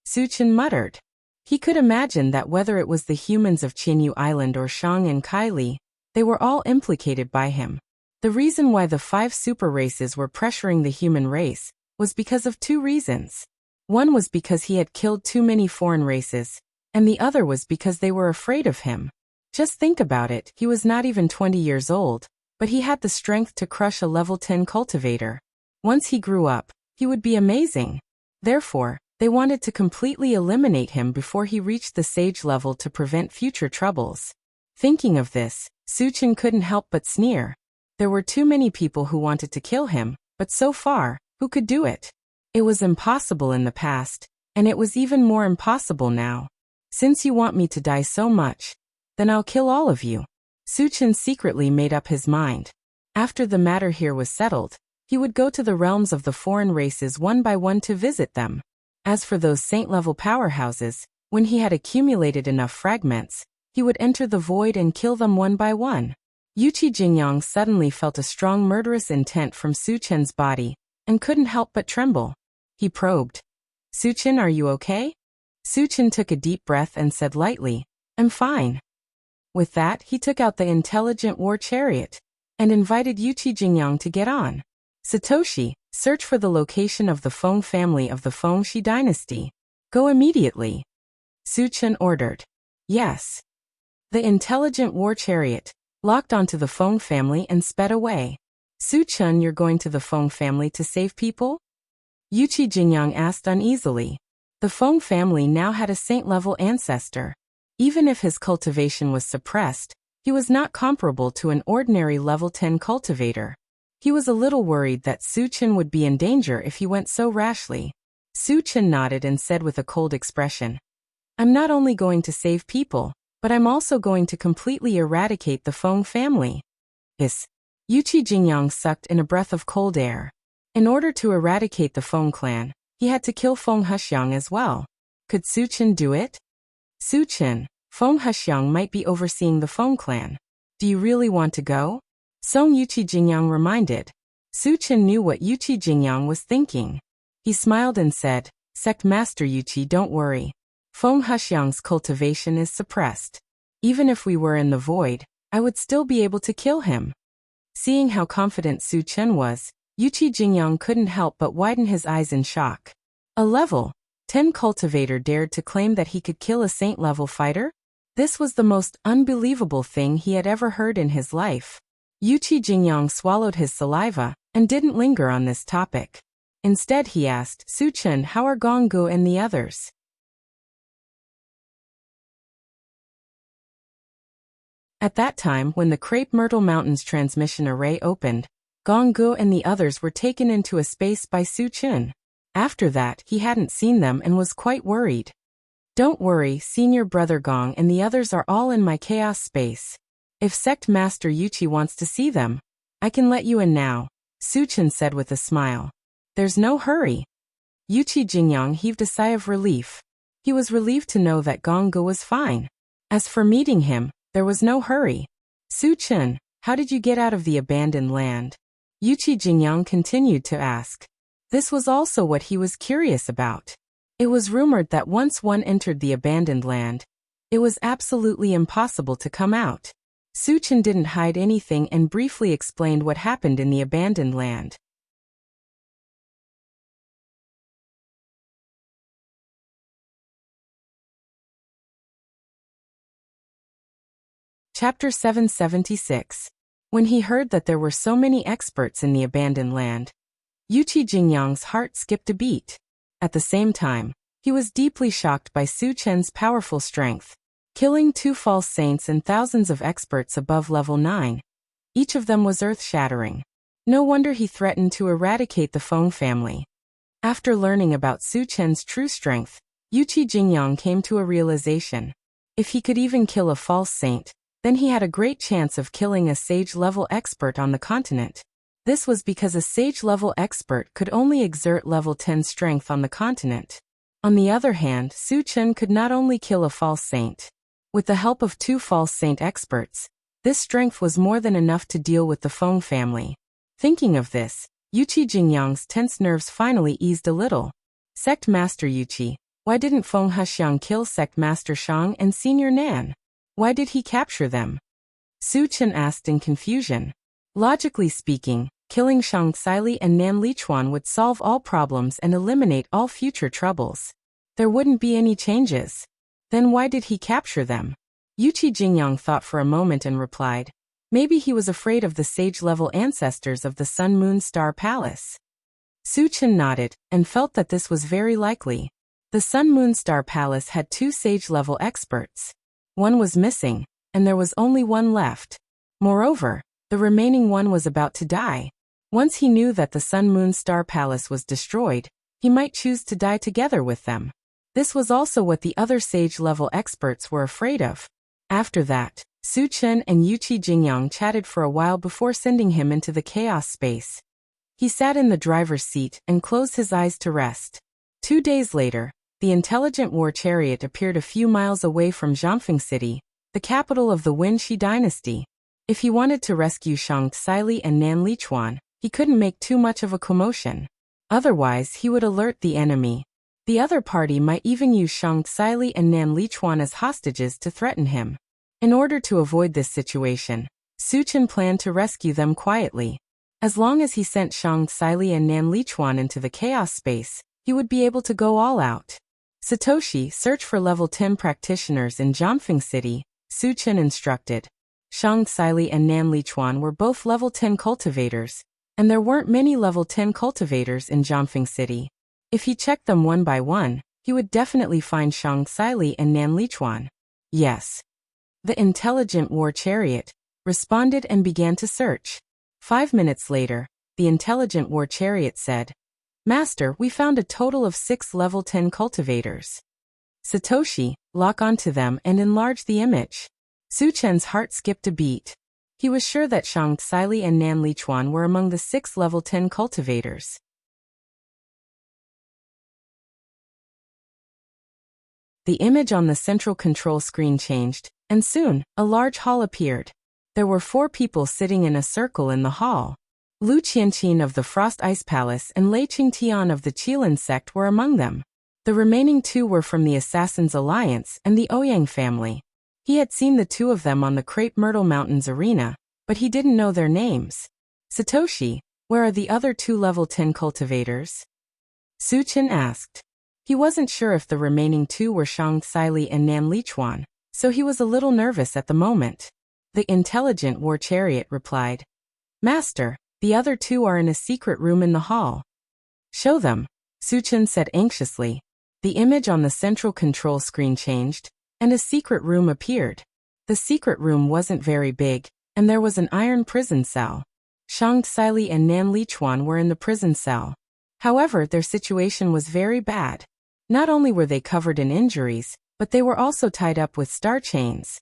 Su Chen muttered. He could imagine that whether it was the humans of Qinyu Island or Shang and Kylie, they were all implicated by him. The reason why the 5 super races were pressuring the human race was because of 2 reasons. One was because he had killed too many foreign races, and the other was because they were afraid of him. Just think about it, he was not even 20 years old, but he had the strength to crush a level 10 cultivator. Once he grew up, he would be amazing. Therefore, they wanted to completely eliminate him before he reached the sage level to prevent future troubles. Thinking of this, Su Chen couldn't help but sneer. There were too many people who wanted to kill him, but so far, who could do it? It was impossible in the past, and it was even more impossible now. Since you want me to die so much, then I'll kill all of you. Su Chen secretly made up his mind. After the matter here was settled, he would go to the realms of the foreign races one by one to visit them. As for those saint-level powerhouses, when he had accumulated enough fragments, he would enter the void and kill them one by one. Yuqi Jingyang suddenly felt a strong murderous intent from Su Chen's body, and couldn't help but tremble. He probed. Su Chen, are you okay? Su Chen took a deep breath and said lightly, I'm fine. With that, he took out the intelligent war chariot, and invited Yuqi Jingyang to get on. Satoshi, search for the location of the Feng family of the Fengshi dynasty. Go immediately. Su Chen ordered. Yes. The intelligent war chariot locked onto the Feng family and sped away. Su Chen, you're going to the Feng family to save people? Yuqi Jingyang asked uneasily. The Feng family now had a saint-level ancestor. Even if his cultivation was suppressed, he was not comparable to an ordinary level 10 cultivator. He was a little worried that Su Chen would be in danger if he went so rashly. Su Chen nodded and said with a cold expression, I'm not only going to save people, but I'm also going to completely eradicate the Feng family. Yes. Yuqi Jingyang sucked in a breath of cold air. In order to eradicate the Feng clan, he had to kill Feng Huxiang as well. Could Su Chen do it? Su Chen, Feng Huxiang might be overseeing the Feng clan. Do you really want to go? Song Yuqi Jingyang reminded. Su Chen knew what Yuqi Jingyang was thinking. He smiled and said, Sect Master Yuqi, don't worry. Feng Huxiang's cultivation is suppressed. Even if we were in the void, I would still be able to kill him. Seeing how confident Su Chen was, Yuqi Jingyang couldn't help but widen his eyes in shock. A level 10 cultivator dared to claim that he could kill a saint-level fighter? This was the most unbelievable thing he had ever heard in his life. Yuqi Jingyang swallowed his saliva and didn't linger on this topic. Instead he asked, Su Chen, how are Gonggu and the others? At that time, when the Crepe Myrtle Mountains transmission array opened, Gonggu and the others were taken into a space by Su Chen. After that, he hadn't seen them and was quite worried. Don't worry, Senior Brother Gong and the others are all in my chaos space. If Sect Master Yuqi wants to see them, I can let you in now, Su Chen said with a smile. There's no hurry. Yuqi Jingyang heaved a sigh of relief. He was relieved to know that Gonggu was fine. As for meeting him, there was no hurry. Su Chen, how did you get out of the abandoned land? Yuqi Jingyang continued to ask. This was also what he was curious about. It was rumored that once one entered the abandoned land, it was absolutely impossible to come out. Su Chen didn't hide anything and briefly explained what happened in the abandoned land. Chapter 776. When he heard that there were so many experts in the abandoned land, Yuqi Jingyang's heart skipped a beat. At the same time, he was deeply shocked by Su Chen's powerful strength. Killing 2 false saints and thousands of experts above level 9. Each of them was earth-shattering. No wonder he threatened to eradicate the Feng family. After learning about Su Chen's true strength, Yuqi Jingyang came to a realization. If he could even kill a false saint, then he had a great chance of killing a sage-level expert on the continent. This was because a sage-level expert could only exert level 10 strength on the continent. On the other hand, Su Chen could not only kill a false saint. With the help of 2 false saint experts, this strength was more than enough to deal with the Feng family. Thinking of this, Yuqi Jingyang's tense nerves finally eased a little. Sect Master Yuqi, why didn't Feng Huxiang kill Sect Master Shang and Senior Nan? Why did he capture them? Su Chen asked in confusion. Logically speaking, killing Shang Xili and Nan Lichuan would solve all problems and eliminate all future troubles. There wouldn't be any changes. Then why did he capture them? Yuqi Jingyang thought for a moment and replied, maybe he was afraid of the sage-level ancestors of the Sun Moon Star Palace. Su Chen nodded, and felt that this was very likely. The Sun Moon Star Palace had 2 sage-level experts. One was missing, and there was only one left. Moreover, the remaining one was about to die. Once he knew that the Sun Moon Star Palace was destroyed, he might choose to die together with them. This was also what the other sage-level experts were afraid of. After that, Su Chen and Yuqi Jingyang chatted for a while before sending him into the chaos space. He sat in the driver's seat and closed his eyes to rest. 2 days later, the intelligent war chariot appeared a few miles away from Zhangfeng City, the capital of the Wenxi dynasty. If he wanted to rescue Shang Xili and Nan Lichuan, he couldn't make too much of a commotion. Otherwise, he would alert the enemy. The other party might even use Shang Xili and Nan Lichuan as hostages to threaten him. In order to avoid this situation, Su Chen planned to rescue them quietly. As long as he sent Shang Xili and Nan Lichuan into the chaos space, he would be able to go all out. Satoshi, search for level 10 practitioners in Zhangfeng City, Su Chen instructed. Shang Xili and Nan Lichuan were both level 10 cultivators, and there weren't many level 10 cultivators in Zhangfeng City. If he checked them one by one, he would definitely find Shang Xili and Nan Lichuan. Yes. The intelligent war chariot responded and began to search. 5 minutes later, the intelligent war chariot said, Master, we found a total of 6 level 10 cultivators. Satoshi, lock onto them and enlarge the image. Su Chen's heart skipped a beat. He was sure that Shang Xili and Nan Lichuan were among the 6 level 10 cultivators. The image on the central control screen changed, and soon, a large hall appeared. There were 4 people sitting in a circle in the hall. Lu Qianqin of the Frost Ice Palace and Lei Qingtian of the Qilin sect were among them. The remaining 2 were from the Assassin's Alliance and the Ouyang family. He had seen the 2 of them on the Crepe Myrtle Mountains arena, but he didn't know their names. Satoshi, where are the other 2 level 10 cultivators? Su Chen asked. He wasn't sure if the remaining 2 were Shang Xili and Nan Lichuan, so he was a little nervous at the moment. The intelligent war chariot replied, Master, the other 2 are in a secret room in the hall. Show them, Su Chen said anxiously. The image on the central control screen changed, and a secret room appeared. The secret room wasn't very big, and there was an iron prison cell. Shang Xili and Nan Lichuan were in the prison cell. However, their situation was very bad. Not only were they covered in injuries, but they were also tied up with star chains.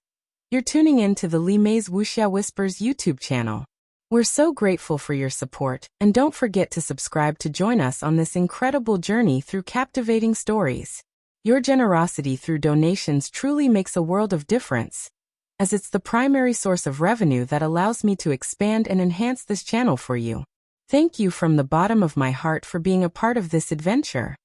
You're tuning in to the Li Mei's Wuxia Whispers YouTube channel. We're so grateful for your support, and don't forget to subscribe to join us on this incredible journey through captivating stories. Your generosity through donations truly makes a world of difference, as it's the primary source of revenue that allows me to expand and enhance this channel for you. Thank you from the bottom of my heart for being a part of this adventure.